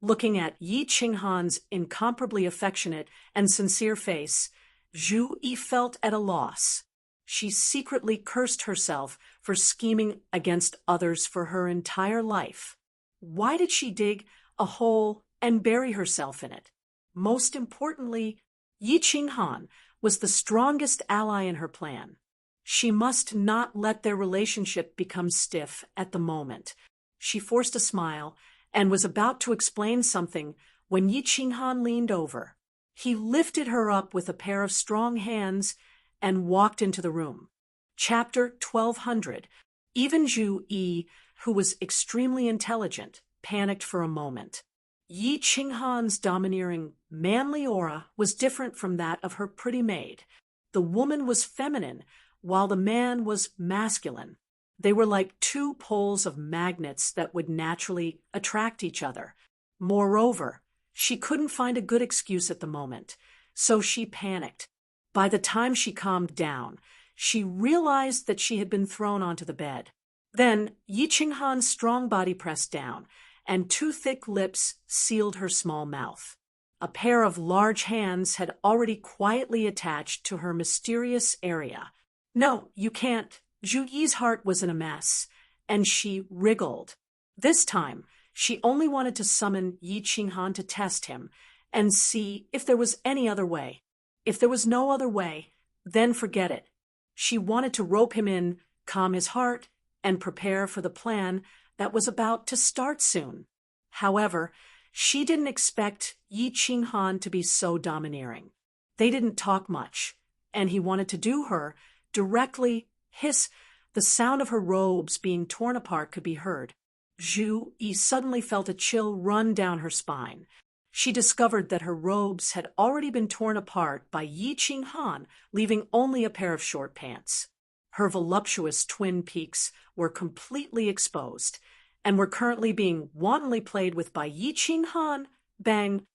Looking at Yi Qinghan's incomparably affectionate and sincere face, Zhu Yi felt at a loss. She secretly cursed herself for scheming against others for her entire life. Why did she dig a hole and bury herself in it? Most importantly, Yi Qinghan was the strongest ally in her plan. She must not let their relationship become stiff at the moment. She forced a smile and was about to explain something when Yi Qinghan leaned over. He lifted her up with a pair of strong hands and walked into the room. Chapter 1200. Even Zhu Yi, who was extremely intelligent, panicked for a moment. Yi Qinghan's domineering, manly aura was different from that of her pretty maid. The woman was feminine, while the man was masculine. They were like two poles of magnets that would naturally attract each other. Moreover, she couldn't find a good excuse at the moment, so she panicked. By the time she calmed down, she realized that she had been thrown onto the bed. Then Yi Qinghan's strong body pressed down, and two thick lips sealed her small mouth. A pair of large hands had already quietly attached to her mysterious area. "No, you can't." Zhu Yi's heart was in a mess, and she wriggled. This time, she only wanted to summon Yi Qinghan to test him and see if there was any other way. If there was no other way, then forget it. She wanted to rope him in, calm his heart, and prepare for the plan that was about to start soon. However, she didn't expect Yi Qinghan to be so domineering. They didn't talk much, and he wanted to do her directly. Hiss! The sound of her robes being torn apart could be heard. Zhu Yi suddenly felt a chill run down her spine. She discovered that her robes had already been torn apart by Yi Qinghan, leaving only a pair of short pants. Her voluptuous twin peaks were completely exposed, and were currently being wantonly played with by Yi Qinghan. Bang!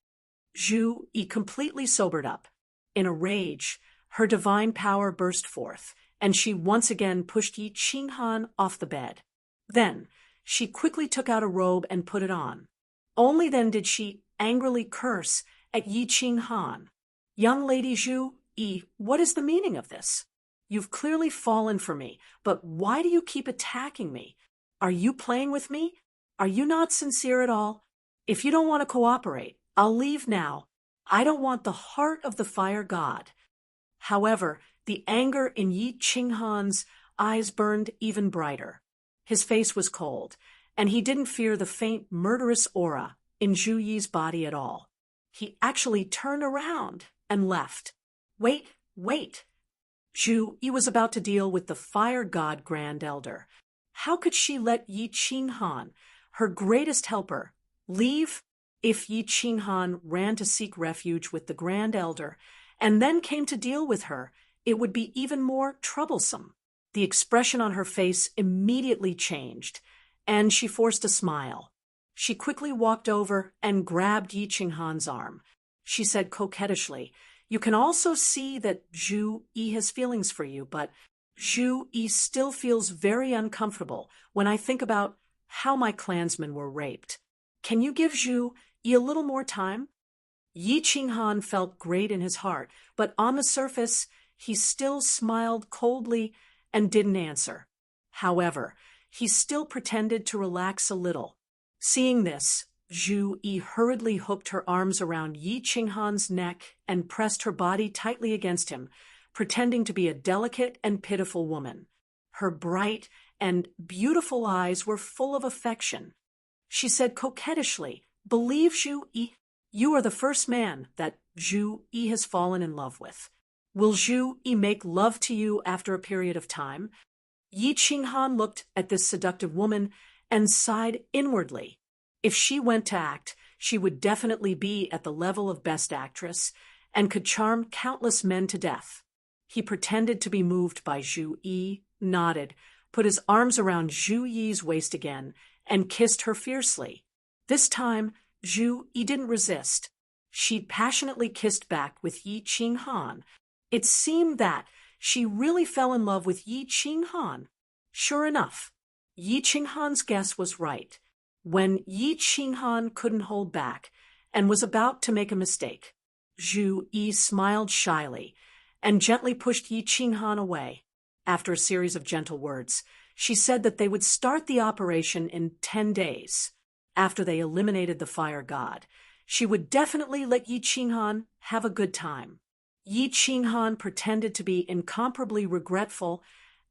Zhu Yi completely sobered up. In a rage, her divine power burst forth, and she once again pushed Yi Qinghan off the bed. Then, she quickly took out a robe and put it on. Only then did she angrily curse at Yi Qinghan. "Young Lady Zhu Yi, what is the meaning of this? You've clearly fallen for me, but why do you keep attacking me? Are you playing with me? Are you not sincere at all? If you don't want to cooperate, I'll leave now. I don't want the heart of the fire god." However, the anger in Yi Qinghan's eyes burned even brighter. His face was cold, and he didn't fear the faint murderous aura in Zhu Yi's body at all. He actually turned around and left. Wait! Zhu Yi was about to deal with the fire god Grand Elder. How could she let Yi Qinghan, her greatest helper, leave? If Yi Qinghan ran to seek refuge with the Grand Elder and then came to deal with her, it would be even more troublesome. The expression on her face immediately changed, and she forced a smile. She quickly walked over and grabbed Yi Qinghan's arm. She said coquettishly, "You can also see that Zhu Yi has feelings for you, but Zhu Yi still feels very uncomfortable when I think about how my clansmen were raped. Can you give Zhu Yi a little more time?" Yi Qinghan felt great in his heart, but on the surface, he still smiled coldly and didn't answer. However, he still pretended to relax a little. Seeing this, Zhu Yi hurriedly hooked her arms around Yi Qinghan's neck and pressed her body tightly against him, pretending to be a delicate and pitiful woman. Her bright and beautiful eyes were full of affection. She said coquettishly, "Believe Zhu Yi, you are the first man that Zhu Yi has fallen in love with. Will Zhu Yi make love to you after a period of time?" Yi Qinghan looked at this seductive woman and sighed inwardly. If she went to act, she would definitely be at the level of best actress and could charm countless men to death. He pretended to be moved by Zhu Yi, nodded, put his arms around Zhu Yi's waist again, and kissed her fiercely. This time, Zhu Yi didn't resist. She passionately kissed back with Yi Qinghan. It seemed that she really fell in love with Yi Qinghan. Sure enough, Yi Qinghan's guess was right. When Yi Qinghan couldn't hold back and was about to make a mistake, Zhu Yi smiled shyly and gently pushed Yi Qinghan away. After a series of gentle words, she said that they would start the operation in 10 days. After they eliminated the fire god, she would definitely let Yi Qinghan have a good time. Yi Qinghan pretended to be incomparably regretful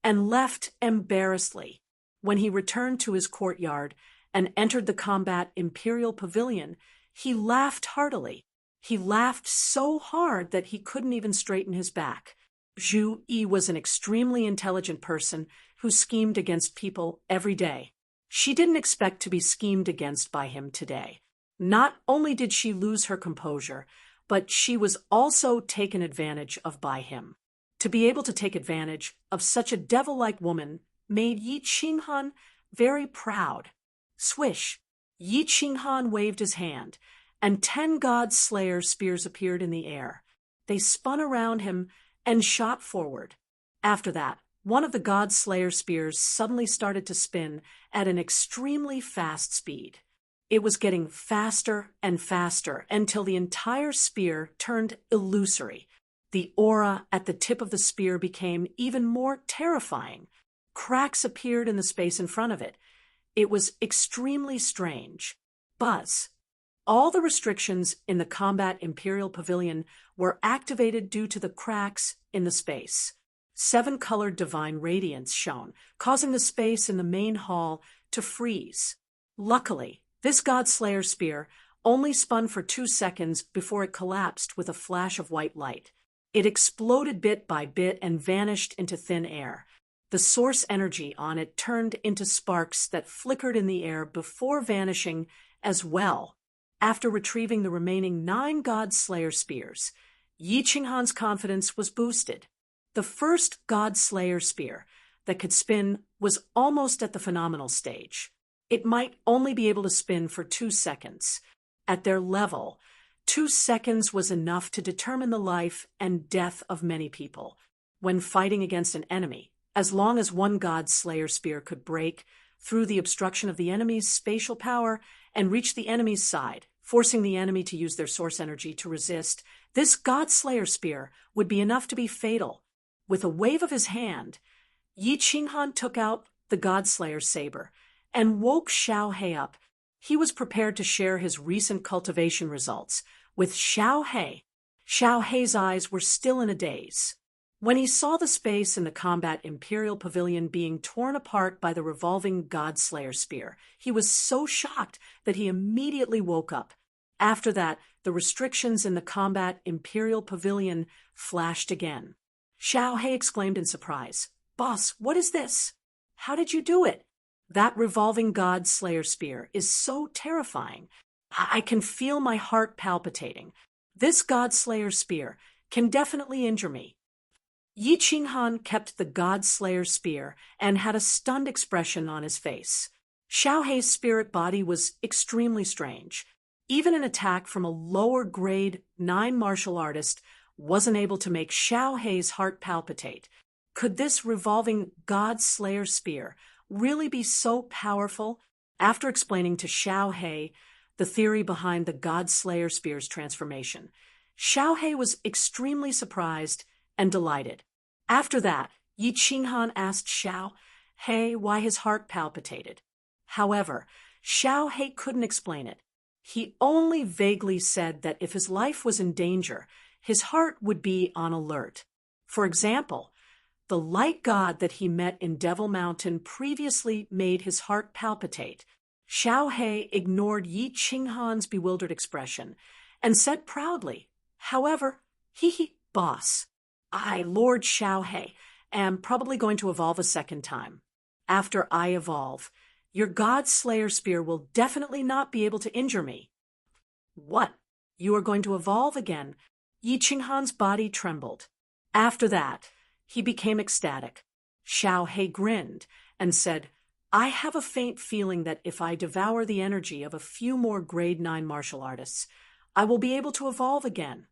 and left embarrassedly. When he returned to his courtyard and entered the combat Imperial Pavilion, he laughed heartily. He laughed so hard that he couldn't even straighten his back. Zhu Yi was an extremely intelligent person who schemed against people every day. She didn't expect to be schemed against by him today. Not only did she lose her composure, but she was also taken advantage of by him. To be able to take advantage of such a devil-like woman made Yi Qinghan very proud. Swish! Yi Qinghan waved his hand, and 10 God Slayer spears appeared in the air. They spun around him and shot forward. After that, one of the God Slayer spears suddenly started to spin at an extremely fast speed. It was getting faster and faster until the entire spear turned illusory. The aura at the tip of the spear became even more terrifying. Cracks appeared in the space in front of it. It was extremely strange. Buzz. All the restrictions in the Combat Imperial Pavilion were activated due to the cracks in the space. 7-colored divine radiance shone, causing the space in the main hall to freeze. Luckily, this God Slayer spear only spun for 2 seconds before it collapsed with a flash of white light. It exploded bit by bit and vanished into thin air. The source energy on it turned into sparks that flickered in the air before vanishing as well. After retrieving the remaining 9 God Slayer spears, Yi Qinghan's confidence was boosted. The first God Slayer spear that could spin was almost at the phenomenal stage. It might only be able to spin for 2 seconds. At their level, 2 seconds was enough to determine the life and death of many people. When fighting against an enemy, as long as one God Slayer spear could break through the obstruction of the enemy's spatial power and reach the enemy's side, forcing the enemy to use their source energy to resist, this God Slayer spear would be enough to be fatal. With a wave of his hand, Yi Qinghan took out the God Slayer saber and woke Xiao He up. He was prepared to share his recent cultivation results with Xiao He. Xiao He's eyes were still in a daze. When he saw the space in the Combat Imperial Pavilion being torn apart by the revolving God Slayer spear, he was so shocked that he immediately woke up. After that, the restrictions in the Combat Imperial Pavilion flashed again. Xiao He exclaimed in surprise, "Boss, what is this? How did you do it? That revolving God Slayer spear is so terrifying. I can feel my heart palpitating. This God Slayer spear can definitely injure me." Yi Qinghan kept the God Slayer spear and had a stunned expression on his face. Xiao He's spirit body was extremely strange. Even an attack from a lower-grade 9 martial artist wasn't able to make Xiao He's heart palpitate. Could this revolving God Slayer spear really be so powerful? After explaining to Xiao He the theory behind the God Slayer spear's transformation, Xiao He was extremely surprised and delighted. After that, Yi Qinghan asked Xiao, He why his heart palpitated. However, Xiao He couldn't explain it. He only vaguely said that if his life was in danger, his heart would be on alert. For example, the light god that he met in Devil Mountain previously made his heart palpitate. Xiao He ignored Yi Qinghan's bewildered expression and said proudly, "However, boss, I, Lord Xiao He, am probably going to evolve a second time. After I evolve, your God Slayer spear will definitely not be able to injure me." "What? You are going to evolve again?" Yi Qinghan's body trembled. After that, he became ecstatic. Xiao He grinned and said, "I have a faint feeling that if I devour the energy of a few more grade 9 martial artists, I will be able to evolve again."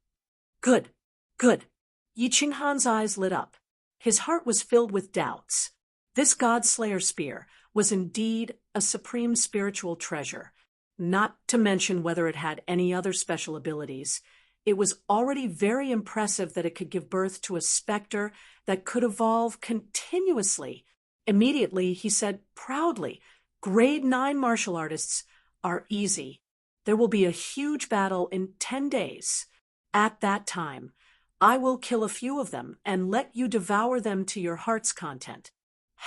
"Good, good." Yi Qinghan's eyes lit up. His heart was filled with doubts. This God Slayer spear was indeed a supreme spiritual treasure, not to mention whether it had any other special abilities. It was already very impressive that it could give birth to a specter that could evolve continuously. Immediately, he said proudly, "Grade 9 martial artists are easy. There will be a huge battle in 10 days. At that time, I will kill a few of them and let you devour them to your heart's content."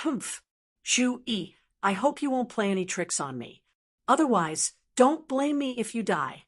"Humph. Zhu Yi, I hope you won't play any tricks on me. Otherwise, don't blame me if you die."